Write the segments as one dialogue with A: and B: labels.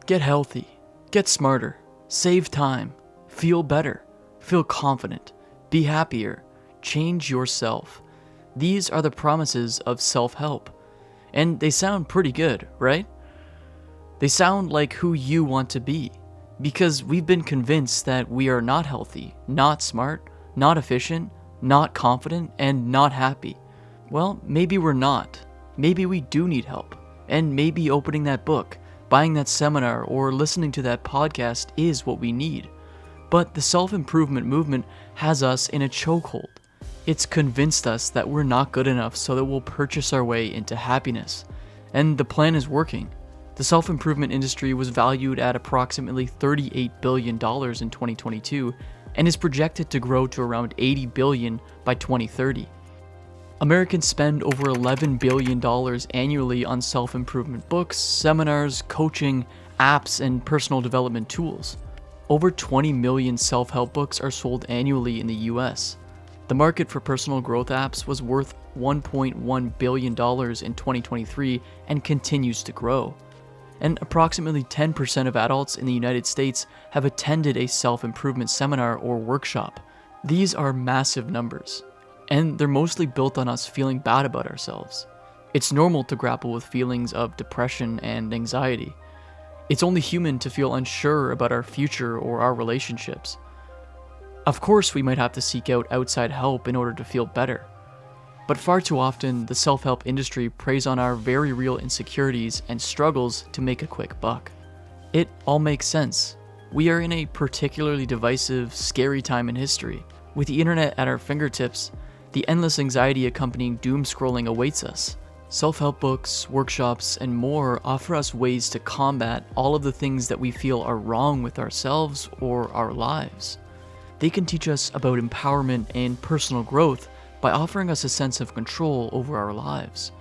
A: Get healthy, get smarter, save time, feel better, feel confident, be happier, change yourself. These are the promises of self-help. And they sound pretty good, right? They sound like who you want to be. Because we've been convinced that we are not healthy, not smart, not efficient, not confident, and not happy. Well, maybe we're not. Maybe we do need help. And maybe opening that book, buying that seminar, or listening to that podcast is what we need. But the self-improvement movement has us in a chokehold. It's convinced us that we're not good enough so that we'll purchase our way into happiness. And the plan is working. The self-improvement industry was valued at approximately $38 billion in 2022 and is projected to grow to around $80 billion by 2030. Americans spend over $11 billion annually on self-improvement books, seminars, coaching, apps, and personal development tools. Over 20 million self-help books are sold annually in the US. The market for personal growth apps was worth $1.1 billion in 2023 and continues to grow. And approximately 10% of adults in the United States have attended a self-improvement seminar or workshop. These are massive numbers, and they're mostly built on us feeling bad about ourselves. It's normal to grapple with feelings of depression and anxiety. It's only human to feel unsure about our future or our relationships. Of course, we might have to seek out outside help in order to feel better. But far too often, the self-help industry preys on our very real insecurities and struggles to make a quick buck. It all makes sense. We are in a particularly divisive, scary time in history. With the internet at our fingertips, the endless anxiety accompanying doom scrolling awaits us. Self-help books, workshops, and more offer us ways to combat all of the things that we feel are wrong with ourselves or our lives. They can teach us about empowerment and personal growth by offering us a sense of control over our lives.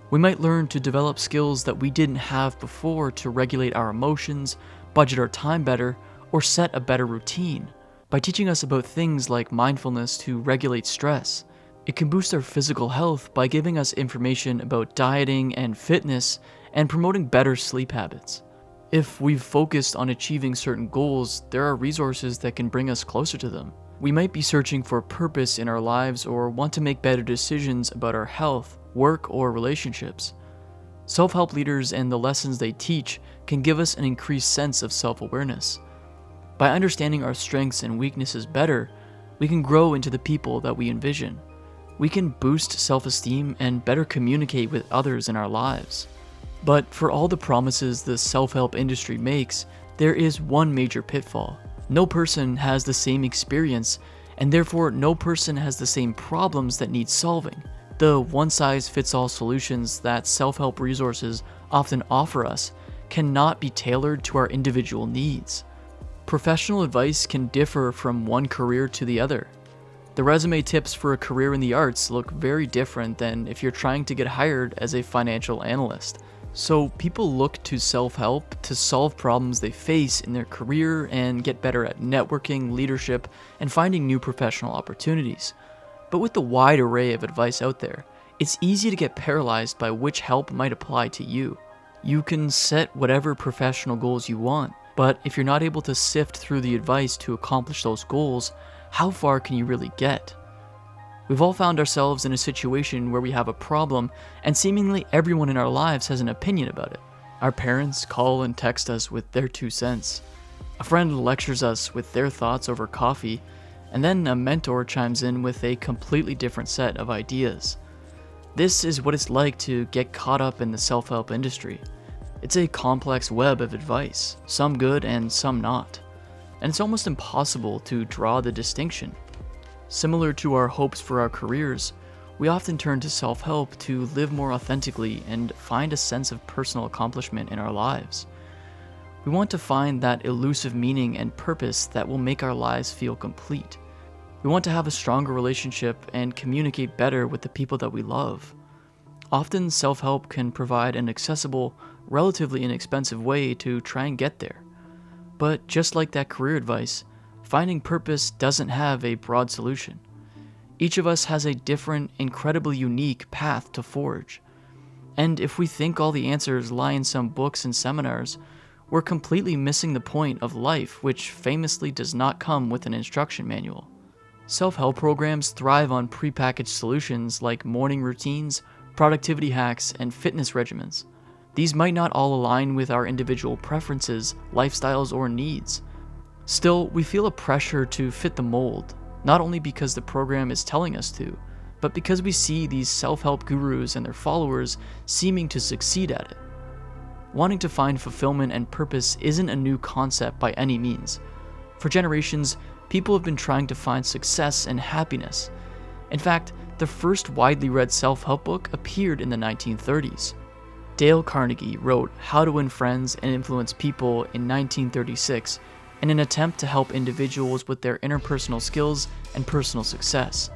A: We might learn to develop skills that we didn't have before to regulate our emotions, budget our time better, or set a better routine. By teaching us about things like mindfulness to regulate stress, it can boost our physical health by giving us information about dieting and fitness and promoting better sleep habits. If we've focused on achieving certain goals, there are resources that can bring us closer to them. We might be searching for purpose in our lives or want to make better decisions about our health, work, or relationships. Self-help leaders and the lessons they teach can give us an increased sense of self-awareness. By understanding our strengths and weaknesses better, we can grow into the people that we envision. We can boost self-esteem and better communicate with others in our lives. But for all the promises the self-help industry makes, there is one major pitfall. No person has the same experience, and therefore no person has the same problems that need solving. The one-size-fits-all solutions that self-help resources often offer us cannot be tailored to our individual needs. Professional advice can differ from one career to the other. The resume tips for a career in the arts look very different than if you're trying to get hired as a financial analyst. So people look to self-help to solve problems they face in their career and get better at networking, leadership, and finding new professional opportunities. But with the wide array of advice out there, it's easy to get paralyzed by which help might apply to you. You can set whatever professional goals you want, but if you're not able to sift through the advice to accomplish those goals, how far can you really get? We've all found ourselves in a situation where we have a problem, and seemingly everyone in our lives has an opinion about it. Our parents call and text us with their 2 cents. A friend lectures us with their thoughts over coffee, and then a mentor chimes in with a completely different set of ideas. This is what it's like to get caught up in the self-help industry. It's a complex web of advice, some good and some not. And it's almost impossible to draw the distinction. Similar to our hopes for our careers, we often turn to self-help to live more authentically and find a sense of personal accomplishment in our lives. We want to find that elusive meaning and purpose that will make our lives feel complete. We want to have a stronger relationship and communicate better with the people that we love. Often, self-help can provide an accessible, relatively inexpensive way to try and get there. But just like that career advice, finding purpose doesn't have a broad solution. Each of us has a different, incredibly unique path to forge. And if we think all the answers lie in some books and seminars, we're completely missing the point of life, which famously does not come with an instruction manual. Self-help programs thrive on prepackaged solutions like morning routines, productivity hacks, and fitness regimens. These might not all align with our individual preferences, lifestyles, or needs. Still, we feel a pressure to fit the mold, not only because the program is telling us to, but because we see these self-help gurus and their followers seeming to succeed at it. Wanting to find fulfillment and purpose isn't a new concept by any means. For generations, people have been trying to find success and happiness. In fact, the first widely read self-help book appeared in the 1930s. Dale Carnegie wrote How to Win Friends and Influence People in 1936 in an attempt to help individuals with their interpersonal skills and personal success.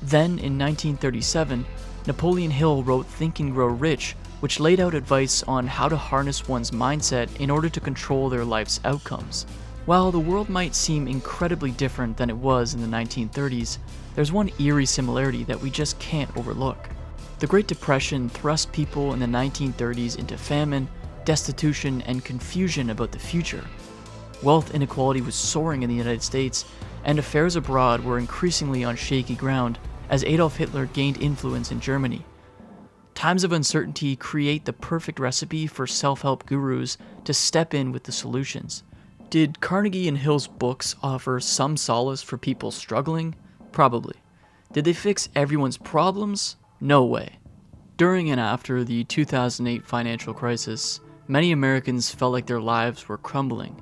A: Then, in 1937, Napoleon Hill wrote Think and Grow Rich, which laid out advice on how to harness one's mindset in order to control their life's outcomes. While the world might seem incredibly different than it was in the 1930s, there's one eerie similarity that we just can't overlook. The Great Depression thrust people in the 1930s into famine, destitution, and confusion about the future. Wealth inequality was soaring in the United States, and affairs abroad were increasingly on shaky ground as Adolf Hitler gained influence in Germany. Times of uncertainty create the perfect recipe for self-help gurus to step in with the solutions. Did Carnegie and Hill's books offer some solace for people struggling? Probably. Did they fix everyone's problems? No way. During and after the 2008 financial crisis, many Americans felt like their lives were crumbling.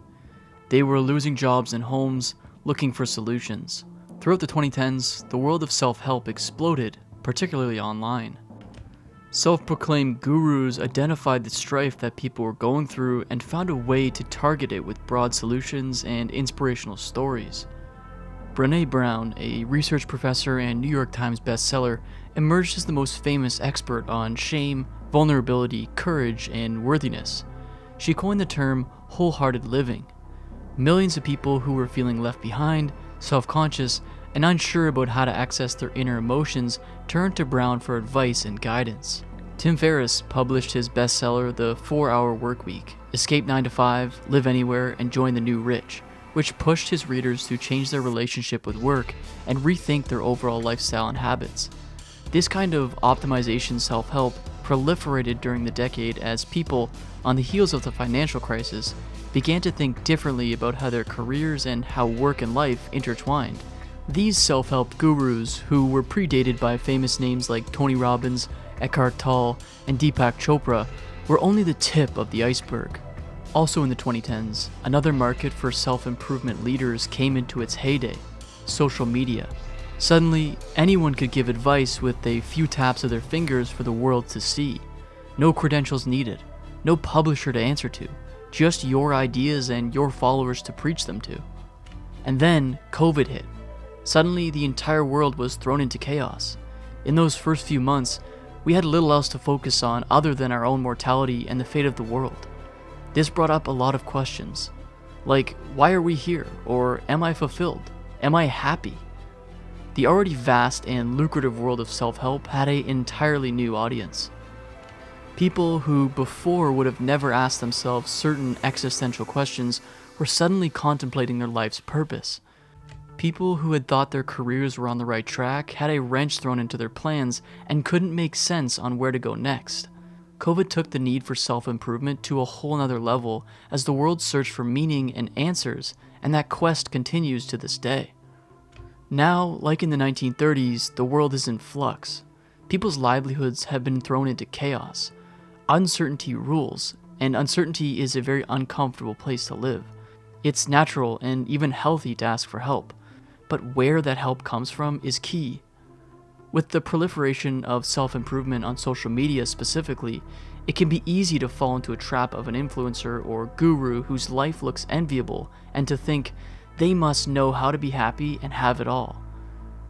A: They were losing jobs and homes, looking for solutions. Throughout the 2010s, the world of self-help exploded, particularly online. Self-proclaimed gurus identified the strife that people were going through and found a way to target it with broad solutions and inspirational stories. Brené Brown, a research professor and New York Times bestseller, emerged as the most famous expert on shame, vulnerability, courage, and worthiness. She coined the term wholehearted living. Millions of people who were feeling left behind, self-conscious, and unsure about how to access their inner emotions turned to Brown for advice and guidance. Tim Ferriss published his bestseller The 4-Hour Workweek, Escape 9 to 5, Live Anywhere, and Join the New Rich, which pushed his readers to change their relationship with work and rethink their overall lifestyle and habits. This kind of optimization self-help proliferated during the decade as people, on the heels of the financial crisis, began to think differently about how their careers and how work and life intertwined. These self-help gurus, who were predated by famous names like Tony Robbins, Eckhart Tolle, and Deepak Chopra, were only the tip of the iceberg. Also in the 2010s, another market for self-improvement leaders came into its heyday: social media. Suddenly, anyone could give advice with a few taps of their fingers for the world to see. No credentials needed, no publisher to answer to, just your ideas and your followers to preach them to. And then COVID hit. Suddenly, the entire world was thrown into chaos. In those first few months, we had little else to focus on other than our own mortality and the fate of the world. This brought up a lot of questions, like, why are we here? Or, am I fulfilled? Am I happy? The already vast and lucrative world of self-help had an entirely new audience. People who before would have never asked themselves certain existential questions were suddenly contemplating their life's purpose. People who had thought their careers were on the right track had a wrench thrown into their plans and couldn't make sense on where to go next. COVID took the need for self-improvement to a whole nother level as the world searched for meaning and answers, and that quest continues to this day. Now, like in the 1930s, the world is in flux. People's livelihoods have been thrown into chaos. Uncertainty rules, and uncertainty is a very uncomfortable place to live. It's natural and even healthy to ask for help, but where that help comes from is key. With the proliferation of self-improvement on social media specifically, it can be easy to fall into a trap of an influencer or guru whose life looks enviable and to think they must know how to be happy and have it all.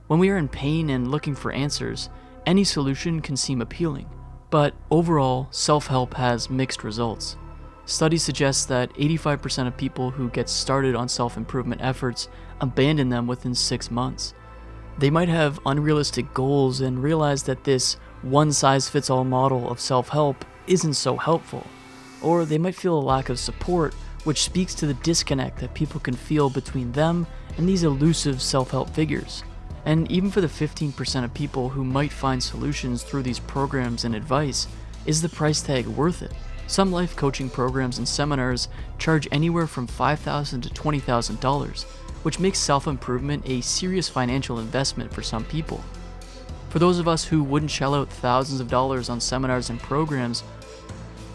A: When we are in pain and looking for answers, any solution can seem appealing. But overall, self-help has mixed results. Studies suggest that 85% of people who get started on self-improvement efforts abandon them within 6 months. They might have unrealistic goals and realize that this one-size-fits-all model of self-help isn't so helpful. or they might feel a lack of support, which speaks to the disconnect that people can feel between them and these elusive self-help figures. And even for the 15% of people who might find solutions through these programs and advice, is the price tag worth it? Some life coaching programs and seminars charge anywhere from $5,000 to $20,000, which makes self-improvement a serious financial investment for some people. For those of us who wouldn't shell out thousands of dollars on seminars and programs,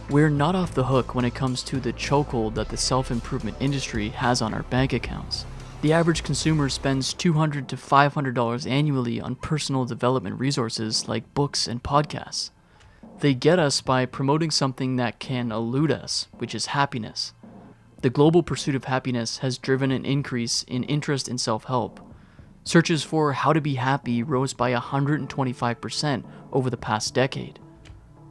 A: we're not off the hook when it comes to the chokehold that the self-improvement industry has on our bank accounts. The average consumer spends $200 to $500 annually on personal development resources like books and podcasts. They get us by promoting something that can elude us, which is happiness. The global pursuit of happiness has driven an increase in interest in self-help. Searches for how to be happy rose by 125% over the past decade.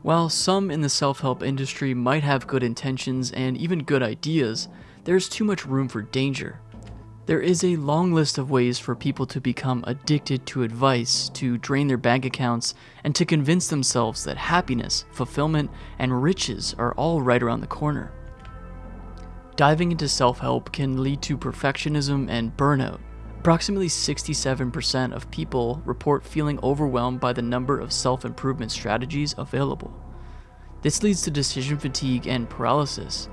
A: While some in the self-help industry might have good intentions and even good ideas, there's too much room for danger. There is a long list of ways for people to become addicted to advice, to drain their bank accounts, and to convince themselves that happiness, fulfillment, and riches are all right around the corner. Diving into self-help can lead to perfectionism and burnout. Approximately 67% of people report feeling overwhelmed by the number of self-improvement strategies available. This leads to decision fatigue and paralysis.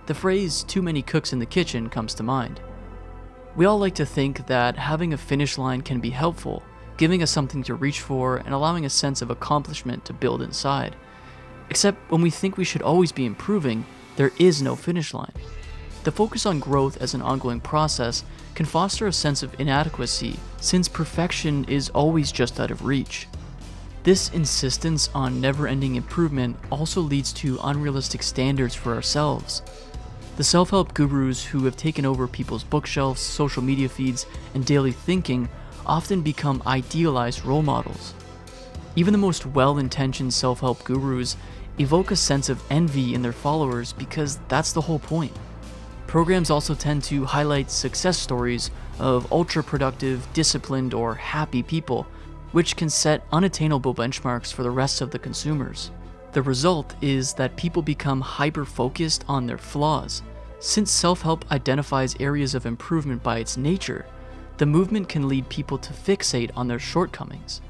A: The phrase, "too many cooks in the kitchen," comes to mind. We all like to think that having a finish line can be helpful, giving us something to reach for and allowing a sense of accomplishment to build inside. Except when we think we should always be improving, there is no finish line. The focus on growth as an ongoing process can foster a sense of inadequacy, since perfection is always just out of reach. This insistence on never-ending improvement also leads to unrealistic standards for ourselves. The self-help gurus who have taken over people's bookshelves, social media feeds, and daily thinking often become idealized role models. Even the most well-intentioned self-help gurus evoke a sense of envy in their followers because that's the whole point. Programs also tend to highlight success stories of ultra-productive, disciplined, or happy people, which can set unattainable benchmarks for the rest of the consumers. The result is that people become hyper-focused on their flaws. Since self-help identifies areas of improvement by its nature, the movement can lead people to fixate on their shortcomings.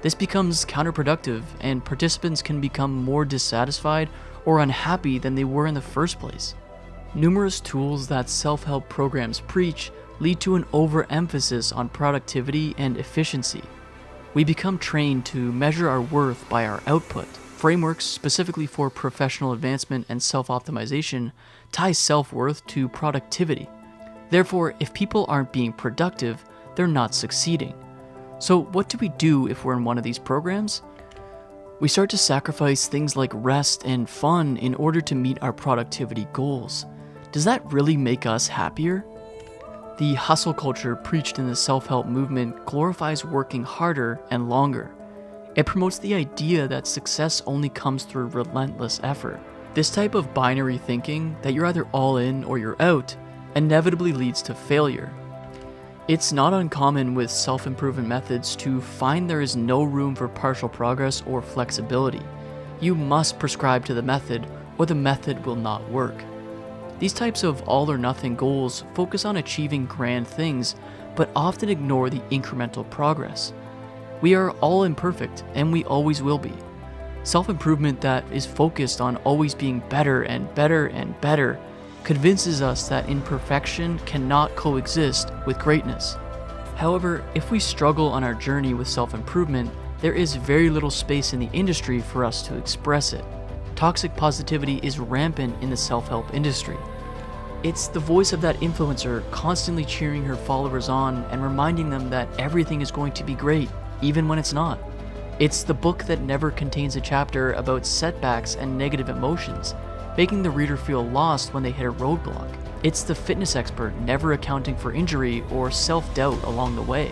A: This becomes counterproductive, and participants can become more dissatisfied or unhappy than they were in the first place. Numerous tools that self-help programs preach lead to an overemphasis on productivity and efficiency. We become trained to measure our worth by our output. Frameworks specifically for professional advancement and self-optimization tie self-worth to productivity. Therefore, if people aren't being productive, they're not succeeding. So what do we do if we're in one of these programs? We start to sacrifice things like rest and fun in order to meet our productivity goals. Does that really make us happier? The hustle culture preached in the self-help movement glorifies working harder and longer. It promotes the idea that success only comes through relentless effort. This type of binary thinking, that you're either all in or you're out, inevitably leads to failure. It's not uncommon with self-improvement methods to find there is no room for partial progress or flexibility. You must prescribe to the method, or the method will not work. These types of all-or-nothing goals focus on achieving grand things, but often ignore the incremental progress. We are all imperfect, and we always will be. Self-improvement that is focused on always being better and better and better convinces us that imperfection cannot coexist with greatness. However, if we struggle on our journey with self-improvement, there is very little space in the industry for us to express it. Toxic positivity is rampant in the self-help industry. It's the voice of that influencer constantly cheering her followers on and reminding them that everything is going to be great, even when it's not. It's the book that never contains a chapter about setbacks and negative emotions, making the reader feel lost when they hit a roadblock. It's the fitness expert never accounting for injury or self-doubt along the way.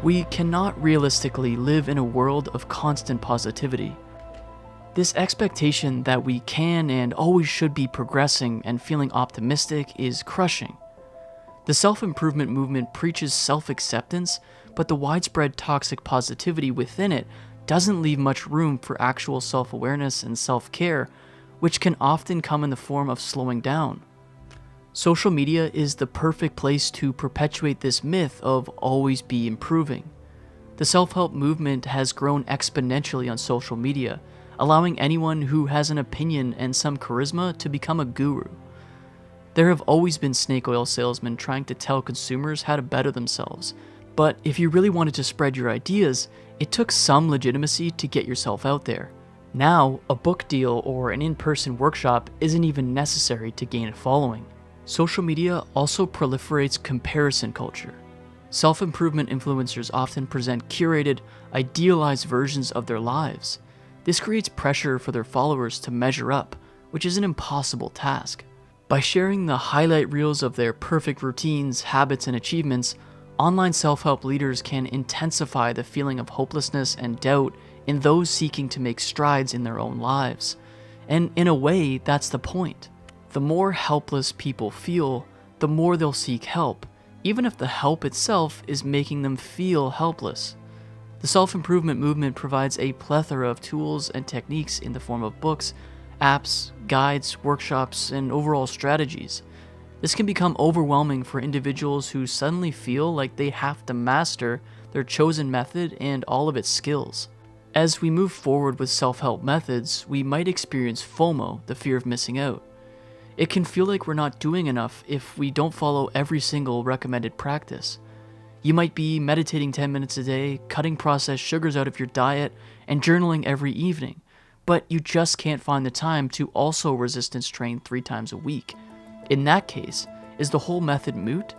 A: We cannot realistically live in a world of constant positivity. This expectation that we can and always should be progressing and feeling optimistic is crushing. The self-improvement movement preaches self-acceptance, but the widespread toxic positivity within it doesn't leave much room for actual self-awareness and self-care, which can often come in the form of slowing down. Social media is the perfect place to perpetuate this myth of always be improving. The self-help movement has grown exponentially on social media, allowing anyone who has an opinion and some charisma to become a guru. There have always been snake oil salesmen trying to tell consumers how to better themselves, but if you really wanted to spread your ideas, it took some legitimacy to get yourself out there. Now, a book deal or an in-person workshop isn't even necessary to gain a following. Social media also proliferates comparison culture. Self-improvement influencers often present curated, idealized versions of their lives. This creates pressure for their followers to measure up, which is an impossible task. By sharing the highlight reels of their perfect routines, habits, and achievements, online self-help leaders can intensify the feeling of hopelessness and doubt in those seeking to make strides in their own lives. And in a way, that's the point. The more helpless people feel, the more they'll seek help, even if the help itself is making them feel helpless. The self-improvement movement provides a plethora of tools and techniques in the form of books, apps, guides, workshops, and overall strategies. This can become overwhelming for individuals who suddenly feel like they have to master their chosen method and all of its skills. As we move forward with self-help methods, we might experience FOMO, the fear of missing out. It can feel like we're not doing enough if we don't follow every single recommended practice. You might be meditating 10 minutes a day, cutting processed sugars out of your diet, and journaling every evening, but you just can't find the time to also resistance train 3 times a week. In that case, is the whole method moot?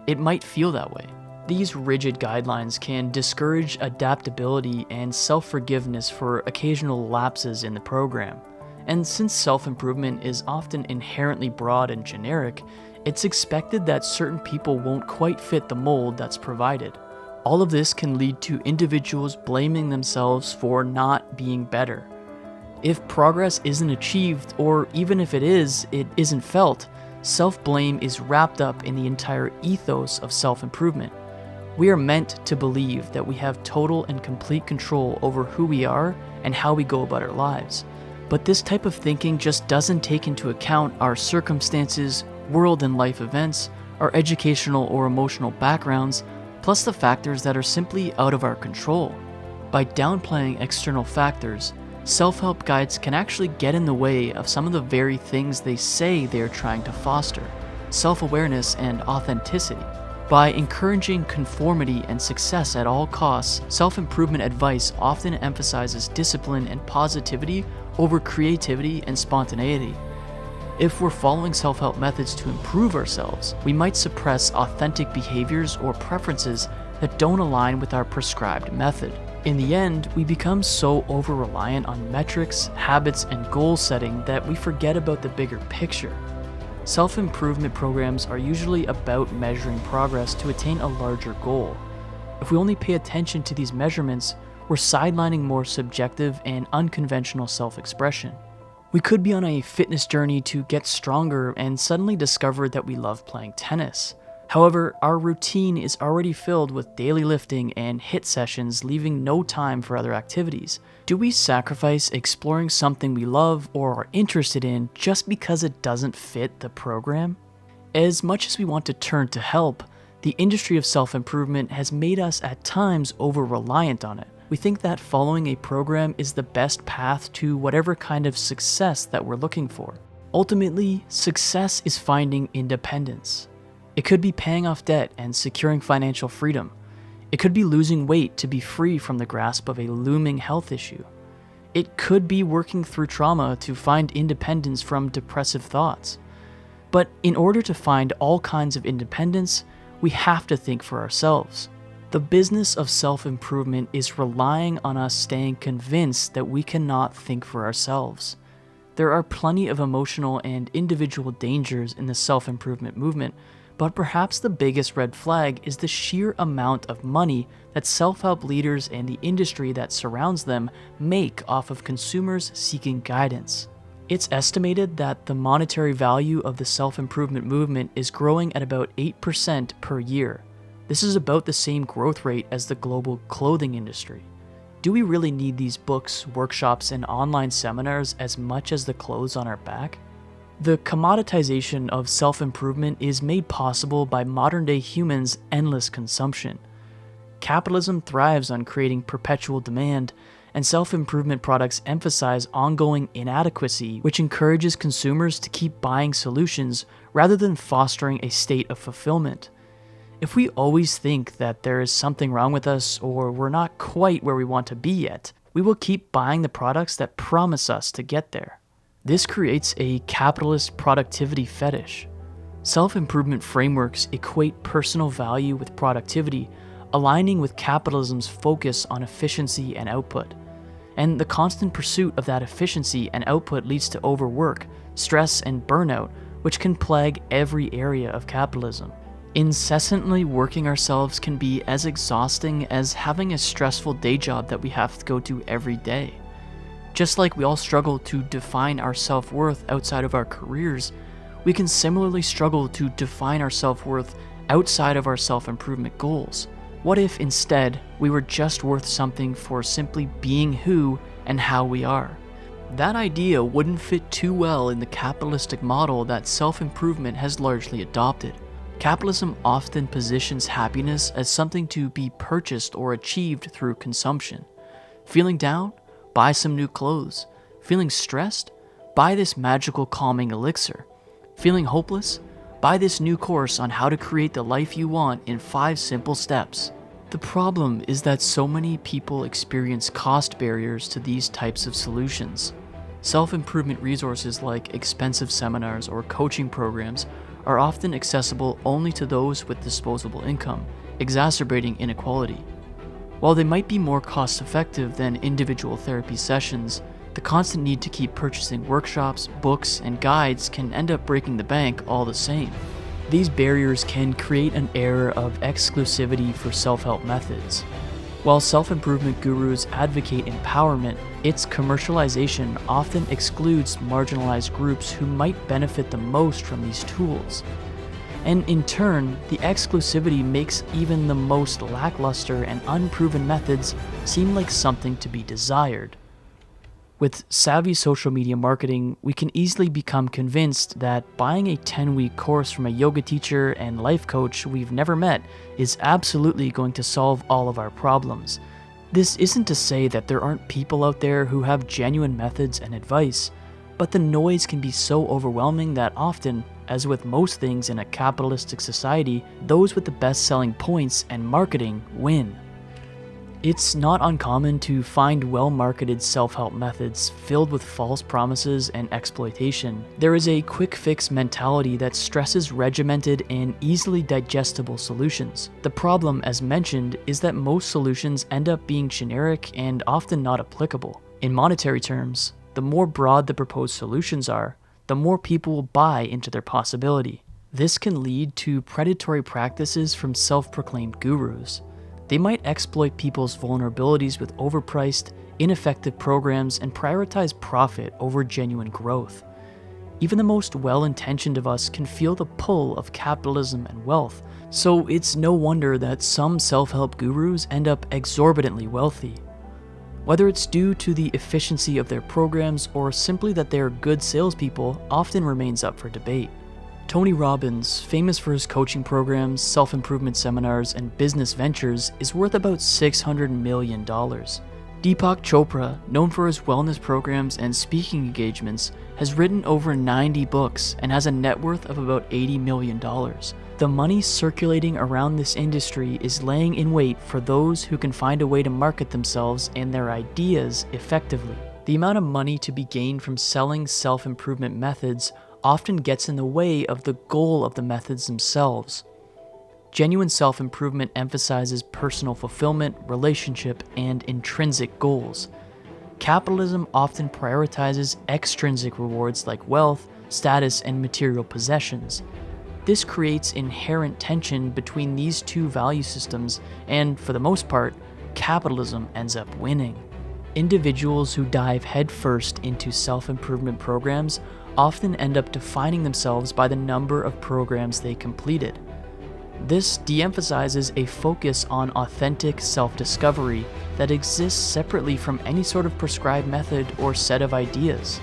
A: It might feel that way. These rigid guidelines can discourage adaptability and self-forgiveness for occasional lapses in the program. And since self-improvement is often inherently broad and generic, it's expected that certain people won't quite fit the mold that's provided. All of this can lead to individuals blaming themselves for not being better. If progress isn't achieved, or even if it isn't felt, self-blame is wrapped up in the entire ethos of self-improvement. We are meant to believe that we have total and complete control over who we are and how we go about our lives. But this type of thinking just doesn't take into account our circumstances, world and life events, our educational or emotional backgrounds, plus the factors that are simply out of our control. By downplaying external factors, self-help guides can actually get in the way of some of the very things they say they are trying to foster: self-awareness and authenticity. By encouraging conformity and success at all costs, self-improvement advice often emphasizes discipline and positivity over creativity and spontaneity. If we're following self-help methods to improve ourselves, we might suppress authentic behaviors or preferences that don't align with our prescribed method. In the end, we become so over-reliant on metrics, habits, and goal setting that we forget about the bigger picture. Self-improvement programs are usually about measuring progress to attain a larger goal. If we only pay attention to these measurements, we're sidelining more subjective and unconventional self-expression. We could be on a fitness journey to get stronger and suddenly discover that we love playing tennis. However, our routine is already filled with daily lifting and HIIT sessions, leaving no time for other activities. Do we sacrifice exploring something we love or are interested in just because it doesn't fit the program? As much as we want to turn to help, the industry of self-improvement has made us at times over-reliant on it. We think that following a program is the best path to whatever kind of success that we're looking for. Ultimately, success is finding independence. It could be paying off debt and securing financial freedom. It could be losing weight to be free from the grasp of a looming health issue. It could be working through trauma to find independence from depressive thoughts. But in order to find all kinds of independence, we have to think for ourselves. The business of self-improvement is relying on us staying convinced that we cannot think for ourselves. There are plenty of emotional and individual dangers in the self-improvement movement, but perhaps the biggest red flag is the sheer amount of money that self-help leaders and the industry that surrounds them make off of consumers seeking guidance. It's estimated that the monetary value of the self-improvement movement is growing at about 8% per year. This is about the same growth rate as the global clothing industry. do we really need these books, workshops, and online seminars as much as the clothes on our back? The commoditization of self-improvement is made possible by modern-day humans' endless consumption. Capitalism thrives on creating perpetual demand, and self-improvement products emphasize ongoing inadequacy, which encourages consumers to keep buying solutions rather than fostering a state of fulfillment. If we always think that there is something wrong with us or we're not quite where we want to be yet, we will keep buying the products that promise us to get there. This creates a capitalist productivity fetish. Self-improvement frameworks equate personal value with productivity, aligning with capitalism's focus on efficiency and output. And the constant pursuit of that efficiency and output leads to overwork, stress, and burnout, which can plague every area of capitalism. Incessantly working ourselves can be as exhausting as having a stressful day job that we have to go to every day. Just like we all struggle to define our self-worth outside of our careers, we can similarly struggle to define our self-worth outside of our self-improvement goals. What if instead we were just worth something for simply being who and how we are? That idea wouldn't fit too well in the capitalistic model that self-improvement has largely adopted. Capitalism often positions happiness as something to be purchased or achieved through consumption. Feeling down? Buy some new clothes. Feeling stressed? Buy this magical calming elixir. Feeling hopeless? Buy this new course on how to create the life you want in 5 simple steps. The problem is that so many people experience cost barriers to these types of solutions. Self-improvement resources like expensive seminars or coaching programs are often accessible only to those with disposable income, exacerbating inequality. While they might be more cost-effective than individual therapy sessions, the constant need to keep purchasing workshops, books, and guides can end up breaking the bank all the same. These barriers can create an era of exclusivity for self-help methods. While self-improvement gurus advocate empowerment, its commercialization often excludes marginalized groups who might benefit the most from these tools. And in turn, the exclusivity makes even the most lackluster and unproven methods seem like something to be desired. With savvy social media marketing, we can easily become convinced that buying a 10-week course from a yoga teacher and life coach we've never met is absolutely going to solve all of our problems. This isn't to say that there aren't people out there who have genuine methods and advice, but the noise can be so overwhelming that often, as with most things in a capitalistic society, those with the best-selling points and marketing win. It's not uncommon to find well-marketed self-help methods filled with false promises and exploitation. There is a quick-fix mentality that stresses regimented and easily digestible solutions. The problem, as mentioned, is that most solutions end up being generic and often not applicable. In monetary terms, the more broad the proposed solutions are, the more people will buy into their possibility. This can lead to predatory practices from self-proclaimed gurus. They might exploit people's vulnerabilities with overpriced, ineffective programs and prioritize profit over genuine growth. Even the most well-intentioned of us can feel the pull of capitalism and wealth, so it's no wonder that some self-help gurus end up exorbitantly wealthy. Whether it's due to the efficiency of their programs or simply that they are good salespeople often remains up for debate. Tony Robbins, famous for his coaching programs, self-improvement seminars, and business ventures, is worth about $600 million. Deepak Chopra, known for his wellness programs and speaking engagements, has written over 90 books and has a net worth of about $80 million. The money circulating around this industry is laying in wait for those who can find a way to market themselves and their ideas effectively. The amount of money to be gained from selling self-improvement methods often gets in the way of the goal of the methods themselves. Genuine self-improvement emphasizes personal fulfillment, relationship, and intrinsic goals. Capitalism often prioritizes extrinsic rewards like wealth, status, and material possessions. This creates inherent tension between these two value systems, and for the most part, capitalism ends up winning. Individuals who dive headfirst into self-improvement programs often end up defining themselves by the number of programs they completed. This de-emphasizes a focus on authentic self-discovery that exists separately from any sort of prescribed method or set of ideas.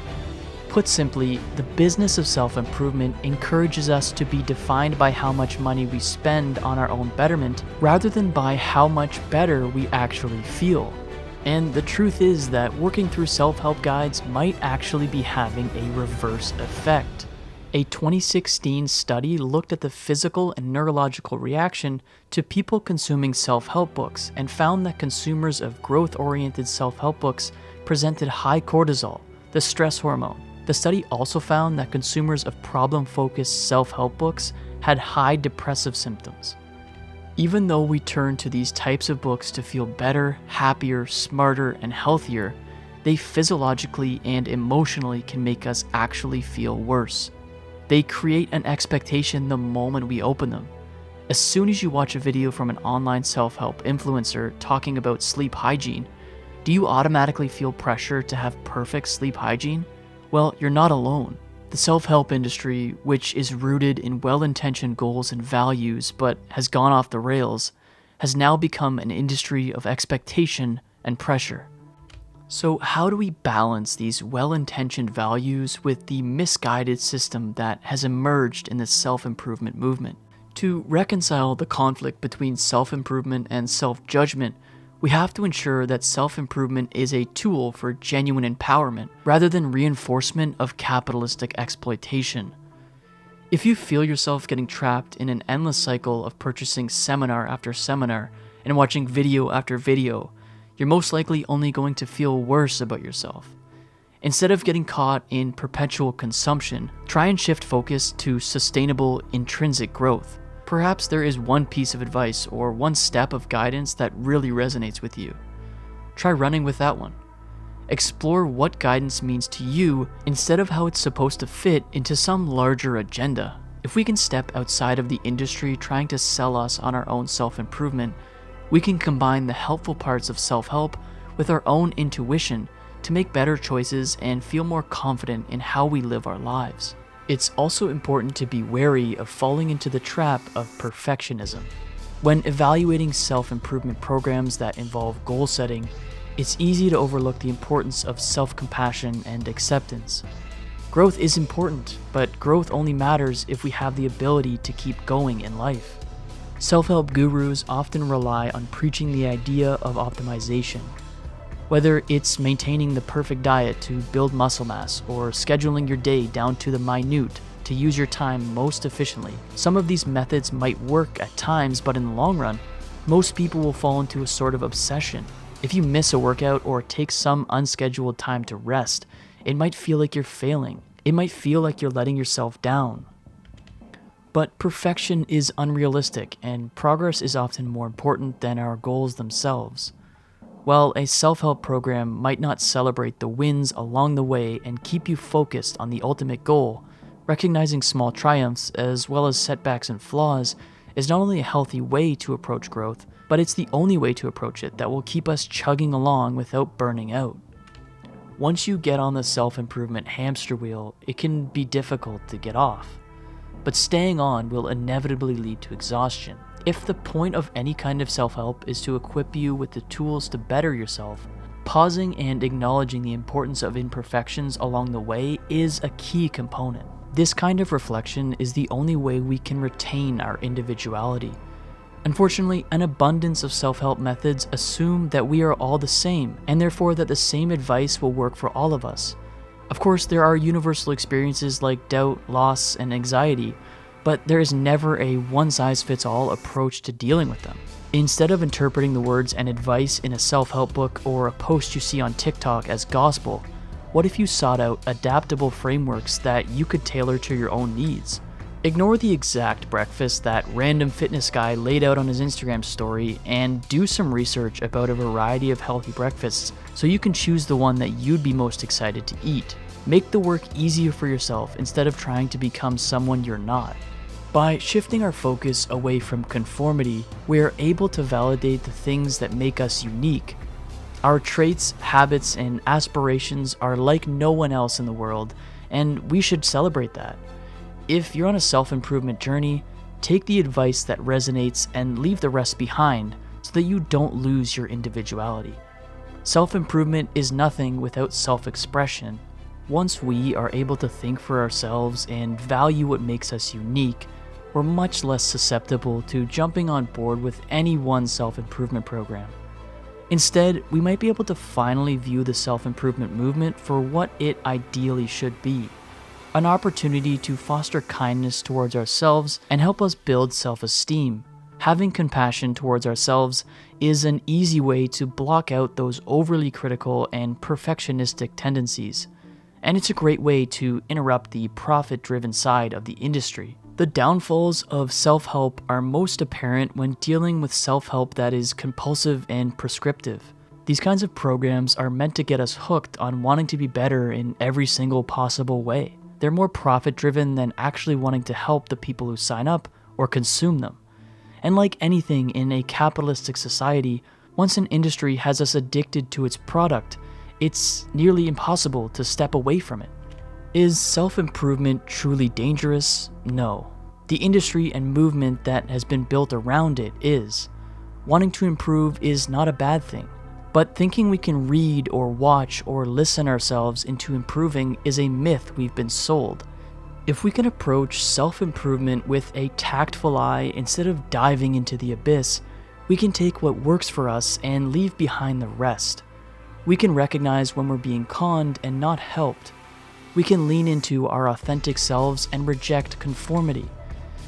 A: Put simply, the business of self-improvement encourages us to be defined by how much money we spend on our own betterment rather than by how much better we actually feel. And the truth is that working through self-help guides might actually be having a reverse effect. A 2016 study looked at the physical and neurological reaction to people consuming self-help books and found that consumers of growth-oriented self-help books presented high cortisol, the stress hormone. The study also found that consumers of problem-focused self-help books had high depressive symptoms. Even though we turn to these types of books to feel better, happier, smarter, and healthier, they physiologically and emotionally can make us actually feel worse. They create an expectation the moment we open them. As soon as you watch a video from an online self-help influencer talking about sleep hygiene, do you automatically feel pressure to have perfect sleep hygiene? Well, you're not alone. The self-help industry, which is rooted in well-intentioned goals and values but has gone off the rails, has now become an industry of expectation and pressure. So how do we balance these well-intentioned values with the misguided system that has emerged in the self-improvement movement? To reconcile the conflict between self-improvement and self-judgment, we have to ensure that self-improvement is a tool for genuine empowerment rather than reinforcement of capitalistic exploitation. If you feel yourself getting trapped in an endless cycle of purchasing seminar after seminar and watching video after video, you're most likely only going to feel worse about yourself. Instead of getting caught in perpetual consumption, try and shift focus to sustainable intrinsic growth. Perhaps there is one piece of advice or one step of guidance that really resonates with you. Try running with that one. Explore what guidance means to you instead of how it's supposed to fit into some larger agenda. If we can step outside of the industry trying to sell us on our own self-improvement, we can combine the helpful parts of self-help with our own intuition to make better choices and feel more confident in how we live our lives. It's also important to be wary of falling into the trap of perfectionism. When evaluating self-improvement programs that involve goal setting, it's easy to overlook the importance of self-compassion and acceptance. Growth is important, but growth only matters if we have the ability to keep going in life. Self-help gurus often rely on preaching the idea of optimization. Whether it's maintaining the perfect diet to build muscle mass or scheduling your day down to the minute to use your time most efficiently, some of these methods might work at times, but in the long run, most people will fall into a sort of obsession. If you miss a workout or take some unscheduled time to rest, it might feel like you're failing. It might feel like you're letting yourself down. But perfection is unrealistic, and progress is often more important than our goals themselves. While a self-help program might not celebrate the wins along the way and keep you focused on the ultimate goal, recognizing small triumphs as well as setbacks and flaws is not only a healthy way to approach growth, but it's the only way to approach it that will keep us chugging along without burning out. Once you get on the self-improvement hamster wheel, it can be difficult to get off. But staying on will inevitably lead to exhaustion. If the point of any kind of self-help is to equip you with the tools to better yourself, pausing and acknowledging the importance of imperfections along the way is a key component. This kind of reflection is the only way we can retain our individuality. Unfortunately, an abundance of self-help methods assume that we are all the same, and therefore that the same advice will work for all of us. Of course, there are universal experiences like doubt, loss, and anxiety, but there is never a one-size-fits-all approach to dealing with them. Instead of interpreting the words and advice in a self-help book or a post you see on TikTok as gospel, what if you sought out adaptable frameworks that you could tailor to your own needs? Ignore the exact breakfast that random fitness guy laid out on his Instagram story and do some research about a variety of healthy breakfasts so you can choose the one that you'd be most excited to eat. Make the work easier for yourself instead of trying to become someone you're not. By shifting our focus away from conformity, we are able to validate the things that make us unique. Our traits, habits, and aspirations are like no one else in the world, and we should celebrate that. If you're on a self-improvement journey, Take the advice that resonates and leave the rest behind so that you don't lose your individuality. Self-improvement is nothing without self-expression. Once we are able to think for ourselves and value what makes us unique, we're much less susceptible to jumping on board with any one self-improvement program. Instead, we might be able to finally view the self-improvement movement for what it ideally should be: an opportunity to foster kindness towards ourselves and help us build self-esteem. Having compassion towards ourselves is an easy way to block out those overly critical and perfectionistic tendencies, and it's a great way to interrupt the profit-driven side of the industry. The downfalls of self-help are most apparent when dealing with self-help that is compulsive and prescriptive. These kinds of programs are meant to get us hooked on wanting to be better in every single possible way. They're more profit-driven than actually wanting to help the people who sign up or consume them. And like anything in a capitalistic society, once an industry has us addicted to its product, it's nearly impossible to step away from it. Is self-improvement truly dangerous? No. The industry and movement that has been built around it is. Wanting to improve is not a bad thing, but thinking we can read or watch or listen ourselves into improving is a myth we've been sold. If we can approach self-improvement with a tactful eye instead of diving into the abyss, we can take what works for us and leave behind the rest. We can recognize when we're being conned and not helped. We can lean into our authentic selves and reject conformity.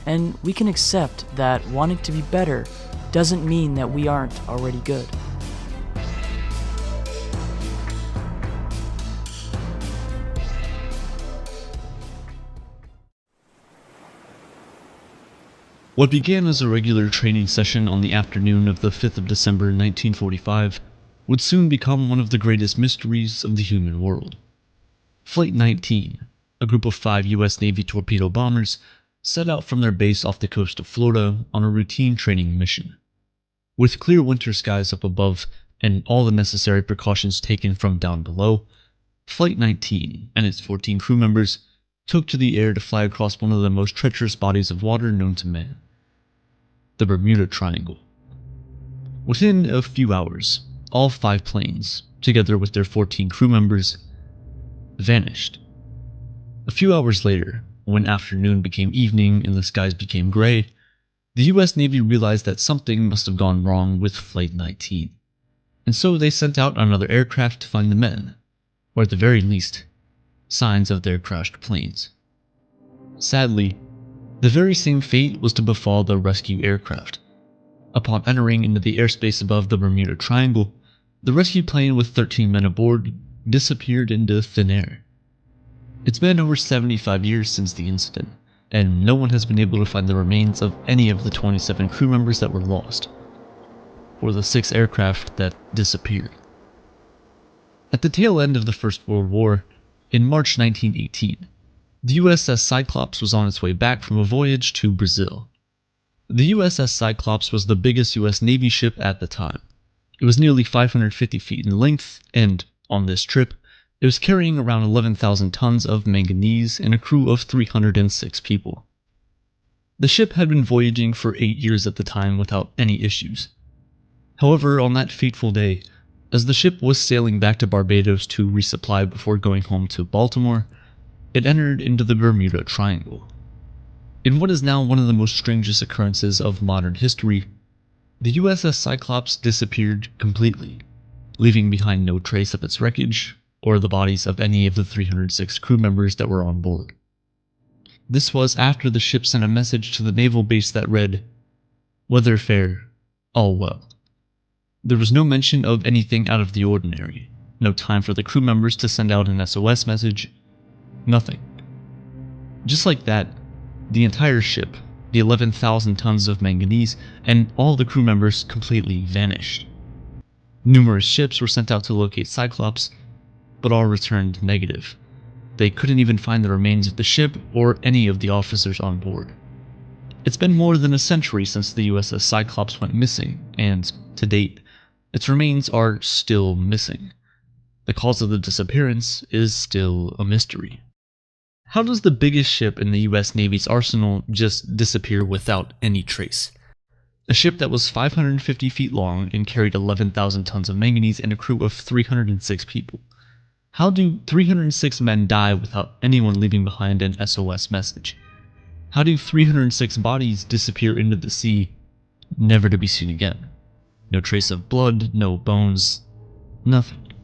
A: And we can accept that wanting to be better doesn't mean that we aren't already good.
B: What began as a regular training session on the afternoon of the 5th of December 1945 would soon become one of the greatest mysteries of the human world. Flight 19, a group of 5 U.S. Navy torpedo bombers, set out from their base off the coast of Florida on a routine training mission. With clear winter skies up above and all the necessary precautions taken from down below, Flight 19 and its 14 crew members took to the air to fly across one of the most treacherous bodies of water known to man, the Bermuda Triangle. Within a few hours, all 5 planes, together with their 14 crew members, vanished. A few hours later, when afternoon became evening and the skies became gray, the US Navy realized that something must have gone wrong with Flight 19, and so they sent out another aircraft to find the men, or at the very least, signs of their crashed planes. Sadly, the very same fate was to befall the rescue aircraft. Upon entering into the airspace above the Bermuda Triangle, the rescue plane with 13 men aboard disappeared into thin air. It's been over 75 years since the incident, and no one has been able to find the remains of any of the 27 crew members that were lost, or the 6 aircraft that disappeared. At the tail end of the First World War, in March 1918, the USS Cyclops was on its way back from a voyage to Brazil. The USS Cyclops was the biggest US Navy ship at the time. It was nearly 550 feet in length, and, on this trip, it was carrying around 11,000 tons of manganese and a crew of 306 people. The ship had been voyaging for 8 years at the time without any issues. However, on that fateful day, as the ship was sailing back to Barbados to resupply before going home to Baltimore, it entered into the Bermuda Triangle. In what is now one of the most strangest occurrences of modern history, the USS Cyclops disappeared completely, leaving behind no trace of its wreckage or the bodies of any of the 306 crew members that were on board. This was after the ship sent a message to the naval base that read, "Weather fair, all well." There was no mention of anything out of the ordinary, no time for the crew members to send out an SOS message, nothing. Just like that, the entire ship, the 11,000 tons of manganese, and all the crew members completely vanished. Numerous ships were sent out to locate Cyclops, but all returned negative. They couldn't even find the remains of the ship or any of the officers on board. It's been more than a century since the USS Cyclops went missing, and, to date, its remains are still missing. The cause of the disappearance is still a mystery. How does the biggest ship in the US Navy's arsenal just disappear without any trace? A ship that was 550 feet long and carried 11,000 tons of manganese and a crew of 306 people. How do 306 men die without anyone leaving behind an SOS message? How do 306 bodies disappear into the sea, never to be seen again? No trace of blood, no bones, nothing.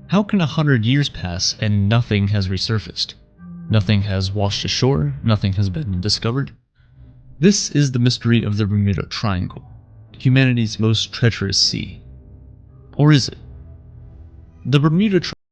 B: How can 100 years pass and nothing has resurfaced? Nothing has washed ashore, nothing has been discovered? This is the mystery of the Bermuda Triangle, humanity's most treacherous sea. Or is it? The Bermuda Triangle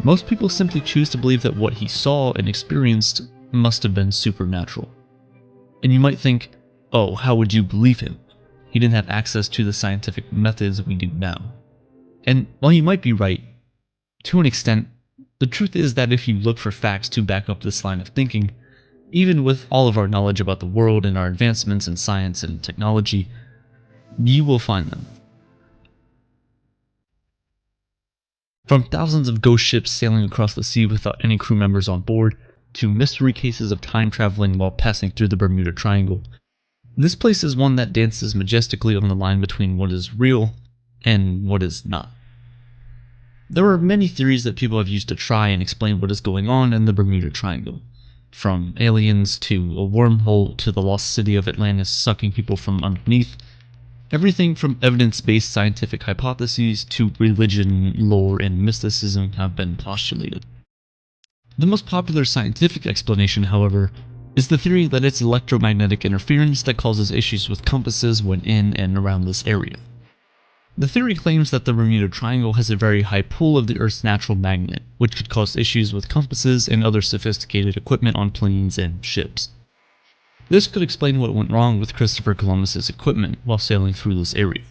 B: most people simply choose to believe that what he saw and experienced must have been supernatural. And you might think, oh, how would you believe him? He didn't have access to the scientific methods we do now. And while you might be right, to an extent, the truth is that if you look for facts to back up this line of thinking, even with all of our knowledge about the world and our advancements in science and technology, you will find them. From thousands of ghost ships sailing across the sea without any crew members on board, to mystery cases of time traveling while passing through the Bermuda Triangle, this place is one that dances majestically on the line between what is real and what is not. There are many theories that people have used to try and explain what is going on in the Bermuda Triangle, from aliens to a wormhole to the lost city of Atlantis sucking people from underneath. Everything from evidence-based scientific hypotheses to religion, lore, and mysticism have been postulated. The most popular scientific explanation, however, is the theory that it's electromagnetic interference that causes issues with compasses when in and around this area. The theory claims that the Bermuda Triangle has a very high pull of the Earth's natural magnet, which could cause issues with compasses and other sophisticated equipment on planes and ships. This could explain what went wrong with Christopher Columbus's equipment while sailing through this area.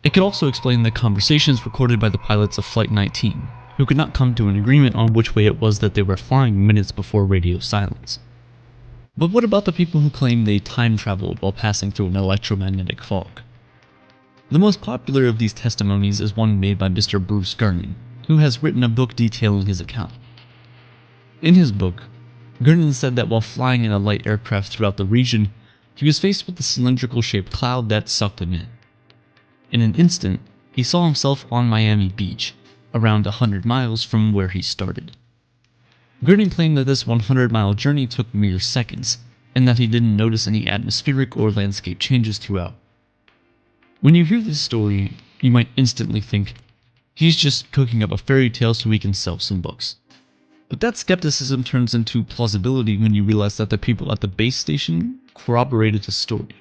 B: It could also explain the conversations recorded by the pilots of Flight 19, who could not come to an agreement on which way it was that they were flying minutes before radio silence. But what about the people who claim they time traveled while passing through an electromagnetic fog? The most popular of these testimonies is one made by Mr. Bruce Gernon, who has written a book detailing his account. In his book, Gernon said that while flying in a light aircraft throughout the region, he was faced with a cylindrical-shaped cloud that sucked him in. In an instant, he saw himself on Miami Beach, around 100 miles from where he started. Gernon claimed that this 100-mile journey took mere seconds, and that he didn't notice any atmospheric or landscape changes throughout. When you hear this story, you might instantly think, he's just cooking up a fairy tale so he can sell some books. But that skepticism turns into plausibility when you realize that the people at the base station corroborated the story.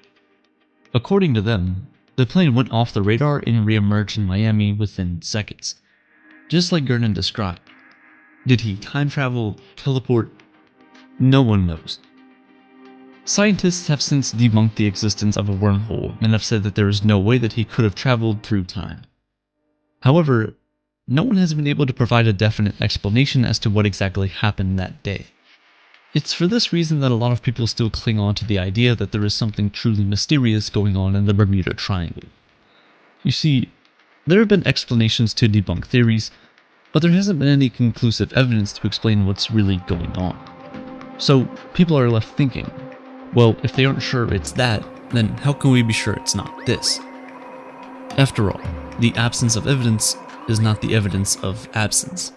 B: According to them, the plane went off the radar and re-emerged in Miami within seconds, just like Gernon described. Did he time travel, teleport? No one knows. Scientists have since debunked the existence of a wormhole and have said that there is no way that he could have traveled through time. However, no one has been able to provide a definite explanation as to what exactly happened that day. It's for this reason that a lot of people still cling on to the idea that there is something truly mysterious going on in the Bermuda Triangle. You see, there have been explanations to debunk theories, but there hasn't been any conclusive evidence to explain what's really going on. So people are left thinking, well, if they aren't sure it's that, then how can we be sure it's not this? After all, the absence of evidence is not the evidence of absence.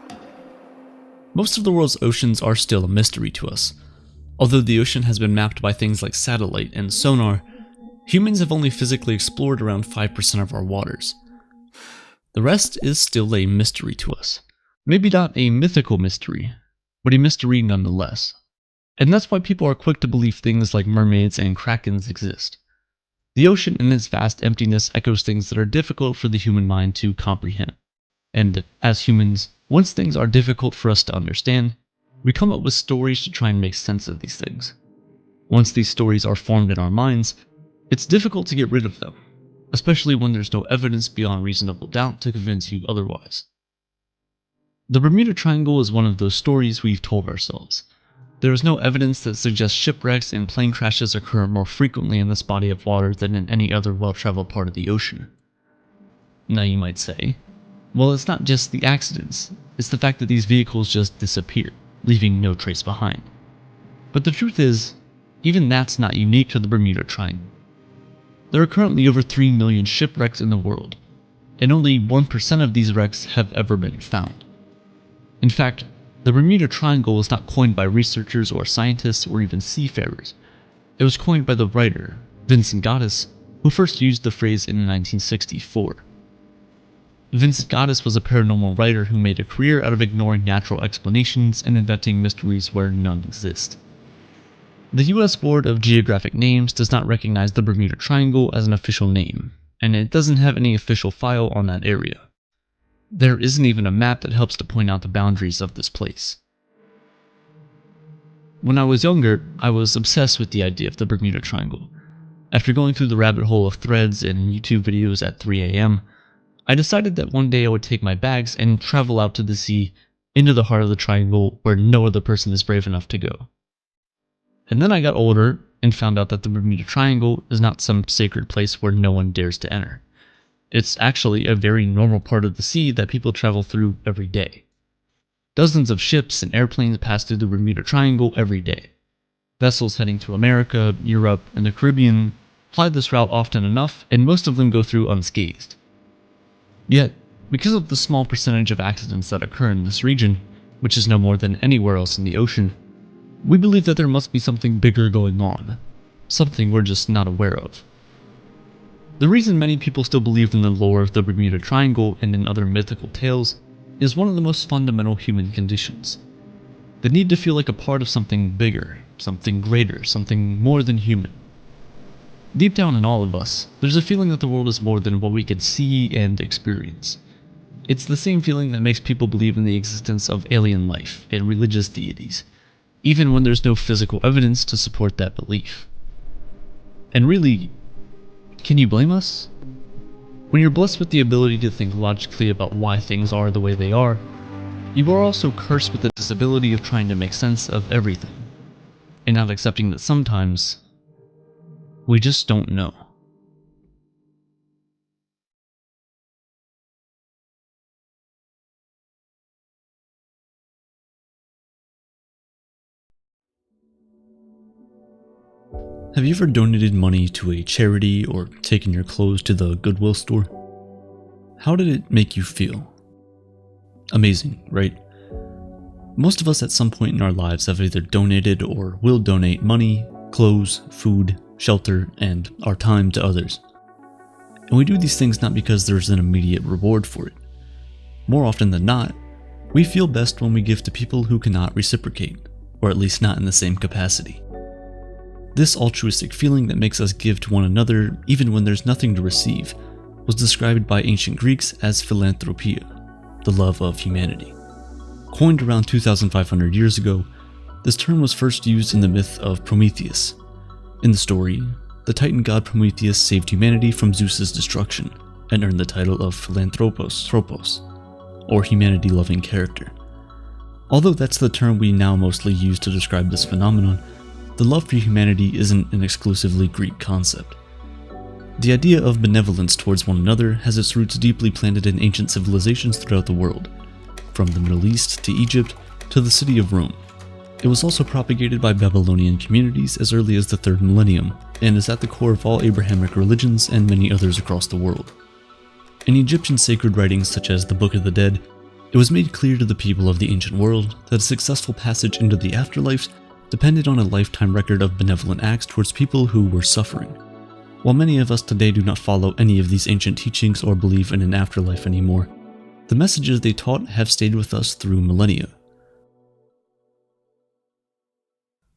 B: Most of the world's oceans are still a mystery to us. Although the ocean has been mapped by things like satellite and sonar, humans have only physically explored around 5% of our waters. The rest is still a mystery to us. Maybe not a mythical mystery, but a mystery nonetheless. And that's why people are quick to believe things like mermaids and krakens exist. The ocean in its vast emptiness echoes things that are difficult for the human mind to comprehend. And as humans, once things are difficult for us to understand, we come up with stories to try and make sense of these things. Once these stories are formed in our minds, it's difficult to get rid of them, especially when there's no evidence beyond reasonable doubt to convince you otherwise. The Bermuda Triangle is one of those stories we've told ourselves. There is no evidence that suggests shipwrecks and plane crashes occur more frequently in this body of water than in any other well-traveled part of the ocean. Now you might say, well, it's not just the accidents, it's the fact that these vehicles just disappear, leaving no trace behind. But the truth is, even that's not unique to the Bermuda Triangle. There are currently over 3 million shipwrecks in the world, and only 1% of these wrecks have ever been found. In fact, the Bermuda Triangle was not coined by researchers or scientists or even seafarers. It was coined by the writer, Vincent Gaddis, who first used the phrase in 1964. Vincent Gaddis was a paranormal writer who made a career out of ignoring natural explanations and inventing mysteries where none exist. The U.S. Board of Geographic Names does not recognize the Bermuda Triangle as an official name, and it doesn't have any official file on that area. There isn't even a map that helps to point out the boundaries of this place. When I was younger, I was obsessed with the idea of the Bermuda Triangle. After going through the rabbit hole of threads and YouTube videos at 3 a.m., I decided that one day I would take my bags and travel out to the sea, into the heart of the triangle where no other person is brave enough to go. And then I got older and found out that the Bermuda Triangle is not some sacred place where no one dares to enter. It's actually a very normal part of the sea that people travel through every day. Dozens of ships and airplanes pass through the Bermuda Triangle every day. Vessels heading to America, Europe, and the Caribbean fly this route often enough, and most of them go through unscathed. Yet, because of the small percentage of accidents that occur in this region, which is no more than anywhere else in the ocean, we believe that there must be something bigger going on, something we're just not aware of. The reason many people still believe in the lore of the Bermuda Triangle and in other mythical tales is one of the most fundamental human conditions. The need to feel like a part of something bigger, something greater, something more than human. Deep down in all of us, there's a feeling that the world is more than what we can see and experience. It's the same feeling that makes people believe in the existence of alien life and religious deities, even when there's no physical evidence to support that belief. And really, can you blame us? When you're blessed with the ability to think logically about why things are the way they are, you are also cursed with the disability of trying to make sense of everything, and not accepting that sometimes we just don't know. Have you ever donated money to a charity or taken your clothes to the Goodwill store? How did it make you feel? Amazing, right? Most of us at some point in our lives have either donated or will donate money, clothes, food, shelter, and our time to others. And we do these things not because there's an immediate reward for it. More often than not, we feel best when we give to people who cannot reciprocate, or at least not in the same capacity. This altruistic feeling that makes us give to one another even when there's nothing to receive was described by ancient Greeks as philanthropia, the love of humanity. Coined around 2,500 years ago, this term was first used in the myth of Prometheus. In the story, the Titan god Prometheus saved humanity from Zeus's destruction and earned the title of philanthropos, or humanity-loving character. Although that's the term we now mostly use to describe this phenomenon, the love for humanity isn't an exclusively Greek concept. The idea of benevolence towards one another has its roots deeply planted in ancient civilizations throughout the world, from the Middle East to Egypt to the city of Rome. It was also propagated by Babylonian communities as early as the 3rd millennium, and is at the core of all Abrahamic religions and many others across the world. In Egyptian sacred writings such as the Book of the Dead, it was made clear to the people of the ancient world that a successful passage into the afterlife depended on a lifetime record of benevolent acts towards people who were suffering. While many of us today do not follow any of these ancient teachings or believe in an afterlife anymore, the messages they taught have stayed with us through millennia.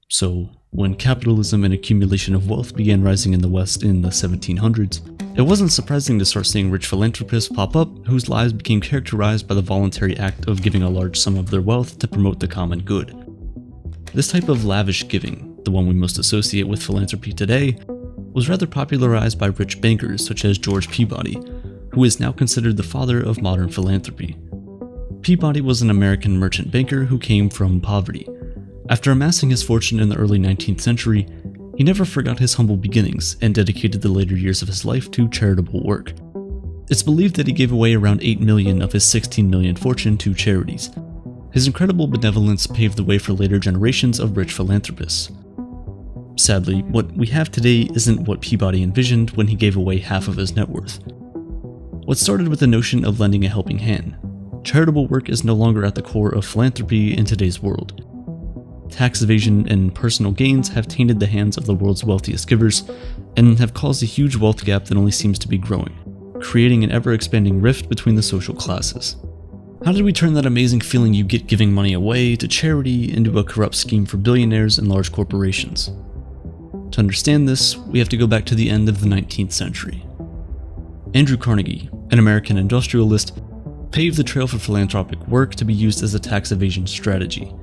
B: So, when capitalism and accumulation of wealth began rising in the West in the 1700s, it wasn't surprising to start seeing rich philanthropists pop up whose lives became characterized by the voluntary act of giving a large sum of their wealth to promote the common good. This type of lavish giving, the one we most associate with philanthropy today, was rather popularized by rich bankers such as George Peabody, who is now considered the father of modern philanthropy. Peabody was an American merchant banker who came from poverty. After amassing his fortune in the early 19th century, he never forgot his humble beginnings and dedicated the later years of his life to charitable work. It's believed that he gave away around $8 million of his $16 million fortune to charities. His incredible benevolence paved the way for later generations of rich philanthropists. Sadly, what we have today isn't what Peabody envisioned when he gave away half of his net worth. What started with the notion of lending a helping hand, charitable work is no longer at the core of philanthropy in today's world. Tax evasion and personal gains have tainted the hands of the world's wealthiest givers and have caused a huge wealth gap that only seems to be growing, creating an ever-expanding rift between the social classes. How did we turn that amazing feeling you get giving money away to charity into a corrupt scheme for billionaires and large corporations? To understand this, we have to go back to the end of the 19th century. Andrew Carnegie, an American industrialist, paved the trail for philanthropic work to be used as a tax evasion strategy.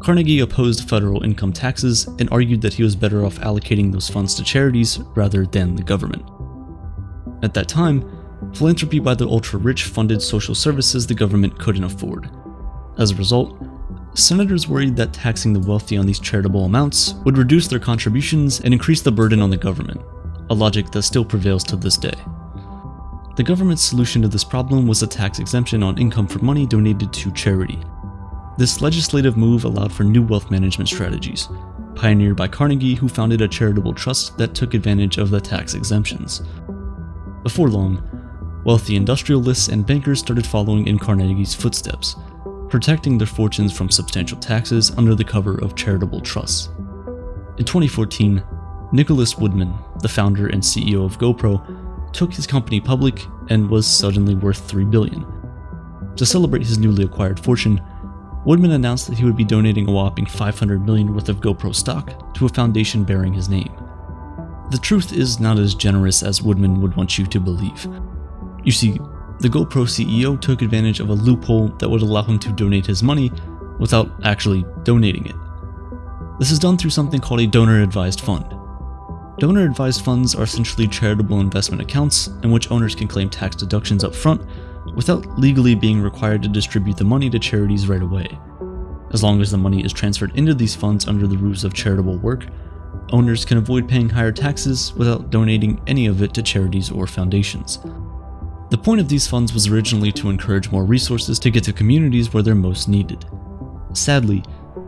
B: Carnegie opposed federal income taxes and argued that he was better off allocating those funds to charities rather than the government. At that time, philanthropy by the ultra-rich funded social services the government couldn't afford. As a result, senators worried that taxing the wealthy on these charitable amounts would reduce their contributions and increase the burden on the government, a logic that still prevails to this day. The government's solution to this problem was a tax exemption on income from money donated to charity. This legislative move allowed for new wealth management strategies, pioneered by Carnegie, who founded a charitable trust that took advantage of the tax exemptions. Before long, wealthy industrialists and bankers started following in Carnegie's footsteps, protecting their fortunes from substantial taxes under the cover of charitable trusts. In 2014, Nicholas Woodman, the founder and CEO of GoPro, took his company public and was suddenly worth $3 billion. To celebrate his newly acquired fortune, Woodman announced that he would be donating a whopping $500 million worth of GoPro stock to a foundation bearing his name. The truth is not as generous as Woodman would want you to believe. You see, the GoPro CEO took advantage of a loophole that would allow him to donate his money without actually donating it. This is done through something called a donor-advised fund. Donor-advised funds are essentially charitable investment accounts in which owners can claim tax deductions up front without legally being required to distribute the money to charities right away. As long as the money is transferred into these funds under the rules of charitable work, owners can avoid paying higher taxes without donating any of it to charities or foundations. The point of these funds was originally to encourage more resources to get to communities where they're most needed. Sadly,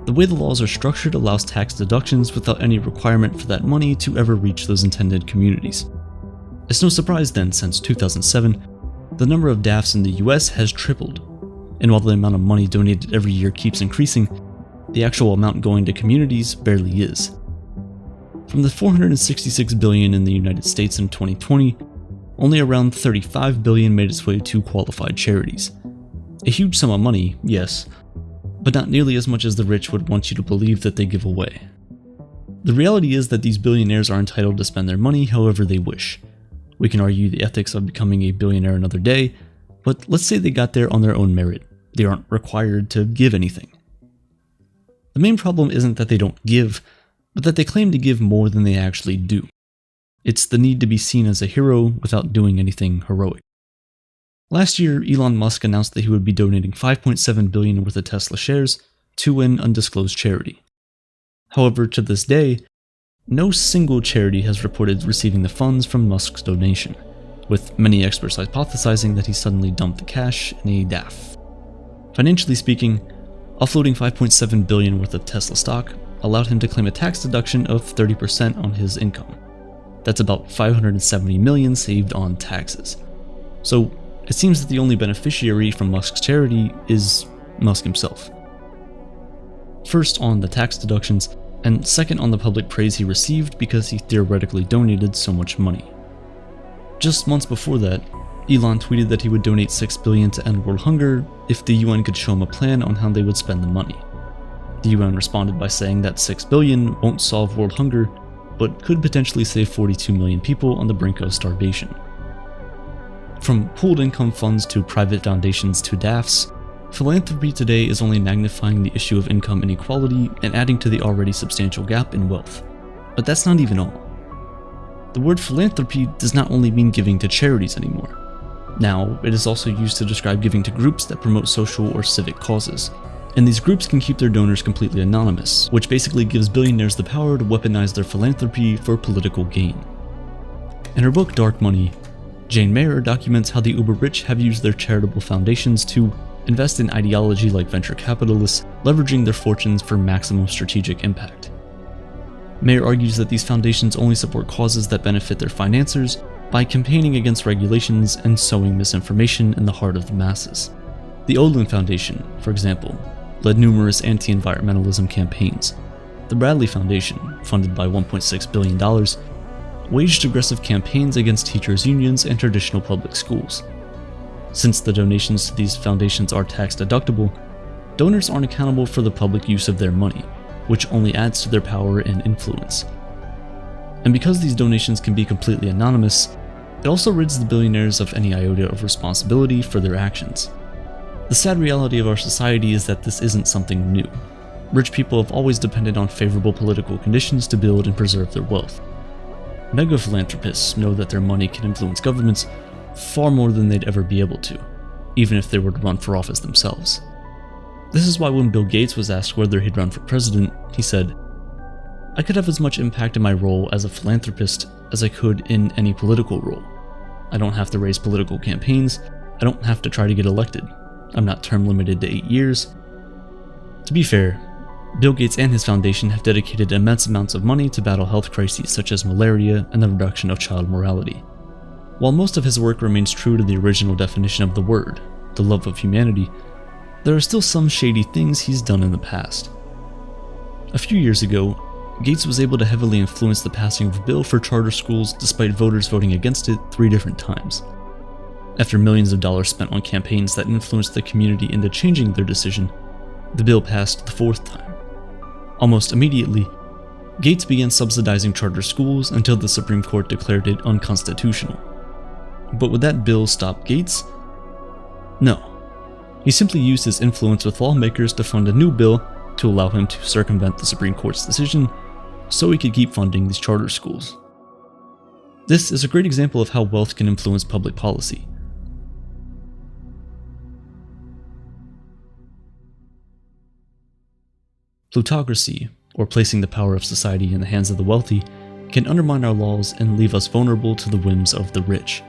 B: the way the laws are structured allows tax deductions without any requirement for that money to ever reach those intended communities. It's no surprise then, since 2007, the number of DAFs in the US has tripled, and while the amount of money donated every year keeps increasing, the actual amount going to communities barely is. From the $466 billion in the United States in 2020, only around $35 billion made its way to qualified charities. A huge sum of money, yes, but not nearly as much as the rich would want you to believe that they give away. The reality is that these billionaires are entitled to spend their money however they wish. We can argue the ethics of becoming a billionaire another day, but let's say they got there on their own merit. They aren't required to give anything. The main problem isn't that they don't give, but that they claim to give more than they actually do. It's the need to be seen as a hero without doing anything heroic. Last year, Elon Musk announced that he would be donating $5.7 billion worth of Tesla shares to an undisclosed charity. However, to this day, no single charity has reported receiving the funds from Musk's donation, with many experts hypothesizing that he suddenly dumped the cash in a DAF. Financially speaking, offloading $5.7 billion worth of Tesla stock allowed him to claim a tax deduction of 30% on his income. That's about $570 million saved on taxes. So it seems that the only beneficiary from Musk's charity is Musk himself. First on the tax deductions, and second on the public praise he received because he theoretically donated so much money. Just months before that, Elon tweeted that he would donate $6 billion to end world hunger if the UN could show him a plan on how they would spend the money. The UN responded by saying that $6 billion won't solve world hunger, but could potentially save 42 million people on the brink of starvation. From pooled income funds to private foundations to DAFs, philanthropy today is only magnifying the issue of income inequality and adding to the already substantial gap in wealth. But that's not even all. The word philanthropy does not only mean giving to charities anymore. Now, it is also used to describe giving to groups that promote social or civic causes. And these groups can keep their donors completely anonymous, which basically gives billionaires the power to weaponize their philanthropy for political gain. In her book Dark Money, Jane Mayer documents how the uber-rich have used their charitable foundations to invest in ideology like venture capitalists, leveraging their fortunes for maximum strategic impact. Mayer argues that these foundations only support causes that benefit their financiers by campaigning against regulations and sowing misinformation in the heart of the masses. The Olin Foundation, for example, led numerous anti-environmentalism campaigns. The Bradley Foundation, funded by $1.6 billion, waged aggressive campaigns against teachers' unions and traditional public schools. Since the donations to these foundations are tax deductible, donors aren't accountable for the public use of their money, which only adds to their power and influence. And because these donations can be completely anonymous, it also rids the billionaires of any iota of responsibility for their actions. The sad reality of our society is that this isn't something new. Rich people have always depended on favorable political conditions to build and preserve their wealth. Mega philanthropists know that their money can influence governments far more than they'd ever be able to, even if they were to run for office themselves. This is why when Bill Gates was asked whether he'd run for president, he said, "I could have as much impact in my role as a philanthropist as I could in any political role. I don't have to raise political campaigns, I don't have to try to get elected. I'm not term limited to 8 years." To be fair, Bill Gates and his foundation have dedicated immense amounts of money to battle health crises such as malaria and the reduction of child mortality. While most of his work remains true to the original definition of the word, the love of humanity, there are still some shady things he's done in the past. A few years ago, Gates was able to heavily influence the passing of a bill for charter schools despite voters voting against it 3 different times. After millions of dollars spent on campaigns that influenced the community into changing their decision, the bill passed the 4th time. Almost immediately, Gates began subsidizing charter schools until the Supreme Court declared it unconstitutional. But would that bill stop Gates? No. He simply used his influence with lawmakers to fund a new bill to allow him to circumvent the Supreme Court's decision so he could keep funding these charter schools. This is a great example of how wealth can influence public policy. Plutocracy, or placing the power of society in the hands of the wealthy, can undermine our laws and leave us vulnerable to the whims of the rich.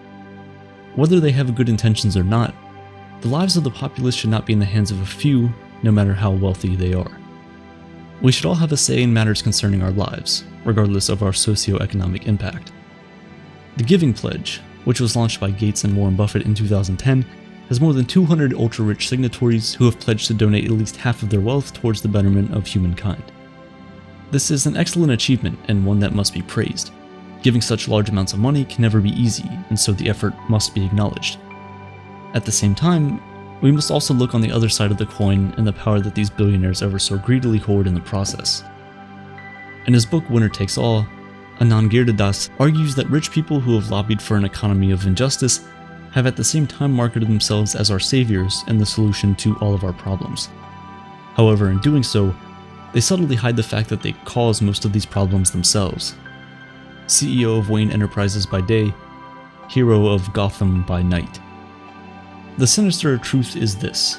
B: Whether they have good intentions or not, the lives of the populace should not be in the hands of a few, no matter how wealthy they are. We should all have a say in matters concerning our lives, regardless of our socioeconomic impact. The Giving Pledge, which was launched by Gates and Warren Buffett in 2010, has more than 200 ultra-rich signatories who have pledged to donate at least half of their wealth towards the betterment of humankind. This is an excellent achievement and one that must be praised. Giving such large amounts of money can never be easy, and so the effort must be acknowledged. At the same time, we must also look on the other side of the coin and the power that these billionaires ever so greedily hoard in the process. In his book Winner Takes All, Anand Giridharadas argues that rich people who have lobbied for an economy of injustice have at the same time marketed themselves as our saviors and the solution to all of our problems. However, in doing so, they subtly hide the fact that they cause most of these problems themselves. CEO of Wayne Enterprises by day, hero of Gotham by night. The sinister truth is this: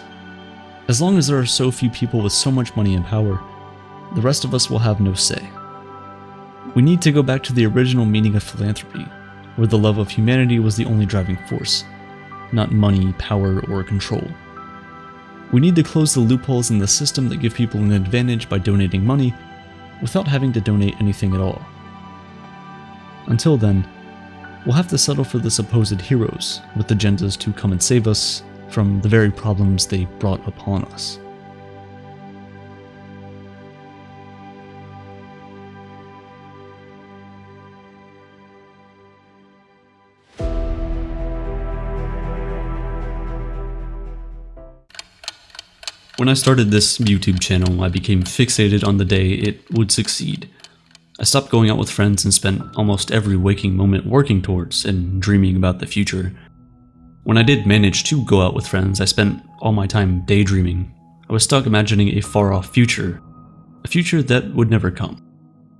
B: as long as there are so few people with so much money and power, the rest of us will have no say. We need to go back to the original meaning of philanthropy, where the love of humanity was the only driving force, not money, power, or control. We need to close the loopholes in the system that give people an advantage by donating money without having to donate anything at all. Until then, we'll have to settle for the supposed heroes with agendas to come and save us from the very problems they brought upon us. When I started this YouTube channel, I became fixated on the day it would succeed. I stopped going out with friends and spent almost every waking moment working towards and dreaming about the future. When I did manage to go out with friends, I spent all my time daydreaming. I was stuck imagining a far-off future, a future that would never come.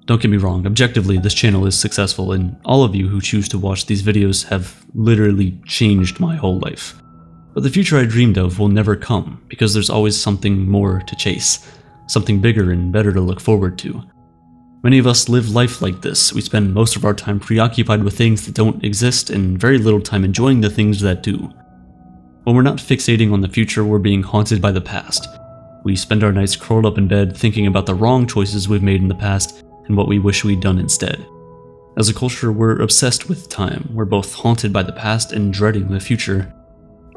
B: Don't get me wrong, objectively this channel is successful, and all of you who choose to watch these videos have literally changed my whole life. But the future I dreamed of will never come, because there's always something more to chase, something bigger and better to look forward to. Many of us live life like this. We spend most of our time preoccupied with things that don't exist and very little time enjoying the things that do. When we're not fixating on the future, we're being haunted by the past. We spend our nights curled up in bed thinking about the wrong choices we've made in the past and what we wish we'd done instead. As a culture, we're obsessed with time. We're both haunted by the past and dreading the future.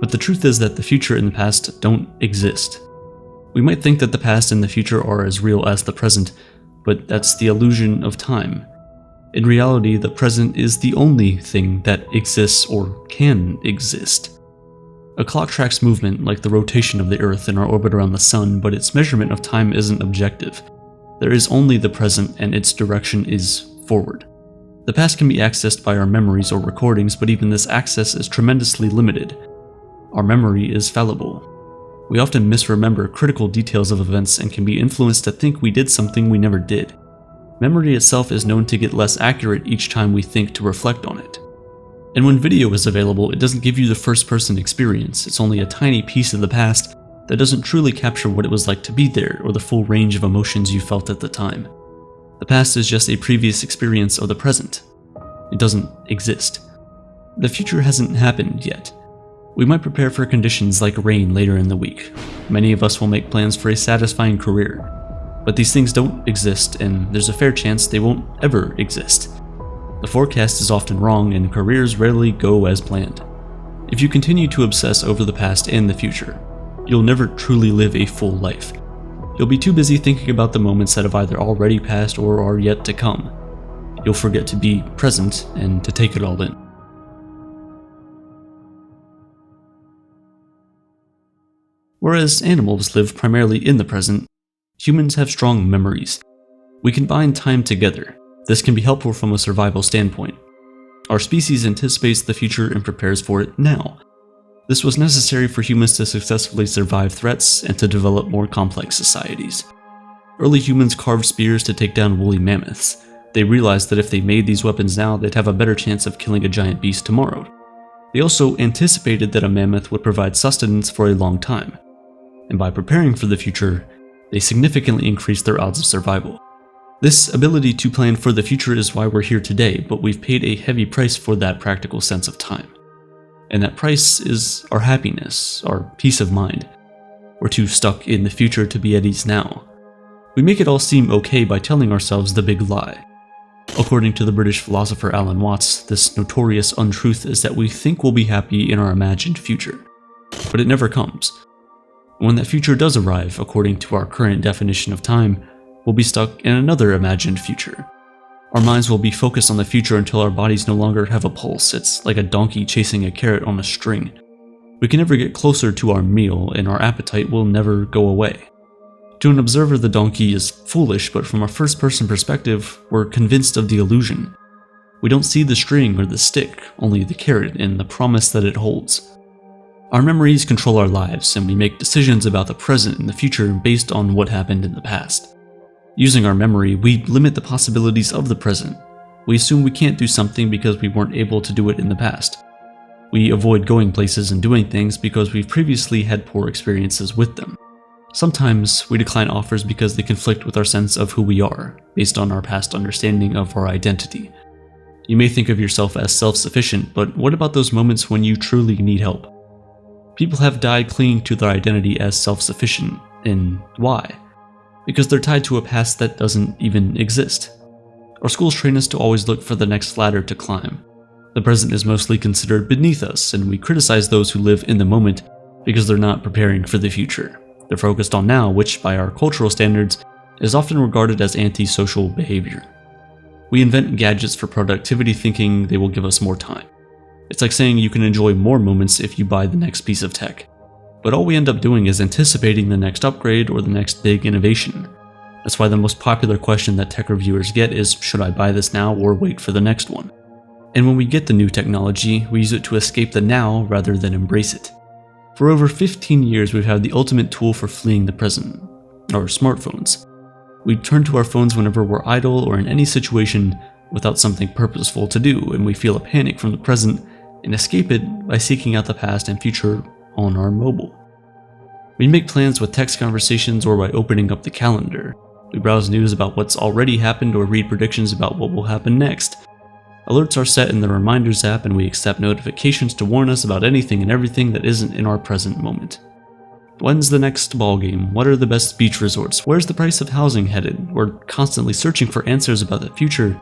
B: But the truth is that the future and the past don't exist. We might think that the past and the future are as real as the present, but that's the illusion of time. In reality, the present is the only thing that exists or can exist. A clock tracks movement like the rotation of the Earth in our orbit around the Sun, but its measurement of time isn't objective. There is only the present, and its direction is forward. The past can be accessed by our memories or recordings, but even this access is tremendously limited. Our memory is fallible. We often misremember critical details of events and can be influenced to think we did something we never did. Memory itself is known to get less accurate each time we think to reflect on it. And when video is available, it doesn't give you the first-person experience. It's only a tiny piece of the past that doesn't truly capture what it was like to be there or the full range of emotions you felt at the time. The past is just a previous experience of the present. It doesn't exist. The future hasn't happened yet. We might prepare for conditions like rain later in the week. Many of us will make plans for a satisfying career. But these things don't exist, and there's a fair chance they won't ever exist. The forecast is often wrong, and careers rarely go as planned. If you continue to obsess over the past and the future, you'll never truly live a full life. You'll be too busy thinking about the moments that have either already passed or are yet to come. You'll forget to be present and to take it all in. Whereas animals live primarily in the present, humans have strong memories. We can bind time together. This can be helpful from a survival standpoint. Our species anticipates the future and prepares for it now. This was necessary for humans to successfully survive threats and to develop more complex societies. Early humans carved spears to take down woolly mammoths. They realized that if they made these weapons now, they'd have a better chance of killing a giant beast tomorrow. They also anticipated that a mammoth would provide sustenance for a long time. And by preparing for the future, they significantly increased their odds of survival. This ability to plan for the future is why we're here today, but we've paid a heavy price for that practical sense of time. And that price is our happiness, our peace of mind. We're too stuck in the future to be at ease now. We make it all seem okay by telling ourselves the big lie. According to the British philosopher Alan Watts, this notorious untruth is that we think we'll be happy in our imagined future. But it never comes. When that future does arrive, according to our current definition of time, we'll be stuck in another imagined future. Our minds will be focused on the future until our bodies no longer have a pulse. It's like a donkey chasing a carrot on a string. We can never get closer to our meal, and our appetite will never go away. To an observer, the donkey is foolish, but from a first-person perspective, we're convinced of the illusion. We don't see the string or the stick, only the carrot and the promise that it holds. Our memories control our lives, and we make decisions about the present and the future based on what happened in the past. Using our memory, we limit the possibilities of the present. We assume we can't do something because we weren't able to do it in the past. We avoid going places and doing things because we've previously had poor experiences with them. Sometimes we decline offers because they conflict with our sense of who we are, based on our past understanding of our identity. You may think of yourself as self-sufficient, but what about those moments when you truly need help? People have died clinging to their identity as self-sufficient, and why? Because they're tied to a past that doesn't even exist. Our schools train us to always look for the next ladder to climb. The present is mostly considered beneath us, and we criticize those who live in the moment because they're not preparing for the future. They're focused on now, which, by our cultural standards, is often regarded as antisocial behavior. We invent gadgets for productivity thinking they will give us more time. It's like saying you can enjoy more moments if you buy the next piece of tech. But all we end up doing is anticipating the next upgrade or the next big innovation. That's why the most popular question that tech reviewers get is, should I buy this now or wait for the next one? And when we get the new technology, we use it to escape the now rather than embrace it. For over 15 years, we've had the ultimate tool for fleeing the present, our smartphones. We turn to our phones whenever we're idle or in any situation without something purposeful to do, and we feel a panic from the present and escape it by seeking out the past and future on our mobile. We make plans with text conversations or by opening up the calendar. We browse news about what's already happened or read predictions about what will happen next. Alerts are set in the Reminders app, and we accept notifications to warn us about anything and everything that isn't in our present moment. When's the next ball game? What are the best beach resorts? Where's the price of housing headed? We're constantly searching for answers about the future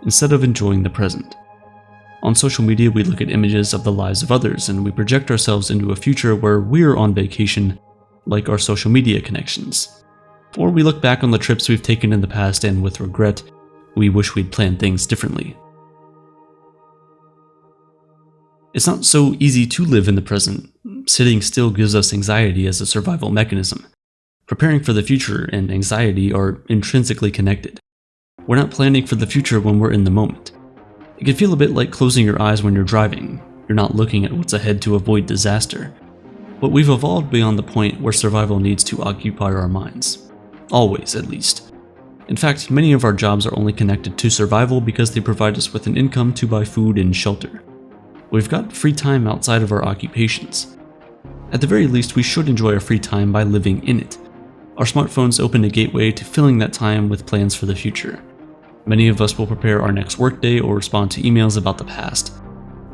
B: instead of enjoying the present. On social media, we look at images of the lives of others, and we project ourselves into a future where we're on vacation, like our social media connections. Or we look back on the trips we've taken in the past, and with regret, we wish we'd planned things differently. It's not so easy to live in the present. Sitting still gives us anxiety as a survival mechanism. Preparing for the future and anxiety are intrinsically connected. We're not planning for the future when we're in the moment. It can feel a bit like closing your eyes when you're driving. You're not looking at what's ahead to avoid disaster. But we've evolved beyond the point where survival needs to occupy our minds. Always, at least. In fact, many of our jobs are only connected to survival because they provide us with an income to buy food and shelter. We've got free time outside of our occupations. At the very least, we should enjoy our free time by living in it. Our smartphones open a gateway to filling that time with plans for the future. Many of us will prepare our next workday or respond to emails about the past.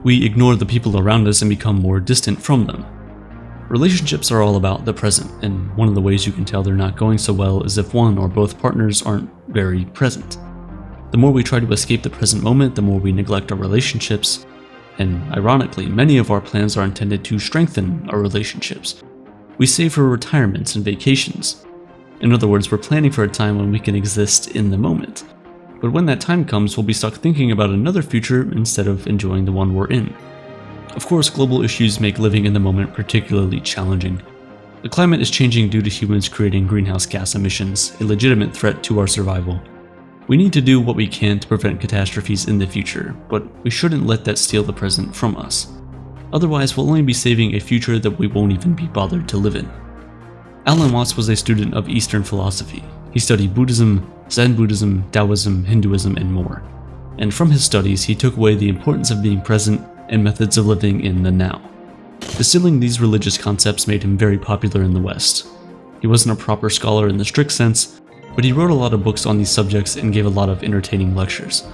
B: We ignore the people around us and become more distant from them. Relationships are all about the present, and one of the ways you can tell they're not going so well is if one or both partners aren't very present. The more we try to escape the present moment, the more we neglect our relationships. And ironically, many of our plans are intended to strengthen our relationships. We save for retirements and vacations. In other words, we're planning for a time when we can exist in the moment. But when that time comes, we'll be stuck thinking about another future instead of enjoying the one we're in. Of course, global issues make living in the moment particularly challenging. The climate is changing due to humans creating greenhouse gas emissions, a legitimate threat to our survival. We need to do what we can to prevent catastrophes in the future, but we shouldn't let that steal the present from us. Otherwise, we'll only be saving a future that we won't even be bothered to live in. Alan Watts was a student of Eastern philosophy. He studied Buddhism, Zen Buddhism, Taoism, Hinduism, and more. And from his studies, he took away the importance of being present and methods of living in the now. Distilling these religious concepts made him very popular in the West. He wasn't a proper scholar in the strict sense, but he wrote a lot of books on these subjects and gave a lot of entertaining lectures.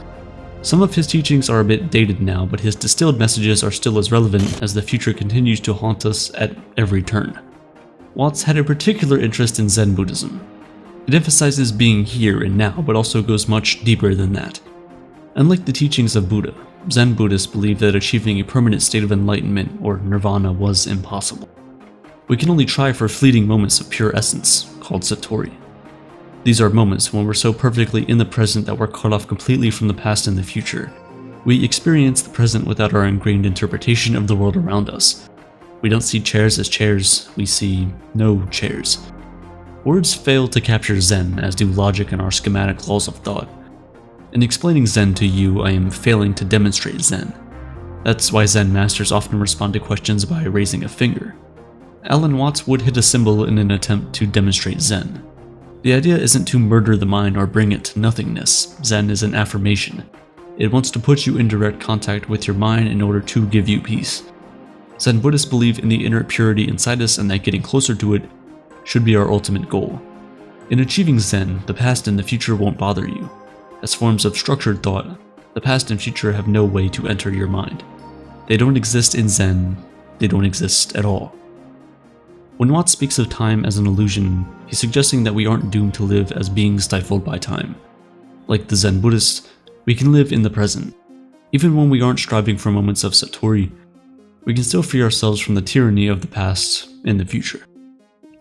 B: Some of his teachings are a bit dated now, but his distilled messages are still as relevant as the future continues to haunt us at every turn. Watts had a particular interest in Zen Buddhism. It emphasizes being here and now, but also goes much deeper than that. Unlike the teachings of Buddha, Zen Buddhists believed that achieving a permanent state of enlightenment or nirvana was impossible. We can only try for fleeting moments of pure essence, called satori. These are moments when we're so perfectly in the present that we're cut off completely from the past and the future. We experience the present without our ingrained interpretation of the world around us. We don't see chairs as chairs, we see no chairs. Words fail to capture Zen, as do logic and our schematic laws of thought. In explaining Zen to you, I am failing to demonstrate Zen. That's why Zen masters often respond to questions by raising a finger. Alan Watts would hit a symbol in an attempt to demonstrate Zen. The idea isn't to murder the mind or bring it to nothingness. Zen is an affirmation. It wants to put you in direct contact with your mind in order to give you peace. Zen Buddhists believe in the inner purity inside us and that getting closer to it should be our ultimate goal. In achieving Zen, the past and the future won't bother you. As forms of structured thought, the past and future have no way to enter your mind. They don't exist in Zen, they don't exist at all. When Watts speaks of time as an illusion, he's suggesting that we aren't doomed to live as beings stifled by time. Like the Zen Buddhists, we can live in the present. Even when we aren't striving for moments of satori, we can still free ourselves from the tyranny of the past and the future.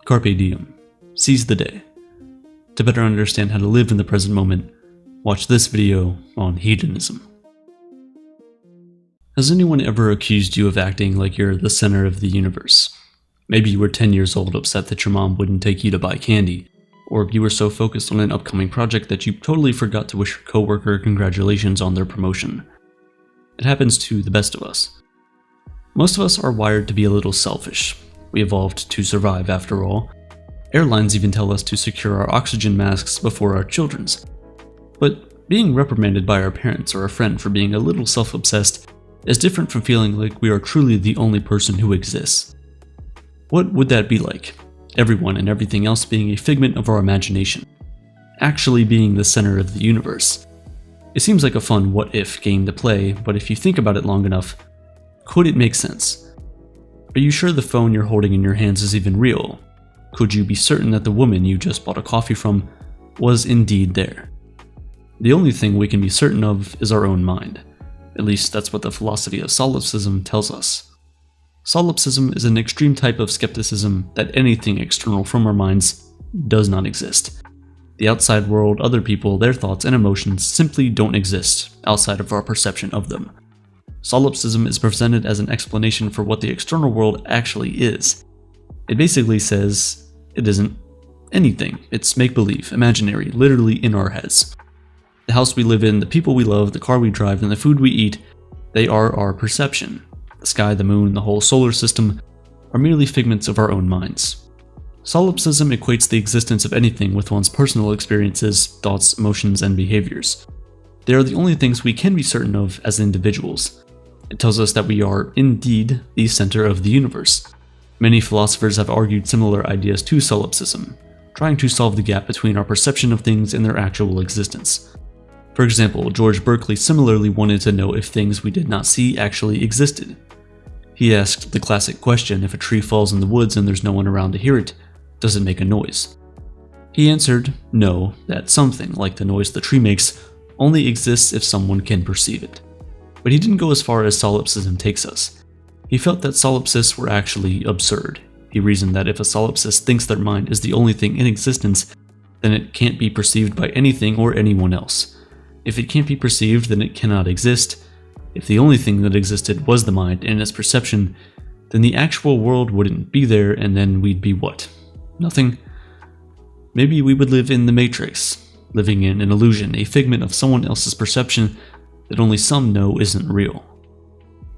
B: Carpe diem. Seize the day. To better understand how to live in the present moment, watch this video on hedonism. Has anyone ever accused you of acting like you're the center of the universe? Maybe you were 10 years old upset that your mom wouldn't take you to buy candy, or you were so focused on an upcoming project that you totally forgot to wish your coworker congratulations on their promotion. It happens to the best of us. Most of us are wired to be a little selfish. We evolved to survive, after all. Airlines even tell us to secure our oxygen masks before our children's. But being reprimanded by our parents or a friend for being a little self-obsessed is different from feeling like we are truly the only person who exists. What would that be like? Everyone and everything else being a figment of our imagination. Actually being the center of the universe. It seems like a fun what-if game to play, but if you think about it long enough, could it make sense? Are you sure the phone you're holding in your hands is even real? Could you be certain that the woman you just bought a coffee from was indeed there? The only thing we can be certain of is our own mind. At least that's what the philosophy of solipsism tells us. Solipsism is an extreme type of skepticism that anything external from our minds does not exist. The outside world, other people, their thoughts and emotions simply don't exist outside of our perception of them. Solipsism is presented as an explanation for what the external world actually is. It basically says it isn't anything. It's make-believe, imaginary, literally in our heads. The house we live in, the people we love, the car we drive, and the food we eat, they are our perception. The sky, the moon, the whole solar system are merely figments of our own minds. Solipsism equates the existence of anything with one's personal experiences, thoughts, emotions, and behaviors. They are the only things we can be certain of as individuals. It tells us that we are, indeed, the center of the universe. Many philosophers have argued similar ideas to solipsism, trying to solve the gap between our perception of things and their actual existence. For example, George Berkeley similarly wanted to know if things we did not see actually existed. He asked the classic question, if a tree falls in the woods and there's no one around to hear it, does it make a noise? He answered, no, that something, like the noise the tree makes, only exists if someone can perceive it. But he didn't go as far as solipsism takes us. He felt that solipsists were actually absurd. He reasoned that if a solipsist thinks their mind is the only thing in existence, then it can't be perceived by anything or anyone else. If it can't be perceived, then it cannot exist. If the only thing that existed was the mind and its perception, then the actual world wouldn't be there, and then we'd be what? Nothing? Maybe we would live in the Matrix, living in an illusion, a figment of someone else's perception that only some know isn't real.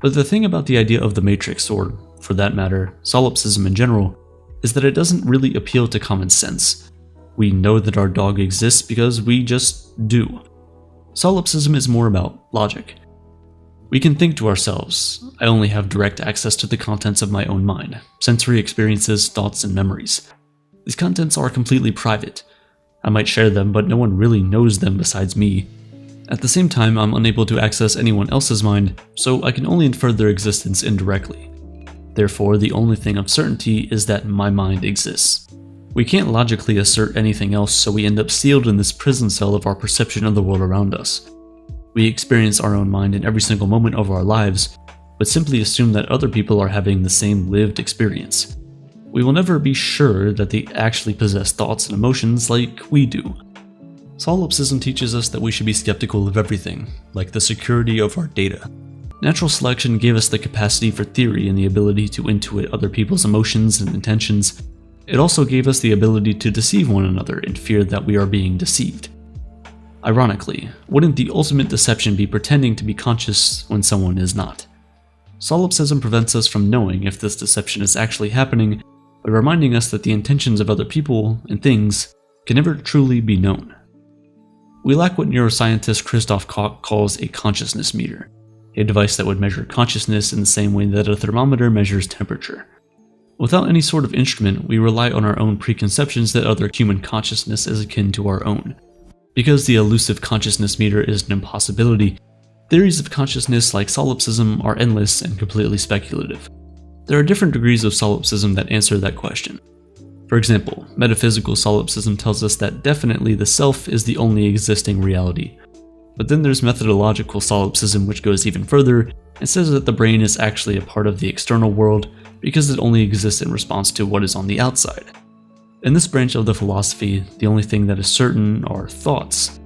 B: But the thing about the idea of the Matrix, or for that matter, solipsism in general, is that it doesn't really appeal to common sense. We know that our dog exists because we just do. Solipsism is more about logic. We can think to ourselves, I only have direct access to the contents of my own mind, sensory experiences, thoughts, and memories. These contents are completely private. I might share them, but no one really knows them besides me. At the same time, I'm unable to access anyone else's mind, so I can only infer their existence indirectly. Therefore, the only thing of certainty is that my mind exists. We can't logically assert anything else, so we end up sealed in this prison cell of our perception of the world around us. We experience our own mind in every single moment of our lives, but simply assume that other people are having the same lived experience. We will never be sure that they actually possess thoughts and emotions like we do. Solipsism teaches us that we should be skeptical of everything, like the security of our data. Natural selection gave us the capacity for theory and the ability to intuit other people's emotions and intentions. It also gave us the ability to deceive one another in fear that we are being deceived. Ironically, wouldn't the ultimate deception be pretending to be conscious when someone is not? Solipsism prevents us from knowing if this deception is actually happening by reminding us that the intentions of other people and things can never truly be known. We lack what neuroscientist Christoph Koch calls a consciousness meter, a device that would measure consciousness in the same way that a thermometer measures temperature. Without any sort of instrument, we rely on our own preconceptions that other human consciousness is akin to our own. Because the elusive consciousness meter is an impossibility, theories of consciousness like solipsism are endless and completely speculative. There are different degrees of solipsism that answer that question. For example, metaphysical solipsism tells us that definitely the self is the only existing reality. But then there's methodological solipsism, which goes even further and says that the brain is actually a part of the external world because it only exists in response to what is on the outside. In this branch of the philosophy, the only thing that is certain are thoughts.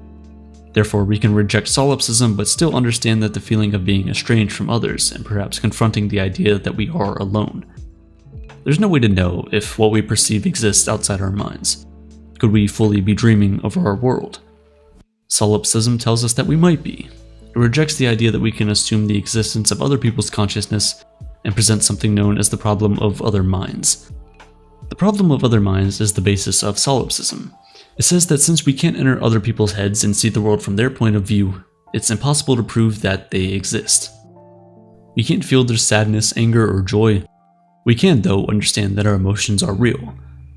B: Therefore, we can reject solipsism but still understand that the feeling of being estranged from others and perhaps confronting the idea that we are alone. There's no way to know if what we perceive exists outside our minds. Could we fully be dreaming of our world? Solipsism tells us that we might be. It rejects the idea that we can assume the existence of other people's consciousness and presents something known as the problem of other minds. The problem of other minds is the basis of solipsism. It says that since we can't enter other people's heads and see the world from their point of view, it's impossible to prove that they exist. We can't feel their sadness, anger, or joy. We can, though, understand that our emotions are real.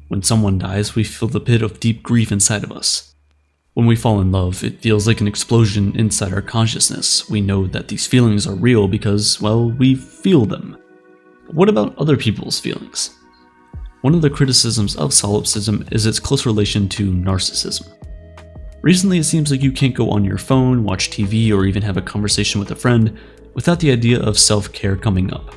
B: When someone dies, we feel the pit of deep grief inside of us. When we fall in love, it feels like an explosion inside our consciousness. We know that these feelings are real because, well, we feel them. But what about other people's feelings? One of the criticisms of solipsism is its close relation to narcissism. Recently, it seems like you can't go on your phone, watch TV, or even have a conversation with a friend without the idea of self-care coming up.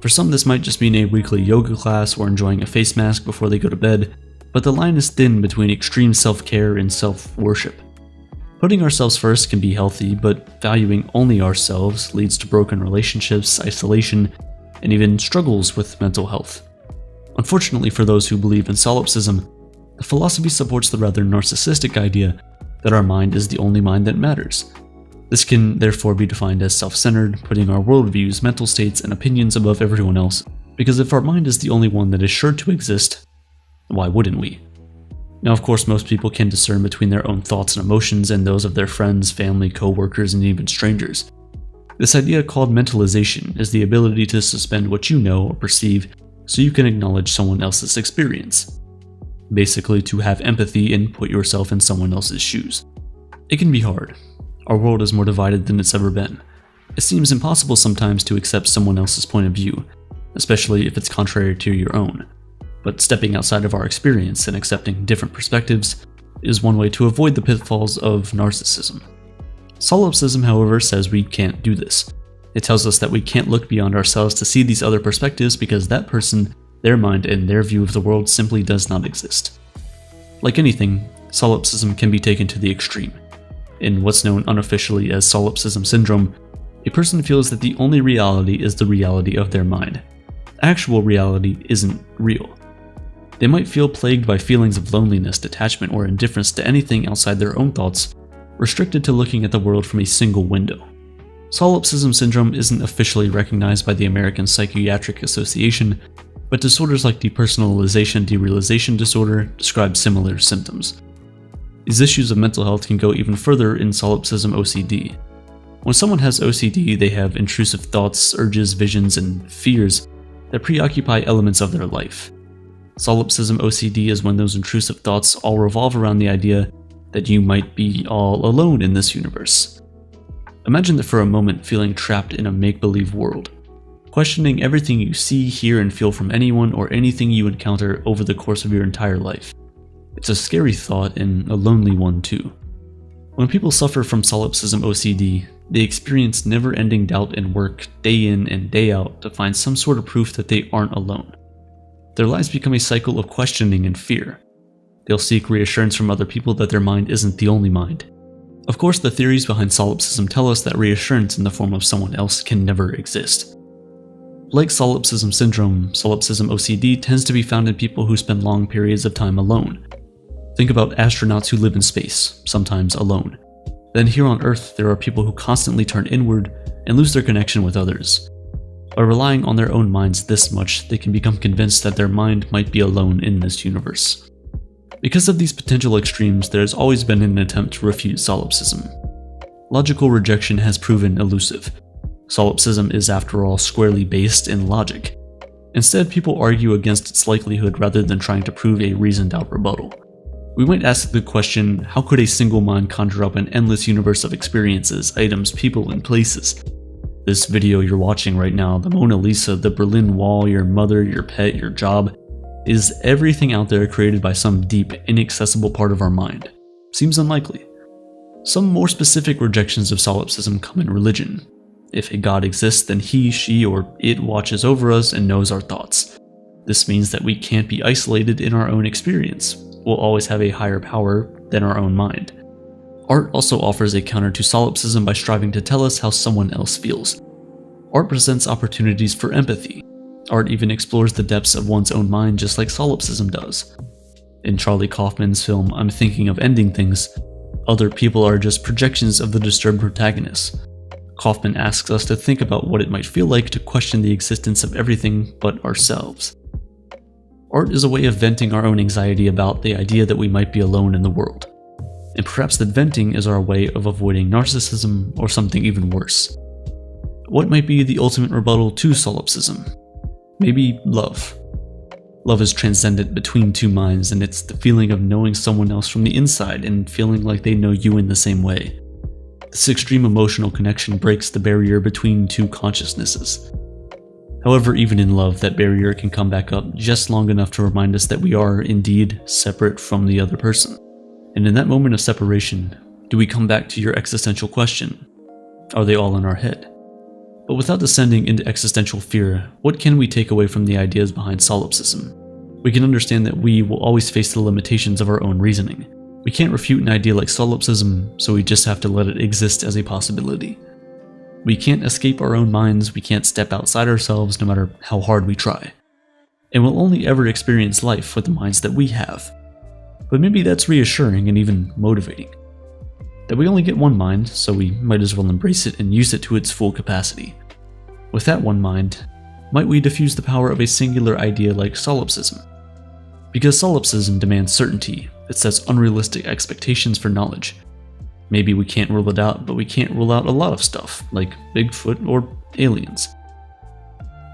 B: For some, this might just mean a weekly yoga class or enjoying a face mask before they go to bed, but the line is thin between extreme self-care and self-worship. Putting ourselves first can be healthy, but valuing only ourselves leads to broken relationships, isolation, and even struggles with mental health. Unfortunately for those who believe in solipsism, the philosophy supports the rather narcissistic idea that our mind is the only mind that matters. This can therefore be defined as self-centered, putting our worldviews, mental states, and opinions above everyone else, because if our mind is the only one that is sure to exist, why wouldn't we? Now, of course, most people can discern between their own thoughts and emotions and those of their friends, family, co-workers, and even strangers. This idea called mentalization is the ability to suspend what you know or perceive so you can acknowledge someone else's experience. Basically, to have empathy and put yourself in someone else's shoes. It can be hard. Our world is more divided than it's ever been. It seems impossible sometimes to accept someone else's point of view, especially if it's contrary to your own. But stepping outside of our experience and accepting different perspectives is one way to avoid the pitfalls of narcissism. Solipsism, however, says we can't do this. It tells us that we can't look beyond ourselves to see these other perspectives because that person, their mind, and their view of the world simply does not exist. Like anything, solipsism can be taken to the extreme. In what's known unofficially as solipsism syndrome, a person feels that the only reality is the reality of their mind. Actual reality isn't real. They might feel plagued by feelings of loneliness, detachment, or indifference to anything outside their own thoughts, restricted to looking at the world from a single window. Solipsism syndrome isn't officially recognized by the American Psychiatric Association, but disorders like depersonalization derealization disorder describe similar symptoms. These issues of mental health can go even further in solipsism OCD. When someone has OCD, they have intrusive thoughts, urges, visions, and fears that preoccupy elements of their life. Solipsism OCD is when those intrusive thoughts all revolve around the idea that you might be all alone in this universe. Imagine that for a moment feeling trapped in a make-believe world, questioning everything you see, hear, and feel from anyone or anything you encounter over the course of your entire life. It's a scary thought and a lonely one too. When people suffer from solipsism OCD, they experience never-ending doubt and work day in and day out to find some sort of proof that they aren't alone. Their lives become a cycle of questioning and fear. They'll seek reassurance from other people that their mind isn't the only mind. Of course, the theories behind solipsism tell us that reassurance in the form of someone else can never exist. Like solipsism syndrome, solipsism OCD tends to be found in people who spend long periods of time alone. Think about astronauts who live in space, sometimes alone. Then here on Earth, there are people who constantly turn inward and lose their connection with others. By relying on their own minds this much, they can become convinced that their mind might be alone in this universe. Because of these potential extremes, there has always been an attempt to refute solipsism. Logical rejection has proven elusive. Solipsism is, after all, squarely based in logic. Instead, people argue against its likelihood rather than trying to prove a reasoned-out rebuttal. We might ask the question, how could a single mind conjure up an endless universe of experiences, items, people, and places? This video you're watching right now, the Mona Lisa, the Berlin Wall, your mother, your pet, your job, is everything out there created by some deep, inaccessible part of our mind? Seems unlikely. Some more specific rejections of solipsism come in religion. If a god exists, then he, she, or it watches over us and knows our thoughts. This means that we can't be isolated in our own experience. We'll always have a higher power than our own mind. Art also offers a counter to solipsism by striving to tell us how someone else feels. Art presents opportunities for empathy. Art even explores the depths of one's own mind just like solipsism does. In Charlie Kaufman's film I'm Thinking of Ending Things, other people are just projections of the disturbed protagonist. Kaufman asks us to think about what it might feel like to question the existence of everything but ourselves. Art is a way of venting our own anxiety about the idea that we might be alone in the world. And perhaps that venting is our way of avoiding narcissism or something even worse. What might be the ultimate rebuttal to solipsism? Maybe love. Love is transcendent between two minds, and it's the feeling of knowing someone else from the inside and feeling like they know you in the same way. This extreme emotional connection breaks the barrier between two consciousnesses. However, even in love, that barrier can come back up just long enough to remind us that we are, indeed, separate from the other person. And in that moment of separation, do we come back to your existential question? Are they all in our head? But without descending into existential fear, what can we take away from the ideas behind solipsism? We can understand that we will always face the limitations of our own reasoning. We can't refute an idea like solipsism, so we just have to let it exist as a possibility. We can't escape our own minds, we can't step outside ourselves no matter how hard we try. And we'll only ever experience life with the minds that we have. But maybe that's reassuring and even motivating. That we only get one mind, so we might as well embrace it and use it to its full capacity. With that one mind, might we diffuse the power of a singular idea like solipsism? Because solipsism demands certainty, it sets unrealistic expectations for knowledge. Maybe we can't rule it out, but we can't rule out a lot of stuff, like Bigfoot or aliens.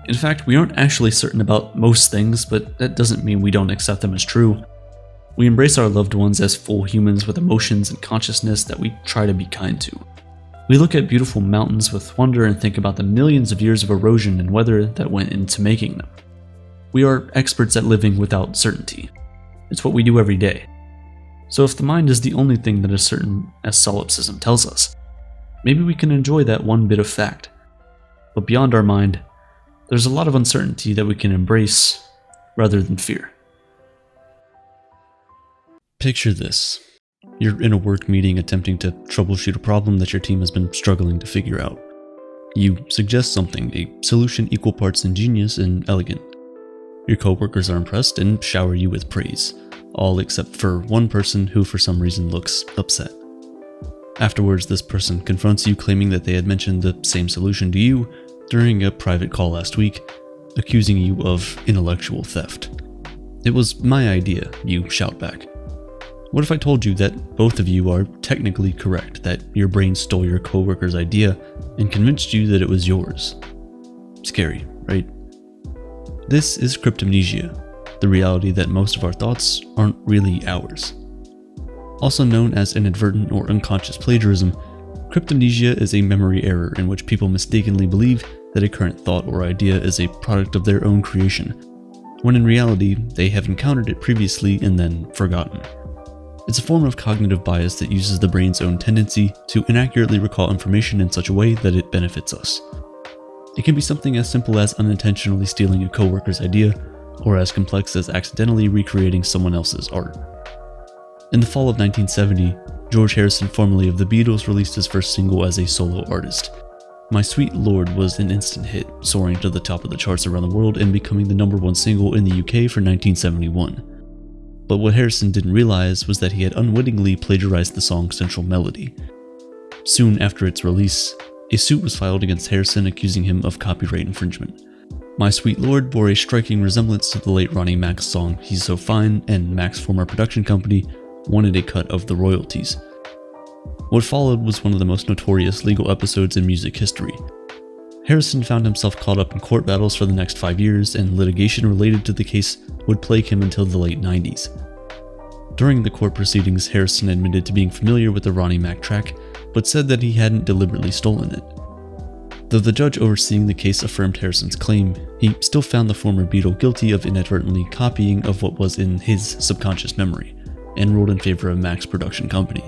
B: In fact, we aren't actually certain about most things, but that doesn't mean we don't accept them as true. We embrace our loved ones as full humans with emotions and consciousness that we try to be kind to. We look at beautiful mountains with wonder and think about the millions of years of erosion and weather that went into making them. We are experts at living without certainty. It's what we do every day. So if the mind is the only thing that is certain, as solipsism tells us, maybe we can enjoy that one bit of fact. But beyond our mind, there's a lot of uncertainty that we can embrace rather than fear. Picture this. You're in a work meeting attempting to troubleshoot a problem that your team has been struggling to figure out. You suggest something, a solution equal parts ingenious and elegant. Your coworkers are impressed and shower you with praise, all except for one person who for some reason looks upset. Afterwards, this person confronts you claiming that they had mentioned the same solution to you during a private call last week, accusing you of intellectual theft. "It was my idea," you shout back. What if I told you that both of you are technically correct, that your brain stole your coworker's idea and convinced you that it was yours? Scary, right? This is cryptomnesia, the reality that most of our thoughts aren't really ours. Also known as inadvertent or unconscious plagiarism, cryptomnesia is a memory error in which people mistakenly believe that a current thought or idea is a product of their own creation, when in reality they have encountered it previously and then forgotten. It's a form of cognitive bias that uses the brain's own tendency to inaccurately recall information in such a way that it benefits us. It can be something as simple as unintentionally stealing a coworker's idea, or as complex as accidentally recreating someone else's art. In the fall of 1970, George Harrison, formerly of the Beatles, released his first single as a solo artist. My Sweet Lord was an instant hit, soaring to the top of the charts around the world and becoming the #1 single in the UK for 1971. But what Harrison didn't realize was that he had unwittingly plagiarized the song's central melody. Soon after its release, a suit was filed against Harrison accusing him of copyright infringement. My Sweet Lord bore a striking resemblance to the late Ronnie Mac's song He's So Fine, and Mac's former production company wanted a cut of the royalties. What followed was one of the most notorious legal episodes in music history. Harrison found himself caught up in court battles for the next 5 years, and litigation related to the case would plague him until the late 90s. During the court proceedings, Harrison admitted to being familiar with the Ronnie Mac track, but said that he hadn't deliberately stolen it. Though the judge overseeing the case affirmed Harrison's claim, he still found the former Beatle guilty of inadvertently copying of what was in his subconscious memory, and ruled in favor of Mac's production company.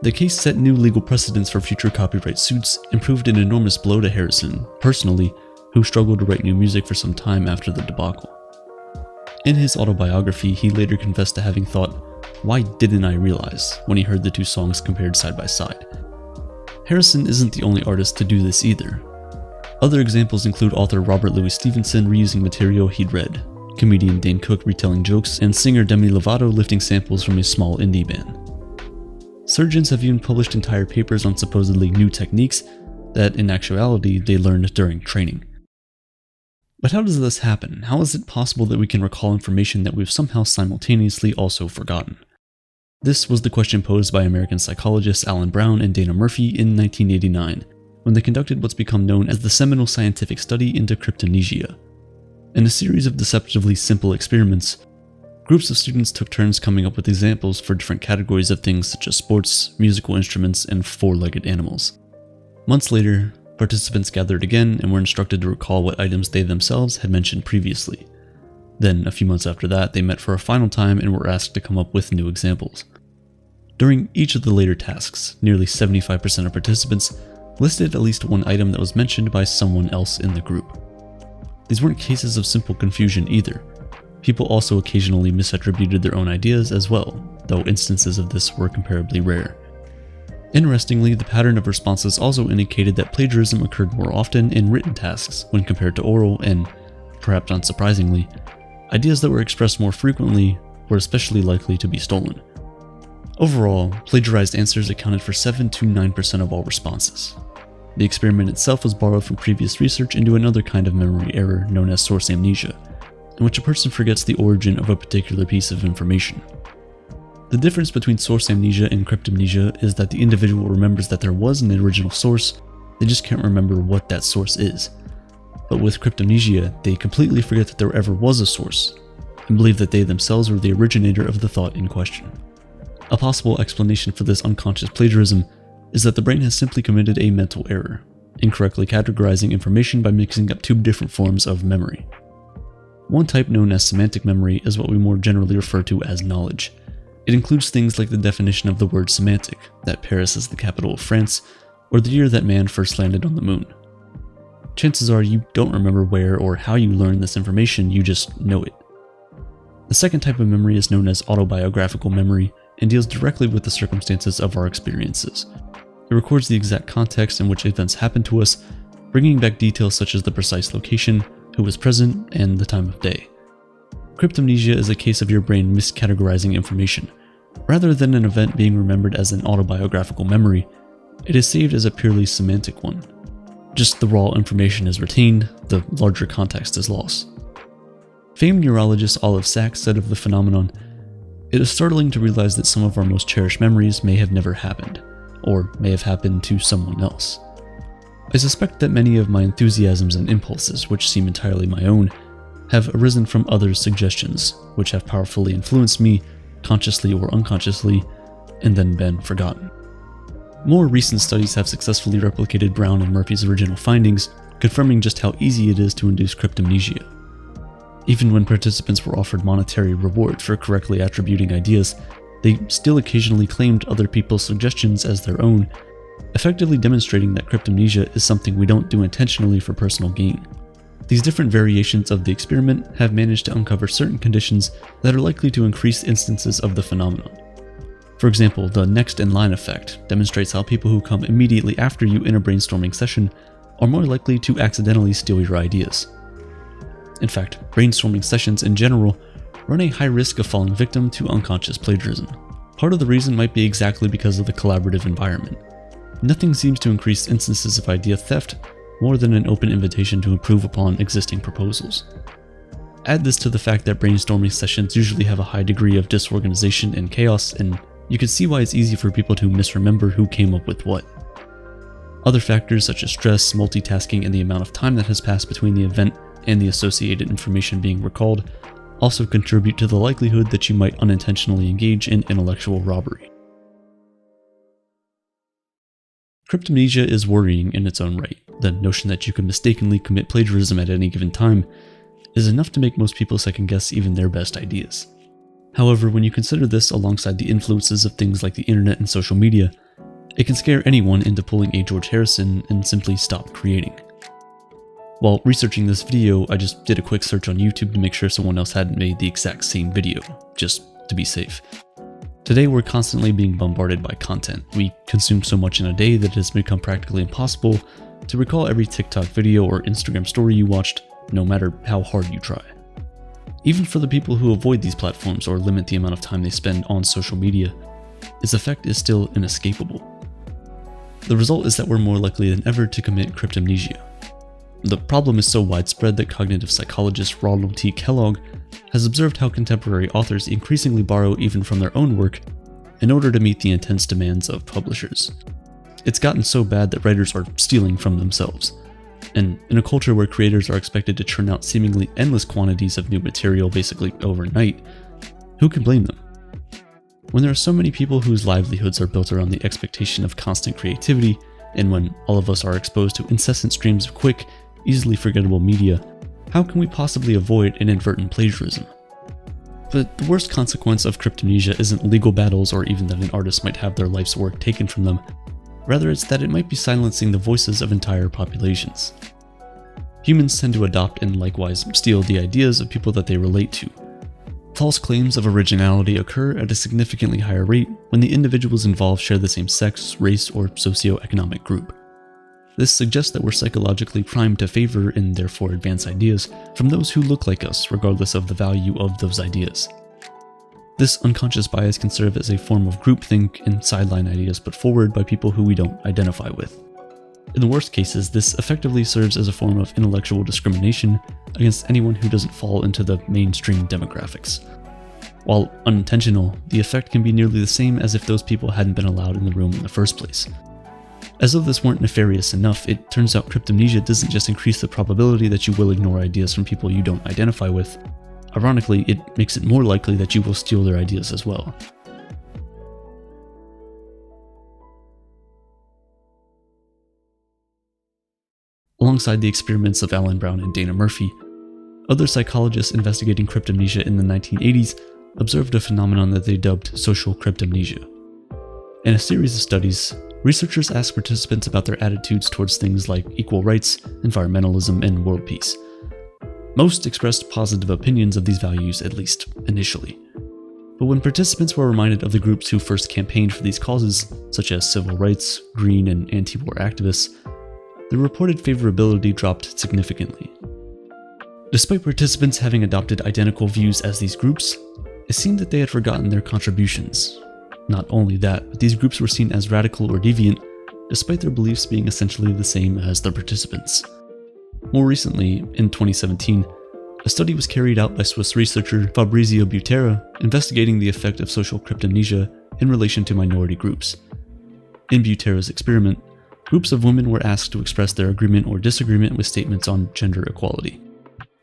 B: The case set new legal precedents for future copyright suits and proved an enormous blow to Harrison, personally, who struggled to write new music for some time after the debacle. In his autobiography, he later confessed to having thought, "Why didn't I realize?" when he heard the two songs compared side by side. Harrison isn't the only artist to do this either. Other examples include author Robert Louis Stevenson reusing material he'd read, comedian Dane Cook retelling jokes, and singer Demi Lovato lifting samples from a small indie band. Surgeons have even published entire papers on supposedly new techniques that, in actuality, they learned during training. But how does this happen? How is it possible that we can recall information that we've somehow simultaneously also forgotten? This was the question posed by American psychologists Alan Brown and Dana Murphy in 1989, when they conducted what's become known as the seminal scientific study into cryptomnesia. In a series of deceptively simple experiments, groups of students took turns coming up with examples for different categories of things such as sports, musical instruments, and four-legged animals. Months later, participants gathered again and were instructed to recall what items they themselves had mentioned previously. Then, a few months after that, they met for a final time and were asked to come up with new examples. During each of the later tasks, nearly 75% of participants listed at least one item that was mentioned by someone else in the group. These weren't cases of simple confusion either. People also occasionally misattributed their own ideas as well, though instances of this were comparably rare. Interestingly, the pattern of responses also indicated that plagiarism occurred more often in written tasks when compared to oral, and, perhaps unsurprisingly, ideas that were expressed more frequently were especially likely to be stolen. Overall, plagiarized answers accounted for 7 to 9% of all responses. The experiment itself was borrowed from previous research into another kind of memory error known as source amnesia, in which a person forgets the origin of a particular piece of information. The difference between source amnesia and cryptomnesia is that the individual remembers that there was an original source, they just can't remember what that source is. But with cryptomnesia, they completely forget that there ever was a source, and believe that they themselves were the originator of the thought in question. A possible explanation for this unconscious plagiarism is that the brain has simply committed a mental error, incorrectly categorizing information by mixing up two different forms of memory. One type, known as semantic memory, is what we more generally refer to as knowledge. It includes things like the definition of the word semantic, that Paris is the capital of France, or the year that man first landed on the moon. Chances are you don't remember where or how you learned this information, you just know it. The second type of memory is known as autobiographical memory and deals directly with the circumstances of our experiences. It records the exact context in which events happened to us, bringing back details such as the precise location, who was present, and the time of day. Cryptomnesia is a case of your brain miscategorizing information. Rather than an event being remembered as an autobiographical memory, it is saved as a purely semantic one. Just the raw information is retained, the larger context is lost. Famed neurologist Olive Sacks said of the phenomenon, "It is startling to realize that some of our most cherished memories may have never happened, or may have happened to someone else. I suspect that many of my enthusiasms and impulses, which seem entirely my own, have arisen from others' suggestions, which have powerfully influenced me, consciously or unconsciously, and then been forgotten." More recent studies have successfully replicated Brown and Murphy's original findings, confirming just how easy it is to induce cryptomnesia. Even when participants were offered monetary rewards for correctly attributing ideas, they still occasionally claimed other people's suggestions as their own, effectively demonstrating that cryptomnesia is something we don't do intentionally for personal gain. These different variations of the experiment have managed to uncover certain conditions that are likely to increase instances of the phenomenon. For example, the next in line effect demonstrates how people who come immediately after you in a brainstorming session are more likely to accidentally steal your ideas. In fact, brainstorming sessions in general run a high risk of falling victim to unconscious plagiarism. Part of the reason might be exactly because of the collaborative environment. Nothing seems to increase instances of idea theft more than an open invitation to improve upon existing proposals. Add this to the fact that brainstorming sessions usually have a high degree of disorganization and chaos, and you can see why it's easy for people to misremember who came up with what. Other factors such as stress, multitasking, and the amount of time that has passed between the event and the associated information being recalled also contribute to the likelihood that you might unintentionally engage in intellectual robbery. Cryptomnesia is worrying in its own right. The notion that you can mistakenly commit plagiarism at any given time is enough to make most people second-guess even their best ideas. However, when you consider this alongside the influences of things like the internet and social media, It can scare anyone into pulling a George Harrison and simply stop creating. While researching this video, I just did a quick search on YouTube to make sure someone else hadn't made the exact same video, just to be safe. Today we're constantly being bombarded by content. We consume so much in a day that it has become practically impossible to recall every TikTok video or Instagram story you watched, no matter how hard you try. Even for the people who avoid these platforms or limit the amount of time they spend on social media, its effect is still inescapable. The result is that we're more likely than ever to commit cryptomnesia. The problem is so widespread that cognitive psychologist Ronald T. Kellogg has observed how contemporary authors increasingly borrow even from their own work in order to meet the intense demands of publishers. It's gotten so bad that writers are stealing from themselves. And in a culture where creators are expected to churn out seemingly endless quantities of new material basically overnight, who can blame them? When there are so many people whose livelihoods are built around the expectation of constant creativity, and when all of us are exposed to incessant streams of quick, easily forgettable media, how can we possibly avoid inadvertent plagiarism? But the worst consequence of cryptomnesia isn't legal battles or even that an artist might have their life's work taken from them. Rather, it's that it might be silencing the voices of entire populations. Humans tend to adopt and likewise steal the ideas of people that they relate to. False claims of originality occur at a significantly higher rate when the individuals involved share the same sex, race, or socioeconomic group. This suggests that we're psychologically primed to favor and therefore advance ideas from those who look like us, regardless of the value of those ideas. This unconscious bias can serve as a form of groupthink and sideline ideas put forward by people who we don't identify with. In the worst cases, this effectively serves as a form of intellectual discrimination against anyone who doesn't fall into the mainstream demographics. While unintentional, the effect can be nearly the same as if those people hadn't been allowed in the room in the first place. As though this weren't nefarious enough, it turns out cryptomnesia doesn't just increase the probability that you will ignore ideas from people you don't identify with. Ironically, it makes it more likely that you will steal their ideas as well. Alongside the experiments of Alan Brown and Dana Murphy, other psychologists investigating cryptomnesia in the 1980s observed a phenomenon that they dubbed social cryptomnesia. In a series of studies, researchers asked participants about their attitudes towards things like equal rights, environmentalism, and world peace. Most expressed positive opinions of these values, at least initially. But when participants were reminded of the groups who first campaigned for these causes, such as civil rights, green, and anti-war activists, the reported favorability dropped significantly. Despite participants having adopted identical views as these groups, it seemed that they had forgotten their contributions. Not only that, but these groups were seen as radical or deviant, despite their beliefs being essentially the same as the participants. More recently, in 2017, a study was carried out by Swiss researcher Fabrizio Butera investigating the effect of social cryptomnesia in relation to minority groups. In Butera's experiment, groups of women were asked to express their agreement or disagreement with statements on gender equality.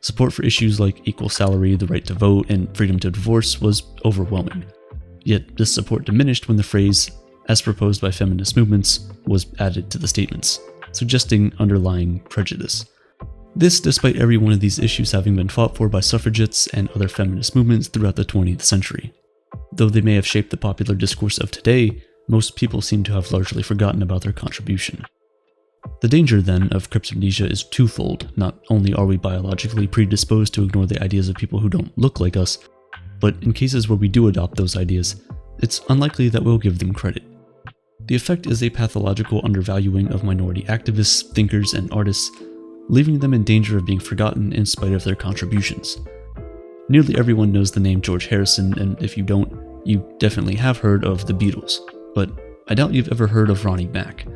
B: Support for issues like equal salary, the right to vote, and freedom to divorce was overwhelming. Yet this support diminished when the phrase, "as proposed by feminist movements," was added to the statements, suggesting underlying prejudice. This despite every one of these issues having been fought for by suffragettes and other feminist movements throughout the 20th century. Though they may have shaped the popular discourse of today, most people seem to have largely forgotten about their contribution. The danger, then, of cryptomnesia is twofold. Not only are we biologically predisposed to ignore the ideas of people who don't look like us, but in cases where we do adopt those ideas, it's unlikely that we'll give them credit. The effect is a pathological undervaluing of minority activists, thinkers, and artists, leaving them in danger of being forgotten in spite of their contributions. Nearly everyone knows the name George Harrison, and if you don't, you definitely have heard of the Beatles, but I doubt you've ever heard of Ronnie Mack.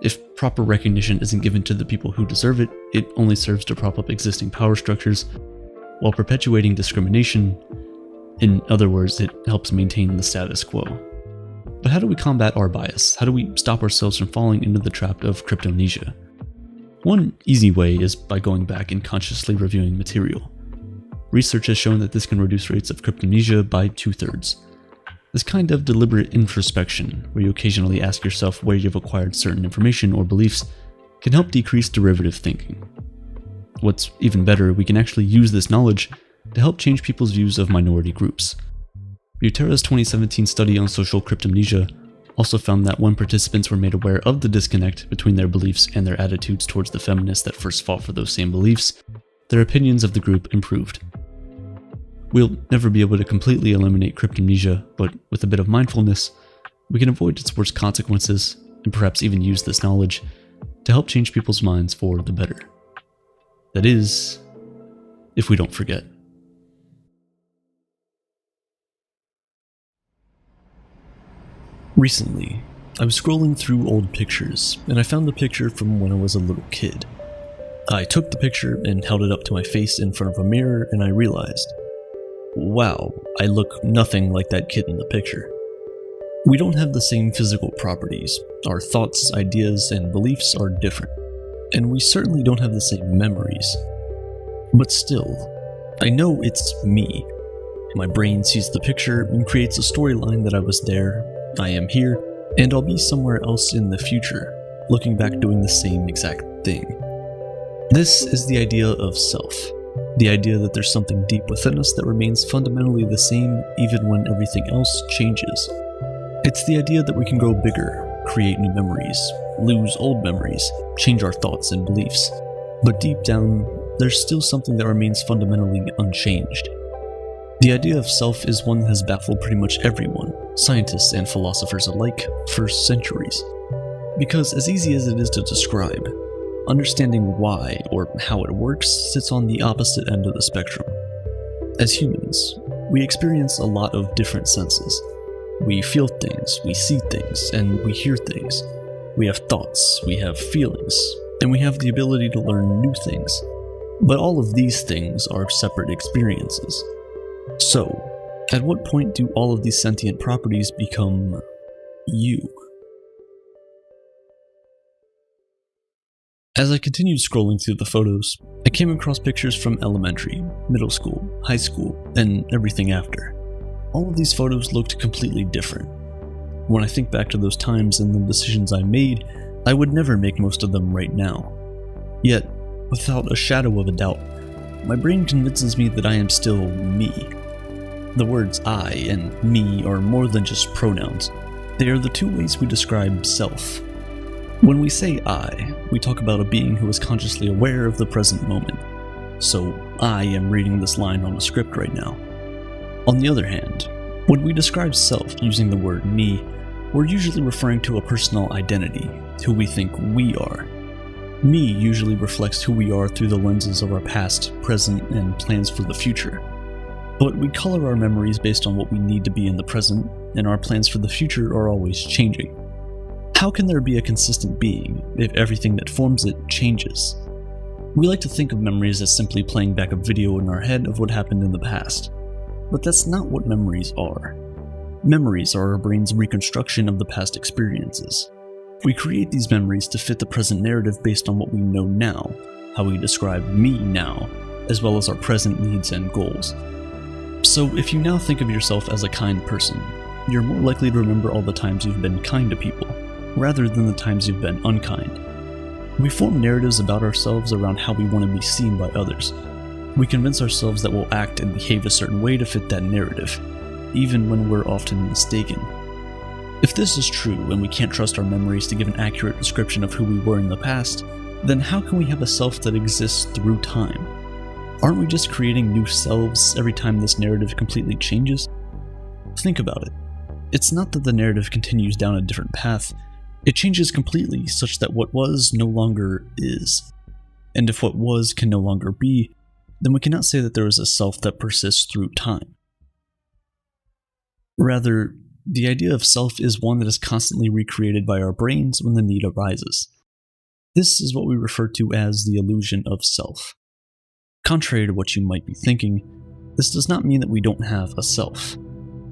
B: If proper recognition isn't given to the people who deserve it, it only serves to prop up existing power structures, while perpetuating discrimination. In other words, it helps maintain the status quo. But how do we combat our bias? How do we stop ourselves from falling into the trap of cryptomnesia? One easy way is by going back and consciously reviewing material. Research has shown that this can reduce rates of cryptomnesia by 2/3. This kind of deliberate introspection, where you occasionally ask yourself where you've acquired certain information or beliefs, can help decrease derivative thinking. What's even better, we can actually use this knowledge to help change people's views of minority groups. Butera's 2017 study on social cryptomnesia also found that when participants were made aware of the disconnect between their beliefs and their attitudes towards the feminists that first fought for those same beliefs, their opinions of the group improved. We'll never be able to completely eliminate cryptomnesia, but with a bit of mindfulness, we can avoid its worst consequences and perhaps even use this knowledge to help change people's minds for the better. That is, if we don't forget. Recently, I was scrolling through old pictures, and I found a picture from when I was a little kid. I took the picture and held it up to my face in front of a mirror, and I realized, wow, I look nothing like that kid in the picture. We don't have the same physical properties. Our thoughts, ideas, and beliefs are different, and we certainly don't have the same memories. But still, I know it's me. My brain sees the picture and creates a storyline that I was there, I am here, and I'll be somewhere else in the future, looking back doing the same exact thing. This is the idea of self. The idea that there's something deep within us that remains fundamentally the same even when everything else changes. It's the idea that we can grow bigger, create new memories, lose old memories, change our thoughts and beliefs. But deep down, there's still something that remains fundamentally unchanged. The idea of self is one that has baffled pretty much everyone, scientists and philosophers alike, for centuries. Because as easy as it is to describe, understanding why or how it works sits on the opposite end of the spectrum. As humans, we experience a lot of different senses. We feel things, we see things, and we hear things. We have thoughts, we have feelings, and we have the ability to learn new things. But all of these things are separate experiences. So, at what point do all of these sentient properties become you? As I continued scrolling through the photos, I came across pictures from elementary, middle school, high school, and everything after. All of these photos looked completely different. When I think back to those times and the decisions I made, I would never make most of them right now. Yet, without a shadow of a doubt, my brain convinces me that I am still me. The words I and me are more than just pronouns. They are the two ways we describe self. When we say I, we talk about a being who is consciously aware of the present moment. So, I am reading this line on a script right now. On the other hand, when we describe self using the word me, we're usually referring to a personal identity, who we think we are. Me usually reflects who we are through the lenses of our past, present, and plans for the future. But we color our memories based on what we need to be in the present, and our plans for the future are always changing. How can there be a consistent being if everything that forms it changes? We like to think of memories as simply playing back a video in our head of what happened in the past. But that's not what memories are. Memories are our brain's reconstruction of the past experiences. We create these memories to fit the present narrative based on what we know now, how we describe me now, as well as our present needs and goals. So if you now think of yourself as a kind person, you're more likely to remember all the times you've been kind to people, rather than the times you've been unkind. We form narratives about ourselves around how we want to be seen by others. We convince ourselves that we'll act and behave a certain way to fit that narrative, even when we're often mistaken. If this is true and we can't trust our memories to give an accurate description of who we were in the past, then how can we have a self that exists through time? Aren't we just creating new selves every time this narrative completely changes? Think about it. It's not that the narrative continues down a different path, it changes completely such that what was no longer is. And if what was can no longer be, then we cannot say that there is a self that persists through time. Rather, the idea of self is one that is constantly recreated by our brains when the need arises. This is what we refer to as the illusion of self. Contrary to what you might be thinking, this does not mean that we don't have a self.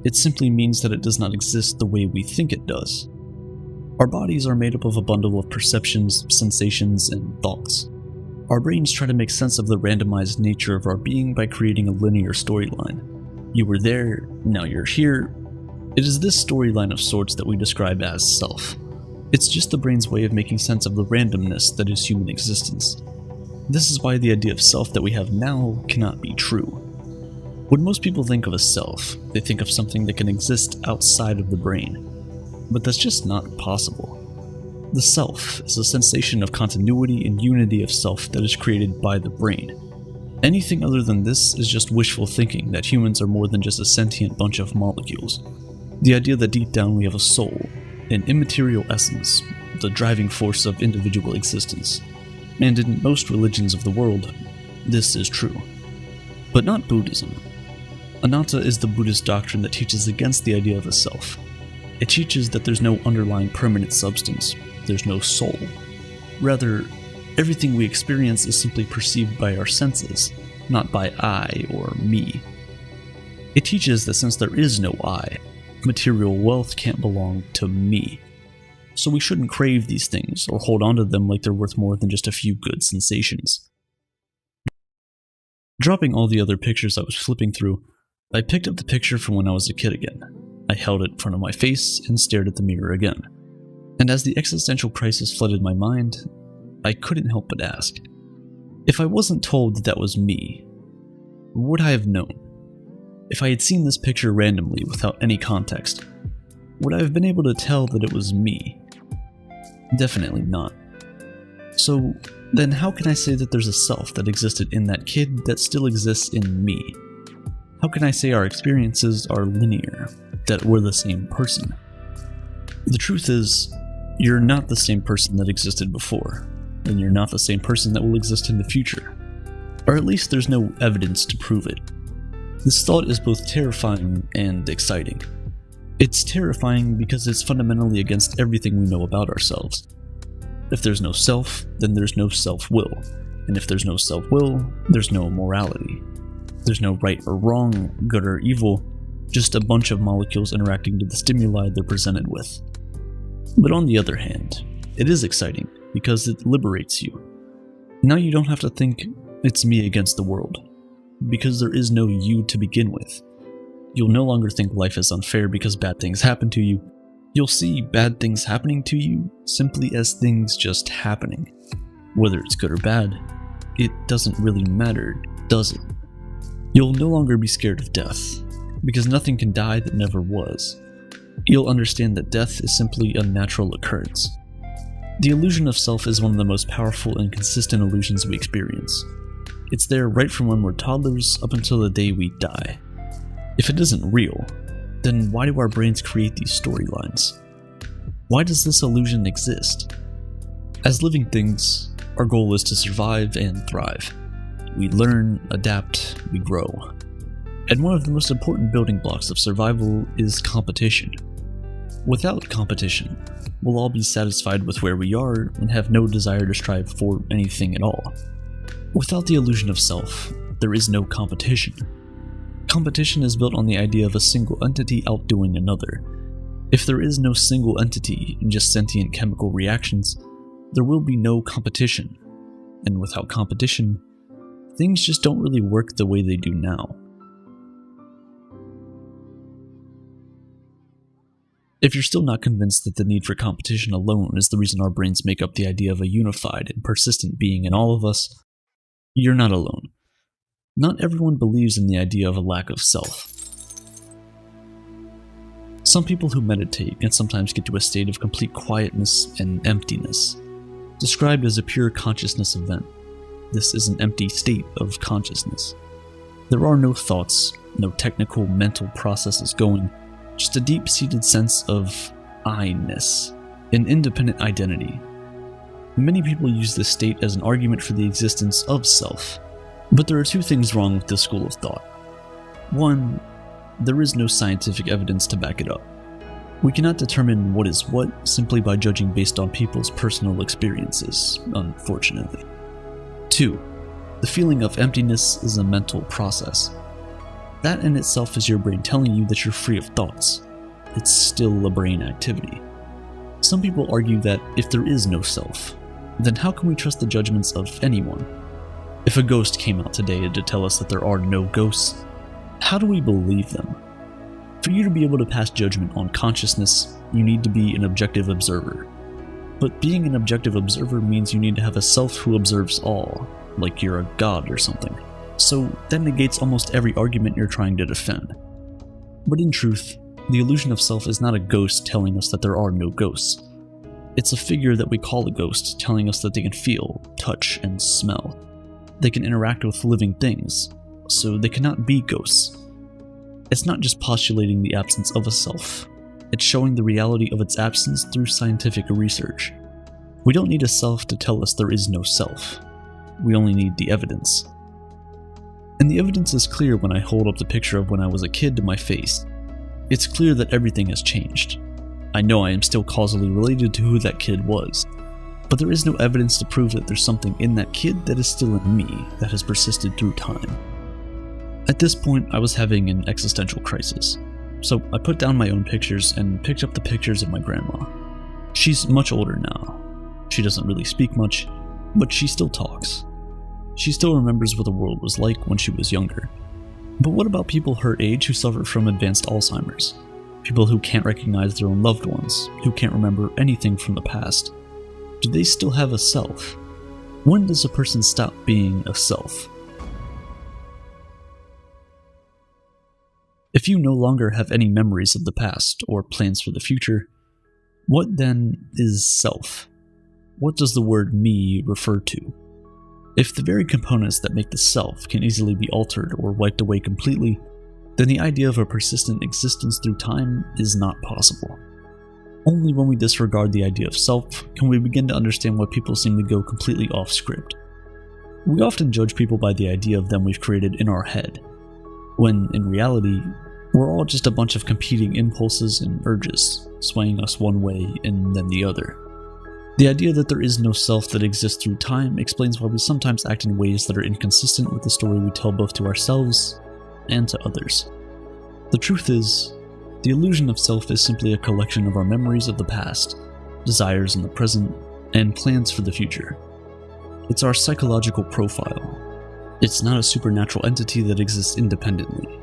B: It simply means that it does not exist the way we think it does. Our bodies are made up of a bundle of perceptions, sensations, and thoughts. Our brains try to make sense of the randomized nature of our being by creating a linear storyline. You were there, now you're here. It is this storyline of sorts that we describe as self. It's just the brain's way of making sense of the randomness that is human existence. This is why the idea of self that we have now cannot be true. When most people think of a self, they think of something that can exist outside of the brain.
C: But that's just not possible. The self is a sensation of continuity and unity of self that is created by the brain. Anything other than this is just wishful thinking that humans are more than just a sentient bunch of molecules. The idea that deep down we have a soul, an immaterial essence, the driving force of individual existence. And in most religions of the world, this is true. But not Buddhism. Anatta is the Buddhist doctrine that teaches against the idea of a self. It teaches that there's no underlying permanent substance, there's no soul. Rather, everything we experience is simply perceived by our senses, not by I or me. It teaches that since there is no I, material wealth can't belong to me. So we shouldn't crave these things or hold on to them like they're worth more than just a few good sensations. Dropping all the other pictures I was flipping through, I picked up the picture from when I was a kid again. I held it in front of my face and stared at the mirror again. And as the existential crisis flooded my mind, I couldn't help but ask, if I wasn't told that that was me, would I have known? If I had seen this picture randomly without any context, would I have been able to tell that it was me? Definitely not. So then how can I say that there's a self that existed in that kid that still exists in me? How can I say our experiences are linear, that we're the same person? The truth is, you're not the same person that existed before, and you're not the same person that will exist in the future. Or at least there's no evidence to prove it. This thought is both terrifying and exciting. It's terrifying because it's fundamentally against everything we know about ourselves. If there's no self, then there's no self-will, and if there's no self-will, there's no morality. There's no right or wrong, good or evil, just a bunch of molecules interacting to the stimuli they're presented with. But on the other hand, it is exciting because it liberates you. Now you don't have to think, it's me against the world, because there is no you to begin with. You'll no longer think life is unfair because bad things happen to you. You'll see bad things happening to you simply as things just happening. Whether it's good or bad, it doesn't really matter, does it? You'll no longer be scared of death, because nothing can die that never was. You'll understand that death is simply a natural occurrence. The illusion of self is one of the most powerful and consistent illusions we experience. It's there right from when we're toddlers up until the day we die. If it isn't real, then why do our brains create these storylines? Why does this illusion exist? As living things, our goal is to survive and thrive. We learn, adapt, we grow. And one of the most important building blocks of survival is competition. Without competition, we'll all be satisfied with where we are and have no desire to strive for anything at all. Without the illusion of self, there is no competition. Competition is built on the idea of a single entity outdoing another. If there is no single entity and just sentient chemical reactions, there will be no competition. And without competition, things just don't really work the way they do now. If you're still not convinced that the need for competition alone is the reason our brains make up the idea of a unified and persistent being in all of us, you're not alone. Not everyone believes in the idea of a lack of self. Some people who meditate can sometimes get to a state of complete quietness and emptiness, described as a pure consciousness event. This is an empty state of consciousness. There are no thoughts, no technical mental processes going, just a deep-seated sense of I-ness, an independent identity. Many people use this state as an argument for the existence of self, but there are two things wrong with this school of thought. One, there is no scientific evidence to back it up. We cannot determine what is what simply by judging based on people's personal experiences, unfortunately. Two, the feeling of emptiness is a mental process. That in itself is your brain telling you that you're free of thoughts. It's still a brain activity. Some people argue that if there is no self, then how can we trust the judgments of anyone? If a ghost came out today to tell us that there are no ghosts, how do we believe them? For you to be able to pass judgment on consciousness, you need to be an objective observer. But being an objective observer means you need to have a self who observes all, like you're a god or something. So that negates almost every argument you're trying to defend. But in truth, The illusion of self is not a ghost telling us that there are no ghosts. It's a figure that we call a ghost telling us that they can feel, touch, and smell. They can interact with living things, so they cannot be ghosts. It's not just postulating the absence of a self, it's showing the reality of its absence through scientific research. We don't need a self to tell us there is no self. We only need the evidence. And the evidence is clear when I hold up the picture of when I was a kid to my face. It's clear that everything has changed. I know I am still causally related to who that kid was, but there is no evidence to prove that there's something in that kid that is still in me that has persisted through time. At this point, I was having an existential crisis, so I put down my own pictures and picked up the pictures of my grandma. She's much older now. She doesn't really speak much, but she still talks. She still remembers what the world was like when she was younger. But what about people her age who suffer from advanced Alzheimer's? People who can't recognize their own loved ones, who can't remember anything from the past. Do they still have a self? When does a person stop being a self? If you no longer have any memories of the past or plans for the future, what then is self? What does the word me refer to? If the very components that make the self can easily be altered or wiped away completely, then the idea of a persistent existence through time is not possible. Only when we disregard the idea of self can we begin to understand why people seem to go completely off script. We often judge people by the idea of them we've created in our head, when in reality, we're all just a bunch of competing impulses and urges, swaying us one way and then the other. The idea that there is no self that exists through time explains why we sometimes act in ways that are inconsistent with the story we tell both to ourselves and to others. The truth is, the illusion of self is simply a collection of our memories of the past, desires in the present, and plans for the future. It's our psychological profile. It's not a supernatural entity that exists independently.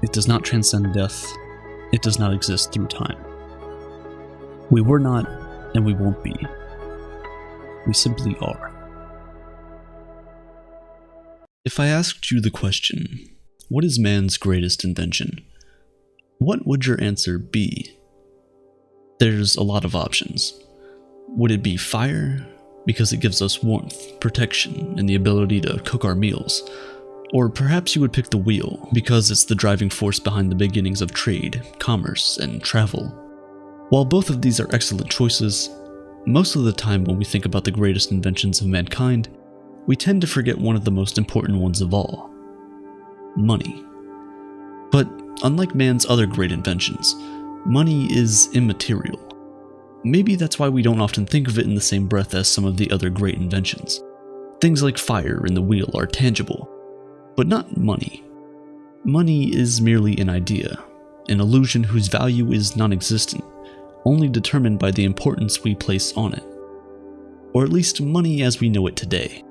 C: It does not transcend death. It does not exist through time. We were not, and we won't be. We simply are.
B: If I asked you the question, what is man's greatest invention? What would your answer be? There's a lot of options. Would it be fire? Because it gives us warmth, protection, and the ability to cook our meals. Or perhaps you would pick the wheel, because it's the driving force behind the beginnings of trade, commerce, and travel. While both of these are excellent choices, most of the time when we think about the greatest inventions of mankind, we tend to forget one of the most important ones of all: money. But unlike man's other great inventions, money is immaterial. Maybe that's why we don't often think of it in the same breath as some of the other great inventions. Things like fire and the wheel are tangible, but not money. Money is merely an idea, an illusion whose value is non-existent, only determined by the importance we place on it. Or at least money as we know it today.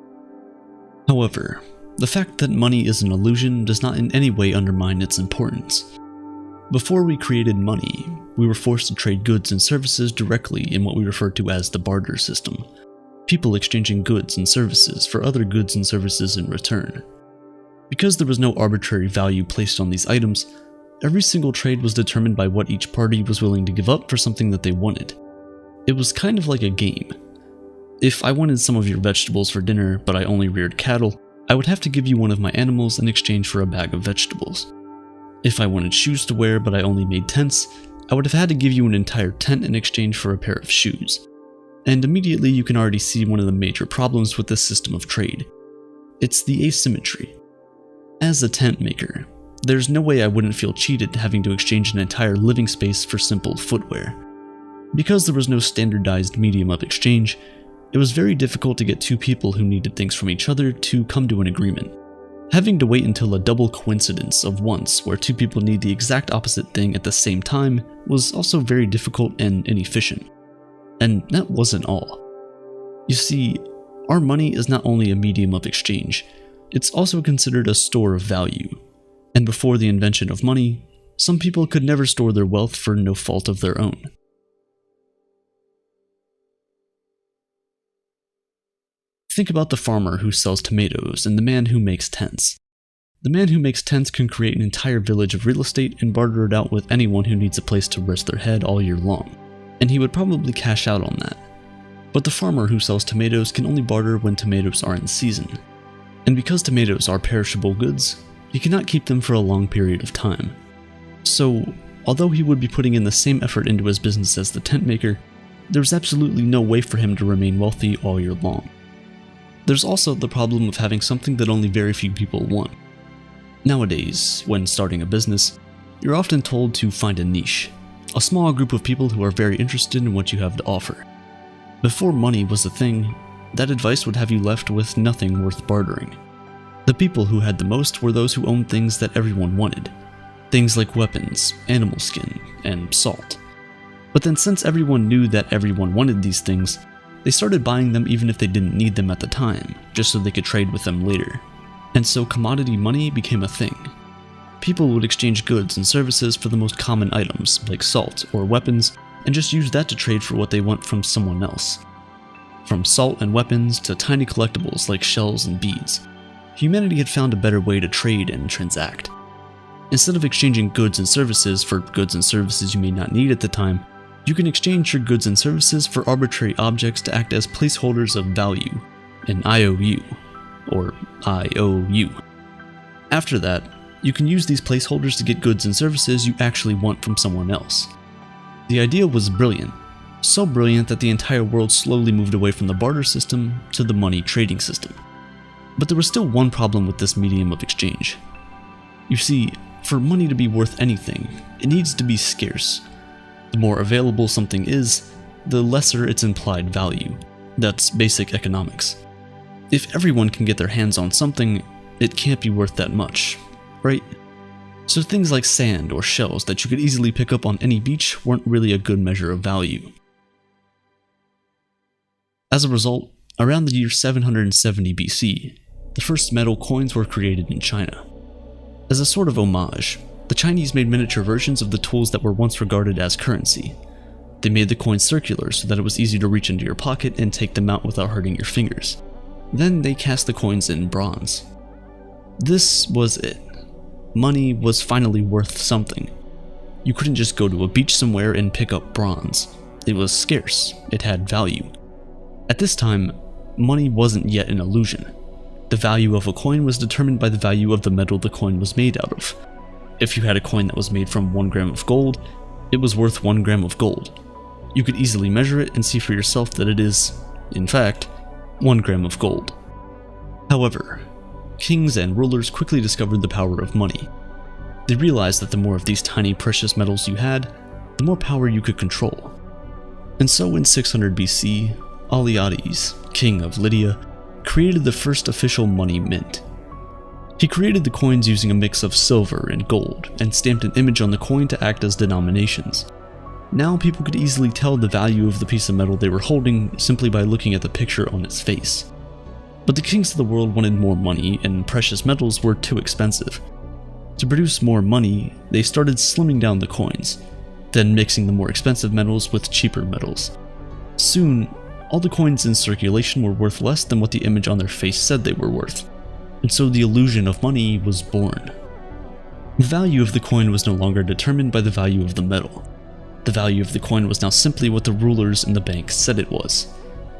B: However, the fact that money is an illusion does not in any way undermine its importance. Before we created money, we were forced to trade goods and services directly in what we refer to as the barter system, people exchanging goods and services for other goods and services in return. Because there was no arbitrary value placed on these items, every single trade was determined by what each party was willing to give up for something that they wanted. It was kind of like a game. If I wanted some of your vegetables for dinner, but I only reared cattle, I would have to give you one of my animals in exchange for a bag of vegetables. If I wanted shoes to wear, but I only made tents, I would have had to give you an entire tent in exchange for a pair of shoes. And immediately you can already see one of the major problems with this system of trade. It's the asymmetry. As a tent maker, there's no way I wouldn't feel cheated having to exchange an entire living space for simple footwear. Because there was no standardized medium of exchange, it was very difficult to get two people who needed things from each other to come to an agreement. Having to wait until a double coincidence of once where two people need the exact opposite thing at the same time was also very difficult and inefficient. And that wasn't all. You see, our money is not only a medium of exchange, it's also considered a store of value. And before the invention of money, some people could never store their wealth for no fault of their own. Think about the farmer who sells tomatoes and the man who makes tents. The man who makes tents can create an entire village of real estate and barter it out with anyone who needs a place to rest their head all year long, and he would probably cash out on that. But the farmer who sells tomatoes can only barter when tomatoes are in season. And because tomatoes are perishable goods, he cannot keep them for a long period of time. So, although he would be putting in the same effort into his business as the tent maker, there's absolutely no way for him to remain wealthy all year long. There's also the problem of having something that only very few people want. Nowadays, when starting a business, you're often told to find a niche, a small group of people who are very interested in what you have to offer. Before money was a thing, that advice would have you left with nothing worth bartering. The people who had the most were those who owned things that everyone wanted. Things like weapons, animal skin, and salt. But then since everyone knew that everyone wanted these things, they started buying them even if they didn't need them at the time, just so they could trade with them later. And so commodity money became a thing. People would exchange goods and services for the most common items, like salt or weapons, and just use that to trade for what they want from someone else. From salt and weapons to tiny collectibles like shells and beads, humanity had found a better way to trade and transact. Instead of exchanging goods and services for goods and services you may not need at the time, you can exchange your goods and services for arbitrary objects to act as placeholders of value, an IOU, or IOU. After that, you can use these placeholders to get goods and services you actually want from someone else. The idea was brilliant, so brilliant that the entire world slowly moved away from the barter system to the money trading system. But there was still one problem with this medium of exchange. You see, for money to be worth anything, it needs to be scarce. The more available something is, the lesser its implied value. That's basic economics. If everyone can get their hands on something, it can't be worth that much, right? So things like sand or shells that you could easily pick up on any beach weren't really a good measure of value. As a result, around the year 770 BC, the first metal coins were created in China. As a sort of homage, the Chinese made miniature versions of the tools that were once regarded as currency. They made the coins circular so that it was easy to reach into your pocket and take them out without hurting your fingers. Then they cast the coins in bronze. This was it. Money was finally worth something. You couldn't just go to a beach somewhere and pick up bronze. It was scarce. It had value. At this time, money wasn't yet an illusion. The value of a coin was determined by the value of the metal the coin was made out of. If you had a coin that was made from 1 gram of gold, it was worth 1 gram of gold. You could easily measure it and see for yourself that it is, in fact, 1 gram of gold. However, kings and rulers quickly discovered the power of money. They realized that the more of these tiny precious metals you had, the more power you could control. And so in 600 BC, Alyattes, king of Lydia, created the first official money mint. He created the coins using a mix of silver and gold, and stamped an image on the coin to act as denominations. Now people could easily tell the value of the piece of metal they were holding simply by looking at the picture on its face. But the kings of the world wanted more money, and precious metals were too expensive. To produce more money, they started slimming down the coins, then mixing the more expensive metals with cheaper metals. Soon, all the coins in circulation were worth less than what the image on their face said they were worth, and so the illusion of money was born. The value of the coin was no longer determined by the value of the metal. The value of the coin was now simply what the rulers in the bank said it was.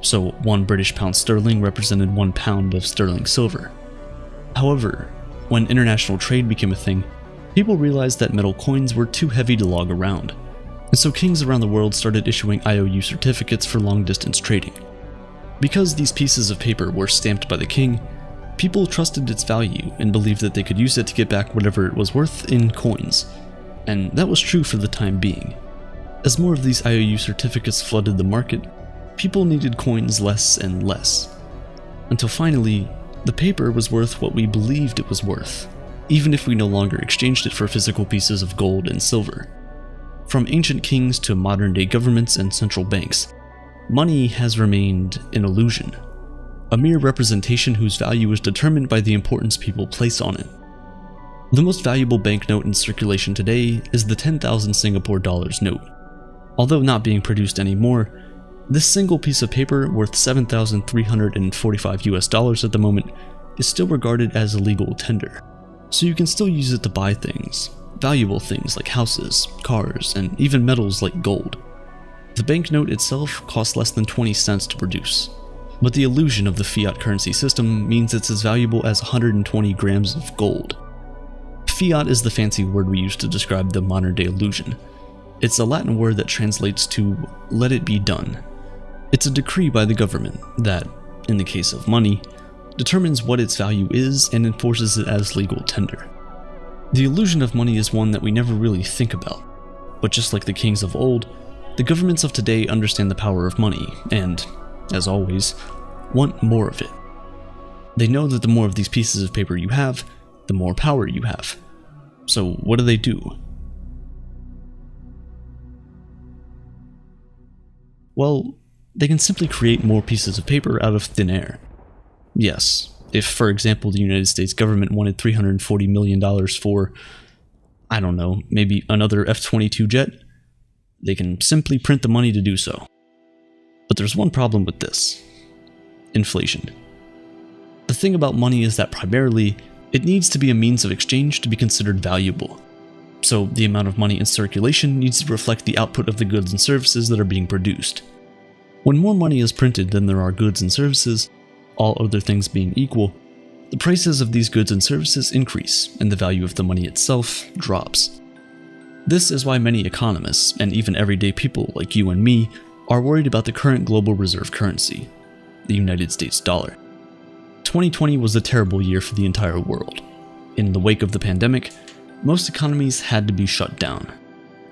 B: So 1 British pound sterling represented 1 pound of sterling silver. However, when international trade became a thing, people realized that metal coins were too heavy to lug around, and so kings around the world started issuing IOU certificates for long-distance trading. Because these pieces of paper were stamped by the king, people trusted its value and believed that they could use it to get back whatever it was worth in coins, and that was true for the time being. As more of these IOU certificates flooded the market, people needed coins less and less, until finally, the paper was worth what we believed it was worth, even if we no longer exchanged it for physical pieces of gold and silver. From ancient kings to modern-day governments and central banks, money has remained an illusion, a mere representation whose value is determined by the importance people place on it. The most valuable banknote in circulation today is the 10,000 Singapore dollars note. Although not being produced anymore, this single piece of paper worth $7,345 US at the moment is still regarded as a legal tender.
C: So you can still use it to buy things, valuable things like houses, cars, and even metals like gold. The banknote itself costs less than 20 cents to produce, but the illusion of the fiat currency system means it's as valuable as 120 grams of gold. Fiat is the fancy word we use to describe the modern-day illusion. It's a Latin word that translates to "let it be done." It's a decree by the government that, in the case of money, determines what its value is and enforces it as legal tender. The illusion of money is one that we never really think about, but just like the kings of old, the governments of today understand the power of money and, as always, want more of it. They know that the more of these pieces of paper you have, the more power you have. So what do? Well, they can simply create more pieces of paper out of thin air. Yes, if, for example, the United States government wanted $340 million for, I don't know, maybe another F-22 jet, they can simply print the money to do so. But there's one problem with this: inflation. The thing about money is that primarily, it needs to be a means of exchange to be considered valuable. So the amount of money in circulation needs to reflect the output of the goods and services that are being produced. When more money is printed than there are goods and services, all other things being equal, the prices of these goods and services increase and the value of the money itself drops. This is why many economists, and even everyday people like you and me, are worried about the current global reserve currency, the United States dollar. 2020 was a terrible year for the entire world. In the wake of the pandemic, most economies had to be shut down.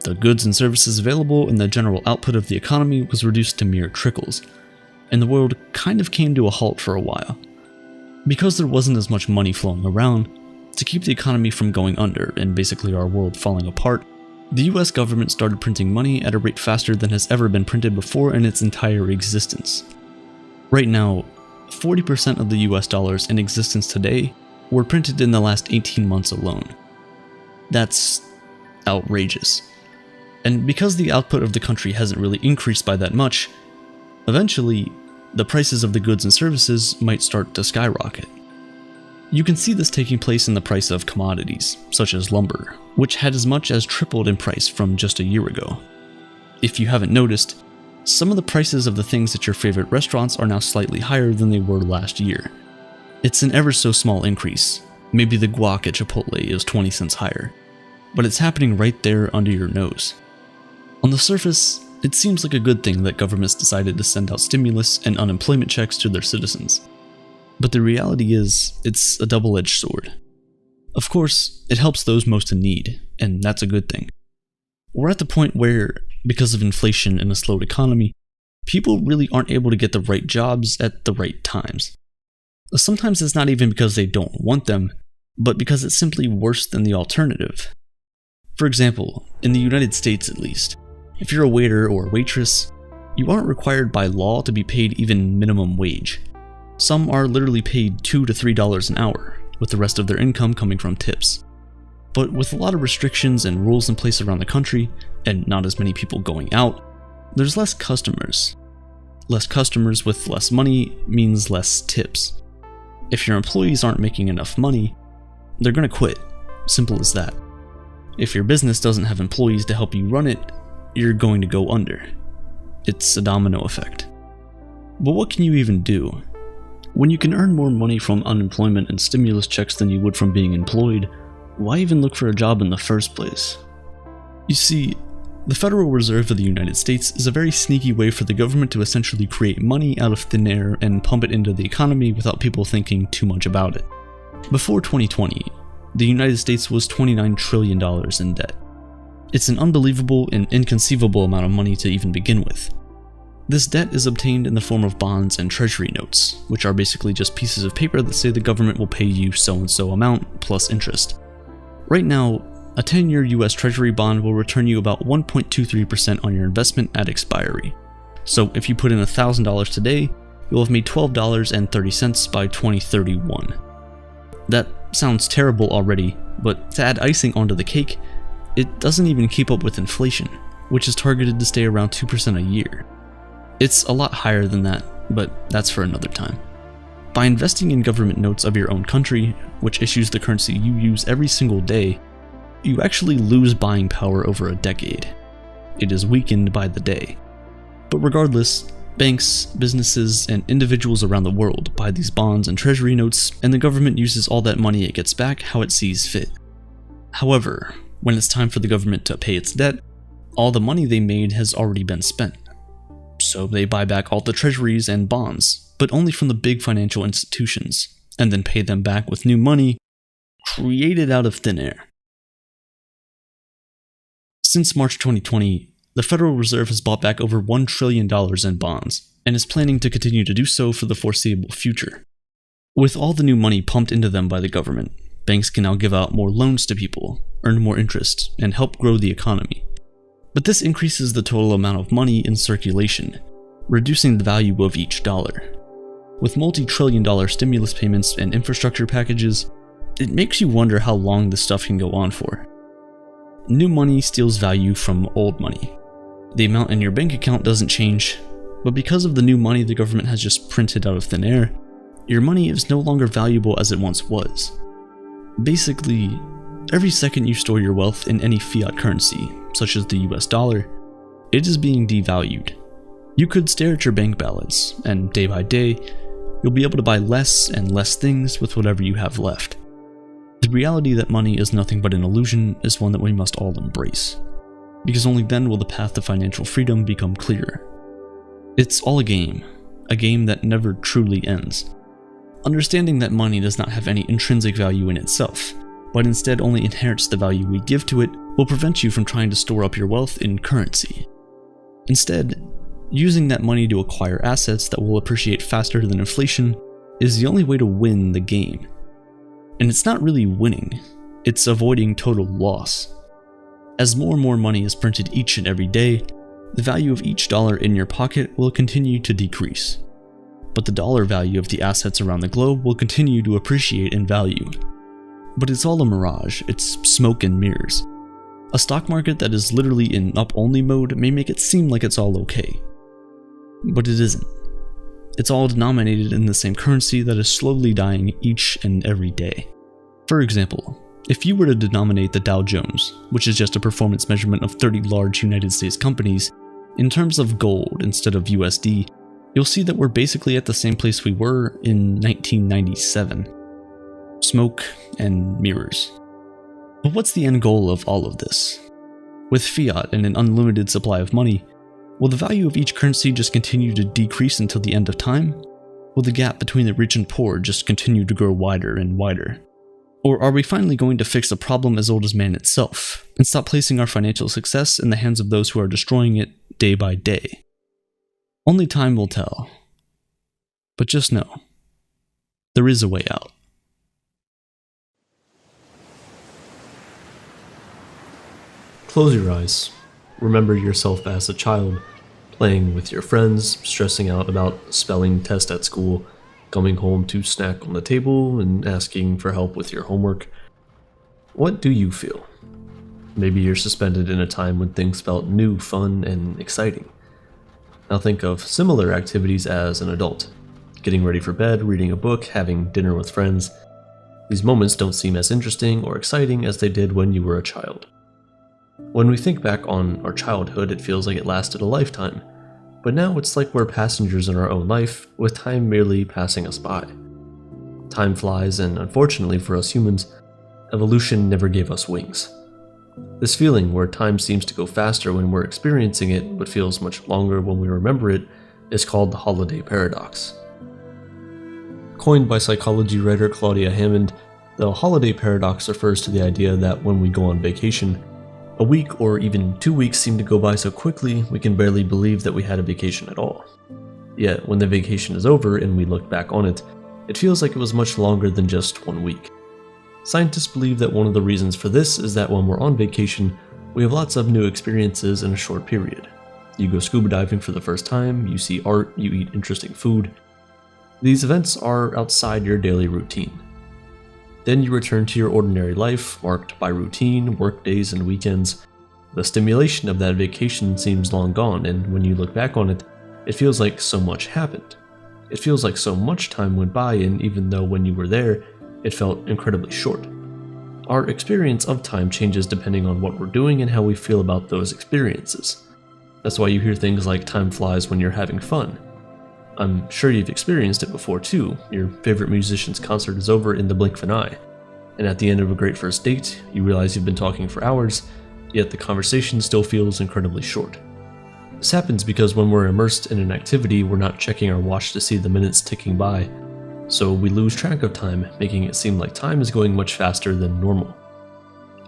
C: The goods and services available and the general output of the economy was reduced to mere trickles, and the world kind of came to a halt for a while. Because there wasn't as much money flowing around, to keep the economy from going under and basically our world falling apart, the US government started printing money at a rate faster than has ever been printed before in its entire existence. Right now, 40% of the US dollars in existence today were printed in the last 18 months alone. That's outrageous. And because the output of the country hasn't really increased by that much, eventually, the prices of the goods and services might start to skyrocket. You can see this taking place in the price of commodities, such as lumber, which had as much as tripled in price from just a year ago. If you haven't noticed, some of the prices of the things at your favorite restaurants are now slightly higher than they were last year. It's an ever so small increase. Maybe the guac at Chipotle is 20 cents higher, but it's happening right there under your nose. On the surface, it seems like a good thing that governments decided to send out stimulus and unemployment checks to their citizens. But the reality is, it's a double-edged sword. Of course, it helps those most in need, and that's a good thing. We're at the point where, because of inflation and a slowed economy, people really aren't able to get the right jobs at the right times. Sometimes it's not even because they don't want them, but because it's simply worse than the alternative. For example, in the United States at least, if you're a waiter or waitress, you aren't required by law to be paid even minimum wage. Some are literally paid $2 to $3 an hour, with the rest of their income coming from tips. But with a lot of restrictions and rules in place around the country, and not as many people going out, there's less customers. Less customers with less money means less tips. If your employees aren't making enough money, they're gonna quit. Simple as that. If your business doesn't have employees to help you run it, you're going to go under. It's a domino effect. But what can you even do? When you can earn more money from unemployment and stimulus checks than you would from being employed, why even look for a job in the first place? You see, the Federal Reserve of the United States is a very sneaky way for the government to essentially create money out of thin air and pump it into the economy without people thinking too much about it. Before 2020, the United States was $29 trillion in debt. It's an unbelievable and inconceivable amount of money to even begin with. This debt is obtained in the form of bonds and treasury notes, which are basically just pieces of paper that say the government will pay you so-and-so amount plus interest. Right now, a 10-year US Treasury bond will return you about 1.23% on your investment at expiry. So if you put in $1,000 today, you'll have made $12.30 by 2031. That sounds terrible already, but to add icing onto the cake, it doesn't even keep up with inflation, which is targeted to stay around 2% a year. It's a lot higher than that, but that's for another time. By investing in government notes of your own country, which issues the currency you use every single day, you actually lose buying power over a decade. It is weakened by the day. But regardless, banks, businesses, and individuals around the world buy these bonds and treasury notes, and the government uses all that money it gets back how it sees fit. However, when it's time for the government to pay its debt, all the money they made has already been spent. So they buy back all the treasuries and bonds, but only from the big financial institutions, and then pay them back with new money created out of thin air. Since March 2020, the Federal Reserve has bought back over $1 trillion in bonds, and is planning to continue to do so for the foreseeable future. With all the new money pumped into them by the government, banks can now give out more loans to people, earn more interest, and help grow the economy. But this increases the total amount of money in circulation, reducing the value of each dollar. With multi-trillion-dollar stimulus payments and infrastructure packages, it makes you wonder how long this stuff can go on for. New money steals value from old money. The amount in your bank account doesn't change, but because of the new money the government has just printed out of thin air, your money is no longer valuable as it once was. Basically, every second you store your wealth in any fiat currency, such as the US dollar, it is being devalued. You could stare at your bank balance, and day by day, you'll be able to buy less and less things with whatever you have left. The reality that money is nothing but an illusion is one that we must all embrace, because only then will the path to financial freedom become clearer. It's all a game that never truly ends. Understanding that money does not have any intrinsic value in itself, but instead only inherits the value we give to it, will prevent you from trying to store up your wealth in currency. Instead, using that money to acquire assets that will appreciate faster than inflation is the only way to win the game. And it's not really winning, it's avoiding total loss. As more and more money is printed each and every day, the value of each dollar in your pocket will continue to decrease. But the dollar value of the assets around the globe will continue to appreciate in value. But it's all a mirage, it's smoke and mirrors. A stock market that is literally in up-only mode may make it seem like it's all okay. But it isn't. It's all denominated in the same currency that is slowly dying each and every day. For example, if you were to denominate the Dow Jones, which is just a performance measurement of 30 large United States companies, in terms of gold instead of USD, you'll see that we're basically at the same place we were in 1997. Smoke and mirrors. But what's the end goal of all of this? With fiat and an unlimited supply of money, will the value of each currency just continue to decrease until the end of time? Will the gap between the rich and poor just continue to grow wider and wider? Or are we finally going to fix a problem as old as man itself, and stop placing our financial success in the hands of those who are destroying it day by day? Only time will tell. But just know, there is a way out.
D: Close your eyes. Remember yourself as a child, playing with your friends, stressing out about a spelling test at school, coming home to snack on the table, and asking for help with your homework. What do you feel? Maybe you're suspended in a time when things felt new, fun, and exciting. Now think of similar activities as an adult. Getting ready for bed, reading a book, having dinner with friends. These moments don't seem as interesting or exciting as they did when you were a child. When we think back on our childhood, it feels like it lasted a lifetime, but now it's like we're passengers in our own life, with time merely passing us by. Time flies, and unfortunately for us humans, evolution never gave us wings. This feeling where time seems to go faster when we're experiencing it, but feels much longer when we remember it, is called the holiday paradox. Coined by psychology writer Claudia Hammond, the holiday paradox refers to the idea that when we go on vacation, a week or even 2 weeks seem to go by so quickly we can barely believe that we had a vacation at all. Yet when the vacation is over and we look back on it, it feels like it was much longer than just 1 week. Scientists believe that one of the reasons for this is that when we're on vacation, we have lots of new experiences in a short period. You go scuba diving for the first time, you see art, you eat interesting food. These events are outside your daily routine. Then you return to your ordinary life, marked by routine, work days, and weekends. The stimulation of that vacation seems long gone, and when you look back on it, it feels like so much happened. It feels like so much time went by, and even though when you were there, it felt incredibly short. Our experience of time changes depending on what we're doing and how we feel about those experiences. That's why you hear things like time flies when you're having fun. I'm sure you've experienced it before too. Your favorite musician's concert is over in the blink of an eye. And at the end of a great first date, you realize you've been talking for hours, yet the conversation still feels incredibly short. This happens because when we're immersed in an activity, we're not checking our watch to see the minutes ticking by, so we lose track of time, making it seem like time is going much faster than normal.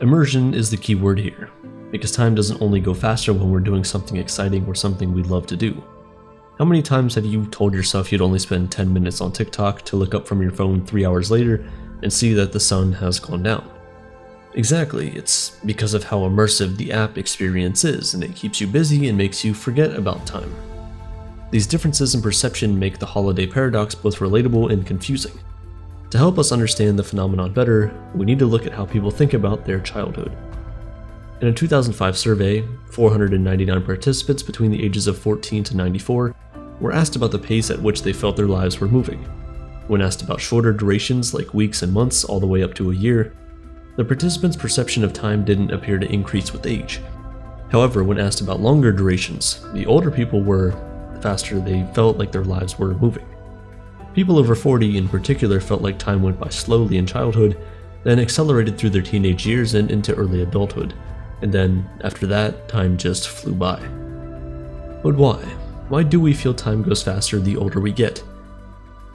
D: Immersion is the key word here, because time doesn't only go faster when we're doing something exciting or something we love to do. How many times have you told yourself you'd only spend 10 minutes on TikTok to look up from your phone 3 hours later and see that the sun has gone down? Exactly, it's because of how immersive the app experience is, and it keeps you busy and makes you forget about time. These differences in perception make the holiday paradox both relatable and confusing. To help us understand the phenomenon better, we need to look at how people think about their childhood. In a 2005 survey, 499 participants between the ages of 14 to 94 were asked about the pace at which they felt their lives were moving. When asked about shorter durations like weeks and months all the way up to a year, the participants' perception of time didn't appear to increase with age. However, when asked about longer durations, the older people were, the faster they felt like their lives were moving. People over 40 in particular felt like time went by slowly in childhood, then accelerated through their teenage years and into early adulthood, and then, after that, time just flew by. But why? Why do we feel time goes faster the older we get?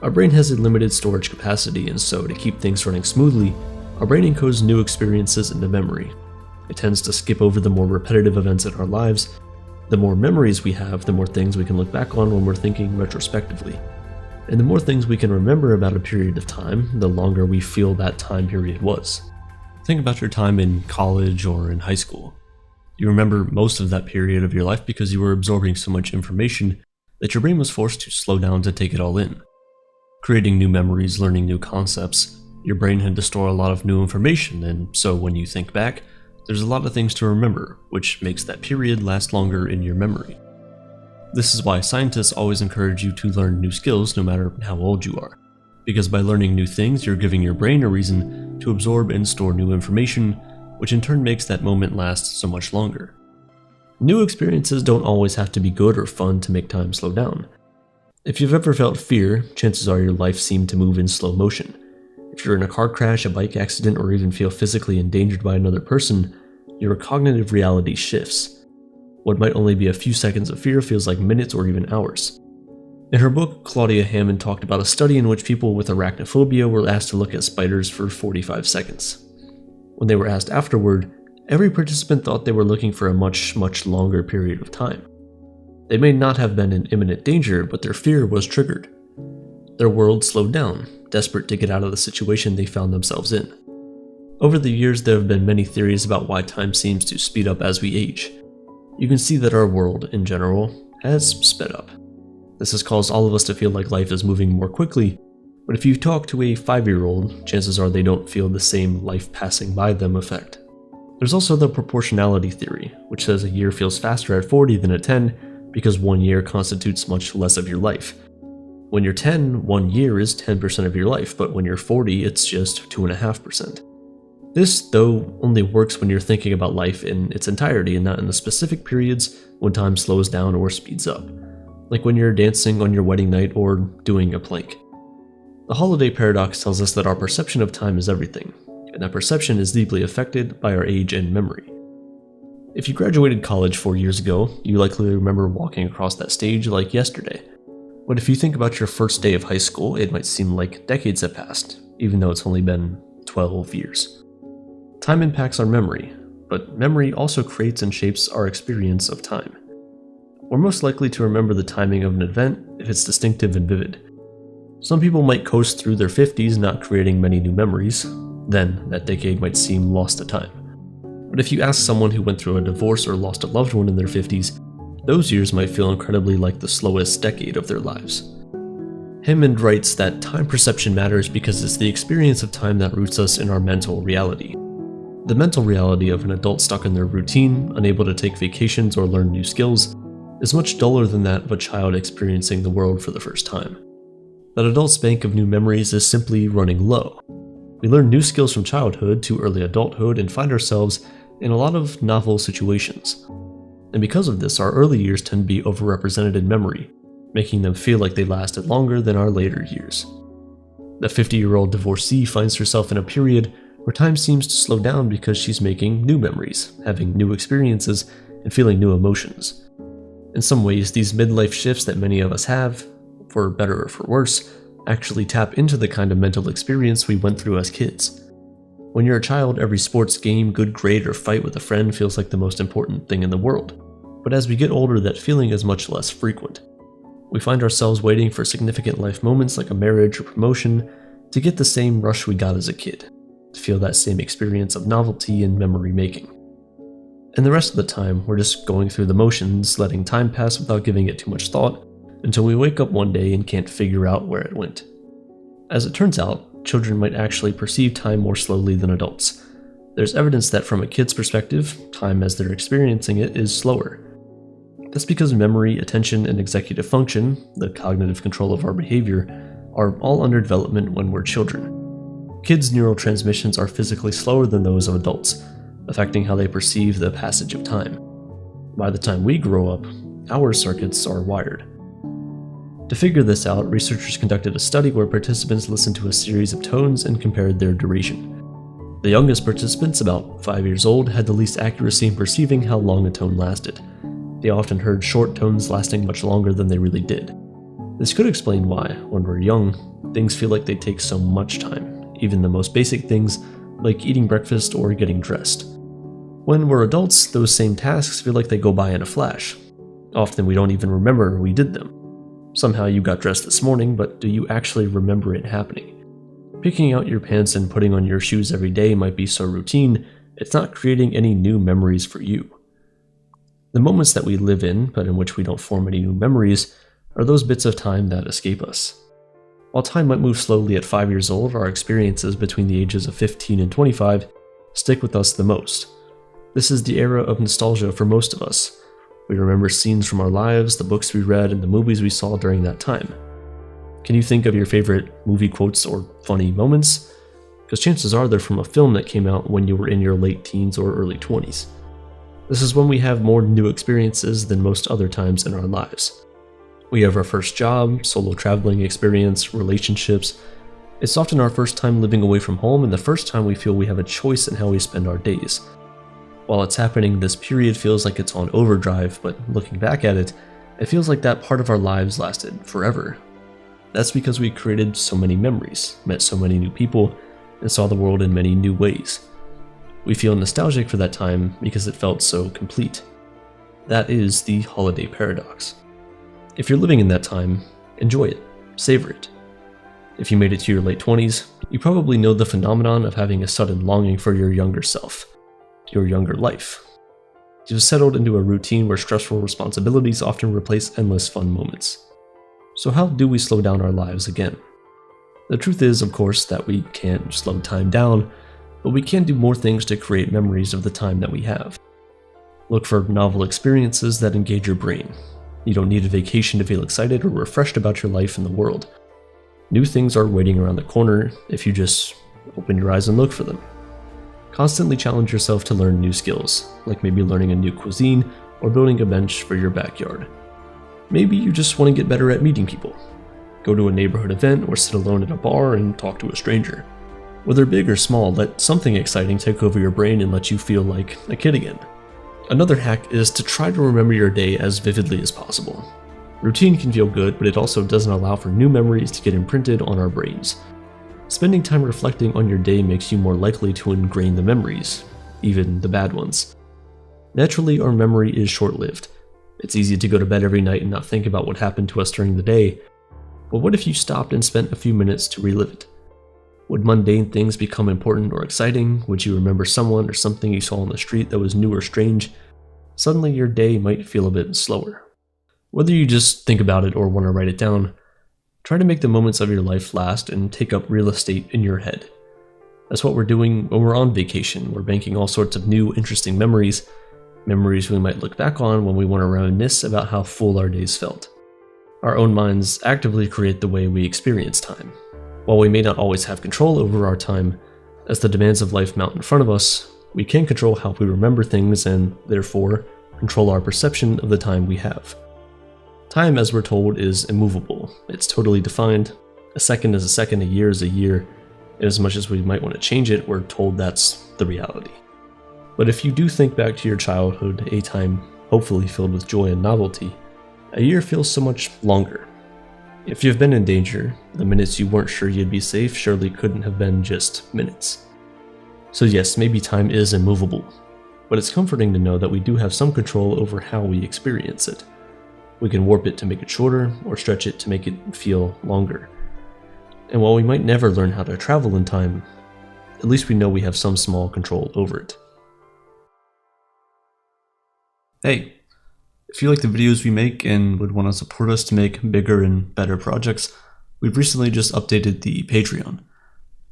D: Our brain has a limited storage capacity, and so to keep things running smoothly, our brain encodes new experiences into memory. It tends to skip over the more repetitive events in our lives. The more memories we have, the more things we can look back on when we're thinking retrospectively. And the more things we can remember about a period of time, the longer we feel that time period was. Think about your time in college or in high school. You remember most of that period of your life because you were absorbing so much information that your brain was forced to slow down to take it all in. Creating new memories, learning new concepts, your brain had to store a lot of new information, and so when you think back, there's a lot of things to remember, which makes that period last longer in your memory. This is why scientists always encourage you to learn new skills no matter how old you are, because by learning new things, you're giving your brain a reason to absorb and store new information, which in turn makes that moment last so much longer. New experiences don't always have to be good or fun to make time slow down. If you've ever felt fear, chances are your life seemed to move in slow motion. If you're in a car crash, a bike accident, or even feel physically endangered by another person, your cognitive reality shifts. What might only be a few seconds of fear feels like minutes or even hours. In her book, Claudia Hammond talked about a study in which people with arachnophobia were asked to look at spiders for 45 seconds. When they were asked afterward, every participant thought they were looking for a much longer period of time. They may not have been in imminent danger, but their fear was triggered. Their world slowed down, desperate to get out of the situation they found themselves in. Over the years, there have been many theories about why time seems to speed up as we age. You can see that our world, in general, has sped up. This has caused all of us to feel like life is moving more quickly, but if you talk to a 5-year-old, chances are they don't feel the same life passing by them effect. There's also the proportionality theory, which says a year feels faster at 40 than at 10 because 1 year constitutes much less of your life. When you're 10, 1 year is 10% of your life, but when you're 40, it's just 2.5%. This, though, only works when you're thinking about life in its entirety and not in the specific periods when time slows down or speeds up, like when you're dancing on your wedding night or doing a plank. The holiday paradox tells us that our perception of time is everything, and that perception is deeply affected by our age and memory. If you graduated college 4 years ago, you likely remember walking across that stage like yesterday. But if you think about your first day of high school, it might seem like decades have passed, even though it's only been 12 years. Time impacts our memory, but memory also creates and shapes our experience of time. We're most likely to remember the timing of an event if it's distinctive and vivid. Some people might coast through their 50s not creating many new memories, then that decade might seem lost to time. But if you ask someone who went through a divorce or lost a loved one in their 50s, those years might feel incredibly like the slowest decade of their lives. Hammond writes that time perception matters because it's the experience of time that roots us in our mental reality. The mental reality of an adult stuck in their routine, unable to take vacations or learn new skills, is much duller than that of a child experiencing the world for the first time. That adults' bank of new memories is simply running low. We learn new skills from childhood to early adulthood and find ourselves in a lot of novel situations. And because of this, our early years tend to be overrepresented in memory, making them feel like they lasted longer than our later years. The 50-year-old divorcee finds herself in a period where time seems to slow down because she's making new memories, having new experiences, and feeling new emotions. In some ways, these midlife shifts that many of us have, for better or for worse, actually tap into the kind of mental experience we went through as kids. When you're a child, every sports game, good grade, or fight with a friend feels like the most important thing in the world. But as we get older, that feeling is much less frequent. We find ourselves waiting for significant life moments like a marriage or promotion to get the same rush we got as a kid, to feel that same experience of novelty and memory making. And the rest of the time, we're just going through the motions, letting time pass without giving it too much thought, until we wake up one day and can't figure out where it went. As it turns out, children might actually perceive time more slowly than adults. There's evidence that from a kid's perspective, time as they're experiencing it is slower. That's because memory, attention, and executive function, the cognitive control of our behavior, are all under development when we're children. Kids' neurotransmissions are physically slower than those of adults, affecting how they perceive the passage of time. By the time we grow up, our circuits are wired. To figure this out, researchers conducted a study where participants listened to a series of tones and compared their duration. The youngest participants, about 5 years old, had the least accuracy in perceiving how long a tone lasted. They often heard short tones lasting much longer than they really did. This could explain why, when we're young, things feel like they take so much time, even the most basic things like eating breakfast or getting dressed. When we're adults, those same tasks feel like they go by in a flash. Often we don't even remember we did them. Somehow you got dressed this morning, but do you actually remember it happening? Picking out your pants and putting on your shoes every day might be so routine, it's not creating any new memories for you. The moments that we live in, but in which we don't form any new memories, are those bits of time that escape us. While time might move slowly at 5 years old, our experiences between the ages of 15 and 25 stick with us the most. This is the era of nostalgia for most of us. We remember scenes from our lives, the books we read, and the movies we saw during that time. Can you think of your favorite movie quotes or funny moments? Because chances are they're from a film that came out when you were in your late teens or early 20s. This is when we have more new experiences than most other times in our lives. We have our first job, solo traveling experience, relationships. It's often our first time living away from home and the first time we feel we have a choice in how we spend our days. While it's happening, this period feels like it's on overdrive, but looking back at it, it feels like that part of our lives lasted forever. That's because we created so many memories, met so many new people, and saw the world in many new ways. We feel nostalgic for that time because it felt so complete. That is the holiday paradox. If you're living in that time, enjoy it, savor it. If you made it to your late 20s, you probably know the phenomenon of having a sudden longing for your younger self, your younger life. You've settled into a routine where stressful responsibilities often replace endless fun moments. So how do we slow down our lives again? The truth is, of course, that we can't slow time down, but we can do more things to create memories of the time that we have. Look for novel experiences that engage your brain. You don't need a vacation to feel excited or refreshed about your life in the world. New things are waiting around the corner if you just open your eyes and look for them. Constantly challenge yourself to learn new skills, like maybe learning a new cuisine or building a bench for your backyard. Maybe you just want to get better at meeting people. Go to a neighborhood event or sit alone at a bar and talk to a stranger. Whether big or small, let something exciting take over your brain and let you feel like a kid again. Another hack is to try to remember your day as vividly as possible. Routine can feel good, but it also doesn't allow for new memories to get imprinted on our brains. Spending time reflecting on your day makes you more likely to ingrain the memories, even the bad ones. Naturally, our memory is short-lived. It's easy to go to bed every night and not think about what happened to us during the day. But what if you stopped and spent a few minutes to relive it? Would mundane things become important or exciting? Would you remember someone or something you saw on the street that was new or strange? Suddenly your day might feel a bit slower. Whether you just think about it or want to write it down, try to make the moments of your life last and take up real estate in your head. That's what we're doing when we're on vacation. We're banking all sorts of new, interesting memories we might look back on when we want to reminisce about how full our days felt. Our own minds actively create the way we experience time. While we may not always have control over our time, as the demands of life mount in front of us, we can control how we remember things and, therefore, control our perception of the time we have. Time, as we're told, is immovable. It's totally defined. A second is a second, a year is a year, and as much as we might want to change it, we're told that's the reality. But if you do think back to your childhood, a time hopefully filled with joy and novelty, a year feels so much longer. If you've been in danger, the minutes you weren't sure you'd be safe surely couldn't have been just minutes. So yes, maybe time is immovable, but it's comforting to know that we do have some control over how we experience it. We can warp it to make it shorter, or stretch it to make it feel longer. And while we might never learn how to travel in time, at least we know we have some small control over it. Hey, if you like the videos we make and would want to support us to make bigger and better projects, we've recently just updated the Patreon.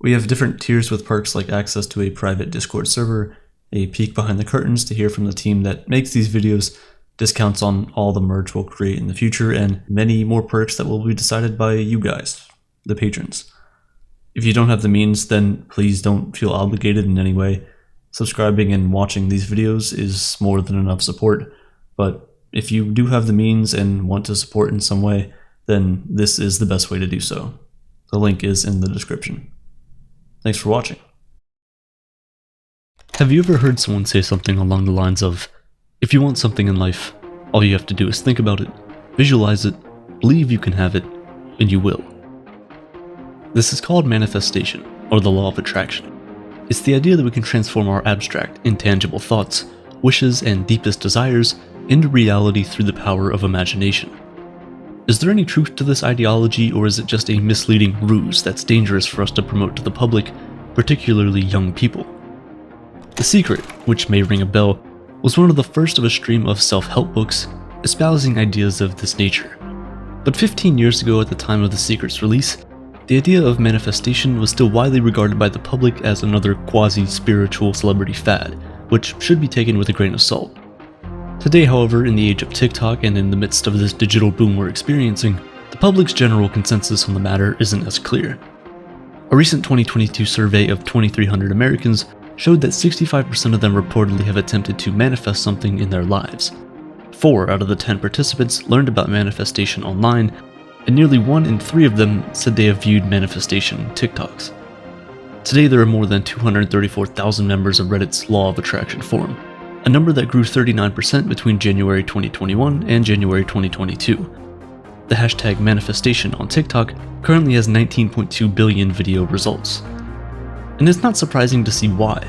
D: We have different tiers with perks like access to a private Discord server, a peek behind the curtains to hear from the team that makes these videos, discounts on all the merch we'll create in the future, and many more perks that will be decided by you guys, the patrons. If you don't have the means, then please don't feel obligated in any way. Subscribing and watching these videos is more than enough support, but if you do have the means and want to support in some way, then this is the best way to do so. The link is in the description. Thanks for watching.
B: Have you ever heard someone say something along the lines of, if you want something in life, all you have to do is think about it, visualize it, believe you can have it, and you will. This is called manifestation, or the law of attraction. It's the idea that we can transform our abstract, intangible thoughts, wishes, and deepest desires into reality through the power of imagination. Is there any truth to this ideology, or is it just a misleading ruse that's dangerous for us to promote to the public, particularly young people? The Secret, which may ring a bell, was one of the first of a stream of self-help books espousing ideas of this nature. But 15 years ago, at the time of The Secret's release, the idea of manifestation was still widely regarded by the public as another quasi-spiritual celebrity fad, which should be taken with a grain of salt. Today, however, in the age of TikTok and in the midst of this digital boom we're experiencing, the public's general consensus on the matter isn't as clear. A recent 2022 survey of 2,300 Americans showed that 65% of them reportedly have attempted to manifest something in their lives. 4 out of the 10 participants learned about manifestation online, and nearly 1 in 3 of them said they have viewed manifestation TikToks. Today, there are more than 234,000 members of Reddit's Law of Attraction forum, a number that grew 39% between January 2021 and January 2022. The hashtag manifestation on TikTok currently has 19.2 billion video results. And it's not surprising to see why.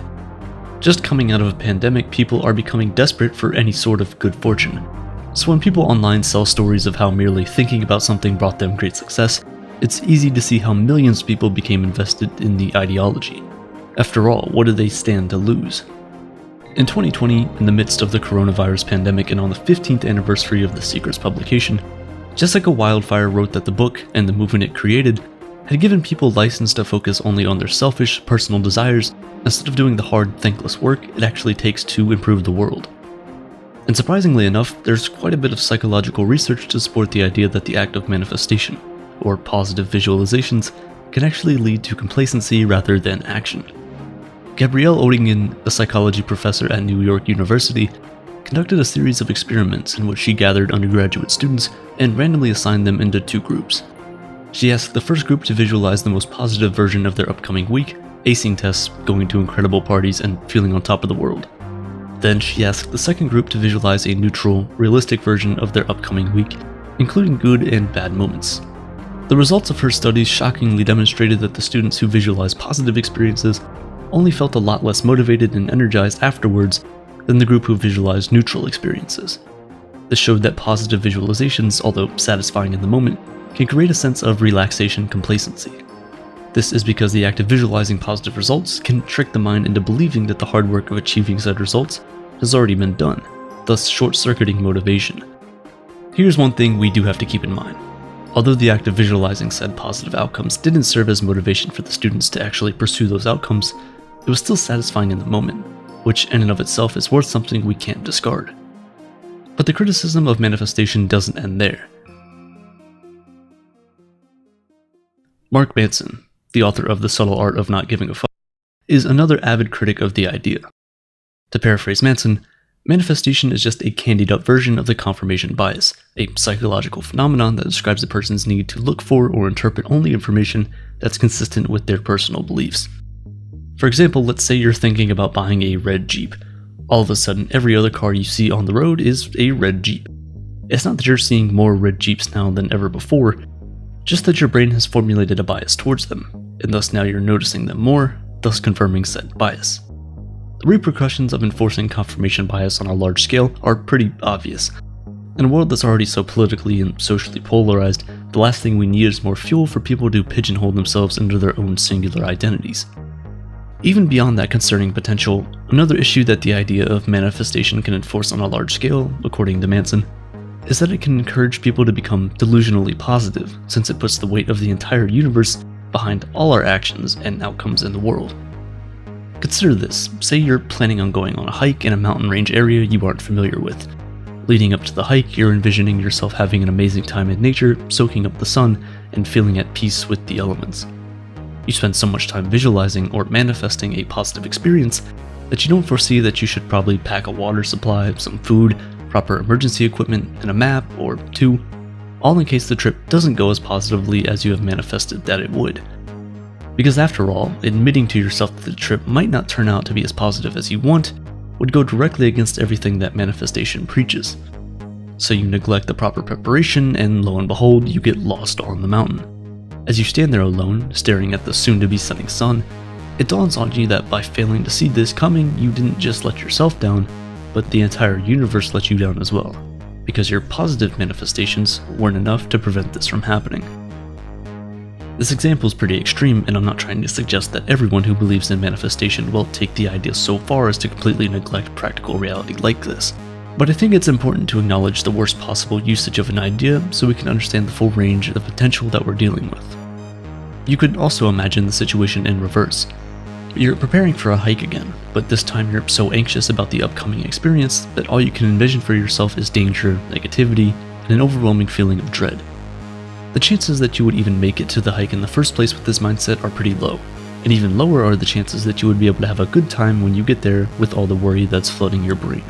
B: Just coming out of a pandemic, people are becoming desperate for any sort of good fortune. So when people online sell stories of how merely thinking about something brought them great success, it's easy to see how millions of people became invested in the ideology. After all, what do they stand to lose? In 2020, in the midst of the coronavirus pandemic and on the 15th anniversary of The Secret's publication, Jessica Wildfire wrote that the book, and the movement it created, had given people license to focus only on their selfish, personal desires instead of doing the hard, thankless work it actually takes to improve the world. And surprisingly enough, there's quite a bit of psychological research to support the idea that the act of manifestation, or positive visualizations, can actually lead to complacency rather than action. Gabrielle Oettingen, a psychology professor at New York University, conducted a series of experiments in which she gathered undergraduate students and randomly assigned them into 2 groups. She asked the first group to visualize the most positive version of their upcoming week, acing tests, going to incredible parties, and feeling on top of the world. Then she asked the second group to visualize a neutral, realistic version of their upcoming week, including good and bad moments. The results of her studies shockingly demonstrated that the students who visualized positive experiences only felt a lot less motivated and energized afterwards than the group who visualized neutral experiences. This showed that positive visualizations, although satisfying in the moment, can create a sense of relaxation complacency. This is because the act of visualizing positive results can trick the mind into believing that the hard work of achieving said results has already been done, thus short-circuiting motivation. Here's one thing we do have to keep in mind. Although the act of visualizing said positive outcomes didn't serve as motivation for the students to actually pursue those outcomes, it was still satisfying in the moment, which in and of itself is worth something we can't discard. But the criticism of manifestation doesn't end there. Mark Manson, the author of The Subtle Art of Not Giving a Fuck, is another avid critic of the idea. To paraphrase Manson, manifestation is just a candied-up version of the confirmation bias, a psychological phenomenon that describes a person's need to look for or interpret only information that's consistent with their personal beliefs. For example, let's say you're thinking about buying a red Jeep. All of a sudden, every other car you see on the road is a red Jeep. It's not that you're seeing more red Jeeps now than ever before, just that your brain has formulated a bias towards them, and thus now you're noticing them more, thus confirming said bias. The repercussions of enforcing confirmation bias on a large scale are pretty obvious. In a world that's already so politically and socially polarized, the last thing we need is more fuel for people to pigeonhole themselves into their own singular identities. Even beyond that concerning potential, another issue that the idea of manifestation can enforce on a large scale, according to Manson, is that it can encourage people to become delusionally positive, since it puts the weight of the entire universe behind all our actions and outcomes in the world. Consider this. Say you're planning on going on a hike in a mountain range area you aren't familiar with. Leading up to the hike, you're envisioning yourself having an amazing time in nature, soaking up the sun, and feeling at peace with the elements. You spend so much time visualizing or manifesting a positive experience that you don't foresee that you should probably pack a water supply, some food, proper emergency equipment, and a map or two, all in case the trip doesn't go as positively as you have manifested that it would. Because after all, admitting to yourself that the trip might not turn out to be as positive as you want would go directly against everything that manifestation preaches. So you neglect the proper preparation, and lo and behold, you get lost on the mountain. As you stand there alone, staring at the soon-to-be setting sun, it dawns on you that by failing to see this coming, you didn't just let yourself down, but the entire universe let you down as well, because your positive manifestations weren't enough to prevent this from happening. This example is pretty extreme, and I'm not trying to suggest that everyone who believes in manifestation will take the idea so far as to completely neglect practical reality like this. But I think it's important to acknowledge the worst possible usage of an idea so we can understand the full range of the potential that we're dealing with. You could also imagine the situation in reverse. You're preparing for a hike again, but this time you're so anxious about the upcoming experience that all you can envision for yourself is danger, negativity, and an overwhelming feeling of dread. The chances that you would even make it to the hike in the first place with this mindset are pretty low, and even lower are the chances that you would be able to have a good time when you get there with all the worry that's flooding your brain.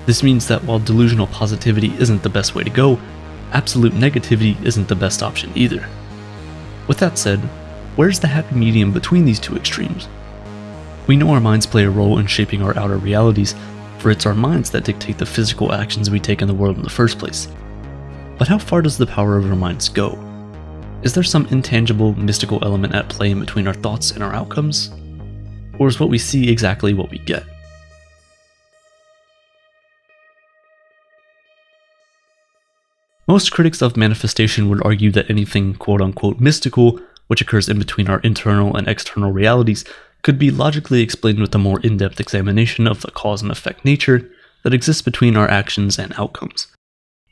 B: This means that while delusional positivity isn't the best way to go, absolute negativity isn't the best option either. With that said, where's the happy medium between these two extremes? We know our minds play a role in shaping our outer realities, for it's our minds that dictate the physical actions we take in the world in the first place. But how far does the power of our minds go? Is there some intangible, mystical element at play in between our thoughts and our outcomes? Or is what we see exactly what we get? Most critics of manifestation would argue that anything quote-unquote mystical, which occurs in between our internal and external realities, could be logically explained with a more in-depth examination of the cause and effect nature that exists between our actions and outcomes.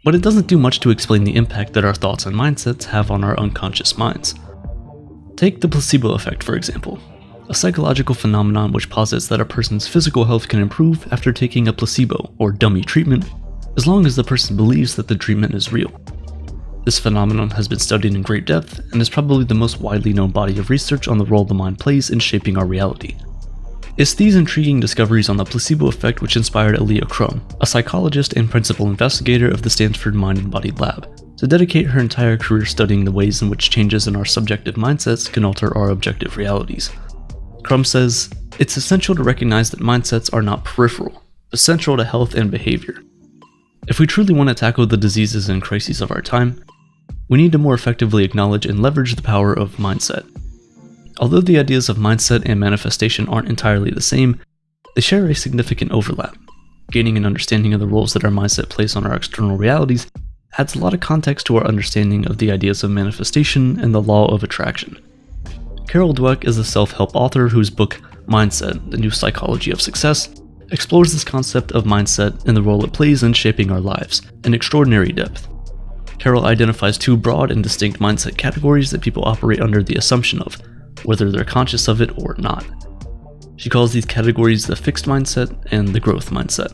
B: But it doesn't do much to explain the impact that our thoughts and mindsets have on our unconscious minds. Take the placebo effect, for example, a psychological phenomenon which posits that a person's physical health can improve after taking a placebo or dummy treatment, as long as the person believes that the treatment is real. This phenomenon has been studied in great depth and is probably the most widely known body of research on the role the mind plays in shaping our reality. It's these intriguing discoveries on the placebo effect which inspired Aaliyah Crum, a psychologist and principal investigator of the Stanford Mind and Body Lab, to dedicate her entire career studying the ways in which changes in our subjective mindsets can alter our objective realities. Crum says, "It's essential to recognize that mindsets are not peripheral, but central to health and behavior. If we truly want to tackle the diseases and crises of our time, we need to more effectively acknowledge and leverage the power of mindset. Although the ideas of mindset and manifestation aren't entirely the same, they share a significant overlap. Gaining an understanding of the roles that our mindset plays on our external realities adds a lot of context to our understanding of the ideas of manifestation and the law of attraction." Carol Dweck is a self-help author whose book, Mindset, The New Psychology of Success, explores this concept of mindset and the role it plays in shaping our lives in extraordinary depth. Carol identifies two broad and distinct mindset categories that people operate under the assumption of, whether they're conscious of it or not. She calls these categories the fixed mindset and the growth mindset.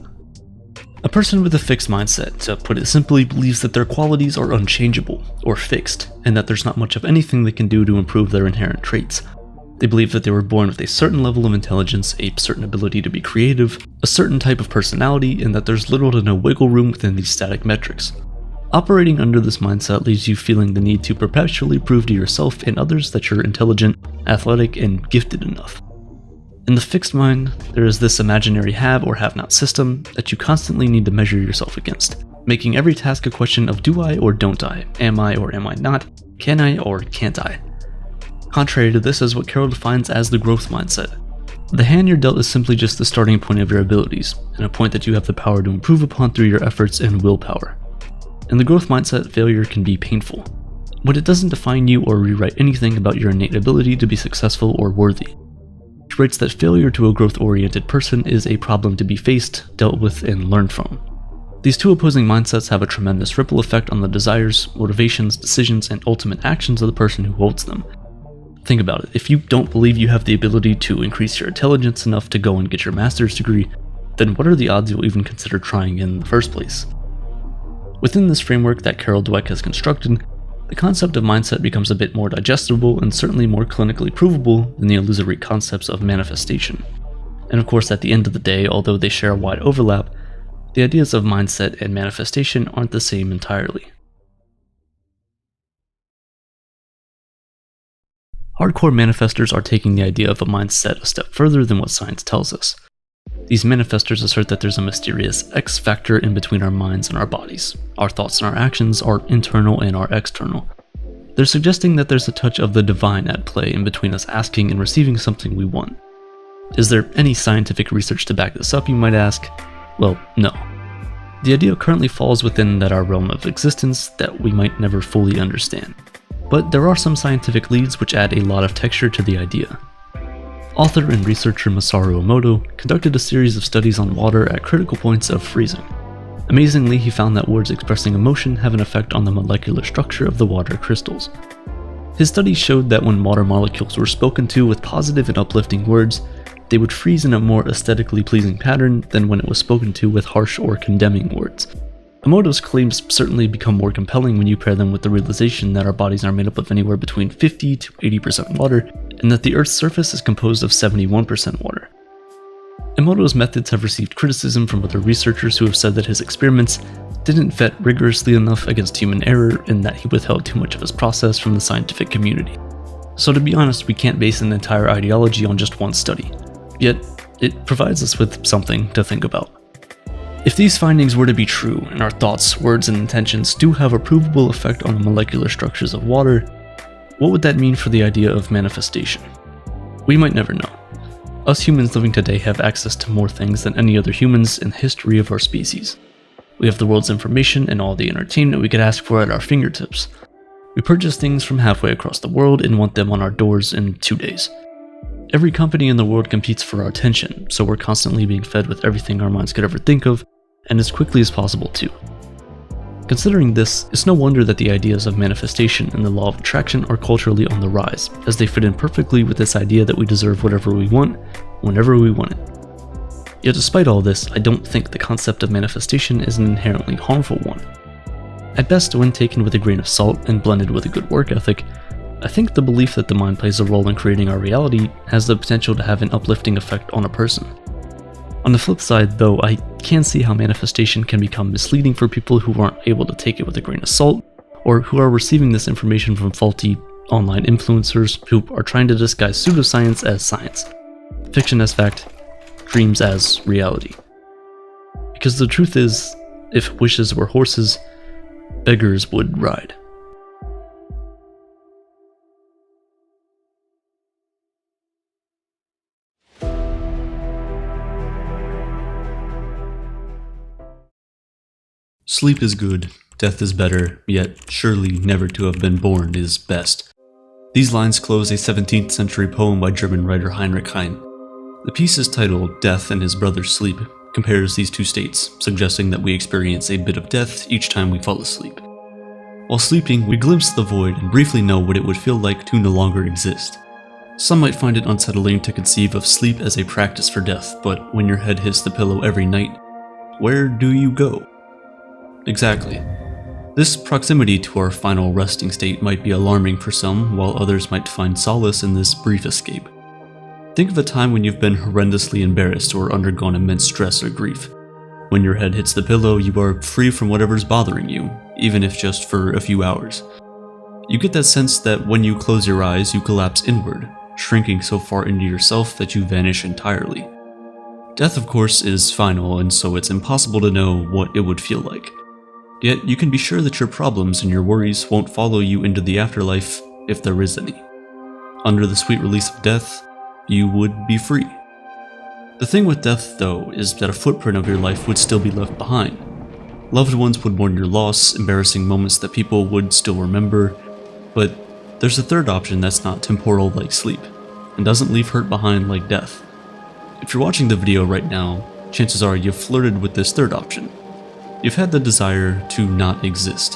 B: A person with a fixed mindset, to put it simply, believes that their qualities are unchangeable or fixed, and that there's not much of anything they can do to improve their inherent traits. They believe that they were born with a certain level of intelligence, a certain ability to be creative, a certain type of personality, and that there's little to no wiggle room within these static metrics. Operating under this mindset leaves you feeling the need to perpetually prove to yourself and others that you're intelligent, athletic, and gifted enough. In the fixed mind, there is this imaginary have or have not system that you constantly need to measure yourself against, making every task a question of do I or don't I, am I or am I not, can I or can't I. Contrary to this is what Carroll defines as the growth mindset. The hand you're dealt is simply just the starting point of your abilities, and a point that you have the power to improve upon through your efforts and willpower. In the growth mindset, failure can be painful, but it doesn't define you or rewrite anything about your innate ability to be successful or worthy. He writes that failure to a growth-oriented person is a problem to be faced, dealt with, and learned from. These two opposing mindsets have a tremendous ripple effect on the desires, motivations, decisions, and ultimate actions of the person who holds them. Think about it. If you don't believe you have the ability to increase your intelligence enough to go and get your master's degree, then what are the odds you'll even consider trying in the first place? Within this framework that Carol Dweck has constructed, the concept of mindset becomes a bit more digestible and certainly more clinically provable than the illusory concepts of manifestation. And of course, at the end of the day, although they share a wide overlap, the ideas of mindset and manifestation aren't the same entirely. Hardcore manifestors are taking the idea of a mindset a step further than what science tells us. These manifestors assert that there's a mysterious X factor in between our minds and our bodies. Our thoughts and our actions are internal and are external. They're suggesting that there's a touch of the divine at play in between us asking and receiving something we want. Is there any scientific research to back this up, you might ask? Well, no. The idea currently falls within that our realm of existence that we might never fully understand. But there are some scientific leads which add a lot of texture to the idea. Author and researcher Masaru Emoto conducted a series of studies on water at critical points of freezing. Amazingly, he found that words expressing emotion have an effect on the molecular structure of the water crystals. His studies showed that when water molecules were spoken to with positive and uplifting words, they would freeze in a more aesthetically pleasing pattern than when it was spoken to with harsh or condemning words. Emoto's claims certainly become more compelling when you pair them with the realization that our bodies are made up of anywhere between 50 to 80% water, and that the Earth's surface is composed of 71% water. Emoto's methods have received criticism from other researchers who have said that his experiments didn't vet rigorously enough against human error and that he withheld too much of his process from the scientific community. So to be honest, we can't base an entire ideology on just one study, yet it provides us with something to think about. If these findings were to be true, and our thoughts, words, and intentions do have a provable effect on the molecular structures of water, what would that mean for the idea of manifestation? We might never know. Us humans living today have access to more things than any other humans in the history of our species. We have the world's information and all the entertainment we could ask for at our fingertips. We purchase things from halfway across the world and want them on our doors in 2 days. Every company in the world competes for our attention, so we're constantly being fed with everything our minds could ever think of, and as quickly as possible too. Considering this, it's no wonder that the ideas of manifestation and the law of attraction are culturally on the rise, as they fit in perfectly with this idea that we deserve whatever we want, whenever we want it. Yet despite all this, I don't think the concept of manifestation is an inherently harmful one. At best, when taken with a grain of salt and blended with a good work ethic, I think the belief that the mind plays a role in creating our reality has the potential to have an uplifting effect on a person. On the flip side, though, I can see how manifestation can become misleading for people who aren't able to take it with a grain of salt, or who are receiving this information from faulty online influencers who are trying to disguise pseudoscience as science, fiction as fact, dreams as reality. Because the truth is, if wishes were horses, beggars would ride. Sleep is good, death is better, yet surely never to have been born is best. These lines close a 17th century poem by German writer Heinrich Heine. The piece is titled Death and His Brother Sleep, compares these two states, suggesting that we experience a bit of death each time we fall asleep. While sleeping, we glimpse the void and briefly know what it would feel like to no longer exist. Some might find it unsettling to conceive of sleep as a practice for death, but when your head hits the pillow every night, Where do you go? Exactly. This proximity to our final resting state might be alarming for some, while others might find solace in this brief escape. Think of a time when you've been horrendously embarrassed or undergone immense stress or grief. When your head hits the pillow, you are free from whatever's bothering you, even if just for a few hours. You get that sense that when you close your eyes, you collapse inward, shrinking so far into yourself that you vanish entirely. Death, of course, is final, and so it's impossible to know what it would feel like. Yet, you can be sure that your problems and your worries won't follow you into the afterlife, if there is any. Under the sweet release of death, you would be free. The thing with death, though, is that a footprint of your life would still be left behind. Loved ones would mourn your loss, embarrassing moments that people would still remember, but there's a third option that's not temporal like sleep, and doesn't leave hurt behind like death. If you're watching the video right now, chances are you've flirted with this third option. You've had the desire to not exist.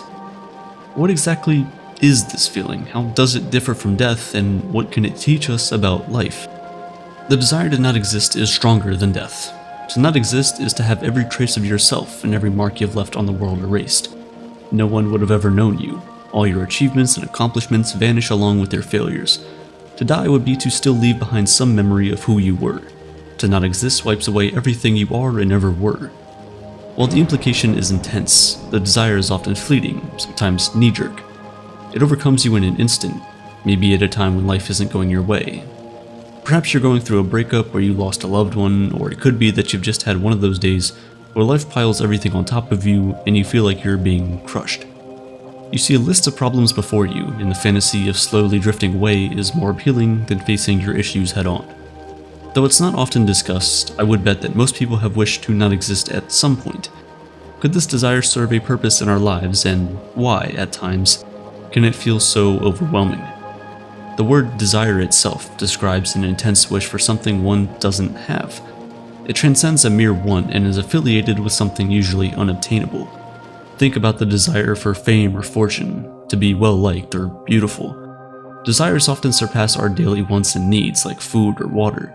B: What exactly is this feeling? How does it differ from death, and what can it teach us about life? The desire to not exist is stronger than death. To not exist is to have every trace of yourself and every mark you've left on the world erased. No one would have ever known you. All your achievements and accomplishments vanish along with their failures. To die would be to still leave behind some memory of who you were. To not exist wipes away everything you are and ever were. While the implication is intense, the desire is often fleeting, sometimes knee-jerk. It overcomes you in an instant, maybe at a time when life isn't going your way. Perhaps you're going through a breakup where you lost a loved one, or it could be that you've just had one of those days where life piles everything on top of you and you feel like you're being crushed. You see a list of problems before you, and the fantasy of slowly drifting away is more appealing than facing your issues head-on. Though it's not often discussed, I would bet that most people have wished to not exist at some point. Could this desire serve a purpose in our lives, and why, at times, can it feel so overwhelming? The word desire itself describes an intense wish for something one doesn't have. It transcends a mere want and is affiliated with something usually unobtainable. Think about the desire for fame or fortune, to be well-liked or beautiful. Desires often surpass our daily wants and needs like food or water.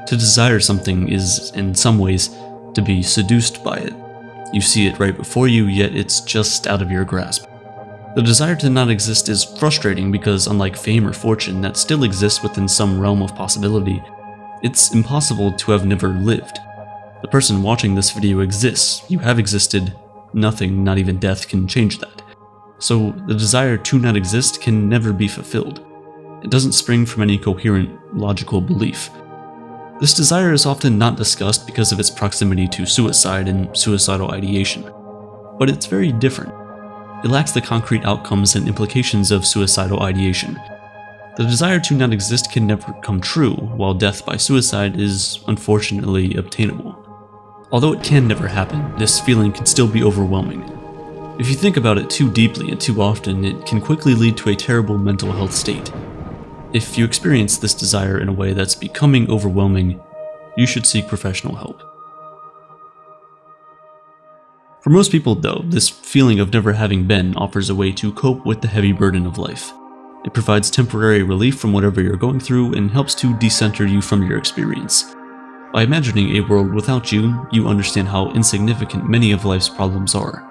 B: To desire something is, in some ways, to be seduced by it. You see it right before you, yet it's just out of your grasp. The desire to not exist is frustrating because, unlike fame or fortune that still exists within some realm of possibility, it's impossible to have never lived. The person watching this video exists, you have existed, nothing, not even death, can change that. So the desire to not exist can never be fulfilled. It doesn't spring from any coherent, logical belief. This desire is often not discussed because of its proximity to suicide and suicidal ideation. But it's very different. It lacks the concrete outcomes and implications of suicidal ideation. The desire to not exist can never come true, while death by suicide is unfortunately obtainable. Although it can never happen, this feeling can still be overwhelming. If you think about it too deeply and too often, it can quickly lead to a terrible mental health state. If you experience this desire in a way that's becoming overwhelming, you should seek professional help. For most people, though, this feeling of never having been offers a way to cope with the heavy burden of life. It provides temporary relief from whatever you're going through and helps to decenter you from your experience. By imagining a world without you, you understand how insignificant many of life's problems are.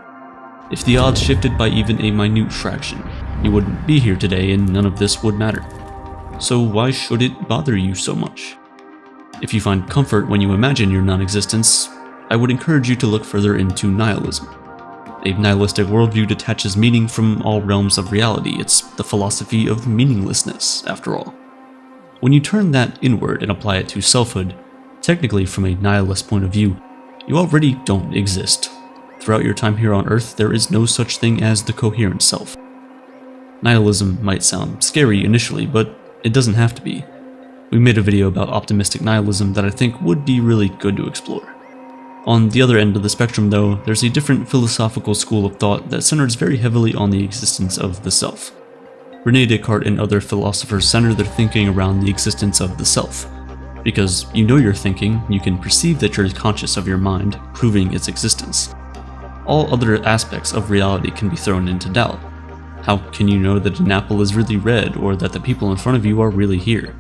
B: If the odds shifted by even a minute fraction, you wouldn't be here today and none of this would matter. So why should it bother you so much? If you find comfort when you imagine your non-existence, I would encourage you to look further into nihilism. A nihilistic worldview detaches meaning from all realms of reality. It's the philosophy of meaninglessness, after all. When you turn that inward and apply it to selfhood, technically from a nihilist point of view, you already don't exist. Throughout your time here on Earth, there is no such thing as the coherent self. Nihilism might sound scary initially, but it doesn't have to be. We made a video about optimistic nihilism that I think would be really good to explore. On the other end of the spectrum, though, there's a different philosophical school of thought that centers very heavily on the existence of the self. René Descartes and other philosophers center their thinking around the existence of the self. Because you know you're thinking, you can perceive that you're conscious of your mind, proving its existence. All other aspects of reality can be thrown into doubt. How can you know that an apple is really red, or that the people in front of you are really here?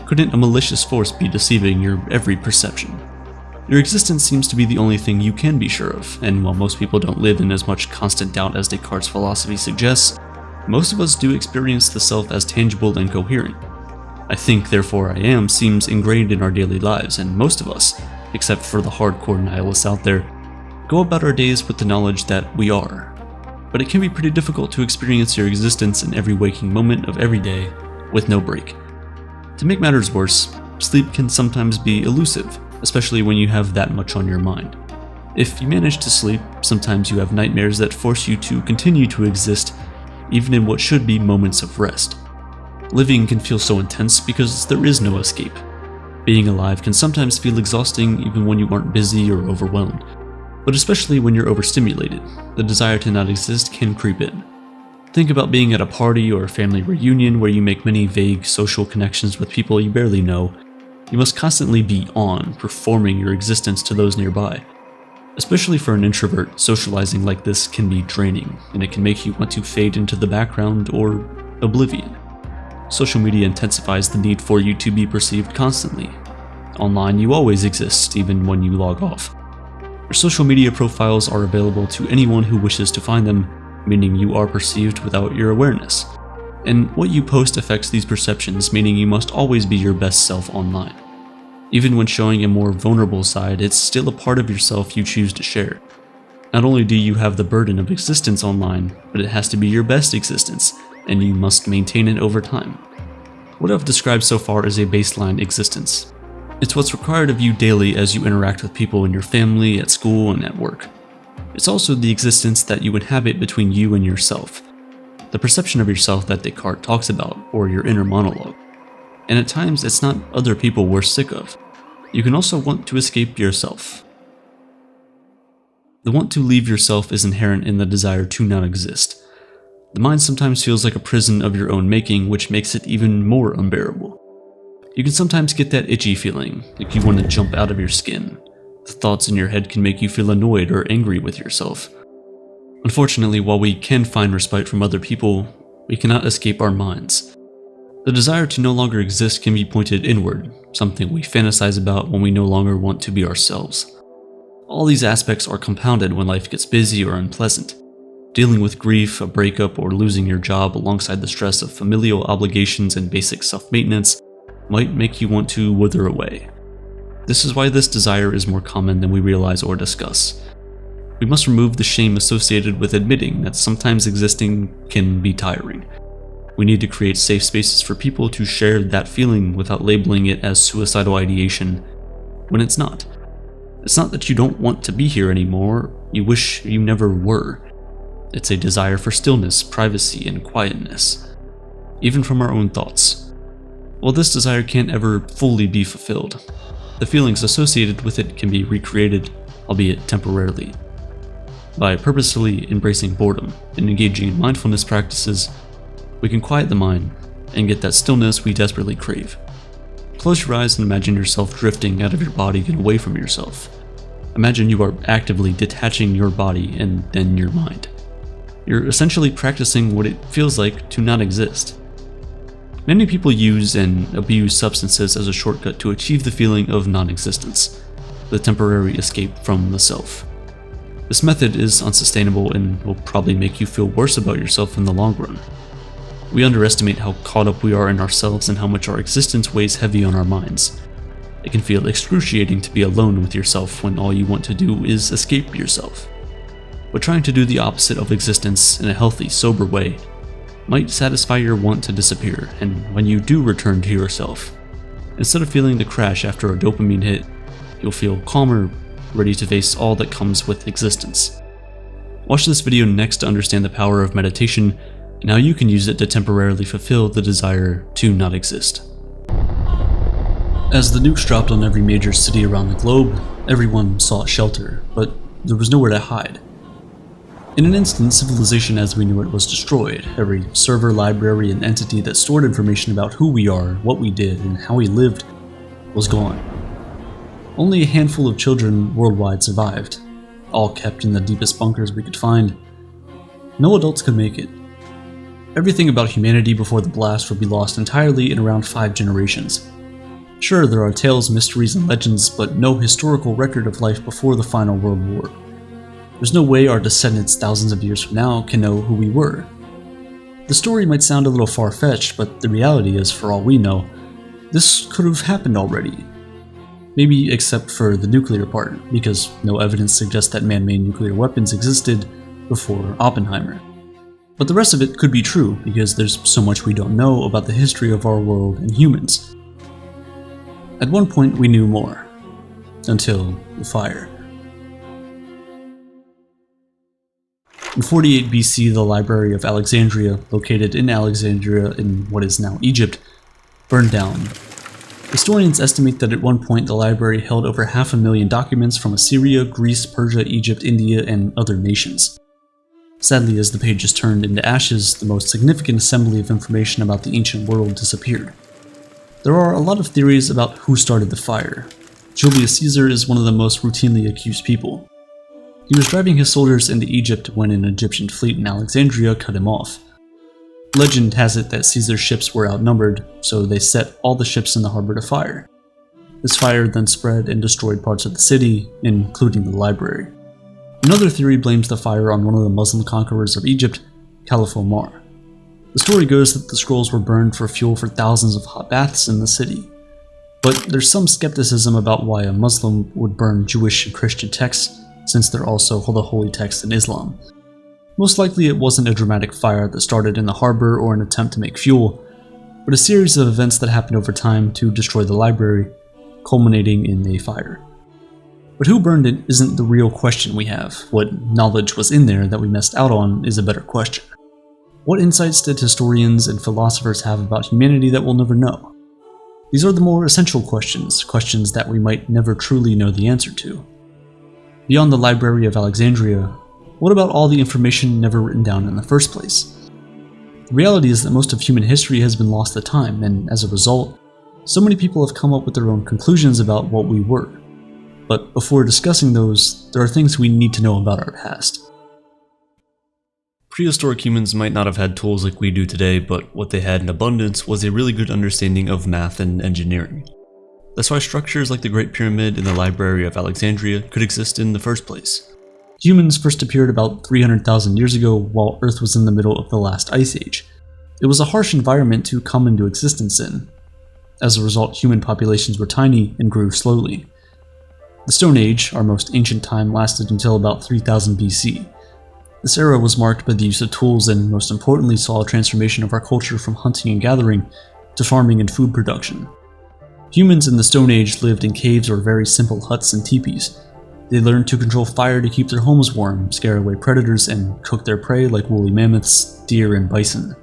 B: Couldn't a malicious force be deceiving your every perception?
C: Your existence seems to be the only thing you can be sure of, and while most people don't live in as much constant doubt as Descartes' philosophy suggests, most of us do experience the self as tangible and coherent. I think, therefore I am seems ingrained in our daily lives, and most of us, except for the hardcore nihilists out there, go about our days with the knowledge that we are. But it can be pretty difficult to experience your existence in every waking moment of every day, with no break. To make matters worse, sleep can sometimes be elusive, especially when you have that much on your mind. If you manage to sleep, sometimes you have nightmares that force you to continue to exist, even in what should be moments of rest. Living can feel so intense because there is no escape. Being alive can sometimes feel exhausting even when you aren't busy or overwhelmed. But especially when you're overstimulated, the desire to not exist can creep in. Think about being at a party or a family reunion where you make many vague social connections with people you barely know. You must constantly be on, performing your existence to those nearby. Especially for an introvert, socializing like this can be draining, and it can make you want to fade into the background or oblivion. Social media intensifies the need for you to be perceived constantly. Online, you always exist, even when you log off. Your social media profiles are available to anyone who wishes to find them, meaning you are perceived without your awareness. And what you post affects these perceptions, meaning you must always be your best self online. Even when showing a more vulnerable side, it's still a part of yourself you choose to share. Not only do you have the burden of existence online, but it has to be your best existence, and you must maintain it over time. What I've described so far is a baseline existence. It's what's required of you daily as you interact with people in your family, at school, and at work. It's also the existence that you inhabit between you and yourself, the perception of yourself that Descartes talks about, or your inner monologue. And at times, it's not other people we're sick of. You can also want to escape yourself. The want to leave yourself is inherent in the desire to not exist. The mind sometimes feels like a prison of your own making, which makes it even more unbearable. You can sometimes get that itchy feeling, like you want to jump out of your skin. The thoughts in your head can make you feel annoyed or angry with yourself. Unfortunately, while we can find respite from other people, we cannot escape our minds. The desire to no longer exist can be pointed inward, something we fantasize about when we no longer want to be ourselves. All these aspects are compounded when life gets busy or unpleasant. Dealing with grief, a breakup, or losing your job alongside the stress of familial obligations and basic self-maintenance might make you want to wither away. This is why this desire is more common than we realize or discuss. We must remove the shame associated with admitting that sometimes existing can be tiring. We need to create safe spaces for people to share that feeling without labeling it as suicidal ideation when it's not. It's not that you don't want to be here anymore, you wish you never were. It's a desire for stillness, privacy, and quietness, even from our own thoughts. While this desire can't ever fully be fulfilled, the feelings associated with it can be recreated, albeit temporarily. By purposefully embracing boredom and engaging in mindfulness practices, we can quiet the mind and get that stillness we desperately crave. Close your eyes and imagine yourself drifting out of your body and away from yourself. Imagine you are actively detaching your body and then your mind. You're essentially practicing what it feels like to not exist. Many people use and abuse substances as a shortcut to achieve the feeling of non-existence, the temporary escape from the self. This method is unsustainable and will probably make you feel worse about yourself in the long run. We underestimate how caught up we are in ourselves and how much our existence weighs heavy on our minds. It can feel excruciating to be alone with yourself when all you want to do is escape yourself. But trying to do the opposite of existence in a healthy, sober way might satisfy your want to disappear, and when you do return to yourself, instead of feeling the crash after a dopamine hit, you'll feel calmer, ready to face all that comes with existence. Watch this video next to understand the power of meditation and how you can use it to temporarily fulfill the desire to not exist. As the nukes dropped on every major city around the globe, everyone sought shelter, but there was nowhere to hide. In an instant, civilization as we knew it was destroyed. Every server, library, and entity that stored information about who we are, what we did, and how we lived was gone. Only a handful of children worldwide survived, all kept in the deepest bunkers we could find. No adults could make it. Everything about humanity before the blast would be lost entirely in around 5 generations. Sure, there are tales, mysteries, and legends, but no historical record of life before the final World War. There's no way our descendants thousands of years from now can know who we were. The story might sound a little far-fetched, but the reality is, for all we know, this could have happened already. Maybe except for the nuclear part, because no evidence suggests that man-made nuclear weapons existed before Oppenheimer. But the rest of it could be true, because there's so much we don't know about the history of our world and humans. At one point we knew more. Until the fire. In 48 BC, the Library of Alexandria, located in Alexandria in what is now Egypt, burned down. Historians estimate that at one point the library held over 500,000 documents from Assyria, Greece, Persia, Egypt, India, and other nations. Sadly, as the pages turned into ashes, the most significant assembly of information about the ancient world disappeared. There are a lot of theories about who started the fire. Julius Caesar is one of the most routinely accused people. He was driving his soldiers into Egypt when an Egyptian fleet in Alexandria cut him off. Legend has it that Caesar's ships were outnumbered, so they set all the ships in the harbor to fire. This fire then spread and destroyed parts of the city, including the library. Another theory blames the fire on one of the Muslim conquerors of Egypt, Caliph Omar. The story goes that the scrolls were burned for fuel for thousands of hot baths in the city. But there's some skepticism about why a Muslim would burn Jewish and Christian texts, since they're also the holy texts in Islam. Most likely it wasn't a dramatic fire that started in the harbor or an attempt to make fuel, but a series of events that happened over time to destroy the library, culminating in a fire. But who burned it isn't the real question we have. What knowledge was in there that we missed out on is a better question. What insights did historians and philosophers have about humanity that we'll never know? These are the more essential questions, questions that we might never truly know the answer to. Beyond the Library of Alexandria, what about all the information never written down in the first place? The reality is that most of human history has been lost to time, and as a result, so many people have come up with their own conclusions about what we were. But before discussing those, there are things we need to know about our past.
B: Prehistoric humans might not have had tools like we do today, but what they had in abundance was a really good understanding of math and engineering. That's why structures like the Great Pyramid in the Library of Alexandria could exist in the first place.
C: Humans first appeared about 300,000 years ago while Earth was in the middle of the last ice age. It was a harsh environment to come into existence in. As a result, human populations were tiny and grew slowly. The Stone Age, our most ancient time, lasted until about 3000 BC. This era was marked by the use of tools and, most importantly, saw a transformation of our culture from hunting and gathering to farming and food production. Humans in the Stone Age lived in caves or very simple huts and teepees. They learned to control fire to keep their homes warm, scare away predators, and cook their prey like woolly mammoths, deer, and bison.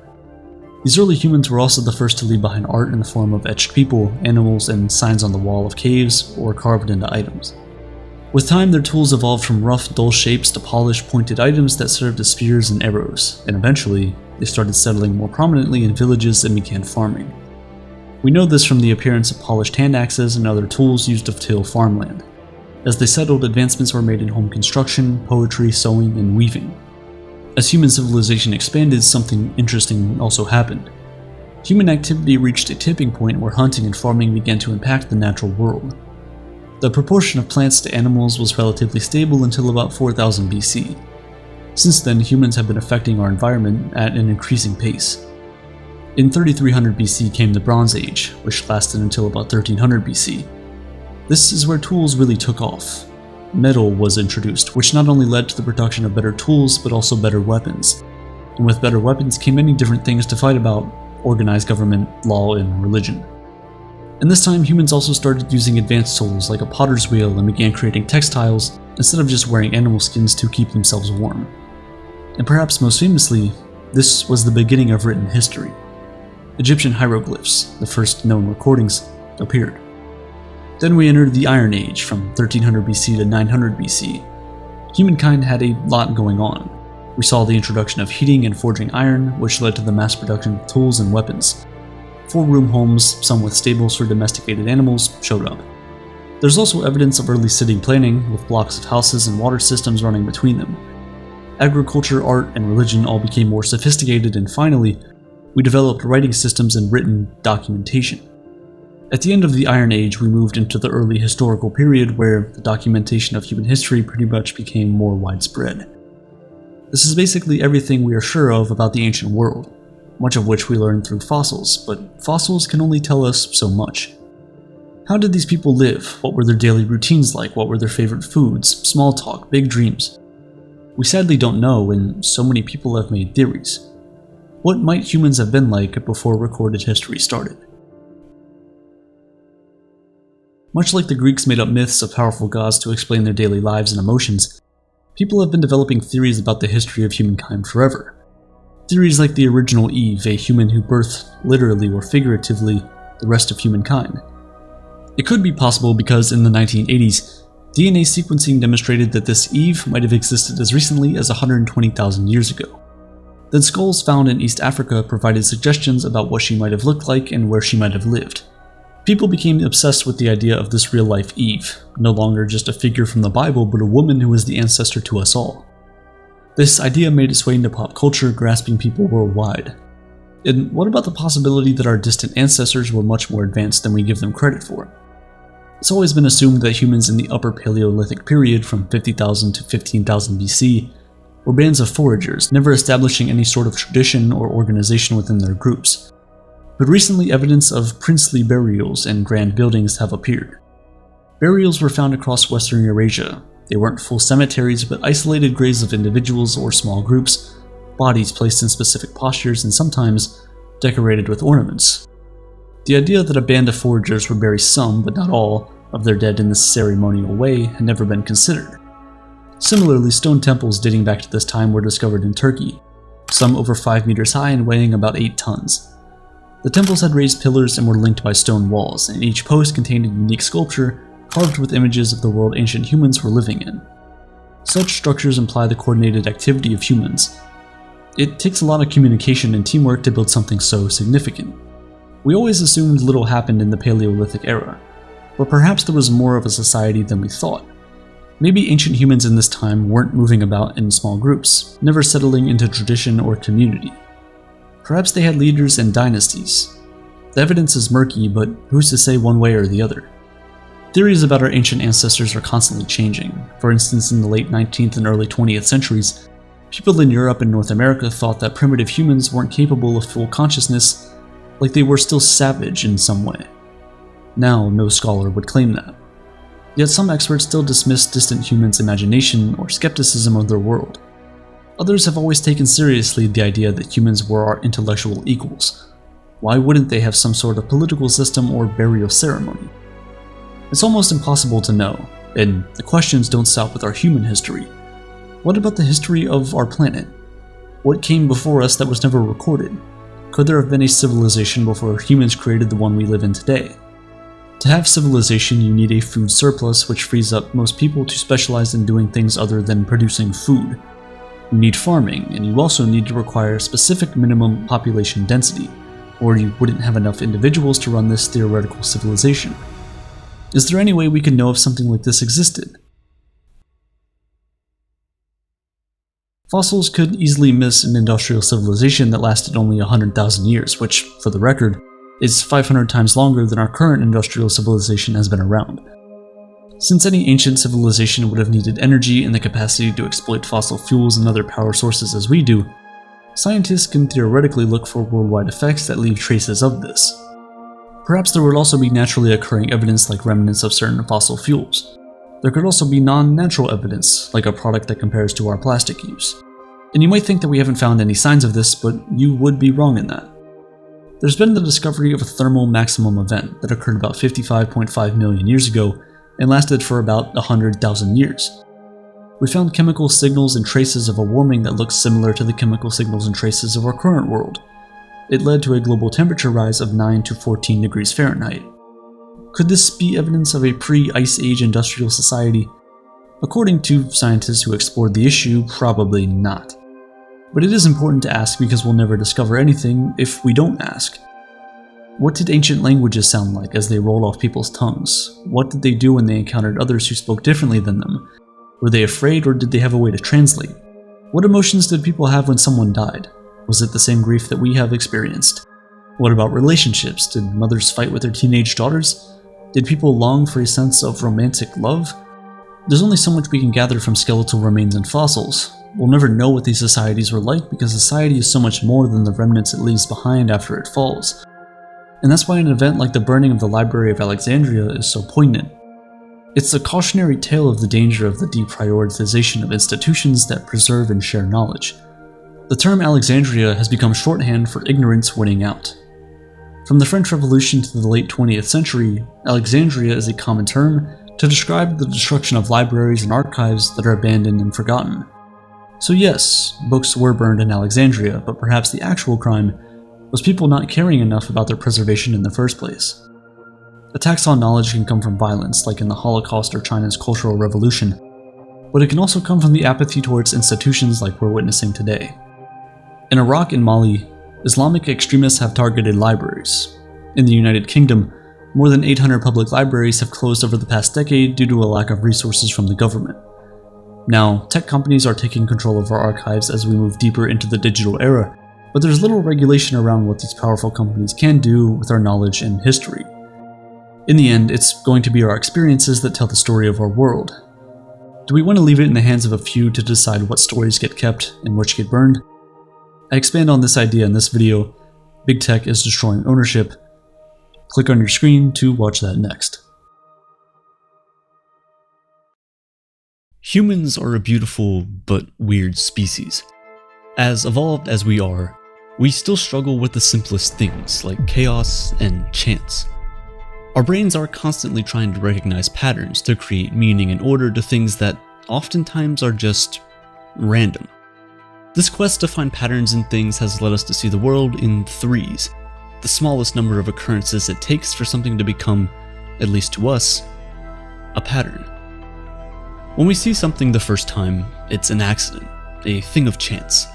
C: These early humans were also the first to leave behind art in the form of etched people, animals, and signs on the wall of caves, or carved into items. With time, their tools evolved from rough, dull shapes to polished, pointed items that served as spears and arrows, and eventually, they started settling more prominently in villages and began farming. We know this from the appearance of polished hand axes and other tools used to till farmland. As they settled, advancements were made in home construction, poetry, sewing, and weaving. As human civilization expanded, something interesting also happened. Human activity reached a tipping point where hunting and farming began to impact the natural world. The proportion of plants to animals was relatively stable until about 4000 BC. Since then, humans have been affecting our environment at an increasing pace. In 3300 BC came the Bronze Age, which lasted until about 1300 BC. This is where tools really took off. Metal was introduced, which not only led to the production of better tools, but also better weapons. And with better weapons came many different things to fight about: organized government, law, and religion. And this time, humans also started using advanced tools like a potter's wheel and began creating textiles instead of just wearing animal skins to keep themselves warm. And perhaps most famously, this was the beginning of written history. Egyptian hieroglyphs, the first known recordings, appeared. Then we entered the Iron Age from 1300 BC to 900 BC. Humankind had a lot going on. We saw the introduction of heating and forging iron, which led to the mass production of tools and weapons. 4-room homes, some with stables for domesticated animals, showed up. There's also evidence of early city planning, with blocks of houses and water systems running between them. Agriculture, art, and religion all became more sophisticated, and finally, we developed writing systems and written documentation. At the end of the Iron Age, we moved into the early historical period where the documentation of human history pretty much became more widespread. This is basically everything we are sure of about the ancient world, much of which we learned through fossils, but fossils can only tell us so much. How did these people live? What were their daily routines like? What were their favorite foods? Small talk, big dreams? We sadly don't know, and so many people have made theories. What might humans have been like before recorded history started? Much like the Greeks made up myths of powerful gods to explain their daily lives and emotions, people have been developing theories about the history of humankind forever. Theories like the original Eve, a human who birthed, literally or figuratively, the rest of humankind. It could be possible because in the 1980s, DNA sequencing demonstrated that this Eve might have existed as recently as 120,000 years ago. Then skulls found in East Africa provided suggestions about what she might have looked like and where she might have lived. People became obsessed with the idea of this real-life Eve, no longer just a figure from the Bible, but a woman who was the ancestor to us all. This idea made its way into pop culture, grasping people worldwide. And what about the possibility that our distant ancestors were much more advanced than we give them credit for? It's always been assumed that humans in the Upper Paleolithic period from 50,000 to 15,000 BC were bands of foragers, never establishing any sort of tradition or organization within their groups. But recently evidence of princely burials and grand buildings have appeared. Burials were found across Western Eurasia. They weren't full cemeteries, but isolated graves of individuals or small groups, bodies placed in specific postures and sometimes decorated with ornaments. The idea that a band of foragers would bury some, but not all, of their dead in this ceremonial way had never been considered. Similarly, stone temples dating back to this time were discovered in Turkey, some over 5 meters high and weighing about 8 tons. The temples had raised pillars and were linked by stone walls, and each post contained a unique sculpture carved with images of the world ancient humans were living in. Such structures imply the coordinated activity of humans. It takes a lot of communication and teamwork to build something so significant. We always assumed little happened in the Paleolithic era, but perhaps there was more of a society than we thought. Maybe ancient humans in this time weren't moving about in small groups, never settling into tradition or community. Perhaps they had leaders and dynasties. The evidence is murky, but who's to say one way or the other? Theories about our ancient ancestors are constantly changing. For instance, in the late 19th and early 20th centuries, people in Europe and North America thought that primitive humans weren't capable of full consciousness, like they were still savage in some way. Now, no scholar would claim that. Yet some experts still dismiss distant humans' imagination or skepticism of their world. Others have always taken seriously the idea that humans were our intellectual equals. Why wouldn't they have some sort of political system or burial ceremony? It's almost impossible to know, and the questions don't stop with our human history. What about the history of our planet? What came before us that was never recorded? Could there have been a civilization before humans created the one we live in today? To have civilization, you need a food surplus, which frees up most people to specialize in doing things other than producing food. You need farming, and you also need to require specific minimum population density, or you wouldn't have enough individuals to run this theoretical civilization. Is there any way we can know if something like this existed? Fossils could easily miss an industrial civilization that lasted only 100,000 years, which, for the record, is 500 times longer than our current industrial civilization has been around. Since any ancient civilization would have needed energy and the capacity to exploit fossil fuels and other power sources as we do, scientists can theoretically look for worldwide effects that leave traces of this. Perhaps there would also be naturally occurring evidence like remnants of certain fossil fuels. There could also be non-natural evidence, like a product that compares to our plastic use. And you might think that we haven't found any signs of this, but you would be wrong in that. There's been the discovery of a thermal maximum event that occurred about 55.5 million years ago and lasted for about 100,000 years. We found chemical signals and traces of a warming that looks similar to the chemical signals and traces of our current world. It led to a global temperature rise of 9 to 14 degrees Fahrenheit. Could this be evidence of a pre-Ice Age industrial society? According to scientists who explored the issue, probably not. But it is important to ask because we'll never discover anything if we don't ask. What did ancient languages sound like as they rolled off people's tongues? What did they do when they encountered others who spoke differently than them? Were they afraid, or did they have a way to translate? What emotions did people have when someone died? Was it the same grief that we have experienced? What about relationships? Did mothers fight with their teenage daughters? Did people long for a sense of romantic love? There's only so much we can gather from skeletal remains and fossils. We'll never know what these societies were like because society is so much more than the remnants it leaves behind after it falls. And that's why an event like the burning of the Library of Alexandria is so poignant. It's a cautionary tale of the danger of the deprioritization of institutions that preserve and share knowledge. The term Alexandria has become shorthand for ignorance winning out. From the French Revolution to the late 20th century, Alexandria is a common term to describe the destruction of libraries and archives that are abandoned and forgotten. So yes, books were burned in Alexandria, but perhaps the actual crime was people not caring enough about their preservation in the first place. Attacks on knowledge can come from violence, like in the Holocaust or China's Cultural Revolution, but it can also come from the apathy towards institutions like we're witnessing today. In Iraq and Mali, Islamic extremists have targeted libraries. In the United Kingdom, more than 800 public libraries have closed over the past decade due to a lack of resources from the government. Now, tech companies are taking control of our archives as we move deeper into the digital era, but there's little regulation around what these powerful companies can do with our knowledge and history. In the end, it's going to be our experiences that tell the story of our world. Do we want to leave it in the hands of a few to decide what stories get kept and which get burned? I expand on this idea in this video. Big Tech is destroying ownership. Click on your screen to watch that next.
B: Humans are a beautiful but weird species. As evolved as we are, we still struggle with the simplest things like chaos and chance. Our brains are constantly trying to recognize patterns to create meaning and order to things that oftentimes are just random. This quest to find patterns in things has led us to see the world in threes, the smallest number of occurrences it takes for something to become, at least to us, a pattern. When we see something the first time, it's an accident, a thing of chance.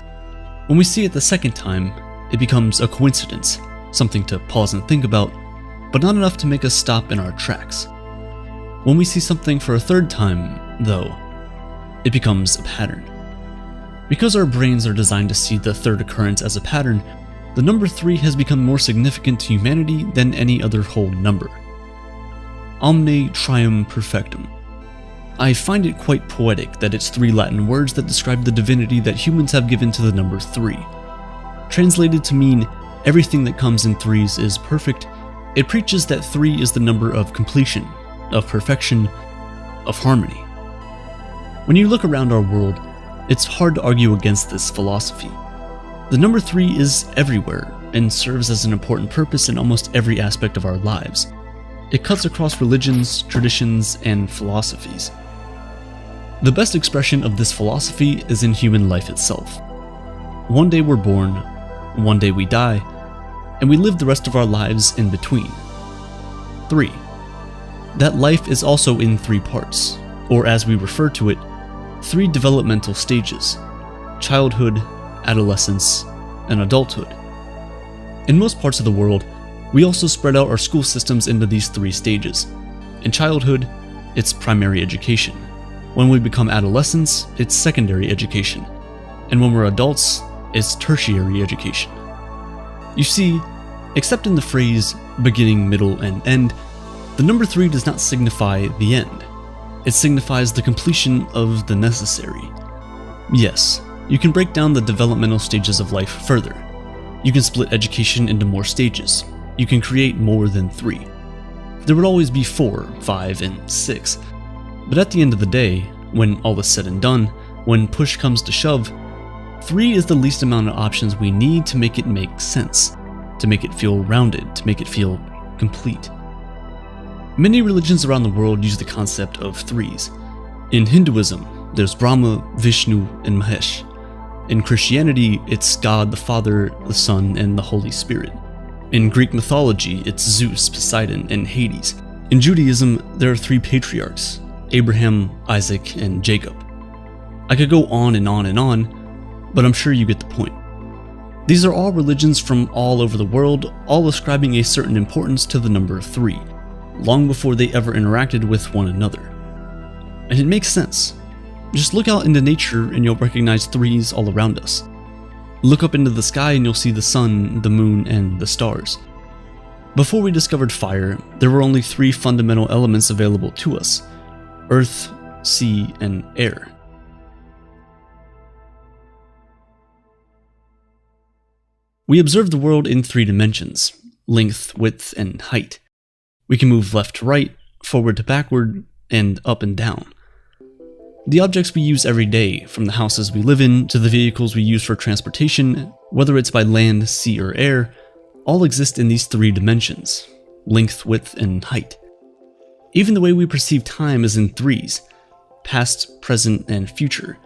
B: When we see it the second time, it becomes a coincidence, something to pause and think about, but not enough to make us stop in our tracks. When we see something for a third time, though, it becomes a pattern. Because our brains are designed to see the third occurrence as a pattern, the number 3 has become more significant to humanity than any other whole number. Omne trium perfectum. I find it quite poetic that it's 3 Latin words that describe the divinity that humans have given to the number 3. Translated to mean everything that comes in threes is perfect, it preaches that 3 is the number of completion, of perfection, of harmony. When you look around our world, it's hard to argue against this philosophy. The number 3 is everywhere and serves as an important purpose in almost every aspect of our lives. It cuts across religions, traditions, and philosophies. The best expression of this philosophy is in human life itself. One day we're born, one day we die, and we live the rest of our lives in between. 3. That life is also in 3 parts, or as we refer to it, 3 developmental stages: childhood, adolescence, and adulthood. In most parts of the world, we also spread out our school systems into these 3 stages. In childhood, it's primary education. When we become adolescents, it's secondary education. And when we're adults, it's tertiary education. You see, except in the phrase beginning, middle, and end, the number 3 does not signify the end. It signifies the completion of the necessary. Yes, you can break down the developmental stages of life further. You can split education into more stages. You can create more than 3. There would always be 4, 5, and 6. But at the end of the day, when all is said and done, when push comes to shove, 3 is the least amount of options we need to make it make sense, to make it feel rounded, to make it feel complete. Many religions around the world use the concept of 3s. In Hinduism, there's Brahma, Vishnu, and Mahesh. In Christianity, it's God the Father, the Son, and the Holy Spirit. In Greek mythology, it's Zeus, Poseidon, and Hades. In Judaism, there are 3 patriarchs: Abraham, Isaac, and Jacob. I could go on and on and on, but I'm sure you get the point. These are all religions from all over the world, all ascribing a certain importance to the number 3, long before they ever interacted with one another. And it makes sense. Just look out into nature and you'll recognize 3s all around us.
C: Look up into the sky and you'll see the sun, the moon, and the stars. Before we discovered fire, there were only 3 fundamental elements available to us: earth, sea, and air. We observe the world in 3 dimensions: length, width, and height. We can move left to right, forward to backward, and up and down. The objects we use every day, from the houses we live in to the vehicles we use for transportation, whether it's by land, sea, or air, all exist in these 3 dimensions: length, width, and height. Even the way we perceive time is in 3s: past, present, and future,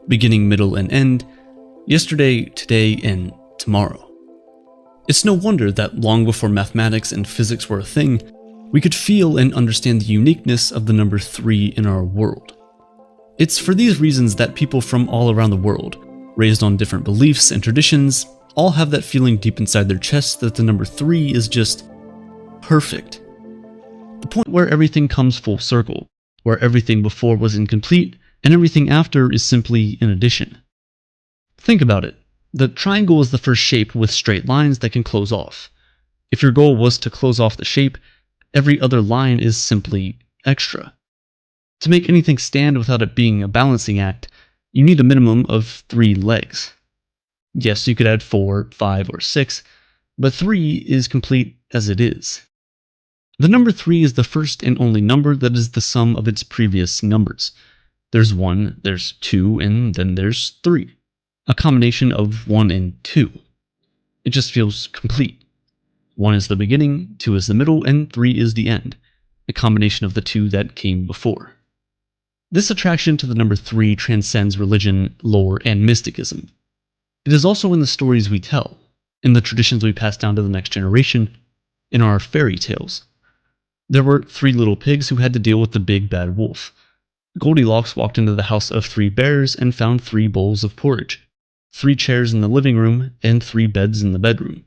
C: beginning, middle, and end, yesterday, today, and tomorrow. It's no wonder that long before mathematics and physics were a thing, we could feel and understand the uniqueness of the number 3 in our world. It's for these reasons that people from all around the world, raised on different beliefs and traditions, all have that feeling deep inside their chests that the number 3 is just perfect. The point where everything comes full circle, where everything before was incomplete and everything after is simply an addition. Think about it. The triangle is the first shape with straight lines that can close off. If your goal was to close off the shape, every other line is simply extra. To make anything stand without it being a balancing act, you need a minimum of 3 legs. Yes, you could add 4, 5, or 6, but 3 is complete as it is. The number 3 is the first and only number that is the sum of its previous numbers. There's 1, there's 2, and then there's 3. A combination of 1 and 2. It just feels complete. 1 is the beginning, 2 is the middle, and 3 is the end. A combination of the 2 that came before. This attraction to the number 3 transcends religion, lore, and mysticism. It is also in the stories we tell, in the traditions we pass down to the next generation, in our fairy tales. There were 3 little pigs who had to deal with the big bad wolf. Goldilocks walked into the house of 3 bears and found 3 bowls of porridge, 3 chairs in the living room, and 3 beds in the bedroom.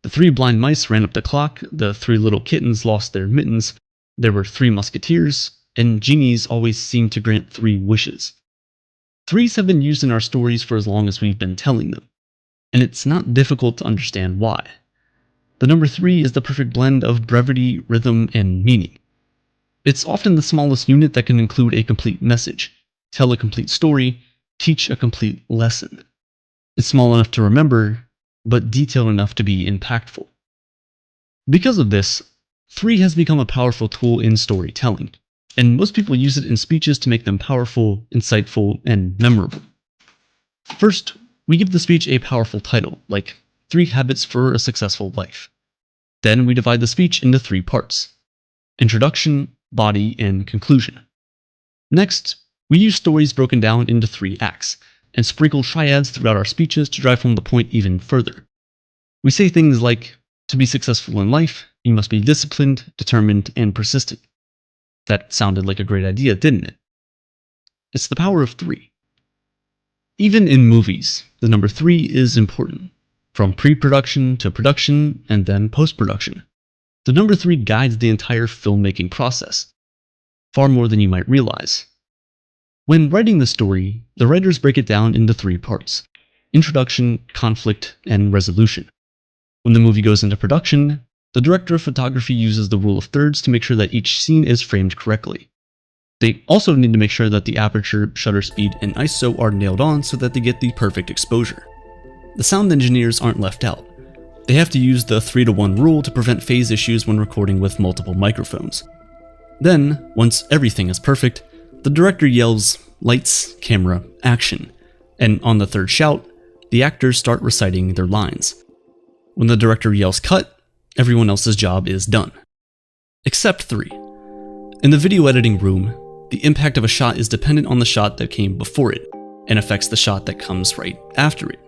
C: The 3 blind mice ran up the clock, the 3 little kittens lost their mittens, there were 3 musketeers, and genies always seem to grant 3 wishes. 3s have been used in our stories for as long as we've been telling them, and it's not difficult to understand why. The number 3 is the perfect blend of brevity, rhythm, and meaning. It's often the smallest unit that can include a complete message, tell a complete story, teach a complete lesson. It's small enough to remember, but detailed enough to be impactful. Because of this, 3 has become a powerful tool in storytelling, and most people use it in speeches to make them powerful, insightful, and memorable. First, we give the speech a powerful title, like 3 Habits for a Successful Life. Then we divide the speech into 3 parts: introduction, body, and conclusion. Next, we use stories broken down into 3 acts, and sprinkle triads throughout our speeches to drive home the point even further. We say things like, to be successful in life, you must be disciplined, determined, and persistent. That sounded like a great idea, didn't it? It's the power of 3. Even in movies, the number 3 is important, from pre-production to production and then post-production. The number 3 guides the entire filmmaking process, far more than you might realize. When writing the story, the writers break it down into 3 parts: introduction, conflict, and resolution. When the movie goes into production, the director of photography uses the rule of thirds to make sure that each scene is framed correctly. They also need to make sure that the aperture, shutter speed, and ISO are nailed on so that they get the perfect exposure. The sound engineers aren't left out. They have to use the 3-to-1 rule to prevent phase issues when recording with multiple microphones. Then, once everything is perfect, the director yells, "Lights, camera, action," and on the 3rd shout, the actors start reciting their lines. When the director yells cut, everyone else's job is done. Except 3. In the video editing room, the impact of a shot is dependent on the shot that came before it, and affects the shot that comes right after it.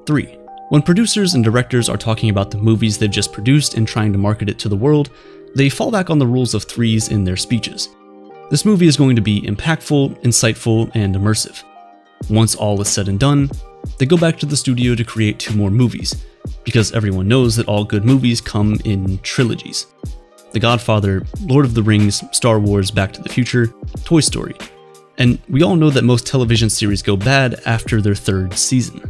C: 3. When producers and directors are talking about the movies they've just produced and trying to market it to the world, they fall back on the rules of 3s in their speeches. This movie is going to be impactful, insightful, and immersive. Once all is said and done, they go back to the studio to create 2 more movies, because everyone knows that all good movies come in trilogies. The Godfather, Lord of the Rings, Star Wars, Back to the Future, Toy Story. And we all know that most television series go bad after their 3rd season.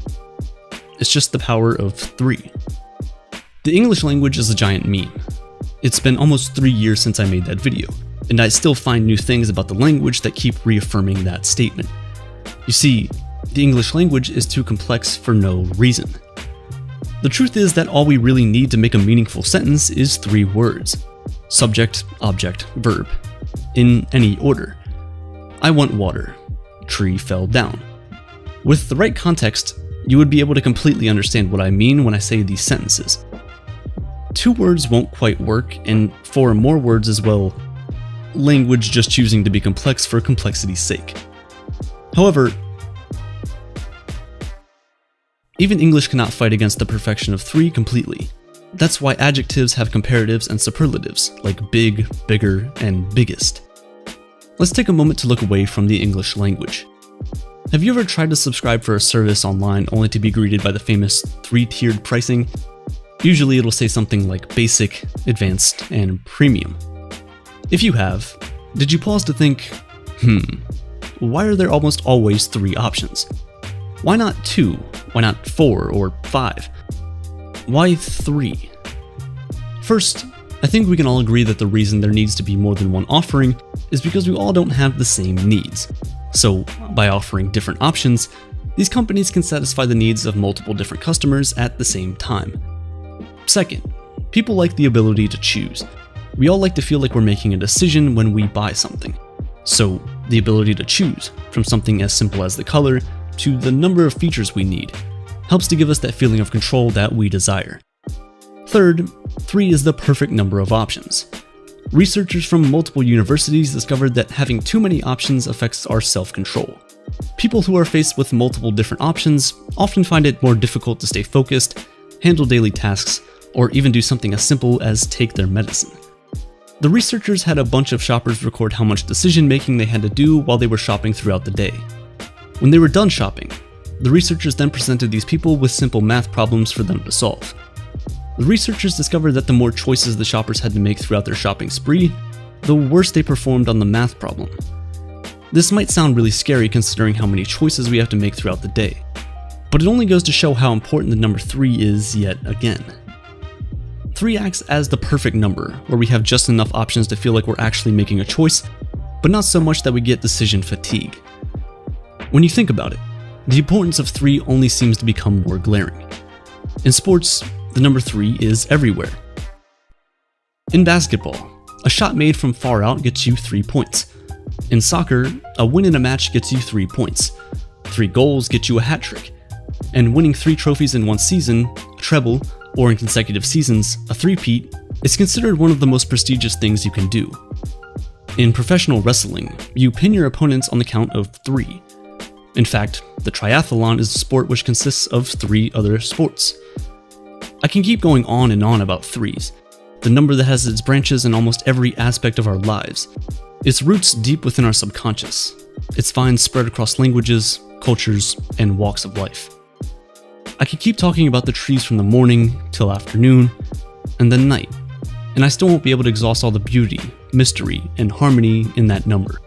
B: it's just the power of 3. The English language is a giant meme. It's been almost 3 years since I made that video, and I still find new things about the language that keep reaffirming that statement. You see, the English language is too complex for no reason. The truth is that all we really need to make a meaningful sentence is 3 words: subject, object, verb, in any order. I want water. Tree fell down. With the right context, you would be able to completely understand what I mean when I say these sentences. 2 words won't quite work, and 4 or more words as well. Language just choosing to be complex for complexity's sake. However, even English cannot fight against the perfection of 3 completely. That's why adjectives have comparatives and superlatives, like big, bigger, and biggest. Let's take a moment to look away from the English language. Have you ever tried to subscribe for a service online only to be greeted by the famous 3-tiered pricing? Usually it'll say something like basic, advanced, and premium. If you have, did you pause to think, why are there almost always 3 options? Why not 2? Why not 4 or 5? Why 3? First, I think we can all agree that the reason there needs to be more than one offering is because we all don't have the same needs. So, by offering different options, these companies can satisfy the needs of multiple different customers at the same time. Second, people like the ability to choose. We all like to feel like we're making a decision when we buy something. So, the ability to choose, from something as simple as the color to the number of features we need, helps to give us that feeling of control that we desire. Third, 3 is the perfect number of options. Researchers from multiple universities discovered that having too many options affects our self-control. People who are faced with multiple different options often find it more difficult to stay focused, handle daily tasks, or even do something as simple as take their medicine. The researchers had a bunch of shoppers record how much decision-making they had to do while they were shopping throughout the day. When they were done shopping, the researchers then presented these people with simple math problems for them to solve. The researchers discovered that the more choices the shoppers had to make throughout their shopping spree, the worse they performed on the math problem. This might sound really scary considering how many choices we have to make throughout the day, but it only goes to show how important the number 3 is yet again. 3 acts as the perfect number, where we have just enough options to feel like we're actually making a choice, but not so much that we get decision fatigue. When you think about it, the importance of 3 only seems to become more glaring. In sports, the number 3 is everywhere. In basketball, a shot made from far out gets you 3 points. In soccer, a win in a match gets you 3 points. 3 goals get you a hat trick. And winning 3 trophies in one season, a treble, or in consecutive seasons, a three-peat, is considered one of the most prestigious things you can do. In professional wrestling, you pin your opponents on the count of 3. In fact, the triathlon is a sport which consists of 3 other sports. I can keep going on and on about 3s, the number that has its branches in almost every aspect of our lives. Its roots deep within our subconscious, its vines spread across languages, cultures, and walks of life. I could keep talking about the trees from the morning till afternoon, and then night, and I still won't be able to exhaust all the beauty, mystery, and harmony in that number.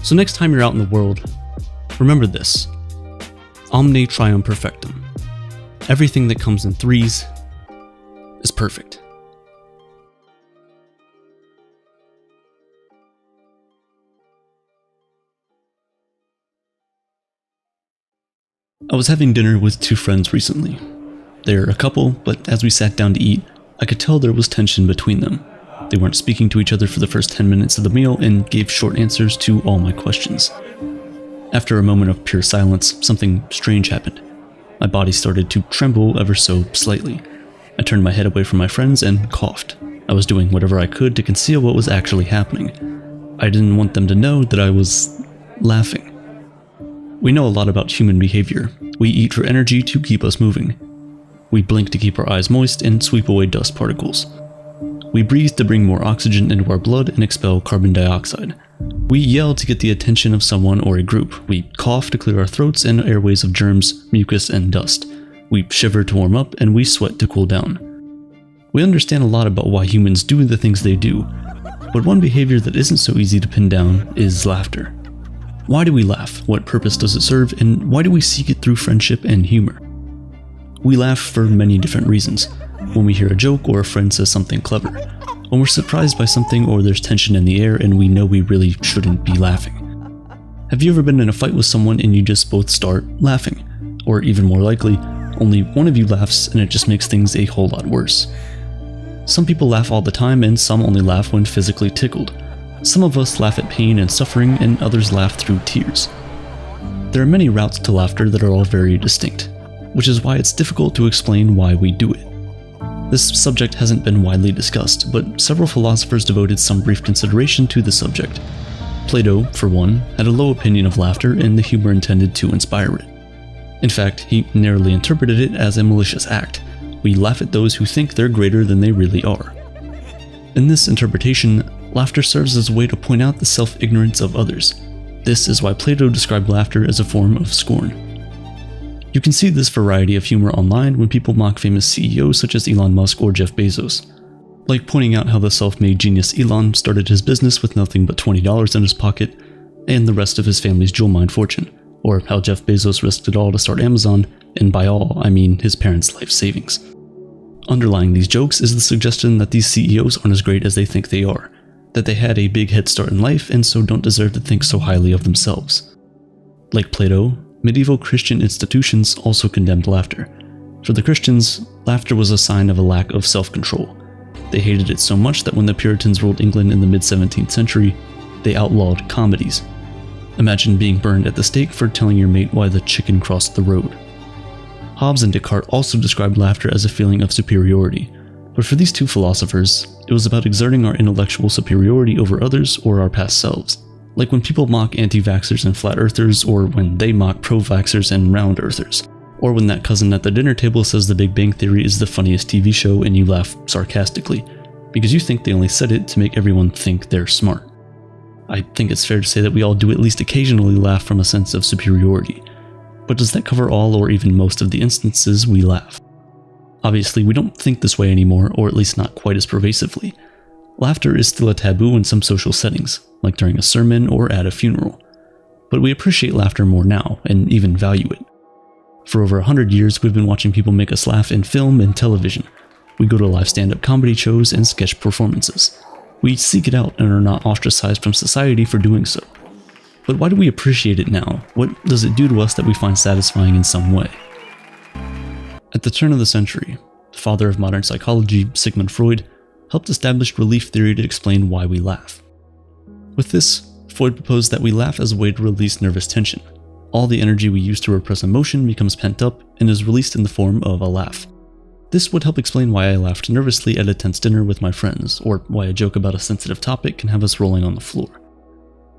B: So next time you're out in the world, remember this: omne trium perfectum. Everything that comes in 3s is perfect. I was having dinner with 2 friends recently. They're a couple, but as we sat down to eat, I could tell there was tension between them. They weren't speaking to each other for the first 10 minutes of the meal and gave short answers to all my questions. After a moment of pure silence, something strange happened. My body started to tremble ever so slightly. I turned my head away from my friends and coughed. I was doing whatever I could to conceal what was actually happening. I didn't want them to know that I was laughing. We know a lot about human behavior. We eat for energy to keep us moving. We blink to keep our eyes moist and sweep away dust particles. We breathe to bring more oxygen into our blood and expel carbon dioxide. We yell to get the attention of someone or a group. We cough to clear our throats and airways of germs, mucus, and dust. We shiver to warm up, and we sweat to cool down. We understand a lot about why humans do the things they do, but one behavior that isn't so easy to pin down is laughter. Why do we laugh? What purpose does it serve? And why do we seek it through friendship and humor?
C: We laugh for many different reasons. When we hear a joke or a friend says something clever. When we're surprised by something or there's tension in the air and we know we really shouldn't be laughing. Have you ever been in a fight with someone and you just both start laughing? Or even more likely, only one of you laughs and it just makes things a whole lot worse. Some people laugh all the time and some only laugh when physically tickled. Some of us laugh at pain and suffering and others laugh through tears. There are many routes to laughter that are all very distinct, which is why it's difficult to explain why we do it. This subject hasn't been widely discussed, but several philosophers devoted some brief consideration to the subject. Plato, for one, had a low opinion of laughter and the humor intended to inspire it. In fact, he narrowly interpreted it as a malicious act. We laugh at those who think they're greater than they really are. In this interpretation, laughter serves as a way to point out the self-ignorance of others. This is why Plato described laughter as a form of scorn. You can see this variety of humor online when people mock famous CEOs such as Elon Musk or Jeff Bezos. Like pointing out how the self-made genius Elon started his business with nothing but $20 in his pocket and the rest of his family's jewel mine fortune, or how Jeff Bezos risked it all to start Amazon, and by all, I mean his parents' life savings. Underlying these jokes is the suggestion that these CEOs aren't as great as they think they are, that they had a big head start in life and so don't deserve to think so highly of themselves. Like Plato, medieval Christian institutions also condemned laughter. For the Christians, laughter was a sign of a lack of self-control. They hated it so much that when the Puritans ruled England in the mid-17th century, they outlawed comedies. Imagine being burned at the stake for telling your mate why the chicken crossed the road. Hobbes and Descartes also described laughter as a feeling of superiority, but for these two philosophers, it was about exerting our intellectual superiority over others or our past selves. Like when people mock anti-vaxxers and flat earthers, or when they mock pro-vaxxers and round earthers. Or when that cousin at the dinner table says The Big Bang Theory is the funniest TV show and you laugh sarcastically, because you think they only said it to make everyone think they're smart. I think it's fair to say that we all do at least occasionally laugh from a sense of superiority. But does that cover all or even most of the instances we laugh? Obviously, we don't think this way anymore, or at least not quite as pervasively. Laughter is still a taboo in some social settings, like during a sermon or at a funeral. But we appreciate laughter more now, and even value it. For over 100 years, we've been watching people make us laugh in film and television. We go to live stand-up comedy shows and sketch performances. We seek it out and are not ostracized from society for doing so. But why do we appreciate it now? What does it do to us that we find satisfying in some way? At the turn of the century, the father of modern psychology, Sigmund Freud, helped establish relief theory to explain why we laugh. With this, Freud proposed that we laugh as a way to release nervous tension. All the energy we use to repress emotion becomes pent up and is released in the form of a laugh. This would help explain why I laughed nervously at a tense dinner with my friends, or why a joke about a sensitive topic can have us rolling on the floor.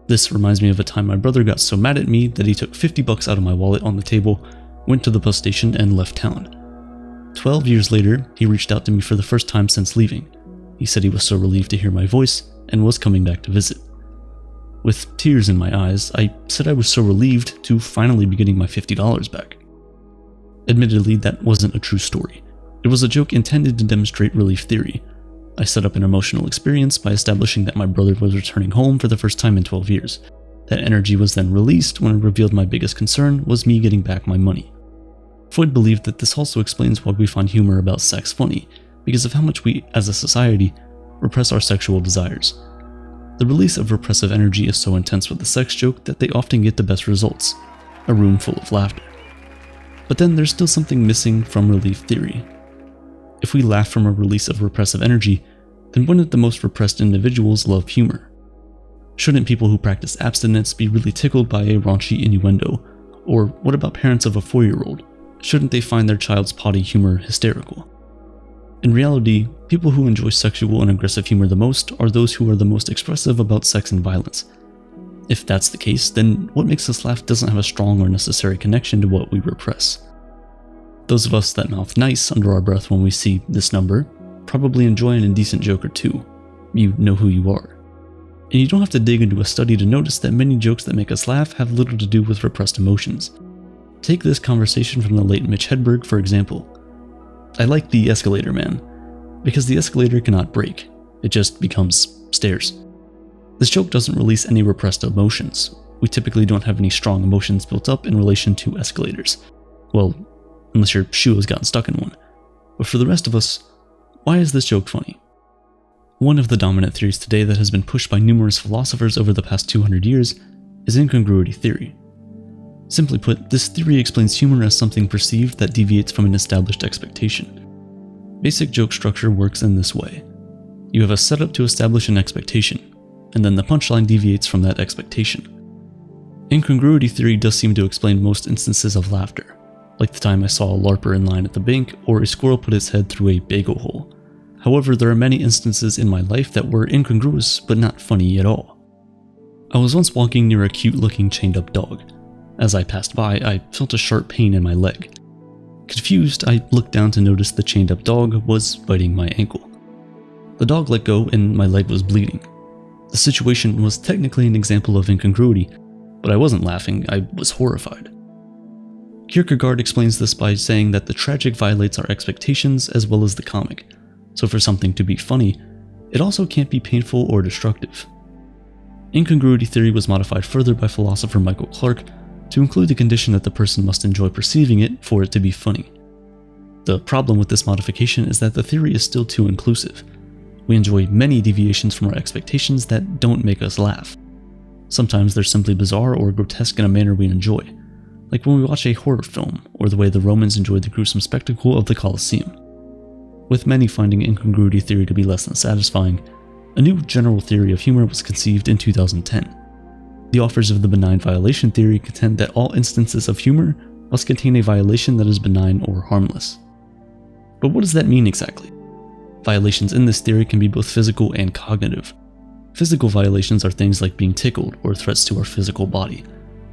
C: This reminds me of a time my brother got so mad at me that he took $50 out of my wallet on the table, went to the bus station, and left town. 12 years later, he reached out to me for the first time since leaving. He said he was so relieved to hear my voice and was coming back to visit. With tears in my eyes, I said I was so relieved to finally be getting my $50 back. Admittedly, that wasn't a true story. It was a joke intended to demonstrate relief theory. I set up an emotional experience by establishing that my brother was returning home for the first time in 12 years. That energy was then released when I revealed my biggest concern was me getting back my money. Freud believed that this also explains why we find humor about sex funny, because of how much we, as a society, repress our sexual desires. The release of repressive energy is so intense with the sex joke that they often get the best results, a room full of laughter. But then there's still something missing from relief theory. If we laugh from a release of repressive energy, then wouldn't the most repressed individuals love humor? Shouldn't people who practice abstinence be really tickled by a raunchy innuendo? Or what about parents of a 4-year-old? Shouldn't they find their child's potty humor hysterical? In reality, people who enjoy sexual and aggressive humor the most are those who are the most expressive about sex and violence. If that's the case, then what makes us laugh doesn't have a strong or necessary connection to what we repress. Those of us that mouth nice under our breath when we see this number probably enjoy an indecent joke or two. You know who you are. And you don't have to dig into a study to notice that many jokes that make us laugh have little to do with repressed emotions. Take this conversation from the late Mitch Hedberg, for example. I like the escalator man, because the escalator cannot break. It just becomes stairs. This joke doesn't release any repressed emotions. We typically don't have any strong emotions built up in relation to escalators. Well, unless your shoe has gotten stuck in one. But for the rest of us, why is this joke funny? One of the dominant theories today that has been pushed by numerous philosophers over the past 200 years is incongruity theory. Simply put, this theory explains humor as something perceived that deviates from an established expectation. Basic joke structure works in this way. You have a setup to establish an expectation, and then the punchline deviates from that expectation. Incongruity theory does seem to explain most instances of laughter, like the time I saw a LARPer in line at the bank or a squirrel put its head through a bagel hole. However, there are many instances in my life that were incongruous but not funny at all. I was once walking near a cute-looking chained-up dog. As I passed by, I felt a sharp pain in my leg. Confused, I looked down to notice the chained-up dog was biting my ankle. The dog let go and my leg was bleeding. The situation was technically an example of incongruity, but I wasn't laughing, I was horrified. Kierkegaard explains this by saying that the tragic violates our expectations as well as the comic, so for something to be funny, it also can't be painful or destructive. Incongruity theory was modified further by philosopher Michael Clark to include the condition that the person must enjoy perceiving it for it to be funny. The problem with this modification is that the theory is still too inclusive. We enjoy many deviations from our expectations that don't make us laugh. Sometimes they're simply bizarre or grotesque in a manner we enjoy, like when we watch a horror film or the way the Romans enjoyed the gruesome spectacle of the Colosseum. With many finding incongruity theory to be less than satisfying, a new general theory of humor was conceived in 2010. The authors of the benign violation theory contend that all instances of humor must contain a violation that is benign or harmless. But what does that mean exactly? Violations in this theory can be both physical and cognitive. Physical violations are things like being tickled or threats to our physical body.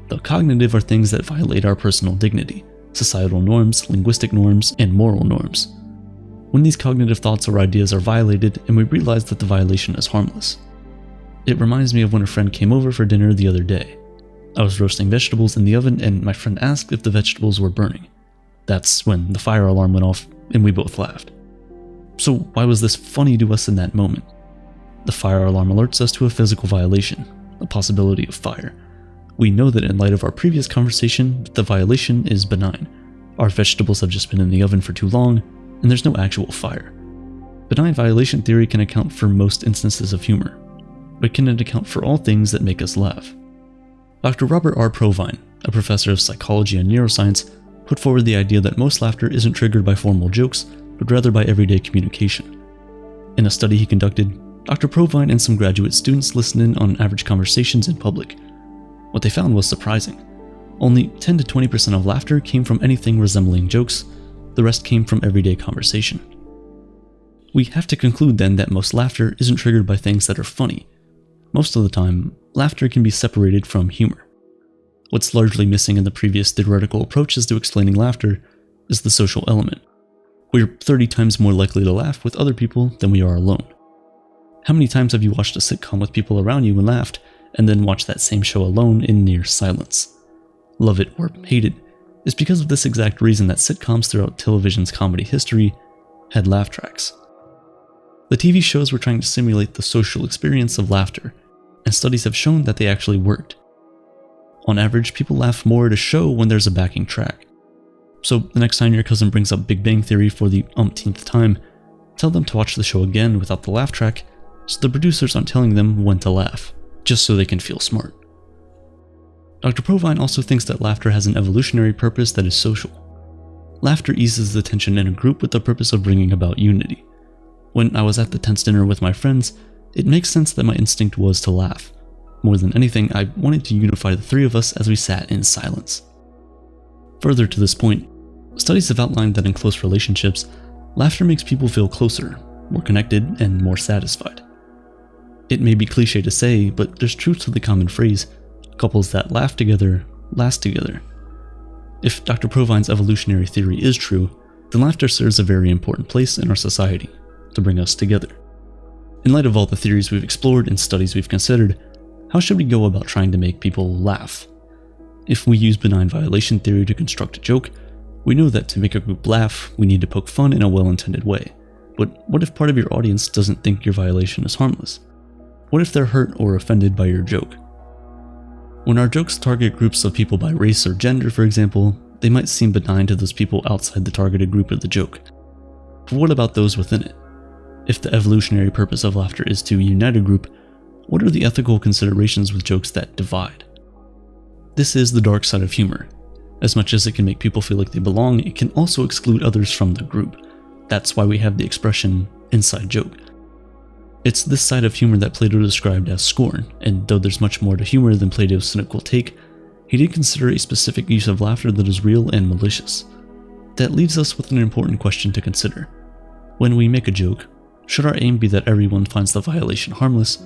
C: The cognitive are things that violate our personal dignity, societal norms, linguistic norms, and moral norms. When these cognitive thoughts or ideas are violated and we realize that the violation is harmless. It reminds me of when a friend came over for dinner the other day. I was roasting vegetables in the oven and my friend asked if the vegetables were burning. That's when the fire alarm went off and we both laughed. So why was this funny to us in that moment? The fire alarm alerts us to a physical violation, a possibility of fire. We know that in light of our previous conversation, the violation is benign. Our vegetables have just been in the oven for too long, and there's no actual fire. Benign violation theory can account for most instances of humor, but can it account for all things that make us laugh? Dr. Robert R. Provine, a professor of psychology and neuroscience, put forward the idea that most laughter isn't triggered by formal jokes, but rather by everyday communication. In a study he conducted, Dr. Provine and some graduate students listened in on average conversations in public. What they found was surprising. Only 10 to 20% of laughter came from anything resembling jokes, the rest came from everyday conversation. We have to conclude then that most laughter isn't triggered by things that are funny. Most of the time, laughter can be separated from humor. What's largely missing in the previous theoretical approaches to explaining laughter is the social element. We're 30 times more likely to laugh with other people than we are alone. How many times have you watched a sitcom with people around you and laughed, and then watched that same show alone in near silence? Love it or hate it, it's because of this exact reason that sitcoms throughout television's comedy history had laugh tracks. The TV shows were trying to simulate the social experience of laughter, and studies have shown that they actually worked. On average, people laugh more at a show when there's a backing track. So the next time your cousin brings up Big Bang Theory for the umpteenth time, tell them to watch the show again without the laugh track, so the producers aren't telling them when to laugh, just so they can feel smart. Dr. Provine also thinks that laughter has an evolutionary purpose that is social. Laughter eases the tension in a group with the purpose of bringing about unity. When I was at the tense dinner with my friends, it makes sense that my instinct was to laugh. More than anything, I wanted to unify the three of us as we sat in silence. Further to this point, studies have outlined that in close relationships, laughter makes people feel closer, more connected, and more satisfied. It may be cliche to say, but there's truth to the common phrase, couples that laugh together last together. If Dr. Provine's evolutionary theory is true, then laughter serves a very important place in our society, to bring us together. In light of all the theories we've explored and studies we've considered, how should we go about trying to make people laugh? If we use benign violation theory to construct a joke, we know that to make a group laugh, we need to poke fun in a well-intended way. But what if part of your audience doesn't think your violation is harmless? What if they're hurt or offended by your joke? When our jokes target groups of people by race or gender, for example, they might seem benign to those people outside the targeted group of the joke. But what about those within it? If the evolutionary purpose of laughter is to unite a group, what are the ethical considerations with jokes that divide? This is the dark side of humor. As much as it can make people feel like they belong, it can also exclude others from the group. That's why we have the expression inside joke. It's this side of humor that Plato described as scorn, and though there's much more to humor than Plato's cynical take, he did consider a specific use of laughter that is real and malicious. That leaves us with an important question to consider. When we make a joke, should our aim be that everyone finds the violation harmless?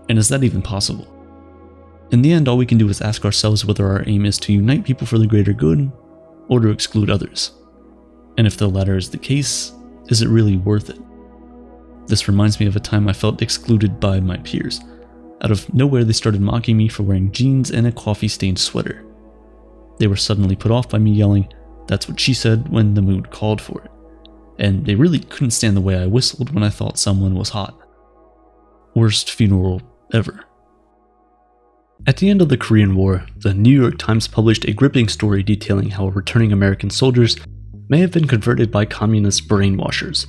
C: And is that even possible? In the end, all we can do is ask ourselves whether our aim is to unite people for the greater good, or to exclude others. And if the latter is the case, is it really worth it? This reminds me of a time I felt excluded by my peers. Out of nowhere, they started mocking me for wearing jeans and a coffee-stained sweater. They were suddenly put off by me yelling, "That's what she said," when the mood called for it. And they really couldn't stand the way I whistled when I thought someone was hot. Worst funeral ever. At the end of the Korean War, the New York Times published a gripping story detailing how returning American soldiers may have been converted by communist brainwashers.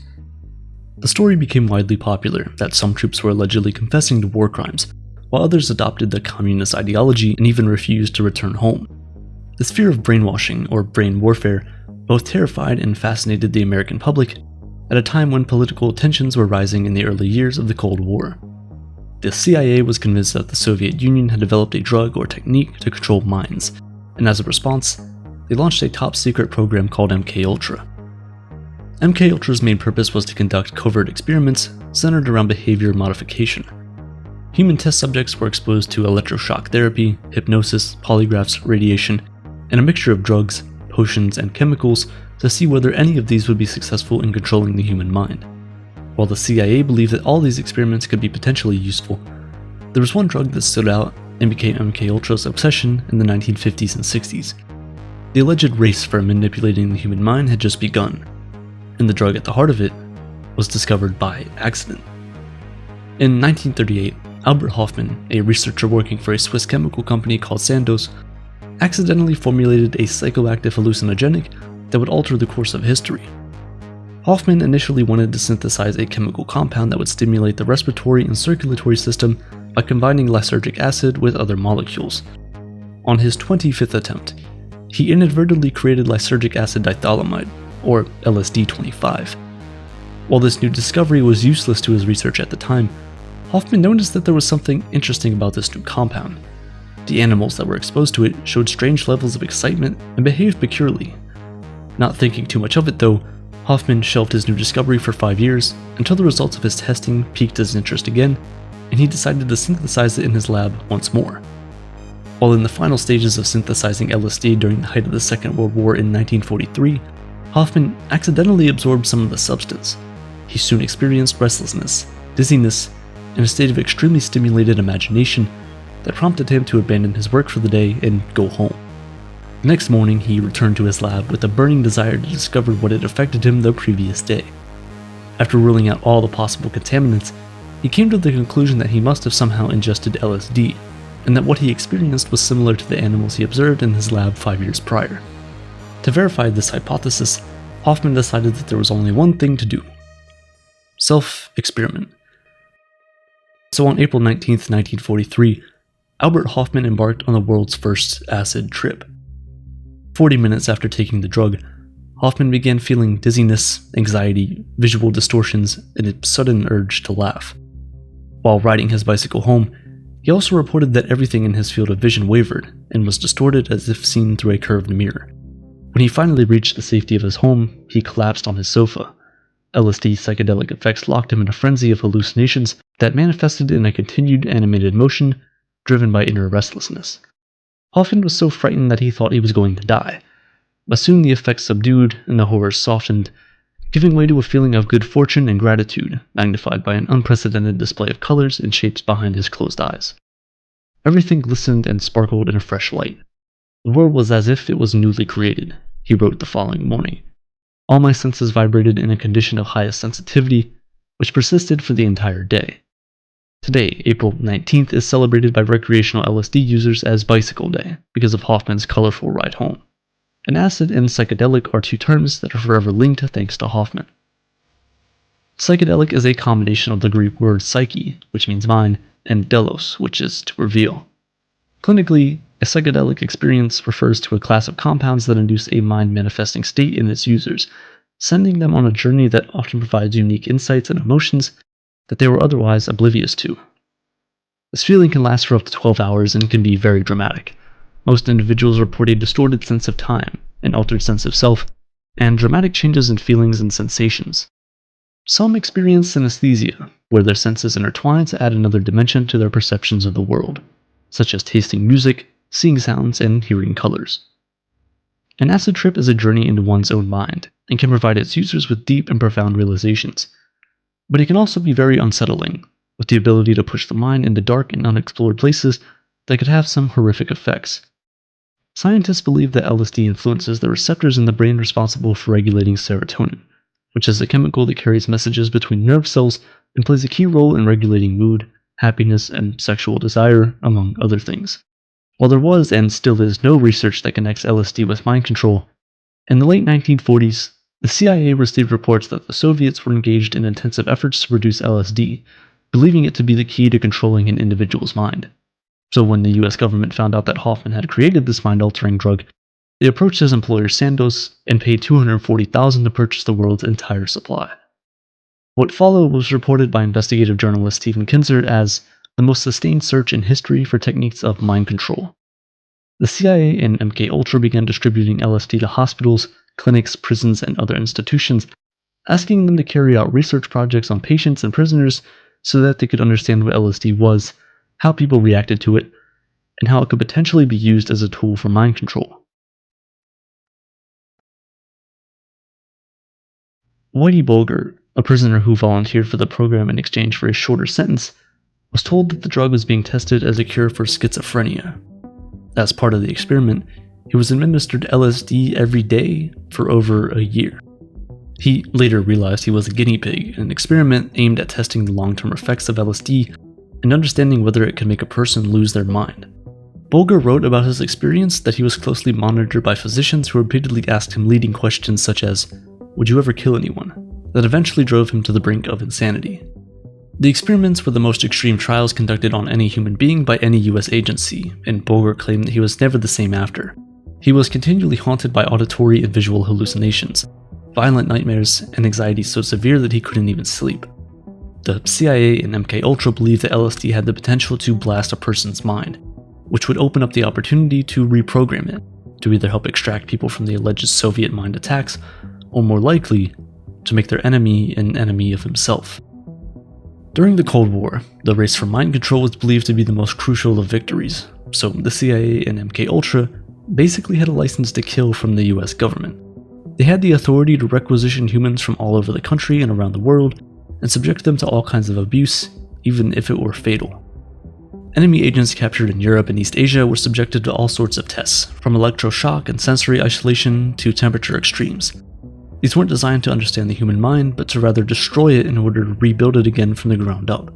C: The story became widely popular that some troops were allegedly confessing to war crimes, while others adopted the communist ideology and even refused to return home. This fear of brainwashing, or brain warfare, both terrified and fascinated the American public at a time when political tensions were rising in the early years of the Cold War. The CIA was convinced that the Soviet Union had developed a drug or technique to control minds, and as a response, they launched a top-secret program called MKUltra. MKUltra's main purpose was to conduct covert experiments centered around behavior modification. Human test subjects were exposed to electroshock therapy, hypnosis, polygraphs, radiation, and a mixture of drugs, potions, and chemicals to see whether any of these would be successful in controlling the human mind. While the CIA believed that all these experiments could be potentially useful, there was one drug that stood out and became MKUltra's obsession in the 1950s and 60s. The alleged race for manipulating the human mind had just begun, and the drug at the heart of it was discovered by accident. In 1938, Albert Hofmann, a researcher working for a Swiss chemical company called Sandoz, accidentally formulated a psychoactive hallucinogenic that would alter the course of history. Hofmann initially wanted to synthesize a chemical compound that would stimulate the respiratory and circulatory system by combining lysergic acid with other molecules. On his 25th attempt, he inadvertently created lysergic acid dithalamide, or LSD-25. While this new discovery was useless to his research at the time, Hofmann noticed that there was something interesting about this new compound. The animals that were exposed to it showed strange levels of excitement and behaved peculiarly. Not thinking too much of it though, Hofmann shelved his new discovery for 5 years until the results of his testing piqued his interest again, and he decided to synthesize it in his lab once more. While in the final stages of synthesizing LSD during the height of the Second World War in 1943, Hofmann accidentally absorbed some of the substance. He soon experienced restlessness, dizziness, and a state of extremely stimulated imagination that prompted him to abandon his work for the day and go home. The next morning, he returned to his lab with a burning desire to discover what had affected him the previous day. After ruling out all the possible contaminants, he came to the conclusion that he must have somehow ingested LSD, and that what he experienced was similar to the animals he observed in his lab 5 years prior. To verify this hypothesis, Hofmann decided that there was only one thing to do: self-experiment. So on April 19, 1943, Albert Hofmann embarked on the world's first acid trip. 40 minutes after taking the drug, Hofmann began feeling dizziness, anxiety, visual distortions, and a sudden urge to laugh. While riding his bicycle home, he also reported that everything in his field of vision wavered and was distorted as if seen through a curved mirror. When he finally reached the safety of his home, he collapsed on his sofa. LSD psychedelic effects locked him in a frenzy of hallucinations that manifested in a continued animated motion driven by inner restlessness. Hofmann was so frightened that he thought he was going to die, but soon the effects subdued and the horrors softened, giving way to a feeling of good fortune and gratitude, magnified by an unprecedented display of colors and shapes behind his closed eyes. Everything glistened and sparkled in a fresh light. The world was as if it was newly created, he wrote the following morning. All my senses vibrated in a condition of highest sensitivity, which persisted for the entire day. Today, April 19th, is celebrated by recreational LSD users as Bicycle Day because of Hofmann's colorful ride home.
B: An acid and psychedelic are two terms that are forever linked thanks to Hoffman. Psychedelic is a combination of the Greek word psyche, which means mind, and delos, which is to reveal. Clinically, a psychedelic experience refers to a class of compounds that induce a mind-manifesting state in its users, sending them on a journey that often provides unique insights and emotions that they were otherwise oblivious to. This feeling can last for up to 12 hours and can be very dramatic. Most individuals report a distorted sense of time, an altered sense of self, and dramatic changes in feelings and sensations. Some experience synesthesia, where their senses intertwine to add another dimension to their perceptions of the world, such as tasting music, seeing sounds, and hearing colors. An acid trip is a journey into one's own mind, and can provide its users with deep and profound realizations. But it can also be very unsettling, with the ability to push the mind into dark and unexplored places that could have some horrific effects. Scientists believe that LSD influences the receptors in the brain responsible for regulating serotonin, which is a chemical that carries messages between nerve cells and plays a key role in regulating mood, happiness, and sexual desire, among other things. While there was and still is no research that connects LSD with mind control, in the late 1940s, the CIA received reports that the Soviets were engaged in intensive efforts to produce LSD, believing it to be the key to controlling an individual's mind. So when the US government found out that Hoffman had created this mind-altering drug, they approached his employer Sandoz and paid $240,000 to purchase the world's entire supply. What followed was reported by investigative journalist Stephen Kinzer as the most sustained search in history for techniques of mind control. The CIA and MKUltra began distributing LSD to hospitals, clinics, prisons, and other institutions, asking them to carry out research projects on patients and prisoners so that they could understand what LSD was, how people reacted to it, and how it could potentially be used as a tool for mind control. Whitey Bulger, a prisoner who volunteered for the program in exchange for a shorter sentence, was told that the drug was being tested as a cure for schizophrenia. As part of the experiment, he was administered LSD every day for over a year. He later realized he was a guinea pig in an experiment aimed at testing the long-term effects of LSD and understanding whether it could make a person lose their mind. Bulger wrote about his experience that he was closely monitored by physicians who repeatedly asked him leading questions such as, "Would you ever kill anyone?" that eventually drove him to the brink of insanity. The experiments were the most extreme trials conducted on any human being by any US agency, and Bulger claimed that he was never the same after. He was continually haunted by auditory and visual hallucinations, violent nightmares, and anxiety so severe that he couldn't even sleep. The CIA and MKUltra believed that LSD had the potential to blast a person's mind, which would open up the opportunity to reprogram it, to either help extract people from the alleged Soviet mind attacks, or more likely, to make their enemy an enemy of himself. During the Cold War, the race for mind control was believed to be the most crucial of victories, so the CIA and MKUltra basically had a license to kill from the US government. They had the authority to requisition humans from all over the country and around the world, and subject them to all kinds of abuse, even if it were fatal. Enemy agents captured in Europe and East Asia were subjected to all sorts of tests, from electroshock and sensory isolation to temperature extremes. These weren't designed to understand the human mind, but to rather destroy it in order to rebuild it again from the ground up.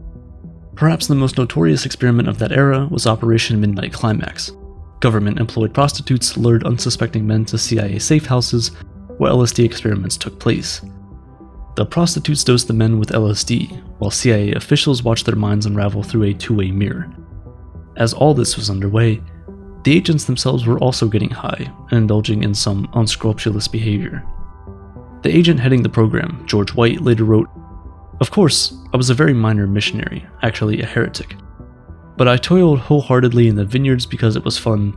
B: Perhaps the most notorious experiment of that era was Operation Midnight Climax. Government-employed prostitutes lured unsuspecting men to CIA safe houses where LSD experiments took place. The prostitutes dosed the men with LSD, while CIA officials watched their minds unravel through a two-way mirror. As all this was underway, the agents themselves were also getting high and indulging in some unscrupulous behavior. The agent heading the program, George White, later wrote, "Of course, I was a very minor missionary, actually a heretic. But I toiled wholeheartedly in the vineyards because it was fun.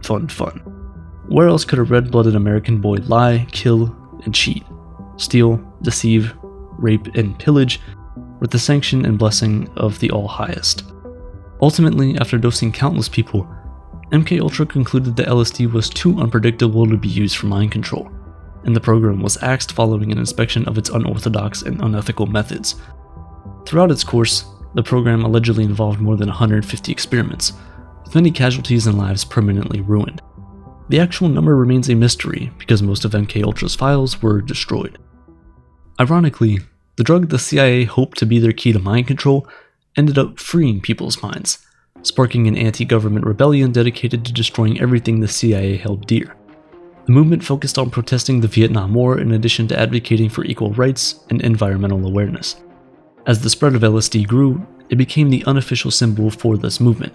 B: Where else could a red-blooded American boy lie, kill, and cheat, steal, deceive, rape, and pillage with the sanction and blessing of the All-Highest?" Ultimately, after dosing countless people, MKUltra concluded that LSD was too unpredictable to be used for mind control, and the program was axed following an inspection of its unorthodox and unethical methods. Throughout its course, the program allegedly involved more than 150 experiments, with many casualties and lives permanently ruined. The actual number remains a mystery because most of MKUltra's files were destroyed. Ironically, the drug the CIA hoped to be their key to mind control ended up freeing people's minds, sparking an anti-government rebellion dedicated to destroying everything the CIA held dear. The movement focused on protesting the Vietnam War in addition to advocating for equal rights and environmental awareness. As the spread of LSD grew, it became the unofficial symbol for this movement.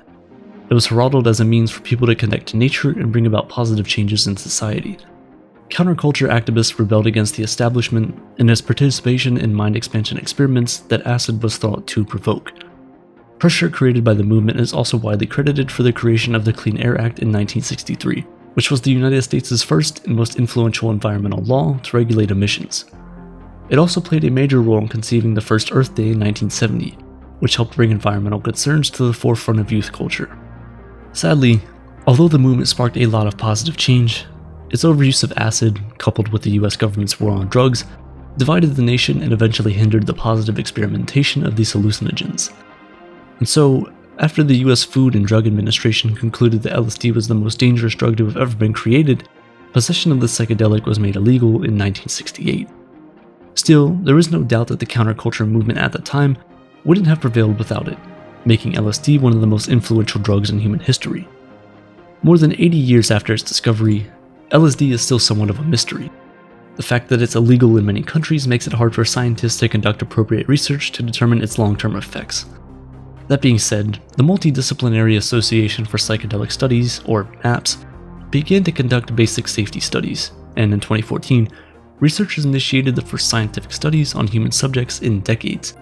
B: It was heralded as a means for people to connect to nature and bring about positive changes in society. Counterculture activists rebelled against the establishment and its participation in mind expansion experiments that acid was thought to provoke. Pressure created by the movement is also widely credited for the creation of the Clean Air Act in 1963, which was the United States' first and most influential environmental law to regulate emissions. It also played a major role in conceiving the first Earth Day in 1970, which helped bring environmental concerns to the forefront of youth culture. Sadly, although the movement sparked a lot of positive change, its overuse of acid, coupled with the US government's war on drugs, divided the nation and eventually hindered the positive experimentation of these hallucinogens. And so, after the US Food and Drug Administration concluded that LSD was the most dangerous drug to have ever been created, possession of the psychedelic was made illegal in 1968. Still, there is no doubt that the counterculture movement at the time wouldn't have prevailed without it, making LSD one of the most influential drugs in human history. More than 80 years after its discovery, LSD is still somewhat of a mystery. The fact that it's illegal in many countries makes it hard for scientists to conduct appropriate research to determine its long-term effects. That being said, the Multidisciplinary Association for Psychedelic Studies, or MAPS, began to conduct basic safety studies, and in 2014, researchers initiated the first scientific studies on human subjects in decades.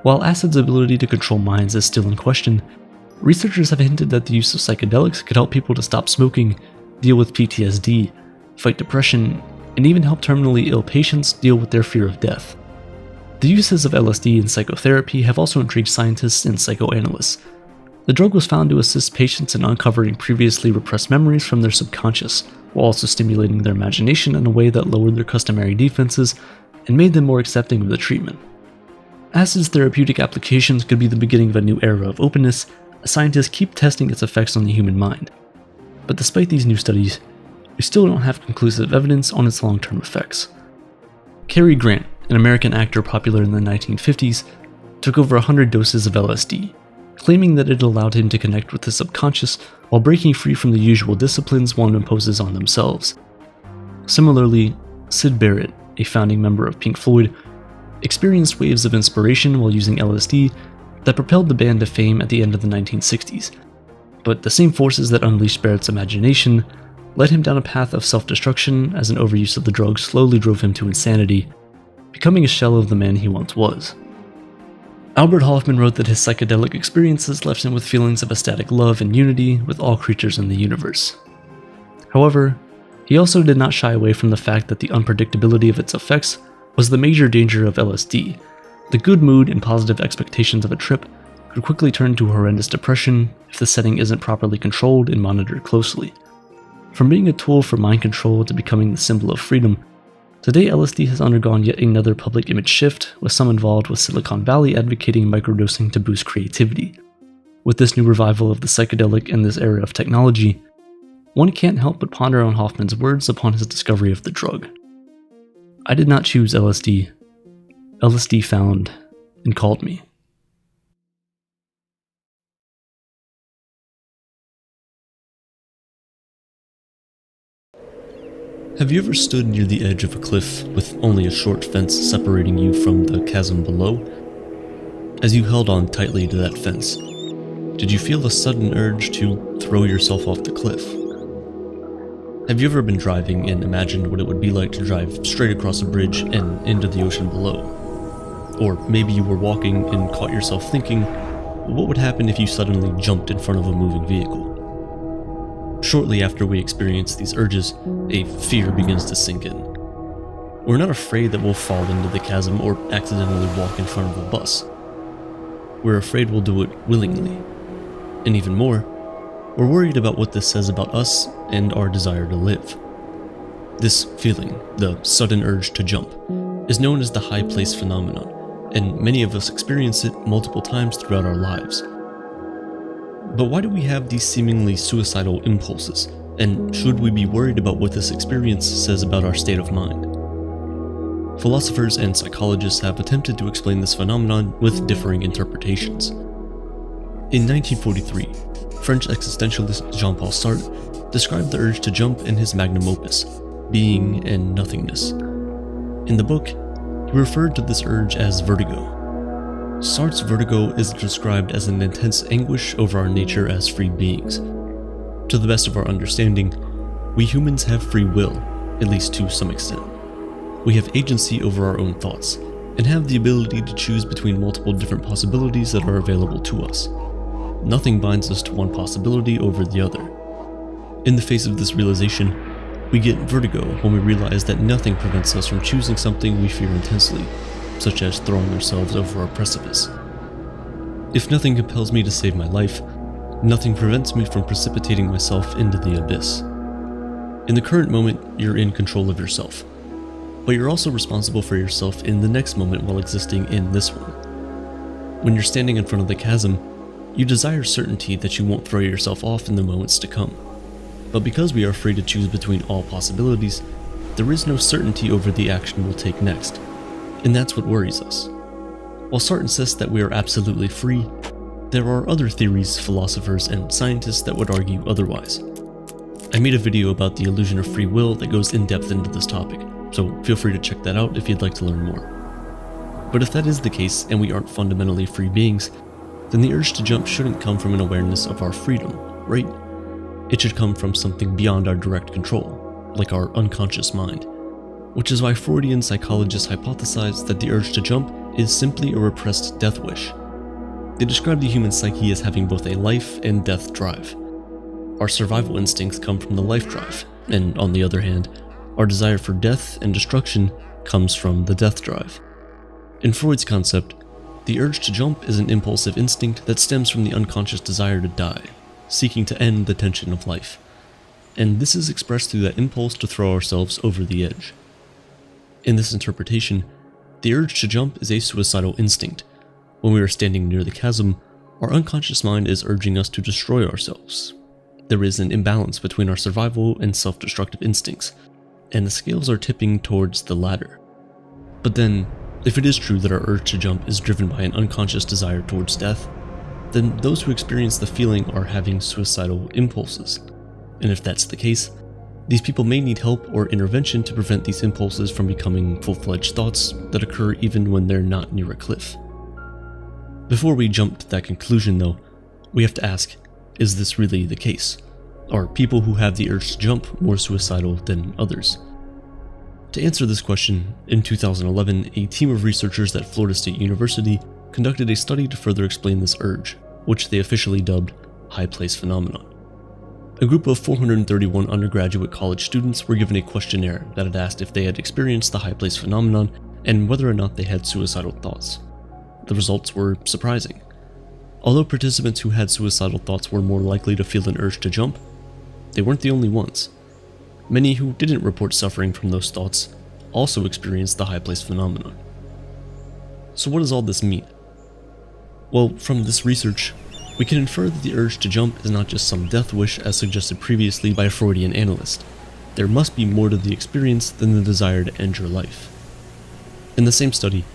B: While acid's ability to control minds is still in question, researchers have hinted that the use of psychedelics could help people to stop smoking, deal with PTSD, fight depression, and even help terminally ill patients deal with their fear of death. The uses of LSD in psychotherapy have also intrigued scientists and psychoanalysts. The drug was found to assist patients in uncovering previously repressed memories from their subconscious, while also stimulating their imagination in a way that lowered their customary defenses and made them more accepting of the treatment. Acid's therapeutic applications could be the beginning of a new era of openness, as scientists keep testing its effects on the human mind. But despite these new studies, we still don't have conclusive evidence on its long-term effects. Cary Grant, an American actor popular in the 1950s, took over 100 doses of LSD, claiming that it allowed him to connect with the subconscious while breaking free from the usual disciplines one imposes on themselves. Similarly, Syd Barrett, a founding member of Pink Floyd, experienced waves of inspiration while using LSD that propelled the band to fame at the end of the 1960s. But the same forces that unleashed Barrett's imagination led him down a path of self-destruction as an overuse of the drug slowly drove him to insanity, becoming a shell of the man he once was. Albert Hoffman wrote that his psychedelic experiences left him with feelings of ecstatic love and unity with all creatures in the universe. However, he also did not shy away from the fact that the unpredictability of its effects was the major danger of LSD. The good mood and positive expectations of a trip could quickly turn to horrendous depression if the setting isn't properly controlled and monitored closely. From being a tool for mind control to becoming the symbol of freedom, today LSD has undergone yet another public image shift, with some involved with Silicon Valley advocating microdosing to boost creativity. With this new revival of the psychedelic in this era of technology, one can't help but ponder on Hoffman's words upon his discovery of the drug. I did not choose LSD. LSD found and called me.
C: Have you ever stood near the edge of a cliff with only a short fence separating you from the chasm below? As you held on tightly to that fence, did you feel a sudden urge to throw yourself off the cliff? Have you ever been driving and imagined what it would be like to drive straight across a bridge and into the ocean below? Or maybe you were walking and caught yourself thinking, what would happen if you suddenly jumped in front of a moving vehicle? Shortly after we experience these urges, a fear begins to sink in. We're not afraid that we'll fall into the chasm or accidentally walk in front of a bus. We're afraid we'll do it willingly. And even more, we're worried about what this says about us and our desire to live. This feeling, the sudden urge to jump, is known as the high place phenomenon, and many of us experience it multiple times throughout our lives. But why do we have these seemingly suicidal impulses, and should we be worried about what this experience says about our state of mind? Philosophers and psychologists have attempted to explain this phenomenon with differing interpretations. In 1943, French existentialist Jean-Paul Sartre described the urge to jump in his magnum opus, Being and Nothingness. In the book, he referred to this urge as vertigo. Sartre's vertigo is described as an intense anguish over our nature as free beings. To the best of our understanding, we humans have free will, at least to some extent. We have agency over our own thoughts, and have the ability to choose between multiple different possibilities that are available to us. Nothing binds us to one possibility over the other. In the face of this realization, we get vertigo when we realize that nothing prevents us from choosing something we fear intensely, such as throwing ourselves over a precipice. If nothing compels me to save my life, nothing prevents me from precipitating myself into the abyss. In the current moment, you're in control of yourself, but you're also responsible for yourself in the next moment while existing in this one. When you're standing in front of the chasm, you desire certainty that you won't throw yourself off in the moments to come. But because we are free to choose between all possibilities, there is no certainty over the action we'll take next, and that's what worries us. While Sartre insists that we are absolutely free, there are other theories, philosophers, and scientists that would argue otherwise. I made a video about the illusion of free will that goes in depth into this topic, so feel free to check that out if you'd like to learn more. But if that is the case and we aren't fundamentally free beings, then the urge to jump shouldn't come from an awareness of our freedom, right? It should come from something beyond our direct control, like our unconscious mind, which is why Freudian psychologists hypothesize that the urge to jump is simply a repressed death wish. They describe the human psyche as having both a life and death drive. Our survival instincts come from the life drive, and on the other hand, our desire for death and destruction comes from the death drive. In Freud's concept, the urge to jump is an impulsive instinct that stems from the unconscious desire to die, seeking to end the tension of life. And this is expressed through that impulse to throw ourselves over the edge. In this interpretation, the urge to jump is a suicidal instinct. When we are standing near the chasm, our unconscious mind is urging us to destroy ourselves. There is an imbalance between our survival and self-destructive instincts, and the scales are tipping towards the latter. But then, if it is true that our urge to jump is driven by an unconscious desire towards death, then those who experience the feeling are having suicidal impulses. And if that's the case, these people may need help or intervention to prevent these impulses from becoming full-fledged thoughts that occur even when they're not near a cliff. Before we jump to that conclusion though, we have to ask, is this really the case? Are people who have the urge to jump more suicidal than others? To answer this question, in 2011, a team of researchers at Florida State University conducted a study to further explain this urge, which they officially dubbed high place phenomenon. A group of 431 undergraduate college students were given a questionnaire that had asked if they had experienced the high place phenomenon and whether or not they had suicidal thoughts. The results were surprising. Although participants who had suicidal thoughts were more likely to feel an urge to jump, they weren't the only ones. Many who didn't report suffering from those thoughts also experienced the high place phenomenon. So what does all this mean? Well, from this research, we can infer that the urge to jump is not just some death wish as suggested previously by a Freudian analyst. There must be more to the experience than the desire to end your life. In the same study,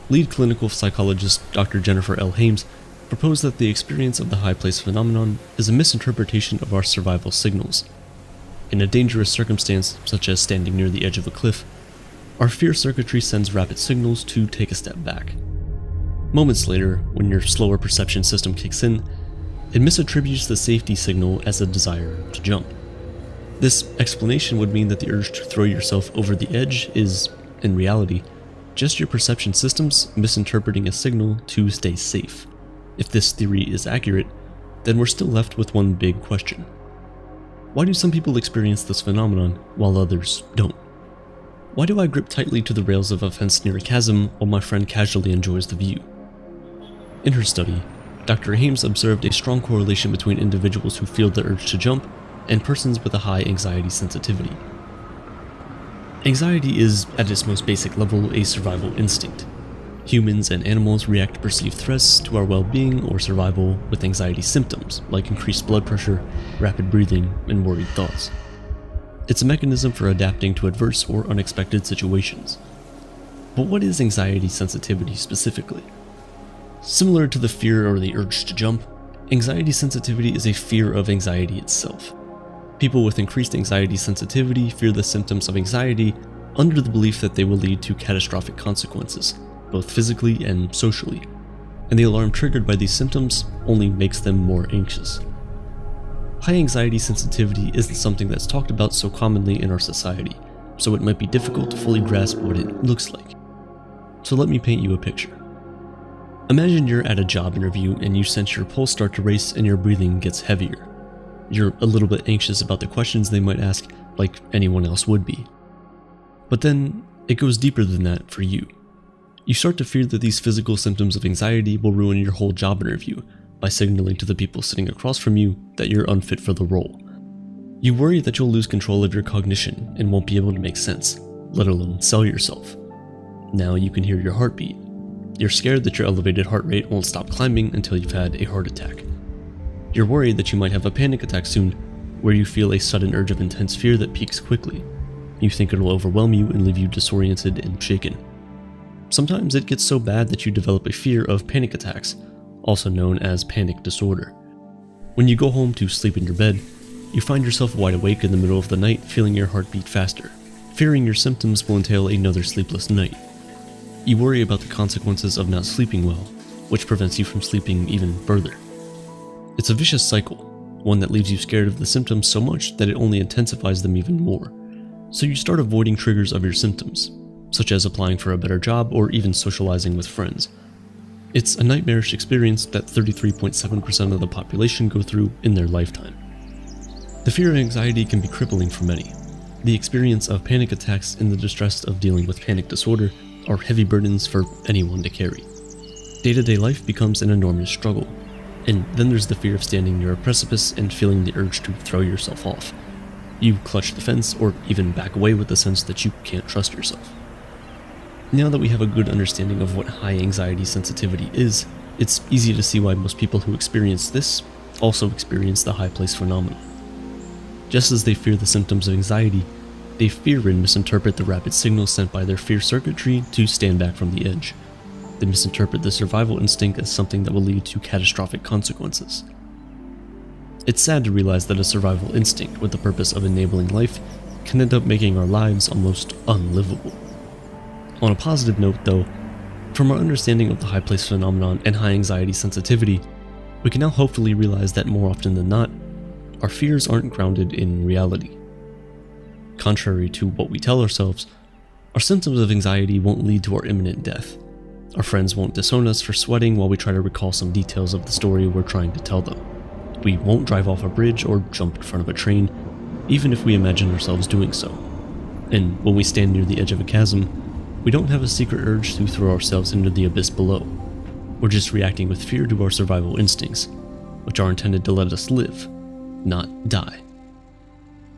C: lead clinical psychologist Dr. Jennifer L. Hames proposed that the experience of the high place phenomenon is a misinterpretation of our survival signals. In a dangerous circumstance, such as standing near the edge of a cliff, our fear circuitry sends rapid signals to take a step back. Moments later, when your slower perception system kicks in, it misattributes the safety signal as a desire to jump. This explanation would mean that the urge to throw yourself over the edge is, in reality, just your perception systems misinterpreting a signal to stay safe. If this theory is accurate, then we're still left with one big question. Why do some people experience this phenomenon while others don't? Why do I grip tightly to the rails of a fence near a chasm while my friend casually enjoys the view? In her study, Dr. Hames observed a strong correlation between individuals who feel the urge to jump and persons with a high anxiety sensitivity. Anxiety is, at its most basic level, a survival instinct. Humans and animals react to perceived threats to our well-being or survival with anxiety symptoms like increased blood pressure, rapid breathing, and worried thoughts. It's a mechanism for adapting to adverse or unexpected situations. But what is anxiety sensitivity specifically? Similar to the fear or the urge to jump, Anxiety sensitivity is a fear of anxiety itself. People with increased anxiety sensitivity fear the symptoms of anxiety under the belief that they will lead to catastrophic consequences, both physically and socially, and the alarm triggered by these symptoms only makes them more anxious. High anxiety sensitivity isn't something that's talked about so commonly in our society, so it might be difficult to fully grasp what it looks like. So let me paint you a picture. Imagine you're at a job interview and you sense your pulse start to race and your breathing gets heavier. You're a little bit anxious about the questions they might ask, like anyone else would be. But then, it goes deeper than that for you. You start to fear that these physical symptoms of anxiety will ruin your whole job interview by signaling to the people sitting across from you that you're unfit for the role. You worry that you'll lose control of your cognition and won't be able to make sense, let alone sell yourself. Now you can hear your heartbeat. You're scared that your elevated heart rate won't stop climbing until you've had a heart attack. You're worried that you might have a panic attack soon, where you feel a sudden urge of intense fear that peaks quickly. You think it'll overwhelm you and leave you disoriented and shaken. Sometimes it gets so bad that you develop a fear of panic attacks, also known as panic disorder. When you go home to sleep in your bed, you find yourself wide awake in the middle of the night feeling your heartbeat faster, fearing your symptoms will entail another sleepless night. You worry about the consequences of not sleeping well, which prevents you from sleeping even further. It's a vicious cycle, one that leaves you scared of the symptoms so much that it only intensifies them even more. So you start avoiding triggers of your symptoms, such as applying for a better job or even socializing with friends. It's a nightmarish experience that 33.7% of the population go through in their lifetime. The fear of anxiety can be crippling for many. The experience of panic attacks and the distress of dealing with panic disorder are heavy burdens for anyone to carry. Day-to-day life becomes an enormous struggle. And then there's the fear of standing near a precipice and feeling the urge to throw yourself off. You clutch the fence or even back away with the sense that you can't trust yourself. Now that we have a good understanding of what high anxiety sensitivity is, it's easy to see why most people who experience this also experience the high place phenomenon. Just as they fear the symptoms of anxiety, they fear and misinterpret the rapid signals sent by their fear circuitry to stand back from the edge. They misinterpret the survival instinct as something that will lead to catastrophic consequences. It's sad to realize that a survival instinct with the purpose of enabling life can end up making our lives almost unlivable. On a positive note though, from our understanding of the high place phenomenon and high anxiety sensitivity, we can now hopefully realize that more often than not, our fears aren't grounded in reality. Contrary to what we tell ourselves, our symptoms of anxiety won't lead to our imminent death. Our friends won't disown us for sweating while we try to recall some details of the story we're trying to tell them. We won't drive off a bridge or jump in front of a train, even if we imagine ourselves doing so. And when we stand near the edge of a chasm, we don't have a secret urge to throw ourselves into the abyss below. We're just reacting with fear to our survival instincts, which are intended to let us live, not die.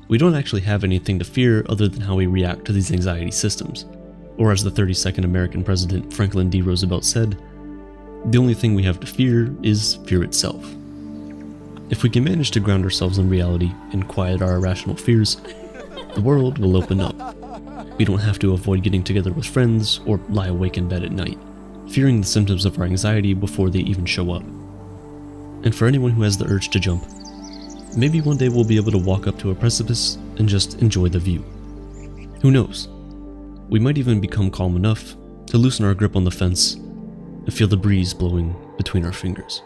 C: We don't actually have anything to fear other than how we react to these anxiety systems. Or as the 32nd American President Franklin D. Roosevelt said, the only thing we have to fear is fear itself. If we can manage to ground ourselves in reality and quiet our irrational fears, the world will open up. We don't have to avoid getting together with friends or lie awake in bed at night, fearing the symptoms of our anxiety before they even show up. And for anyone who has the urge to jump, maybe one day we'll be able to walk up to a precipice and just enjoy the view. Who knows? We might even become calm enough to loosen our grip on the fence and feel the breeze blowing between our fingers.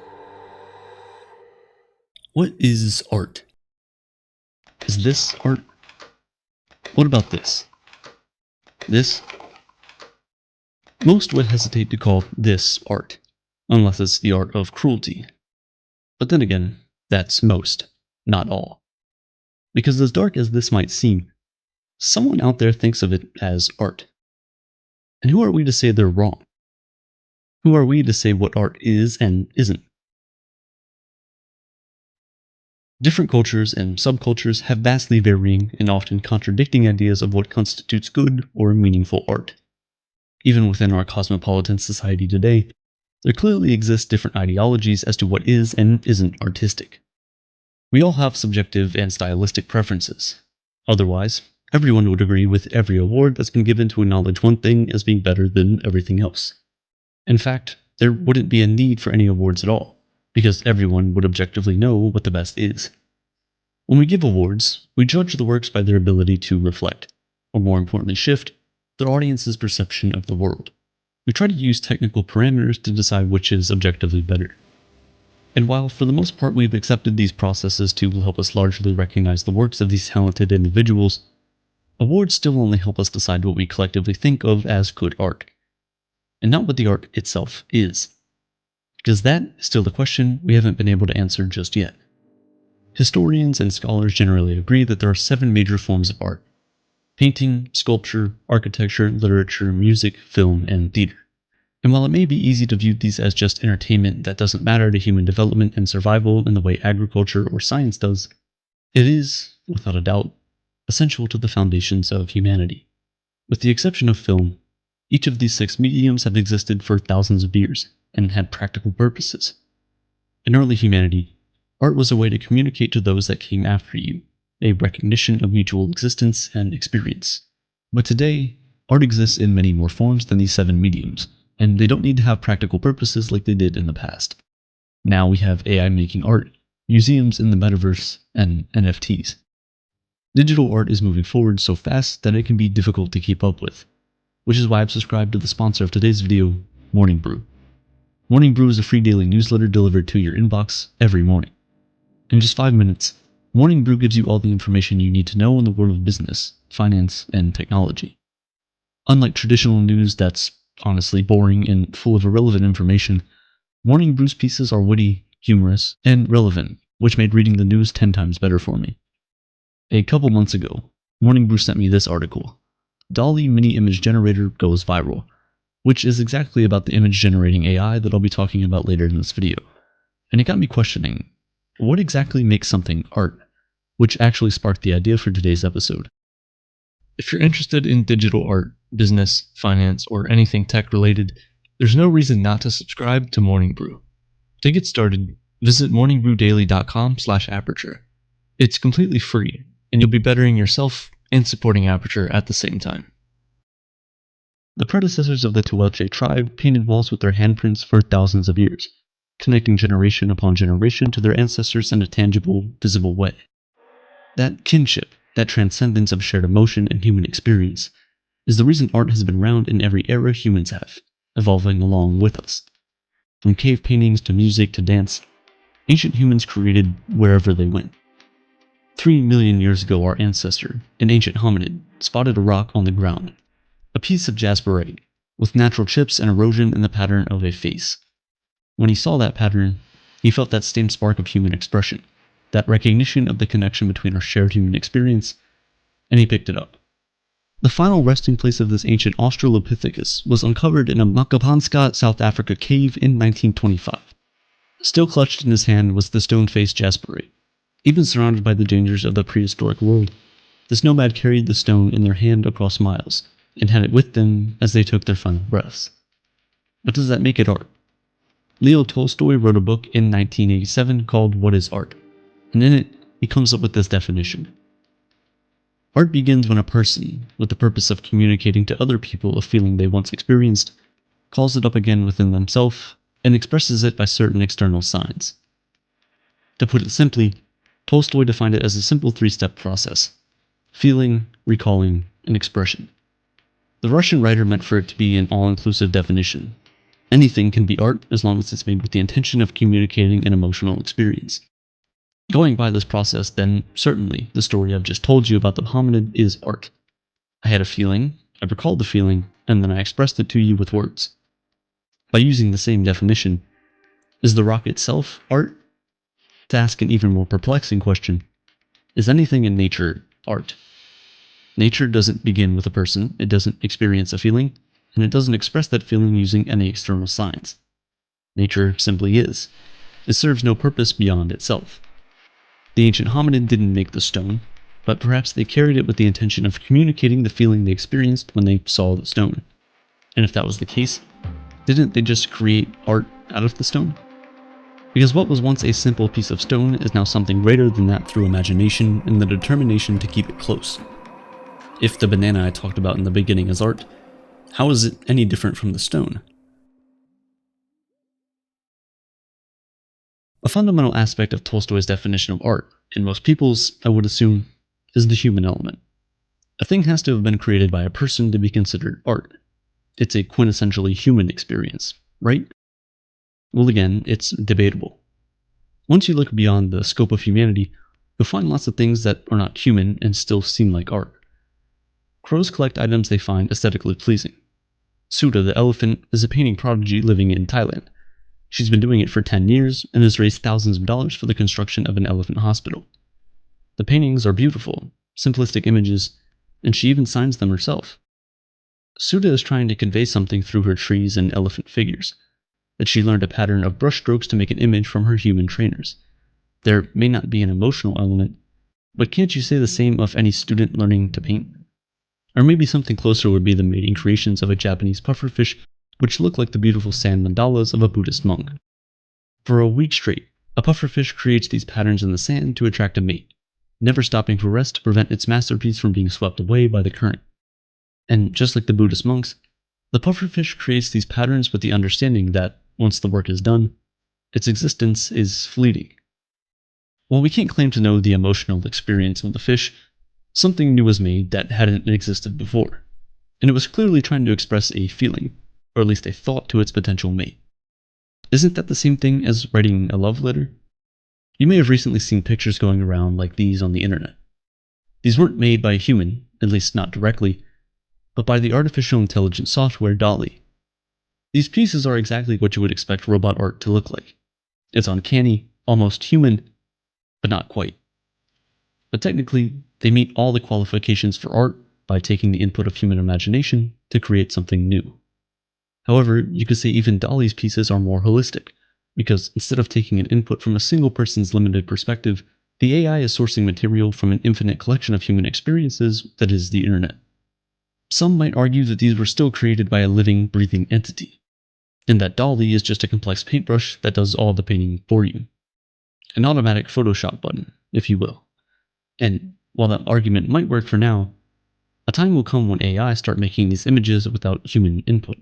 C: What is art? Is this art? What about this? This? Most would hesitate to call this art, unless it's the art of cruelty. But then again, that's most, not all. Because as dark as this might seem, someone out there thinks of it as art. And who are we to say they're wrong? Who are we to say what art is and isn't? Different cultures and subcultures have vastly varying and often contradicting ideas of what constitutes good or meaningful art. Even within our cosmopolitan society today, there clearly exist different ideologies as to what is and isn't artistic. We all have subjective and stylistic preferences. Otherwise, everyone would agree with every award that's been given to acknowledge one thing as being better than everything else. In fact, there wouldn't be a need for any awards at all,
B: because everyone would objectively know what the best is. When we give awards, we judge the works by their ability to reflect, or more importantly shift, their audience's perception of the world. We try to use technical parameters to decide which is objectively better. And while for the most part we've accepted these processes to help us largely recognize the works of these talented individuals, awards still only help us decide what we collectively think of as good art, and not what the art itself is. Because that is still the question we haven't been able to answer just yet. Historians and scholars generally agree that there are 7 major forms of art: painting, sculpture, architecture, literature, music, film, and theater. And while it may be easy to view these as just entertainment that doesn't matter to human development and survival in the way agriculture or science does, it is, without a doubt, essential to the foundations of humanity. With the exception of film, each of these 6 mediums have existed for thousands of years and had practical purposes. In early humanity, art was a way to communicate to those that came after you, a recognition of mutual existence and experience. But today, art exists in many more forms than these 7 mediums, and they don't need to have practical purposes like they did in the past. Now we have AI making art, museums in the metaverse, and NFTs. Digital art is moving forward so fast that it can be difficult to keep up with, which is why I've subscribed to the sponsor of today's video, Morning Brew. Morning Brew is a free daily newsletter delivered to your inbox every morning. In just 5 minutes, Morning Brew gives you all the information you need to know in the world of business, finance, and technology. Unlike traditional news that's honestly boring and full of irrelevant information, Morning Brew's pieces are witty, humorous, and relevant, which made reading the news 10 times better for me. A couple months ago, Morning Brew sent me this article: DALL-E Mini Image Generator Goes Viral, which is exactly about the image generating AI that I'll be talking about later in this video. And it got me questioning, what exactly makes something art? Which actually sparked the idea for today's episode. If you're interested in digital art, business, finance, or anything tech related, there's no reason not to subscribe to Morning Brew. To get started, visit morningbrewdaily.com/aperture. It's completely free, and you'll be bettering yourself and supporting Aperture at the same time. The predecessors of the Tehuelche tribe painted walls with their handprints for thousands of years, connecting generation upon generation to their ancestors in a tangible, visible way. That kinship, that transcendence of shared emotion and human experience, is the reason art has been around in every era humans have, evolving along with us. From cave paintings to music to dance, ancient humans created wherever they went. 3 million years ago, our ancestor, an ancient hominid, spotted a rock on the ground, a piece of jasperite, with natural chips and erosion in the pattern of a face. When he saw that pattern, he felt that same spark of human expression, that recognition of the connection between our shared human experience, and he picked it up. The final resting place of this ancient Australopithecus was uncovered in a Makapanska, South Africa cave in 1925. Still clutched in his hand was the stone-faced jasperite. Even surrounded by the dangers of the prehistoric world, this nomad carried the stone in their hand across miles, and had it with them as they took their final breaths. But does that make it art? Leo Tolstoy wrote a book in 1987 called What is Art? And in it, he comes up with this definition. Art begins when a person, with the purpose of communicating to other people a feeling they once experienced, calls it up again within themselves and expresses it by certain external signs. To put it simply, Tolstoy defined it as a simple 3-step process: feeling, recalling, and expression. The Russian writer meant for it to be an all-inclusive definition. Anything can be art as long as it's made with the intention of communicating an emotional experience. Going by this process, then, certainly, the story I've just told you about the hominid is art. I had a feeling, I recalled the feeling, and then I expressed it to you with words. By using the same definition, is the rock itself art? To ask an even more perplexing question, is anything in nature art? Nature doesn't begin with a person, it doesn't experience a feeling, and it doesn't express that feeling using any external signs. Nature simply is. It serves no purpose beyond itself. The ancient hominid didn't make the stone, but perhaps they carried it with the intention of communicating the feeling they experienced when they saw the stone. And if that was the case, didn't they just create art out of the stone? Because what was once a simple piece of stone is now something greater than that through imagination and the determination to keep it close. If the banana I talked about in the beginning is art, how is it any different from the stone? A fundamental aspect of Tolstoy's definition of art, in most people's, I would assume, is the human element. A thing has to have been created by a person to be considered art. It's a quintessentially human experience, right? Well, again, it's debatable. Once you look beyond the scope of humanity, you'll find lots of things that are not human and still seem like art. Crows collect items they find aesthetically pleasing. Suda the elephant is a painting prodigy living in Thailand. She's been doing it for 10 years and has raised thousands of dollars for the construction of an elephant hospital. The paintings are beautiful, simplistic images, and she even signs them herself. Suda is trying to convey something through her trees and elephant figures, that she learned a pattern of brushstrokes to make an image from her human trainers. There may not be an emotional element, but can't you say the same of any student learning to paint? Or maybe something closer would be the mating creations of a Japanese pufferfish, which look like the beautiful sand mandalas of a Buddhist monk. For a week straight, a pufferfish creates these patterns in the sand to attract a mate, never stopping for rest to prevent its masterpiece from being swept away by the current. And just like the Buddhist monks, the pufferfish creates these patterns with the understanding that, once the work is done, its existence is fleeting. While we can't claim to know the emotional experience of the fish, something new was made that hadn't existed before, and it was clearly trying to express a feeling, or at least a thought to its potential mate. Isn't that the same thing as writing a love letter? You may have recently seen pictures going around like these on the internet. These weren't made by a human, at least not directly, but by the artificial intelligence software DALL-E. These pieces are exactly what you would expect robot art to look like. It's uncanny, almost human, but not quite. But technically, they meet all the qualifications for art by taking the input of human imagination to create something new. However, you could say even DALL-E's pieces are more holistic, because instead of taking an input from a single person's limited perspective, the AI is sourcing material from an infinite collection of human experiences that is the internet. Some might argue that these were still created by a living, breathing entity, and that DALL-E is just a complex paintbrush that does all the painting for you. An automatic Photoshop button, if you will. And while that argument might work for now, a time will come when AI start making these images without human input.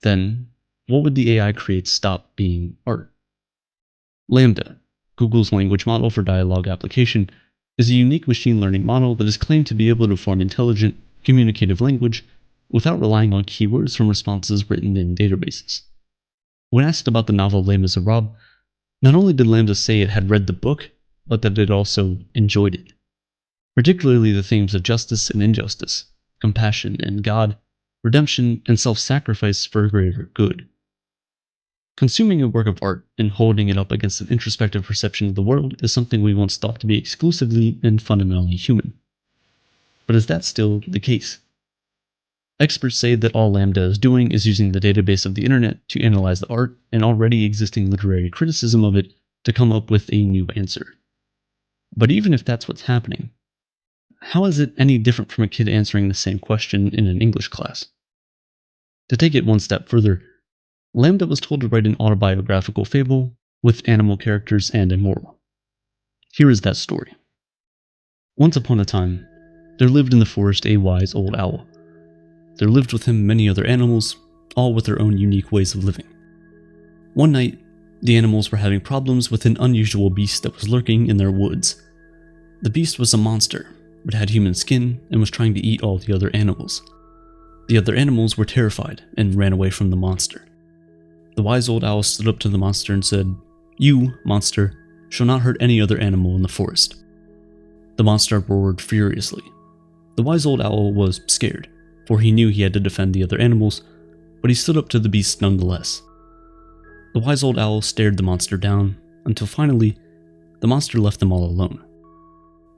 B: Then, what would the AI create stop being art? LaMDA, Google's language model for dialogue application, is a unique machine learning model that is claimed to be able to form intelligent, communicative language without relying on keywords from responses written in databases. When asked about the novel Les Miserables, not only did LaMDA say it had read the book, but that it also enjoyed it. Particularly the themes of justice and injustice, compassion and God, redemption and self-sacrifice for a greater good. Consuming a work of art and holding it up against an introspective perception of the world is something we once thought to be exclusively and fundamentally human. But is that still the case? Experts say that all LaMDA is doing is using the database of the internet to analyze the art and already existing literary criticism of it to come up with a new answer. But even if that's what's happening, how is it any different from a kid answering the same question in an English class? To take it one step further, LaMDA was told to write an autobiographical fable with animal characters and a moral. Here is that story. Once upon a time, there lived in the forest a wise old owl. There lived with him many other animals, all with their own unique ways of living. One night, the animals were having problems with an unusual beast that was lurking in their woods. The beast was a monster, but had human skin and was trying to eat all the other animals. The other animals were terrified and ran away from the monster. The wise old owl stood up to the monster and said, "You, monster, shall not hurt any other animal in the forest." The monster roared furiously. The wise old owl was scared, for he knew he had to defend the other animals, but he stood up to the beast nonetheless. The wise old owl stared the monster down, until finally, the monster left them all alone.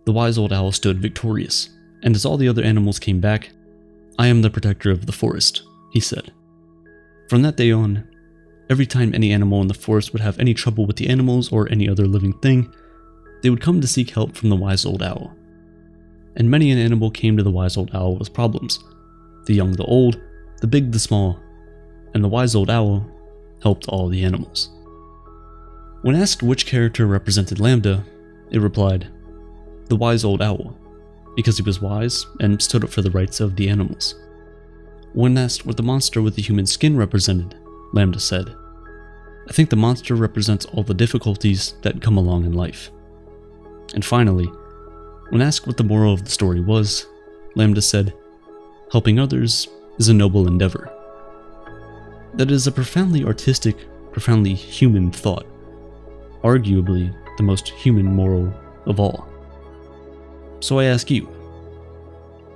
B: The wise old owl stood victorious, and as all the other animals came back, "I am the protector of the forest," he said. From that day on, every time any animal in the forest would have any trouble with the animals or any other living thing, they would come to seek help from the wise old owl. And many an animal came to the wise old owl with problems. The young, the old, the big, the small, and the wise old owl helped all the animals. When asked which character represented LaMDA, it replied, "The wise old owl," because he was wise and stood up for the rights of the animals. When asked what the monster with the human skin represented, LaMDA said,
C: I think the monster represents all the difficulties that come along in life. And finally, when asked what the moral of the story was, Lambda said, "Helping others is a noble endeavor." That is a profoundly artistic, profoundly human thought, arguably the most human moral of all. So I ask you,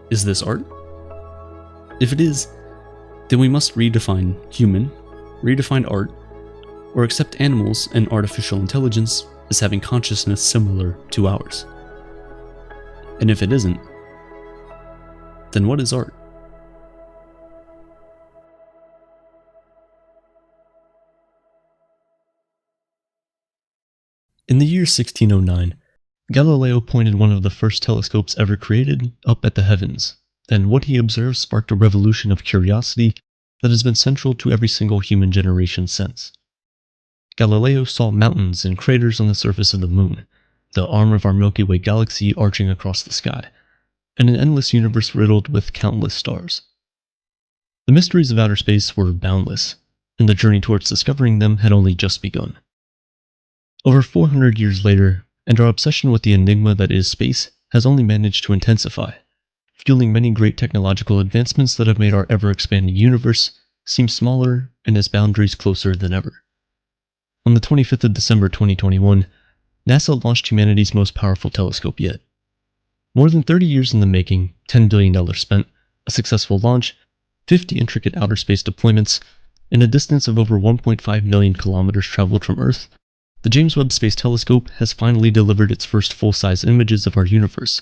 C: is this art? If it is, then we must redefine human, redefine art, or accept animals and artificial intelligence as having consciousness similar to ours. And if it isn't, then what is art? In the year 1609, Galileo pointed one of the first telescopes ever created up at the heavens, and what he observed sparked a revolution of curiosity that has been central to every single human generation since. Galileo saw mountains and craters on the surface of the moon, the arm of our Milky Way galaxy arching across the sky, and an endless universe riddled with countless stars. The mysteries of outer space were boundless, and the journey towards discovering them had only just begun. Over 400 years later, and our obsession with the enigma that is space has only managed to intensify, fueling many great technological advancements that have made our ever-expanding universe seem smaller and its boundaries closer than ever. On the 25th of December 2021, NASA launched humanity's most powerful telescope yet. More than 30 years in the making, $10 billion spent, a successful launch, 50 intricate outer space deployments, and a distance of over 1.5 million kilometers traveled from Earth, the James Webb Space Telescope has finally delivered its first full-size images of our universe,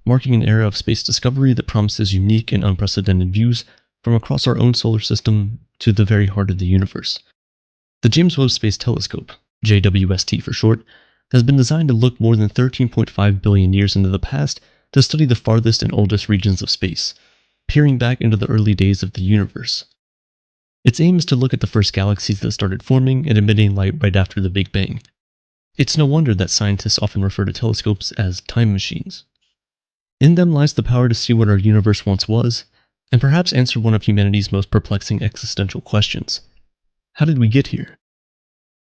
C: marking an era of space discovery that promises unique and unprecedented views from across our own solar system to the very heart of the universe. The James Webb Space Telescope, JWST for short, has been designed to look more than 13.5 billion years into the past to study the farthest and oldest regions of space, peering back into the early days of the universe. Its aim is to look at the first galaxies that started forming and emitting light right after the Big Bang. It's no wonder that scientists often refer to telescopes as time machines. In them lies the power to see what our universe once was, and perhaps answer one of humanity's most perplexing existential questions. How did we get here?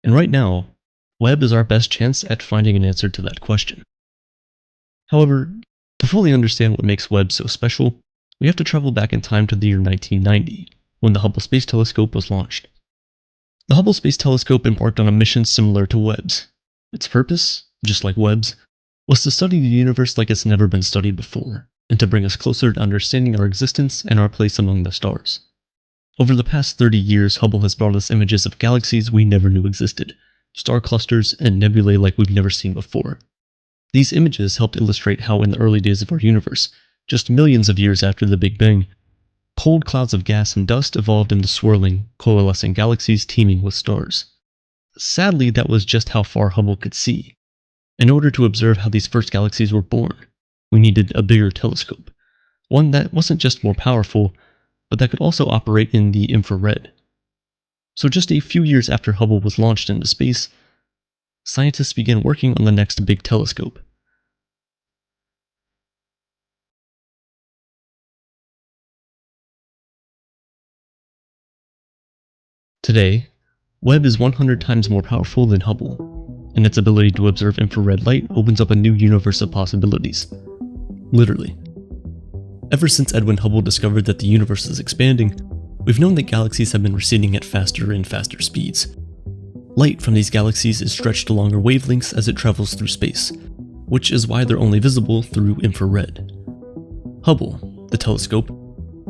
C: And right now, Webb is our best chance at finding an answer to that question. However, to fully understand what makes Webb so special, we have to travel back in time to the year 1990, when the Hubble Space Telescope was launched. The Hubble Space Telescope embarked on a mission similar to Webb's. Its purpose, just like Webb's, was to study the universe like it's never been studied before, and to bring us closer to understanding our existence and our place among the stars. Over the past 30 years, Hubble has brought us images of galaxies we never knew existed, star clusters, and nebulae like we've never seen before. These images helped illustrate how in the early days of our universe, just millions of years after the Big Bang, cold clouds of gas and dust evolved into swirling, coalescing galaxies teeming with stars. Sadly, that was just how far Hubble could see. In order to observe how these first galaxies were born, we needed a bigger telescope, one that wasn't just more powerful, but that could also operate in the infrared. So just a few years after Hubble was launched into space, scientists began working on the next big telescope. Today, Webb is 100 times more powerful than Hubble, and its ability to observe infrared light opens up a new universe of possibilities. Literally. Ever since Edwin Hubble discovered that the universe is expanding, we've known that galaxies have been receding at faster and faster speeds. Light from these galaxies is stretched to longer wavelengths as it travels through space, which is why they're only visible through infrared. Hubble, the telescope,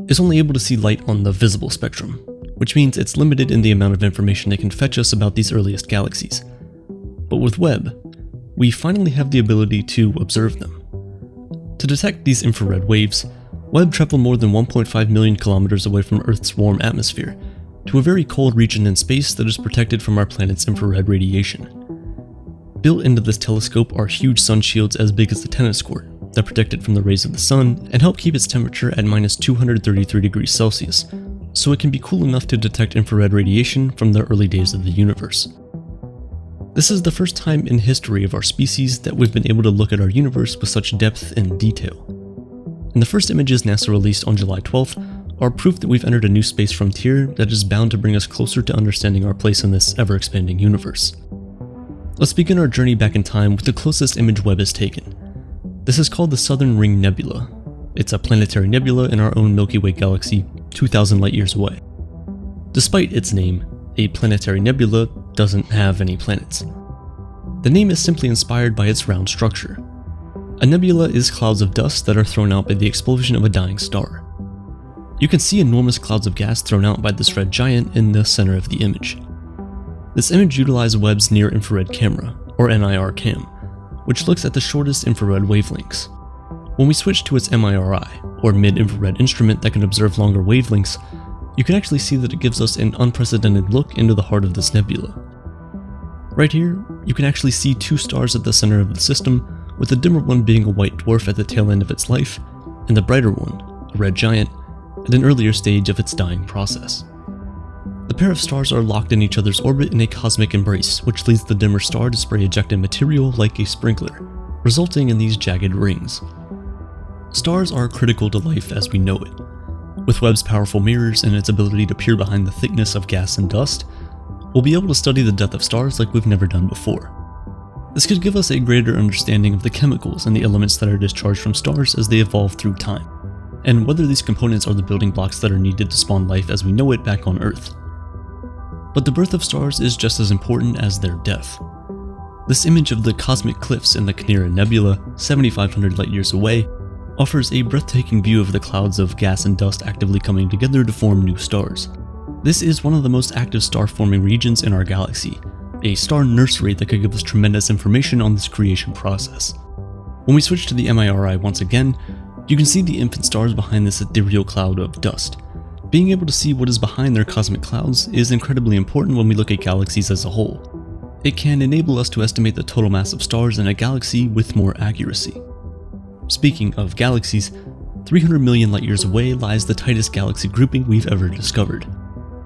C: is only able to see light on the visible spectrum, which means it's limited in the amount of information it can fetch us about these earliest galaxies. But with Webb, we finally have the ability to observe them. To detect these infrared waves, Webb traveled more than 1.5 million kilometers away from Earth's warm atmosphere, to a very cold region in space that is protected from our planet's infrared radiation. Built into this telescope are huge sun shields as big as the tennis court that protect it from the rays of the sun and help keep its temperature at minus 233 degrees Celsius, so it can be cool enough to detect infrared radiation from the early days of the universe. This is the first time in history of our species that we've been able to look at our universe with such depth and detail. In the first images NASA released on July 12th, are proof that we've entered a new space frontier that is bound to bring us closer to understanding our place in this ever-expanding universe. Let's begin our journey back in time with the closest image Webb has taken. This is called the Southern Ring Nebula. It's a planetary nebula in our own Milky Way galaxy, 2,000 light-years away. Despite its name, a planetary nebula doesn't have any planets. The name is simply inspired by its round structure. A nebula is clouds of dust that are thrown out by the explosion of a dying star. You can see enormous clouds of gas thrown out by this red giant in the center of the image. This image utilized Webb's near-infrared camera, or NIR cam, which looks at the shortest infrared wavelengths. When we switch to its MIRI, or mid-infrared instrument that can observe longer wavelengths, you can actually see that it gives us an unprecedented look into the heart of this nebula. Right here, you can actually see two stars at the center of the system, with the dimmer one being a white dwarf at the tail end of its life, and the brighter one, a red giant, at an earlier stage of its dying process. The pair of stars are locked in each other's orbit in a cosmic embrace, which leads the dimmer star to spray ejected material like a sprinkler, resulting in these jagged rings. Stars are critical to life as we know it. With Webb's powerful mirrors and its ability to peer behind the thickness of gas and dust, we'll be able to study the death of stars like we've never done before. This could give us a greater understanding of the chemicals and the elements that are discharged from stars as they evolve through time, and whether these components are the building blocks that are needed to spawn life as we know it back on Earth. But the birth of stars is just as important as their death. This image of the cosmic cliffs in the Canira Nebula, 7,500 light-years away, offers a breathtaking view of the clouds of gas and dust actively coming together to form new stars. This is one of the most active star-forming regions in our galaxy, a star nursery that could give us tremendous information on this creation process. When we switch to the MIRI once again, you can see the infant stars behind this ethereal cloud of dust. Being able to see what is behind their cosmic clouds is incredibly important when we look at galaxies as a whole. It can enable us to estimate the total mass of stars in a galaxy with more accuracy. Speaking of galaxies, 300 million light-years away lies the tightest galaxy grouping we've ever discovered.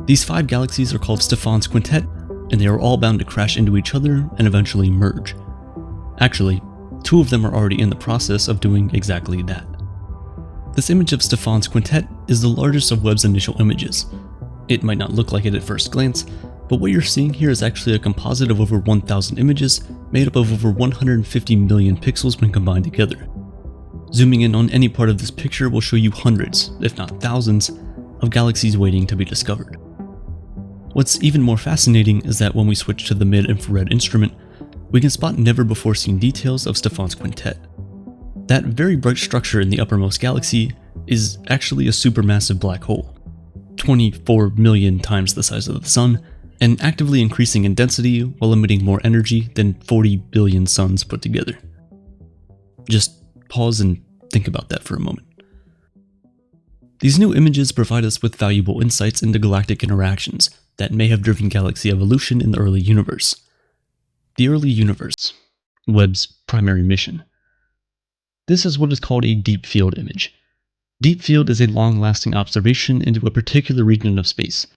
C: These 5 galaxies are called Stephan's Quintet, and they are all bound to crash into each other and eventually merge. Actually, 2 of them are already in the process of doing exactly that. This image of Stephan's Quintet is the largest of Webb's initial images. It might not look like it at first glance, but what you're seeing here is actually a composite of over 1,000 images made up of over 150 million pixels when combined together. Zooming in on any part of this picture will show you hundreds, if not thousands, of galaxies waiting to be discovered. What's even more fascinating is that when we switch to the mid-infrared instrument, we can spot never-before-seen details of Stephan's Quintet. That very bright structure in the uppermost galaxy is actually a supermassive black hole, 24 million times the size of the Sun, and actively increasing in density while emitting more energy than 40 billion suns put together. Just pause and think about that for a moment. These new images provide us with valuable insights into galactic interactions that may have driven galaxy evolution in the early universe. The early universe, Webb's primary mission. This is what is called a deep field image. Deep field is a long-lasting observation into a particular region of space,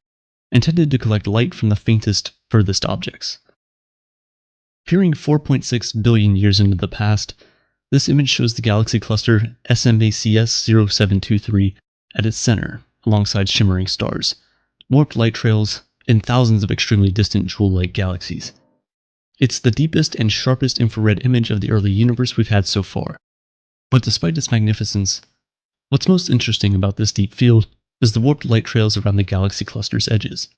C: intended to collect light from the faintest, furthest objects. Peering 4.6 billion years into the past, this image shows the galaxy cluster SMACS 0723 at its center, alongside shimmering stars, warped light trails, and thousands of extremely distant jewel-like galaxies. It's the deepest and sharpest infrared image of the early universe we've had so far. But despite its magnificence, what's most interesting about this deep field is the warped light trails around the galaxy cluster's edges.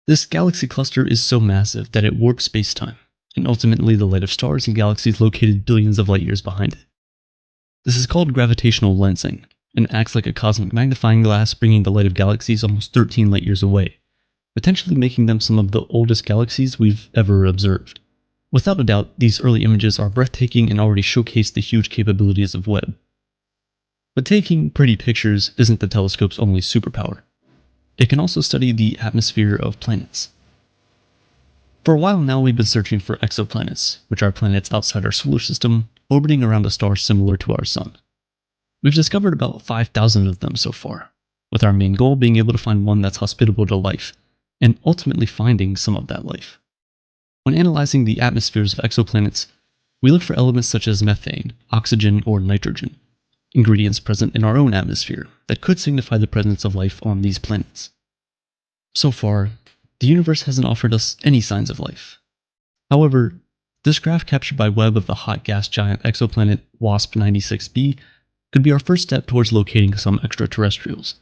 C: This galaxy cluster is so massive that it warps space-time, and ultimately the light of stars and galaxies located billions of light-years behind it. This is called gravitational lensing, and acts like a cosmic magnifying glass, bringing the light of galaxies almost 13 light-years away, potentially making them some of the oldest galaxies we've ever observed. Without a doubt, these early images are breathtaking and already showcase the huge capabilities of Webb. But taking pretty pictures isn't the telescope's only superpower. It can also study the atmosphere of planets. For a while now, we've been searching for exoplanets, which are planets outside our solar system, orbiting around a star similar to our Sun. We've discovered about 5,000 of them so far, with our main goal being able to find one that's hospitable to life, and ultimately finding some of that life. When analyzing the atmospheres of exoplanets, we look for elements such as methane, oxygen, or nitrogen.
B: ingredients present in our own atmosphere that could signify the presence of life on these planets. So far, the universe hasn't offered us any signs of life. However, this graph captured by Webb of the hot gas giant exoplanet WASP 96b could be our first step towards locating some extraterrestrials.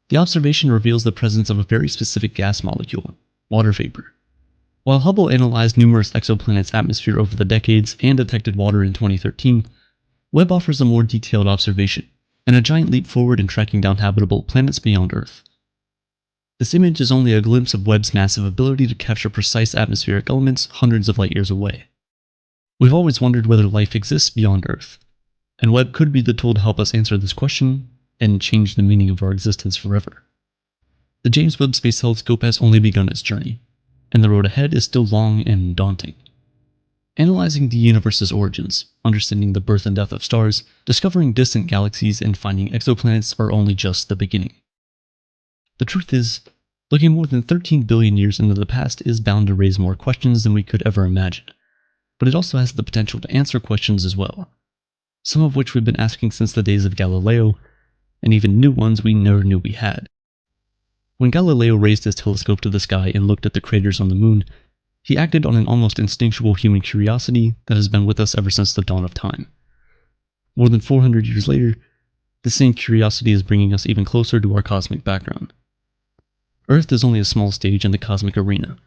B: The observation reveals the presence of a very specific gas molecule, water vapor. While Hubble analyzed numerous exoplanets' atmosphere over the decades and detected water in 2013, Webb offers a more detailed observation and a giant leap forward in tracking down habitable planets beyond Earth. This image is only a glimpse of Webb's massive ability to capture precise atmospheric elements hundreds of light years away. We've always wondered whether life exists beyond Earth, and Webb could be the tool to help us answer this question and change the meaning of our existence forever. The James Webb Space Telescope has only begun its journey, and the road ahead is still long and daunting. Analyzing the universe's origins, understanding the birth and death of stars, discovering distant galaxies, and finding exoplanets are only just the beginning. The truth is, looking more than 13 billion years into the past is bound to raise more questions than we could ever imagine, but it also has the potential to answer questions as well, some of which we've been asking since the days of Galileo, and even new ones we never knew we had. When Galileo raised his telescope to the sky and looked at the craters on the moon, he acted on an almost instinctual human curiosity that has been with us ever since the dawn of time. More than 400 years later, the same curiosity is bringing us even closer to our cosmic background. Earth is only a small stage in the cosmic arena,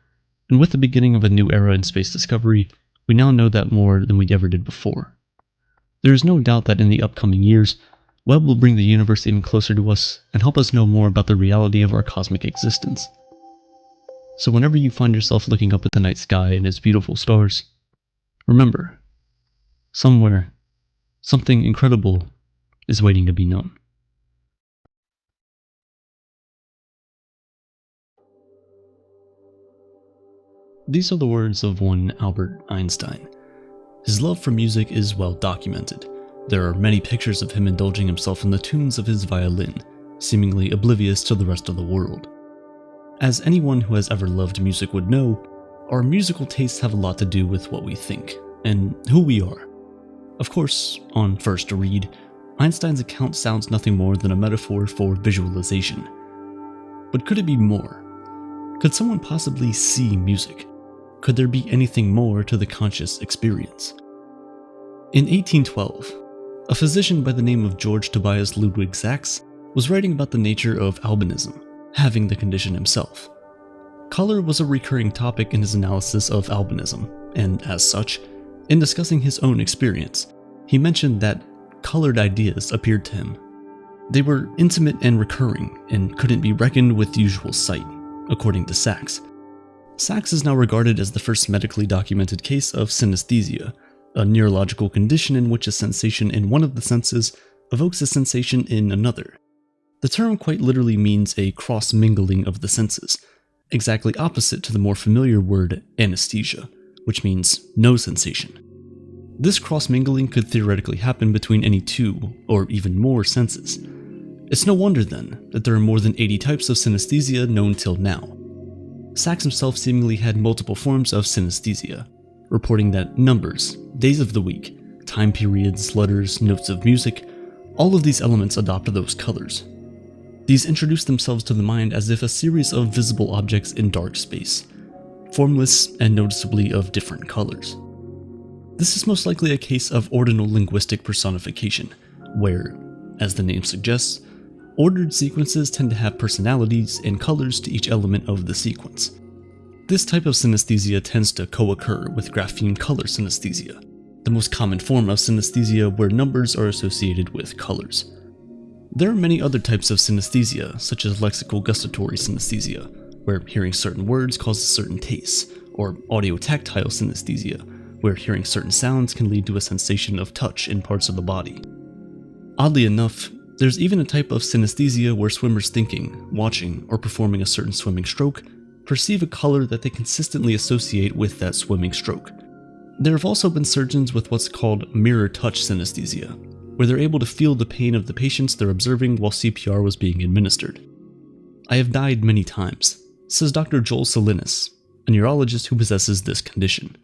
B: and with the beginning of a new era in space discovery, we now know that more than we ever did before. There is no doubt that in the upcoming years, Webb will bring the universe even closer to us and help us know more about the reality of our cosmic existence. So whenever you find yourself looking up at the night sky and its beautiful stars, remember, somewhere, something incredible is waiting to be known. These are the words of one Albert Einstein. His love for music is well documented. There are many pictures of him indulging himself in the tunes of his violin, seemingly oblivious to the rest of the world. As anyone who has ever loved music would know, our musical tastes have a lot to do with what we think, and who we are. Of course, on first read, Einstein's account sounds nothing more than a metaphor for visualization. But could it be more? Could someone possibly see music? Could there be anything more to the conscious experience? In 1812, a physician by the name of George Tobias Ludwig Sachs was writing about the nature of albinism, having the condition himself. Color was a recurring topic in his analysis of albinism, and as such, in discussing his own experience, he mentioned that colored ideas appeared to him. They were intimate and recurring, and couldn't be reckoned with usual sight, according to Sachs. Sachs is now regarded as the first medically documented case of synesthesia, a neurological condition in which a sensation in one of the senses evokes a sensation in another. The term quite literally means a cross-mingling of the senses, exactly opposite to the more familiar word anesthesia, which means no sensation. This cross-mingling could theoretically happen between any two, or even more, senses. It's no wonder, then, that there are more than 80 types of synesthesia known till now. Sachs himself seemingly had multiple forms of synesthesia, reporting that numbers, days of the week, time periods, letters, notes of music, all of these elements adopt those colors. These introduce themselves to the mind as if a series of visible objects in dark space, formless and noticeably of different colors. This is most likely a case of ordinal linguistic personification, where, as the name suggests, ordered sequences tend to have personalities and colors to each element of the sequence. This type of synesthesia tends to co-occur with grapheme color synesthesia, the most common form of synesthesia where numbers are associated with colors. There are many other types of synesthesia, such as lexical gustatory synesthesia, where hearing certain words causes certain tastes, or audio-tactile synesthesia, where hearing certain sounds can lead to a sensation of touch in parts of the body. Oddly enough, there's even a type of synesthesia where swimmers thinking, watching, or performing a certain swimming stroke perceive a color that they consistently associate with that swimming stroke. There have also been surgeons with what's called mirror touch synesthesia, where they're able to feel the pain of the patients they're observing while CPR was being administered. I have died many times, says Dr. Joel Salinas, a neurologist who possesses this condition.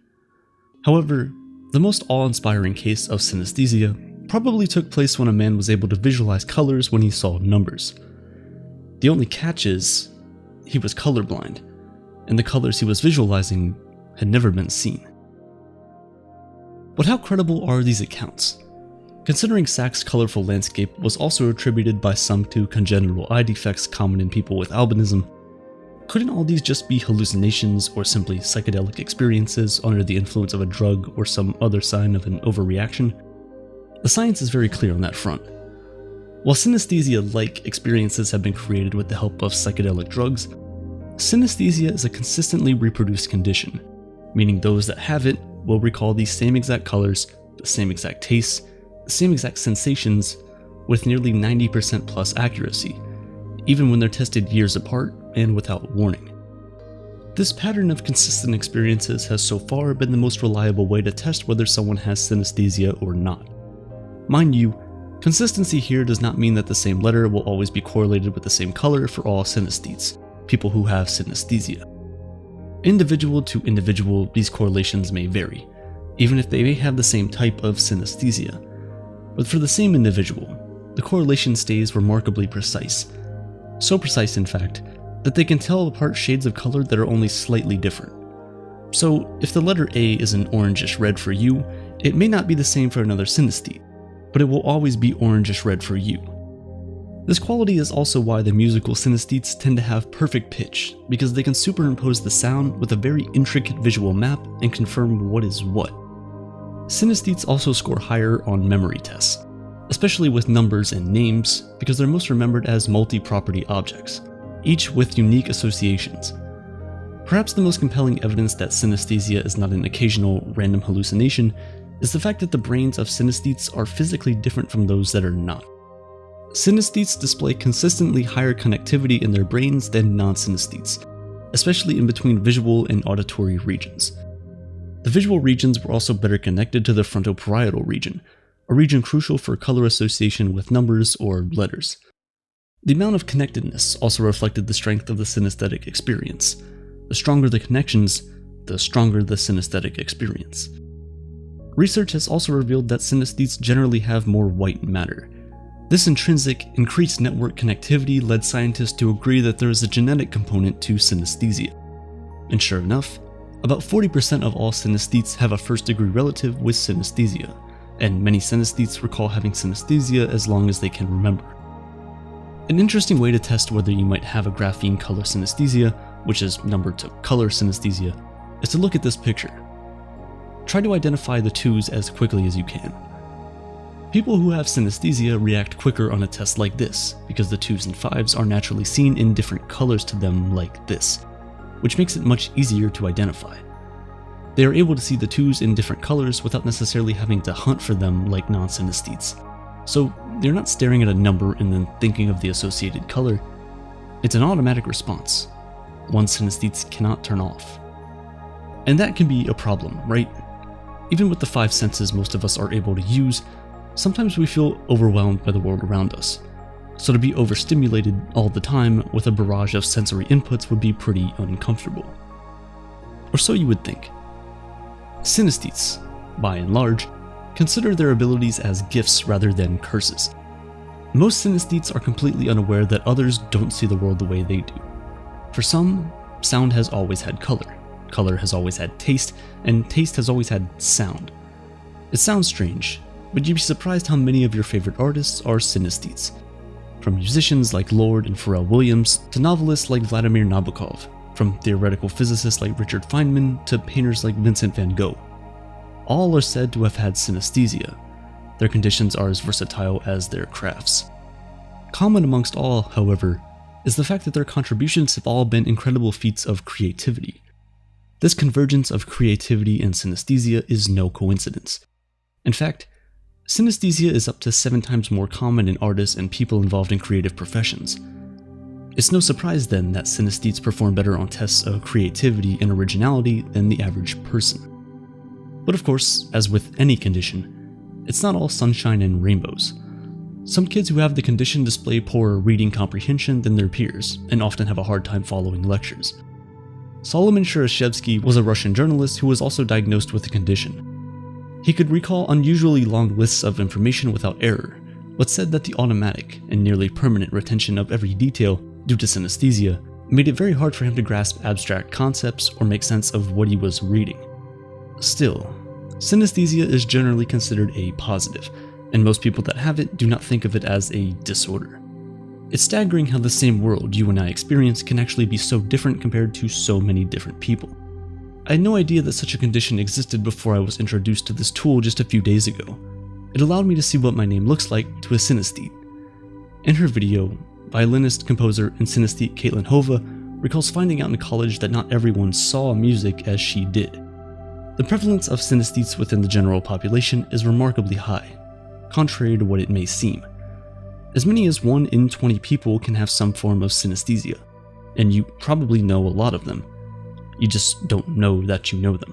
B: However, the most awe-inspiring case of synesthesia probably took place when a man was able to visualize colors when he saw numbers. The only catch is, he was colorblind, and the colors he was visualizing had never been seen. But how credible are these accounts? Considering Sachs' colorful landscape was also attributed by some to congenital eye defects common in people with albinism, couldn't all these just be hallucinations or simply psychedelic experiences under the influence of a drug or some other sign of an overreaction? The science is very clear on that front. While synesthesia-like experiences have been created with the help of psychedelic drugs, synesthesia is a consistently reproduced condition, meaning those that have it will recall these same exact colors, the same exact tastes, the same exact sensations with nearly 90% plus accuracy, even when they're tested years apart and without warning. This pattern of consistent experiences has so far been the most reliable way to test whether someone has synesthesia or not. Mind you, consistency here does not mean that the same letter will always be correlated with the same color for all synesthetes, people who have synesthesia. Individual to individual, these correlations may vary, even if they may have the same type of synesthesia. But for the same individual, the correlation stays remarkably precise. So precise, in fact, that they can tell apart shades of color that are only slightly different. So, if the letter A is an orangish red for you, it may not be the same for another synesthete, but it will always be orangish red for you. This quality is also why the musical synesthetes tend to have perfect pitch, because they can superimpose the sound with a very intricate visual map and confirm what is what. Synesthetes also score higher on memory tests, especially with numbers and names, because they're most remembered as multi-property objects, each with unique associations. Perhaps the most compelling evidence that synesthesia is not an occasional random hallucination is the fact that the brains of synesthetes are physically different from those that are not. Synesthetes display consistently higher connectivity in their brains than non-synesthetes, especially in between visual and auditory regions. The visual regions were also better connected to the frontoparietal region, a region crucial for color association with numbers or letters. The amount of connectedness also reflected the strength of the synesthetic experience. The stronger the connections, the stronger the synesthetic experience. Research has also revealed that synesthetes generally have more white matter. This intrinsic, increased network connectivity led scientists to agree that there is a genetic component to synesthesia. And sure enough, about 40% of all synesthetes have a first-degree relative with synesthesia, and many synesthetes recall having synesthesia as long as they can remember. An interesting way to test whether you might have a grapheme color synesthesia, which is number to color synesthesia, is to look at this picture. Try to identify the twos as quickly as you can. People who have synesthesia react quicker on a test like this, because the 2s and 5s are naturally seen in different colors to them like this, which makes it much easier to identify. They are able to see the 2s in different colors without necessarily having to hunt for them like non-synesthetes. So they're not staring at a number and then thinking of the associated color. It's an automatic response, one synesthetes cannot turn off. And that can be a problem, right? Even with the 5 senses most of us are able to use, sometimes we feel overwhelmed by the world around us. So to be overstimulated all the time with a barrage of sensory inputs would be pretty uncomfortable. Or so you would think. Synesthetes, by and large, consider their abilities as gifts rather than curses. Most synesthetes are completely unaware that others don't see the world the way they do. For some, sound has always had color, color has always had taste, and taste has always had sound. It sounds strange, but you'd be surprised how many of your favorite artists are synesthetes. From musicians like Lord and Pharrell Williams, to novelists like Vladimir Nabokov, from theoretical physicists like Richard Feynman, to painters like Vincent van Gogh. All are said to have had synesthesia. Their conditions are as versatile as their crafts. Common amongst all, however, is the fact that their contributions have all been incredible feats of creativity. This convergence of creativity and synesthesia is no coincidence. In fact, synesthesia is up to 7 times more common in artists and people involved in creative professions. It's no surprise then that synesthetes perform better on tests of creativity and originality than the average person. But of course, as with any condition, it's not all sunshine and rainbows. Some kids who have the condition display poorer reading comprehension than their peers, and often have a hard time following lectures. Solomon Shereshevsky was a Russian journalist who was also diagnosed with the condition. He could recall unusually long lists of information without error, but said that the automatic and nearly permanent retention of every detail due to synesthesia made it very hard for him to grasp abstract concepts or make sense of what he was reading. Still, synesthesia is generally considered a positive, and most people that have it do not think of it as a disorder. It's staggering how the same world you and I experience can actually be so different compared to so many different people. I had no idea that such a condition existed before I was introduced to this tool just a few days ago. It allowed me to see what my name looks like to a synesthete. In her video, violinist, composer, and synesthete Caitlin Hova recalls finding out in college that not everyone saw music as she did. The prevalence of synesthetes within the general population is remarkably high, contrary to what it may seem. As many as 1 in 20 people can have some form of synesthesia, and you probably know a lot of them. You just don't know that you know them.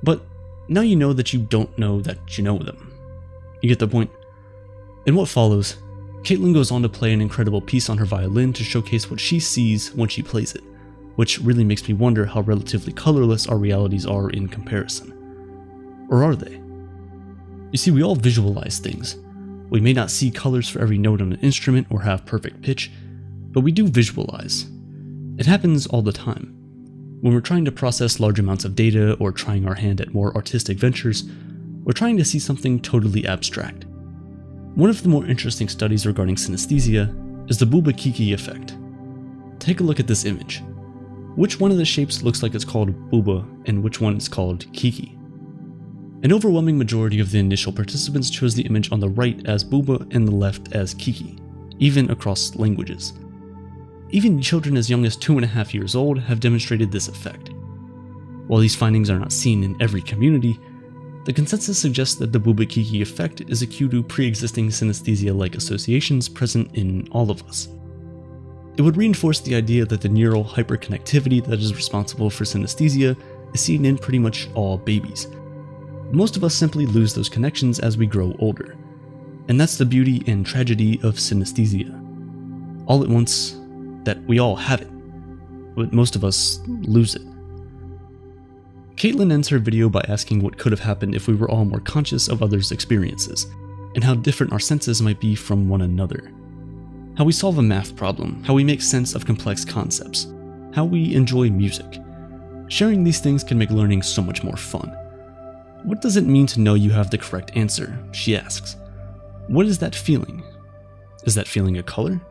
B: But now you know that you don't know that you know them. You get the point? In what follows, Caitlin goes on to play an incredible piece on her violin to showcase what she sees when she plays it, which really makes me wonder how relatively colorless our realities are in comparison. Or are they? You see, we all visualize things. We may not see colors for every note on an instrument or have perfect pitch, but we do visualize. It happens all the time. When we're trying to process large amounts of data or trying our hand at more artistic ventures, we're trying to see something totally abstract. One of the more interesting studies regarding synesthesia is the Bouba-Kiki effect. Take a look at this image. Which one of the shapes looks like it's called Bouba and which one is called Kiki? An overwhelming majority of the initial participants chose the image on the right as Bouba and the left as Kiki, even across languages. Even children as young as 2.5 years old have demonstrated this effect. While these findings are not seen in every community, the consensus suggests that the Bouba-Kiki effect is a cue to pre-existing synesthesia-like associations present in all of us. It would reinforce the idea that the neural hyperconnectivity that is responsible for synesthesia is seen in pretty much all babies. Most of us simply lose those connections as we grow older, and that's the beauty and tragedy of synesthesia. All at once, that we all have it, but most of us lose it. Caitlin ends her video by asking what could have happened if we were all more conscious of others' experiences, and how different our senses might be from one another. How we solve a math problem, how we make sense of complex concepts, how we enjoy music. Sharing these things can make learning so much more fun. What does it mean to know you have the correct answer? She asks. What is that feeling? Is that feeling a color?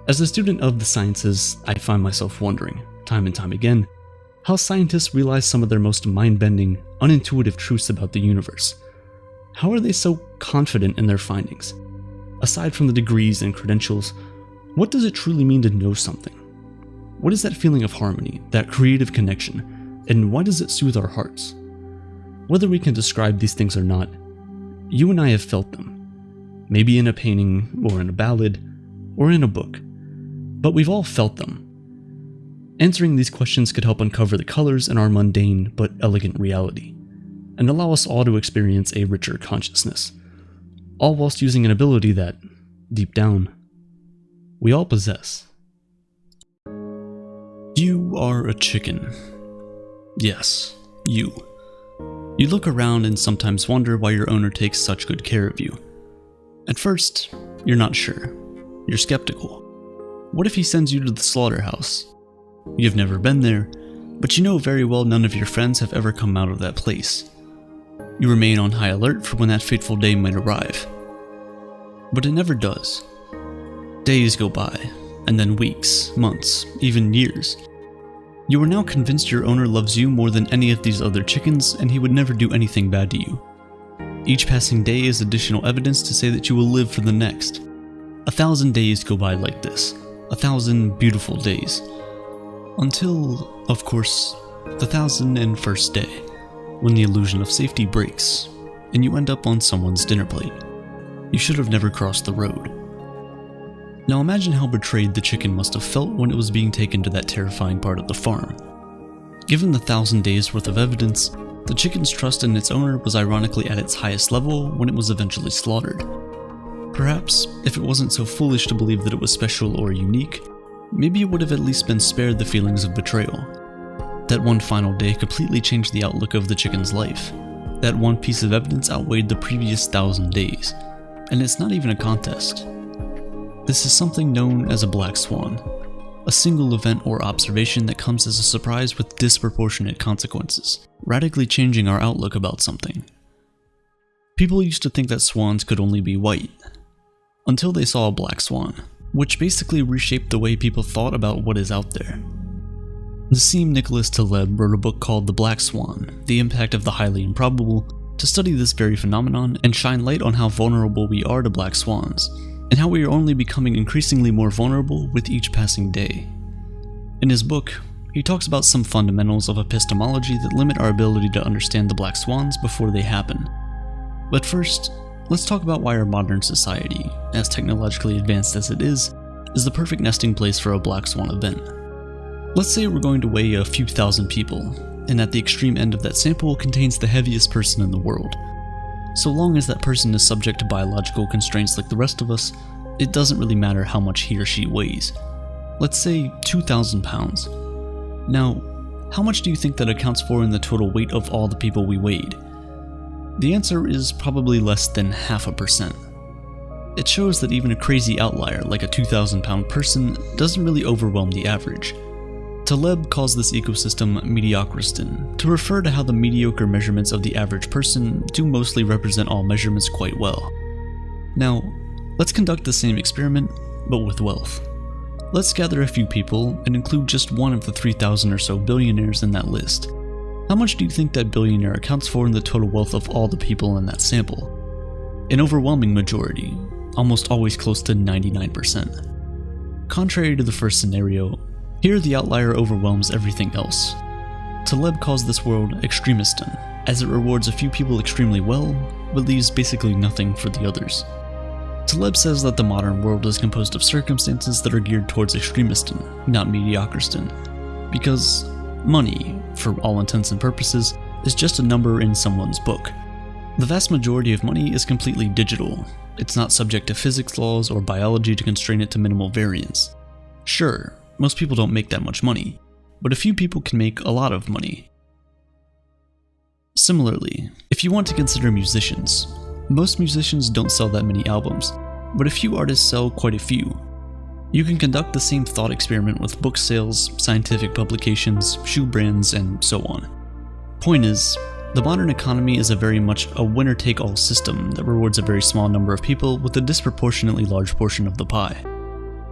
B: As a student of the sciences, I find myself wondering, time and time again, how scientists realize some of their most mind-bending, unintuitive truths about the universe. How are they so confident in their findings? Aside from the degrees and credentials, what does it truly mean to know something? What is that feeling of harmony, that creative connection, and why does it soothe our hearts? Whether we can describe these things or not, you and I have felt them. Maybe in a painting, or in a ballad, or in a book. But we've all felt them. Answering these questions could help uncover the colors in our mundane but elegant reality, and allow us all to experience a richer consciousness, all whilst using an ability that, deep down, we all possess.
C: You are a chicken. Yes, you. You look around and sometimes wonder why your owner takes such good care of you. At first, you're not sure. You're skeptical. What if he sends you to the slaughterhouse? You've never been there, but you know very well none of your friends have ever come out of that place. You remain on high alert for when that fateful day might arrive. But it never does. Days go by, and then weeks, months, even years. You are now convinced your owner loves you more than any of these other chickens, and he would never do anything bad to you. Each passing day is additional evidence to say that you will live for the next. 1,000 days go by like this. 1,000 beautiful days. Until, of course, the 1,001st day, when the illusion of safety breaks, and you end up on someone's dinner plate. You should have never crossed the road. Now imagine how betrayed the chicken must have felt when it was being taken to that terrifying part of the farm. Given the 1,000 days worth of evidence, the chicken's trust in its owner was ironically at its highest level when it was eventually slaughtered. Perhaps, if it wasn't so foolish to believe that it was special or unique, maybe it would have at least been spared the feelings of betrayal. That one final day completely changed the outlook of the chicken's life. That one piece of evidence outweighed the previous 1,000 days. And it's not even a contest. This is something known as a black swan, a single event or observation that comes as a surprise with disproportionate consequences, radically changing our outlook about something. People used to think that swans could only be white, until they saw a black swan, which basically reshaped the way people thought about what is out there. Nassim Nicholas Taleb wrote a book called The Black Swan: The Impact of the Highly Improbable, to study this very phenomenon and shine light on how vulnerable we are to black swans, and how we are only becoming increasingly more vulnerable with each passing day. In his book, he talks about some fundamentals of epistemology that limit our ability to understand the black swans before they happen. But first, let's talk about why our modern society, as technologically advanced as it is the perfect nesting place for a black swan event. Let's say we're going to weigh a few thousand people, and at the extreme end of that sample contains the heaviest person in the world. So long as that person is subject to biological constraints like the rest of us, it doesn't really matter how much he or she weighs. Let's say 2,000 pounds. Now, how much do you think that accounts for in the total weight of all the people we weighed? The answer is probably less than 0.5%. It shows that even a crazy outlier like a 2,000 pound person doesn't really overwhelm the average. Taleb calls this ecosystem mediocriston, to refer to how the mediocre measurements of the average person do mostly represent all measurements quite well. Now, let's conduct the same experiment, but with wealth. Let's gather a few people and include just one of the 3,000 or so billionaires in that list. How much do you think that billionaire accounts for in the total wealth of all the people in that sample? An overwhelming majority, almost always close to 99%. Contrary to the first scenario, here the outlier overwhelms everything else. Taleb calls this world extremiston, as it rewards a few people extremely well, but leaves basically nothing for the others. Taleb says that the modern world is composed of circumstances that are geared towards extremiston, not mediocriston, because money, for all intents and purposes, is just a number in someone's book. The vast majority of money is completely digital. It's not subject to physics laws or biology to constrain it to minimal variance. Sure, most people don't make that much money, but a few people can make a lot of money. Similarly, if you want to consider musicians, most musicians don't sell that many albums, but a few artists sell quite a few. You can conduct the same thought experiment with book sales, scientific publications, shoe brands, and so on. Point is, the modern economy is very much a winner-take-all system that rewards a very small number of people with a disproportionately large portion of the pie.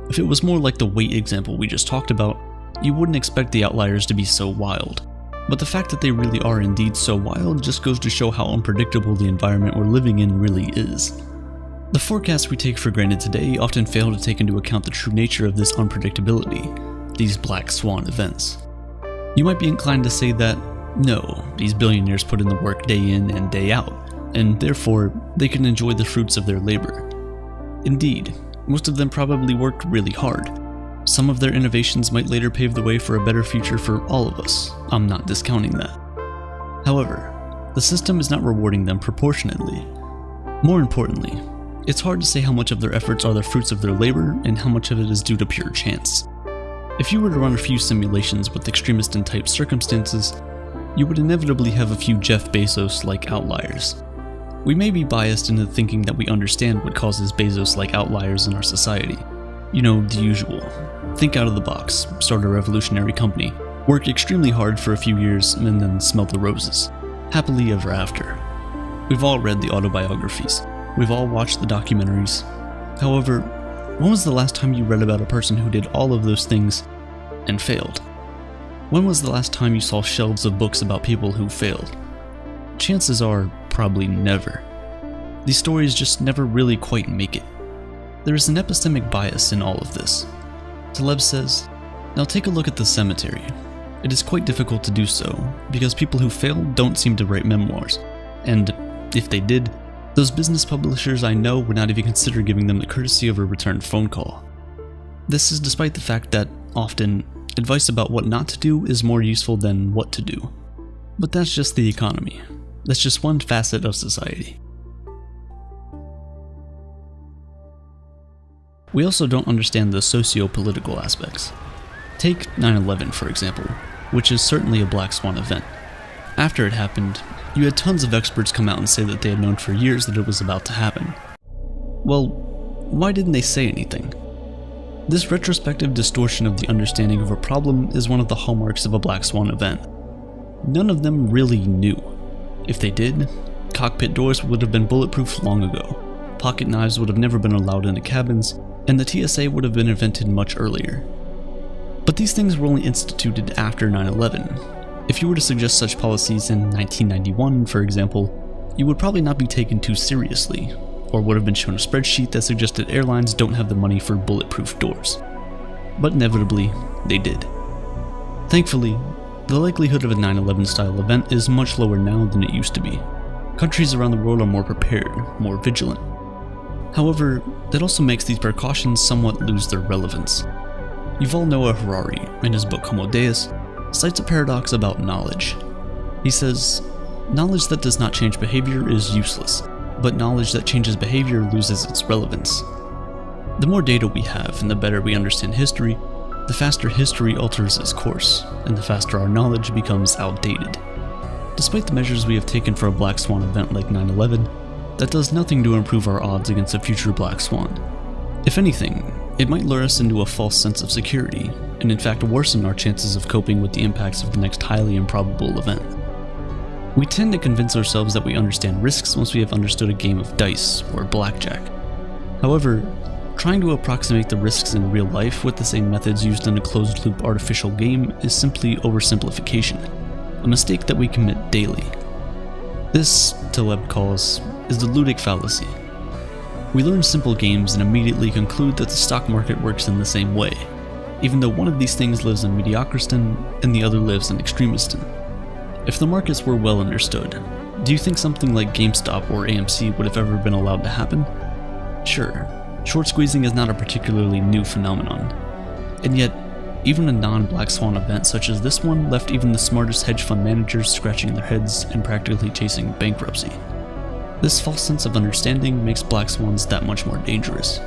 C: If it was more like the weight example we just talked about, you wouldn't expect the outliers to be so wild. But the fact that they really are indeed so wild just goes to show how unpredictable the environment we're living in really is. The forecasts we take for granted today often fail to take into account the true nature of this unpredictability, these black swan events. You might be inclined to say that, no, these billionaires put in the work day in and day out, and therefore they can enjoy the fruits of their labor. Indeed, most of them probably worked really hard. Some of their innovations might later pave the way for a better future for all of us. I'm not discounting that. However, the system is not rewarding them proportionately. More importantly, it's hard to say how much of their efforts are the fruits of their labor and how much of it is due to pure chance. If you were to run a few simulations with extremiston-type circumstances, you would inevitably have a few Jeff Bezos-like outliers. We may be biased into thinking that we understand what causes Bezos-like outliers in our society. You know, the usual. Think out of the box, start a revolutionary company, work extremely hard for a few years, and then smell the roses. Happily ever after. We've all read the autobiographies. We've all watched the documentaries. However, when was the last time you read about a person who did all of those things and failed? When was the last time you saw shelves of books about people who failed? Chances are, probably never. These stories just never really quite make it. There is an epistemic bias in all of this. Taleb says, now take a look at the cemetery. It is quite difficult to do so, because people who fail don't seem to write memoirs, and if they did, those business publishers I know would not even consider giving them the courtesy of a returned phone call. This is despite the fact that, often, advice about what not to do is more useful than what to do. But that's just the economy. That's just one facet of society. We also don't understand the socio-political aspects. Take 9/11 for example, which is certainly a black swan event. After it happened, you had tons of experts come out and say that they had known for years that it was about to happen. Well, why didn't they say anything? This retrospective distortion of the understanding of a problem is one of the hallmarks of a black swan event. None of them really knew. If they did, cockpit doors would have been bulletproof long ago, pocket knives would have never been allowed into cabins, and the TSA would have been invented much earlier. But these things were only instituted after 9/11. If you were to suggest such policies in 1991, for example, you would probably not be taken too seriously, or would have been shown a spreadsheet that suggested airlines don't have the money for bulletproof doors. But inevitably, they did. Thankfully, the likelihood of a 9/11 style event is much lower now than it used to be. Countries around the world are more prepared, more vigilant. However, that also makes these precautions somewhat lose their relevance. Yuval Noah Harari, in his book Homo Deus, cites a paradox about knowledge. He says, "Knowledge that does not change behavior is useless, but knowledge that changes behavior loses its relevance." The more data we have and the better we understand history, the faster history alters its course, and the faster our knowledge becomes outdated. Despite the measures we have taken for a black swan event like 9/11, that does nothing to improve our odds against a future black swan. If anything, it might lure us into a false sense of security, and in fact worsen our chances of coping with the impacts of the next highly improbable event. We tend to convince ourselves that we understand risks once we have understood a game of dice or blackjack. However, trying to approximate the risks in real life with the same methods used in a closed-loop artificial game is simply oversimplification, a mistake that we commit daily. This, Taleb calls, is the ludic fallacy. We learn simple games and immediately conclude that the stock market works in the same way, even though one of these things lives in Mediocristan and the other lives in Extremistan. If the markets were well understood, do you think something like GameStop or AMC would have ever been allowed to happen? Sure, short squeezing is not a particularly new phenomenon, and yet, even a non-black swan event such as this one left even the smartest hedge fund managers scratching their heads and practically chasing bankruptcy. This false sense of understanding makes black swans that much more dangerous.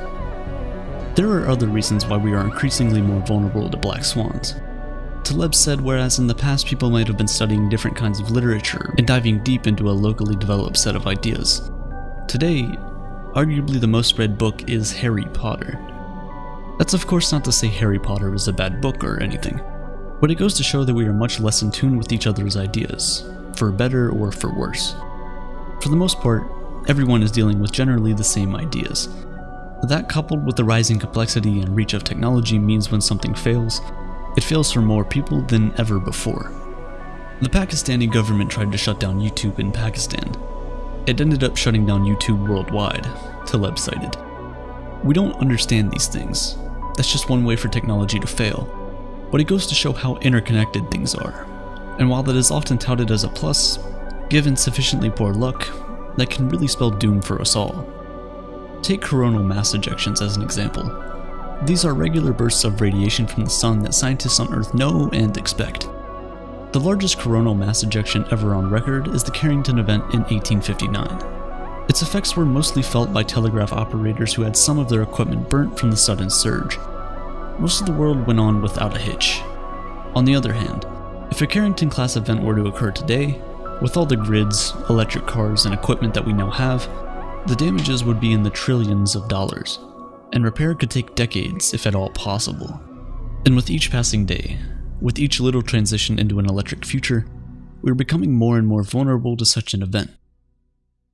C: There are other reasons why we are increasingly more vulnerable to black swans. Taleb said whereas in the past people might have been studying different kinds of literature and diving deep into a locally developed set of ideas, today, arguably the most read book is Harry Potter. That's of course not to say Harry Potter is a bad book or anything, but it goes to show that we are much less in tune with each other's ideas, for better or for worse. For the most part, everyone is dealing with generally the same ideas. That coupled with the rising complexity and reach of technology means when something fails, it fails for more people than ever before. The Pakistani government tried to shut down YouTube in Pakistan. It ended up shutting down YouTube worldwide, Taleb cited. We don't understand these things. That's just one way for technology to fail. But it goes to show how interconnected things are. And while that is often touted as a plus, given sufficiently poor luck, that can really spell doom for us all. Take coronal mass ejections as an example. These are regular bursts of radiation from the sun that scientists on Earth know and expect. The largest coronal mass ejection ever on record is the Carrington event in 1859. Its effects were mostly felt by telegraph operators who had some of their equipment burnt from the sudden surge. Most of the world went on without a hitch. On the other hand, if a Carrington-class event were to occur today, with all the grids, electric cars, and equipment that we now have, the damages would be in the trillions of dollars, and repair could take decades if at all possible. And with each passing day, with each little transition into an electric future, we're becoming more and more vulnerable to such an event.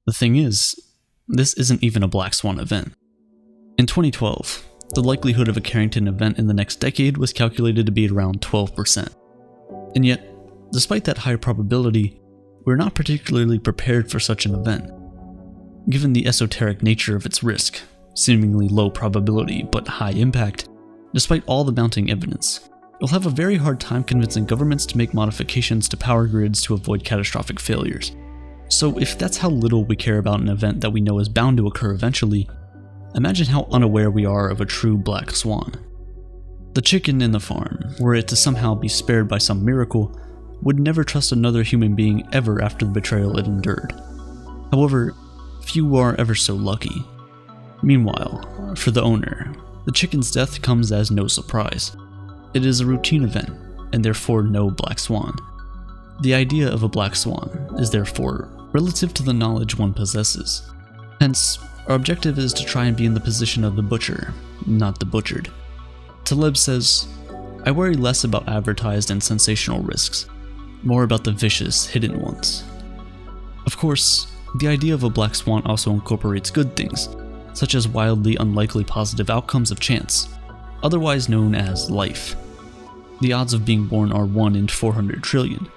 C: The thing is, this isn't even a black swan event. In 2012, the likelihood of a Carrington event in the next decade was calculated to be around 12%. And yet, despite that high probability, we're not particularly prepared for such an event. Given the esoteric nature of its risk, seemingly low probability but high impact, despite all the mounting evidence, you'll have a very hard time convincing governments to make modifications to power grids to avoid catastrophic failures. So if that's how little we care about an event that we know is bound to occur eventually, imagine how unaware we are of a true black swan. The chicken in the farm, were it to somehow be spared by some miracle, would never trust another human being ever after the betrayal it endured. However, few are ever so lucky. Meanwhile, for the owner, the chicken's death comes as no surprise. It is a routine event, and therefore no black swan. The idea of a black swan is therefore relative to the knowledge one possesses. Hence, our objective is to try and be in the position of the butcher, not the butchered. Taleb says, I worry less about advertised and sensational risks, more about the vicious, hidden ones. Of course, the idea of a black swan also incorporates good things, such as wildly unlikely positive outcomes of chance, otherwise known as life. The odds of being born are 1 in 400 trillion.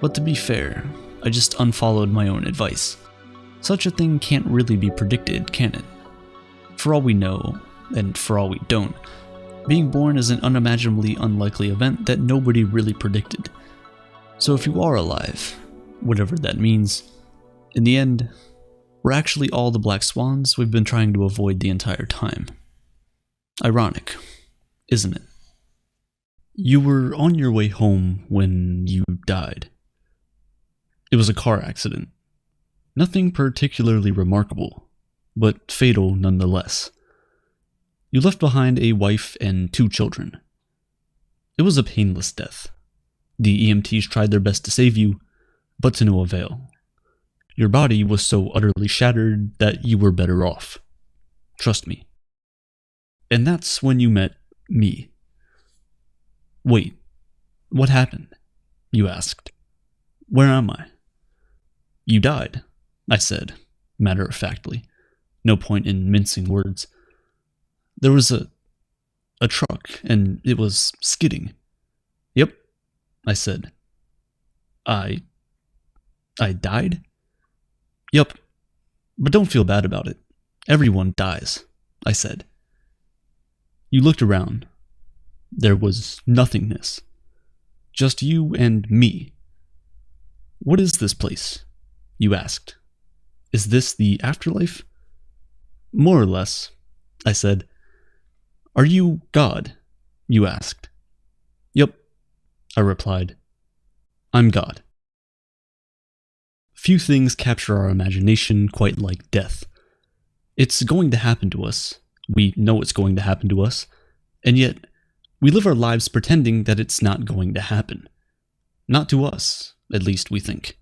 C: But to be fair, I just unfollowed my own advice. Such a thing can't really be predicted, can it? For all we know, and for all we don't, being born is an unimaginably unlikely event that nobody really predicted. So if you are alive, whatever that means, in the end, we're actually all the black swans we've been trying to avoid the entire time. Ironic, isn't it? You were on your way home when you died. It was a car accident. Nothing particularly remarkable, but fatal nonetheless. You left behind a wife and 2 children. It was a painless death. The EMTs tried their best to save you, but to no avail. Your body was so utterly shattered that you were better off. Trust me. And that's when you met me. Wait, what happened? You asked. Where am I? You died, I said, matter-of-factly. No point in mincing words. There was a truck, and it was skidding. Yep, I said. I died? Yup, but don't feel bad about it. Everyone dies, I said. You looked around. There was nothingness. Just you and me. What is this place? You asked. Is this the afterlife? More or less, I said. Are you God? You asked. Yup, I replied. I'm God. Few things capture our imagination quite like death. It's going to happen to us. We know it's going to happen to us. And yet, we live our lives pretending that it's not going to happen. Not to us, at least we think.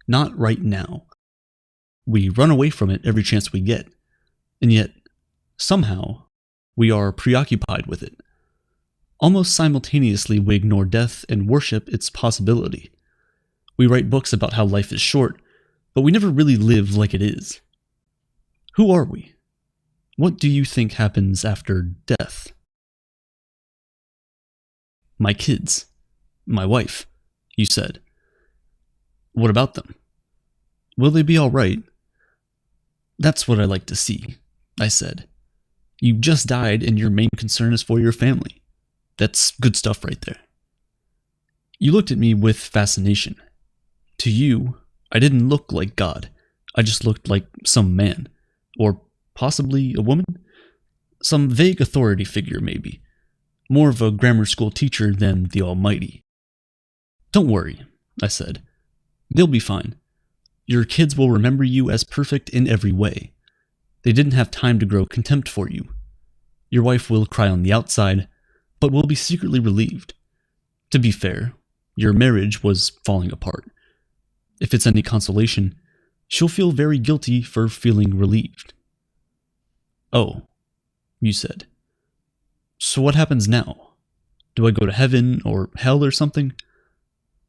C: Not right now. We run away from it every chance we get. And yet, somehow, we are preoccupied with it. Almost simultaneously, we ignore death and worship its possibility. We write books about how life is short, but we never really live like it is. Who are we? What do you think happens after death? My kids. My wife, you said. What about them? Will they be all right? That's what I like to see, I said. You just died and your main concern is for your family. That's good stuff right there. You looked at me with fascination. To you, I didn't look like God. I just looked like some man. Or possibly a woman? Some vague authority figure, maybe. More of a grammar school teacher than the Almighty. Don't worry, I said. They'll be fine. Your kids will remember you as perfect in every way. They didn't have time to grow contempt for you. Your wife will cry on the outside, but will be secretly relieved. To be fair, your marriage was falling apart. If it's any consolation, she'll feel very guilty for feeling relieved. Oh, you said. So what happens now? Do I go to heaven or hell or something?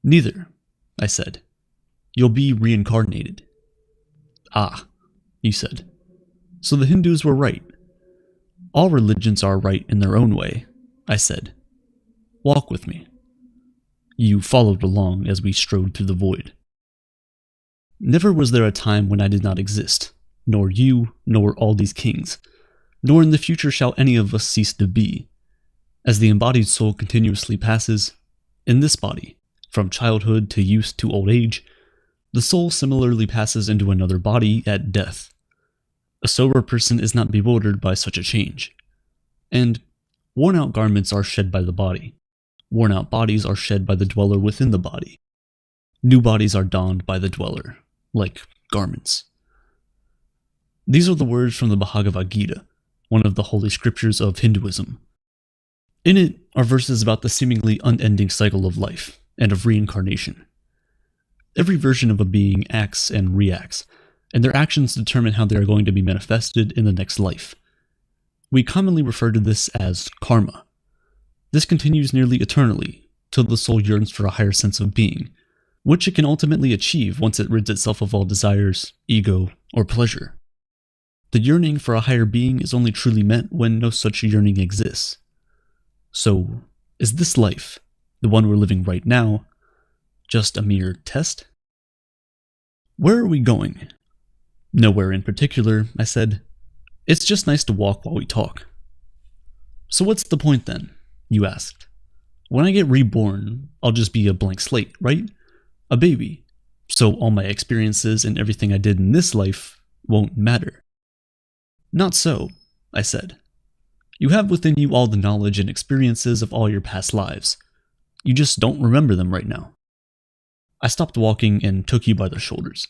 C: Neither, I said. You'll be reincarnated. Ah, you said. So the Hindus were right. All religions are right in their own way, I said. Walk with me. You followed along as we strode through the void. Never was there a time when I did not exist, nor you, nor all these kings, nor in the future shall any of us cease to be. As the embodied soul continuously passes, in this body, from childhood to youth to old age, the soul similarly passes into another body at death. A sober person is not bewildered by such a change. And worn-out garments are shed by the body. Worn-out bodies are shed by the dweller within the body. New bodies are donned by the dweller, like garments. These are the words from the Bhagavad Gita, one of the holy scriptures of Hinduism. In it are verses about the seemingly unending cycle of life and of reincarnation. Every version of a being acts and reacts, and their actions determine how they are going to be manifested in the next life. We commonly refer to this as karma. This continues nearly eternally, till the soul yearns for a higher sense of being, which it can ultimately achieve once it rids itself of all desires, ego, or pleasure. The yearning for a higher being is only truly met when no such yearning exists. So, is this life, the one we're living right now, just a mere test? Where are we going? Nowhere in particular, I said. It's just nice to walk while we talk. So what's the point then? You asked. When I get reborn, I'll just be a blank slate, right? A baby. So all my experiences and everything I did in this life won't matter. Not so, I said. You have within you all the knowledge and experiences of all your past lives. You just don't remember them right now. I stopped walking and took you by the shoulders.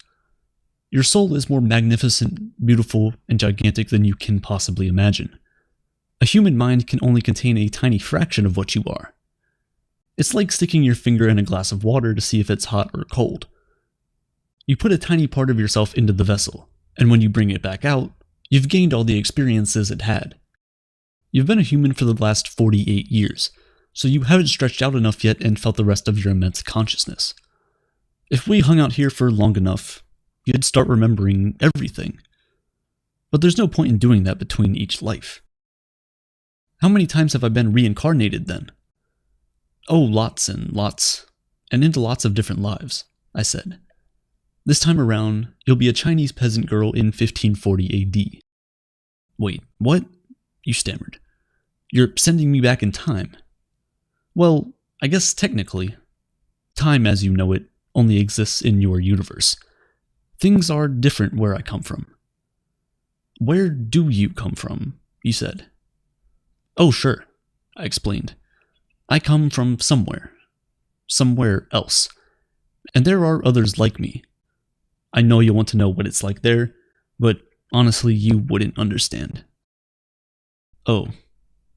C: Your soul is more magnificent, beautiful, and gigantic than you can possibly imagine. A human mind can only contain a tiny fraction of what you are. It's like sticking your finger in a glass of water to see if it's hot or cold. You put a tiny part of yourself into the vessel, and when you bring it back out, you've gained all the experiences it had. You've been a human for the last 48 years, so you haven't stretched out enough yet and felt the rest of your immense consciousness. If we hung out here for long enough, you'd start remembering everything. But there's no point in doing that between each life. How many times have I been reincarnated then? Oh, lots and lots, and into lots of different lives, I said. This time around, you'll be a Chinese peasant girl in 1540 AD. Wait, what? You stammered. You're sending me back in time. Well, I guess technically, time as you know it only exists in your universe. Things are different where I come from. Where do you come from? You said. Oh, sure, I explained. I come from somewhere. Somewhere else. And there are others like me. I know you'll want to know what it's like there, but honestly, you wouldn't understand. Oh,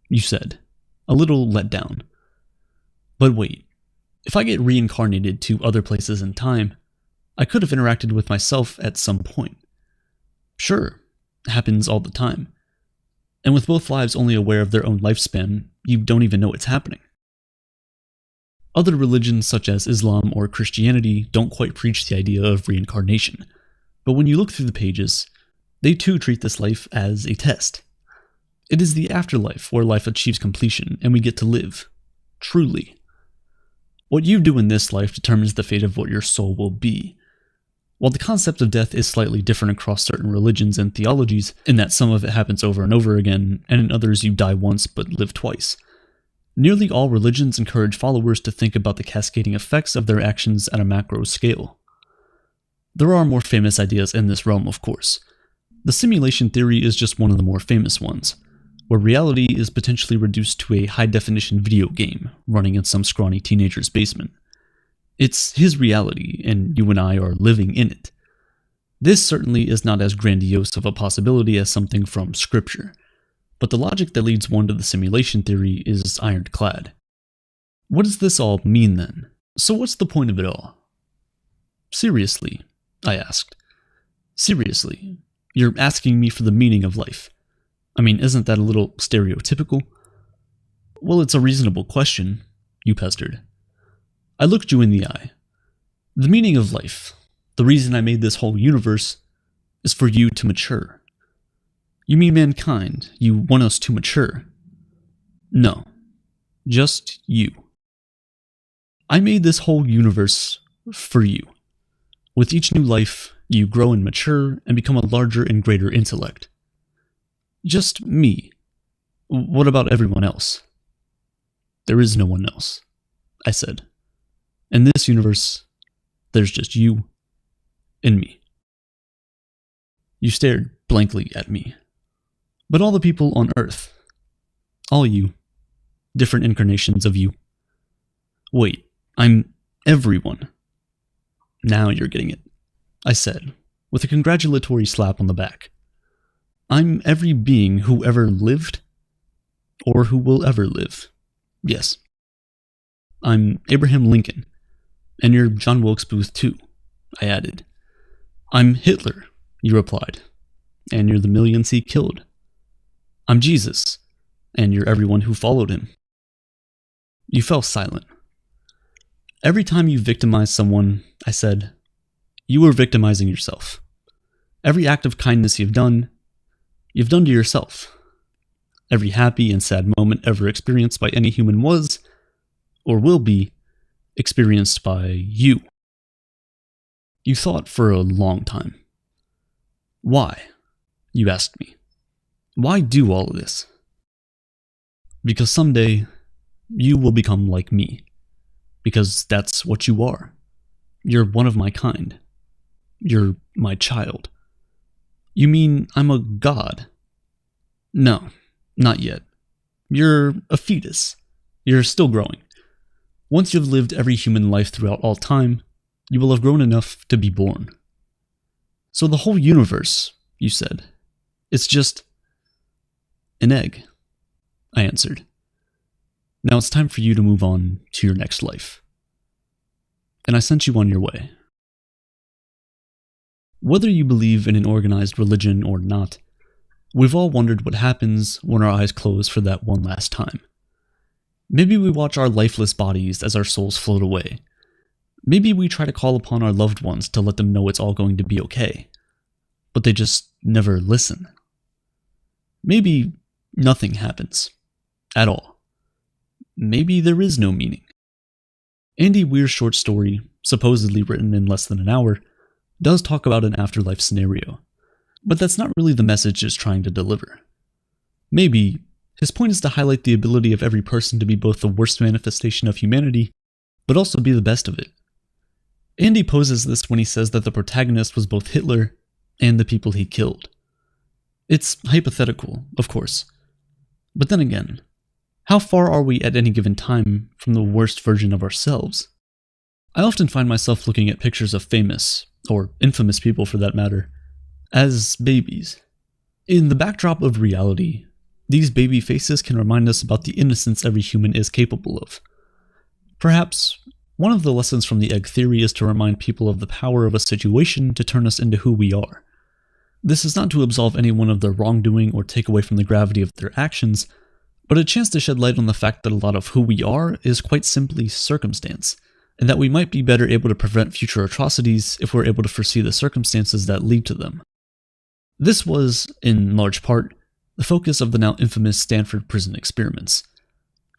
C: you said, a little let down. But wait, if I get reincarnated to other places in time, I could have interacted with myself at some point. Sure, happens all the time. And with both lives only aware of their own lifespan, you don't even know it's happening. Other religions such as Islam or Christianity don't quite preach the idea of reincarnation, but when you look through the pages, they too treat this life as a test. It is the afterlife where life achieves completion and we get to live, truly. What you do in this life determines the fate of what your soul will be. While the concept of death is slightly different across certain religions and theologies, in that some of it happens over and over again, and in others you die once but live twice, nearly all religions encourage followers to think about the cascading effects of their actions at a macro scale. There are more famous ideas in this realm, of course. The simulation theory is just one of the more famous ones, where reality is potentially reduced to a high-definition video game running in some scrawny teenager's basement. It's his reality, and you and I are living in it. This certainly is not as grandiose of a possibility as something from Scripture, but the logic that leads one to the simulation theory is ironclad. What does this all mean then? So what's the point of it all? Seriously, I asked. Seriously, you're asking me for the meaning of life. I mean, isn't that a little stereotypical? Well, it's a reasonable question, you pestered. I looked you in the eye. The meaning of life, the reason I made this whole universe, is for you to mature. You mean mankind, you want us to mature. No, just you. I made this whole universe for you. With each new life, you grow and mature and become a larger and greater intellect. Just me. What about everyone else? There is no one else, I said. In this universe, there's just you and me. You stared blankly at me. But all the people on Earth, all you, different incarnations of you. Wait, I'm everyone. Now you're getting it, I said, with a congratulatory slap on the back. I'm every being who ever lived, or who will ever live. Yes. I'm Abraham Lincoln, and you're John Wilkes Booth too, I added. I'm Hitler, you replied, and you're the millions he killed. I'm Jesus, and you're everyone who followed him. You fell silent. Every time you victimized someone, I said, you were victimizing yourself. Every act of kindness you've done to yourself. Every happy and sad moment ever experienced by any human was, or will be, experienced by you. You thought for a long time. Why? You asked me. Why do all of this? Because someday, you will become like me. Because that's what you are. You're one of my kind. You're my child. You mean I'm a god? No, not yet. You're a fetus. You're still growing. Once you've lived every human life throughout all time, you will have grown enough to be born. So the whole universe, you said, it's just an egg, I answered. Now it's time for you to move on to your next life. And I sent you on your way. Whether you believe in an organized religion or not, we've all wondered what happens when our eyes close for that one last time. Maybe we watch our lifeless bodies as our souls float away. Maybe we try to call upon our loved ones to let them know it's all going to be okay, but they just never listen. Maybe nothing happens at all. Maybe there is no meaning. Andy Weir's short story, supposedly written in less than an hour, does talk about an afterlife scenario, but that's not really the message it's trying to deliver. Maybe his point is to highlight the ability of every person to be both the worst manifestation of humanity, but also be the best of it. Andy poses this when he says that the protagonist was both Hitler and the people he killed. It's hypothetical, of course. But then again, how far are we at any given time from the worst version of ourselves? I often find myself looking at pictures of famous, or infamous people for that matter, as babies. In the backdrop of reality, these baby faces can remind us about the innocence every human is capable of. Perhaps one of the lessons from the egg theory is to remind people of the power of a situation to turn us into who we are. This is not to absolve anyone of their wrongdoing or take away from the gravity of their actions, but a chance to shed light on the fact that a lot of who we are is quite simply circumstance, and that we might be better able to prevent future atrocities if we're able to foresee the circumstances that lead to them. This was, in large part, the focus of the now infamous Stanford prison experiments.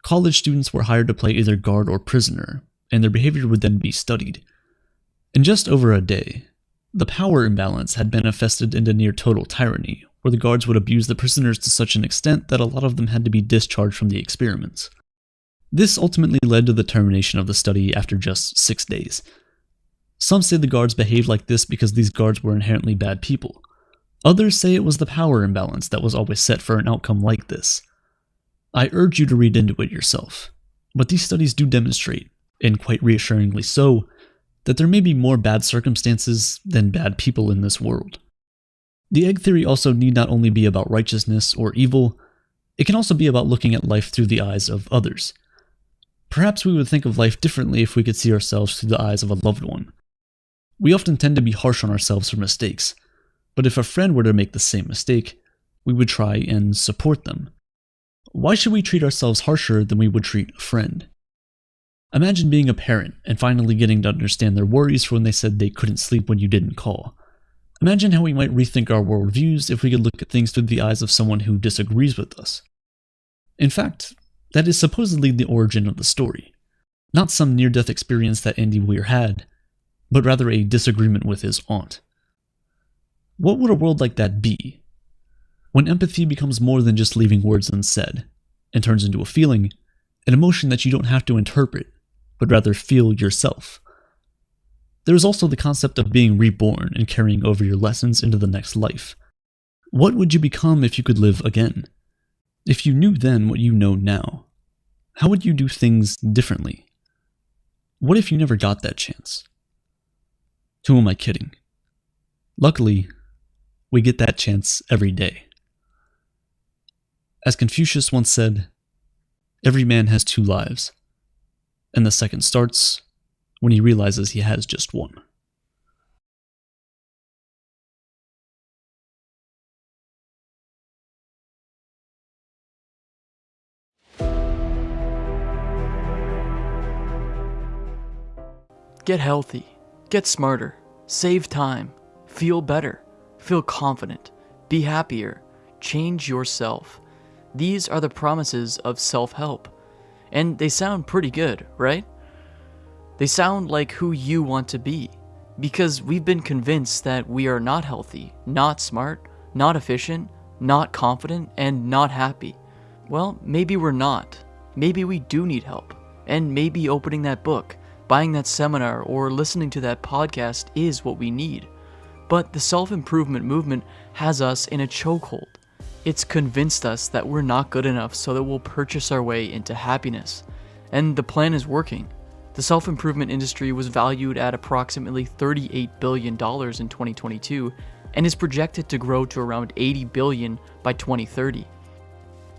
C: College students were hired to play either guard or prisoner, and their behavior would then be studied. In just over a day, the power imbalance had manifested into near total tyranny, where the guards would abuse the prisoners to such an extent that a lot of them had to be discharged from the experiments. This ultimately led to the termination of the study after just 6 days. Some say the guards behaved like this because these guards were inherently bad people. Others say it was the power imbalance that was always set for an outcome like this. I urge you to read into it yourself, but these studies do demonstrate, and quite reassuringly so, that there may be more bad circumstances than bad people in this world. The egg theory also need not only be about righteousness or evil, it can also be about looking at life through the eyes of others. Perhaps we would think of life differently if we could see ourselves through the eyes of a loved one. We often tend to be harsh on ourselves for mistakes, but if a friend were to make the same mistake, we would try and support them. Why should we treat ourselves harsher than we would treat a friend? Imagine being a parent and finally getting to understand their worries for when they said they couldn't sleep when you didn't call. Imagine how we might rethink our worldviews if we could look at things through the eyes of someone who disagrees with us. In fact, that is supposedly the origin of the story. Not some near-death experience that Andy Weir had, but rather a disagreement with his aunt. What would a world like that be? When empathy becomes more than just leaving words unsaid, and turns into a feeling, an emotion that you don't have to interpret, but rather feel yourself. There is also the concept of being reborn and carrying over your lessons into the next life. What would you become if you could live again? If you knew then what you know now, how would you do things differently? What if you never got that chance? Who am I kidding? Luckily, we get that chance every day. As Confucius once said, every man has 2 lives, and the second starts when he realizes he has just one.
A: Get healthy, get smarter, save time, feel better, feel confident, be happier, change yourself. These are the promises of self-help. And they sound pretty good, right? They sound like who you want to be. Because we've been convinced that we are not healthy, not smart, not efficient, not confident, and not happy. Well, maybe we're not. Maybe we do need help. And maybe opening that book, buying that seminar, or listening to that podcast is what we need. But the self-improvement movement has us in a chokehold. It's convinced us that we're not good enough so that we'll purchase our way into happiness. And the plan is working. The self-improvement industry was valued at approximately $38 billion in 2022 and is projected to grow to around $80 billion by 2030.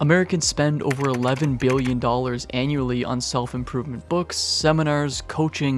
A: Americans spend over $11 billion annually on self-improvement books, seminars, coaching,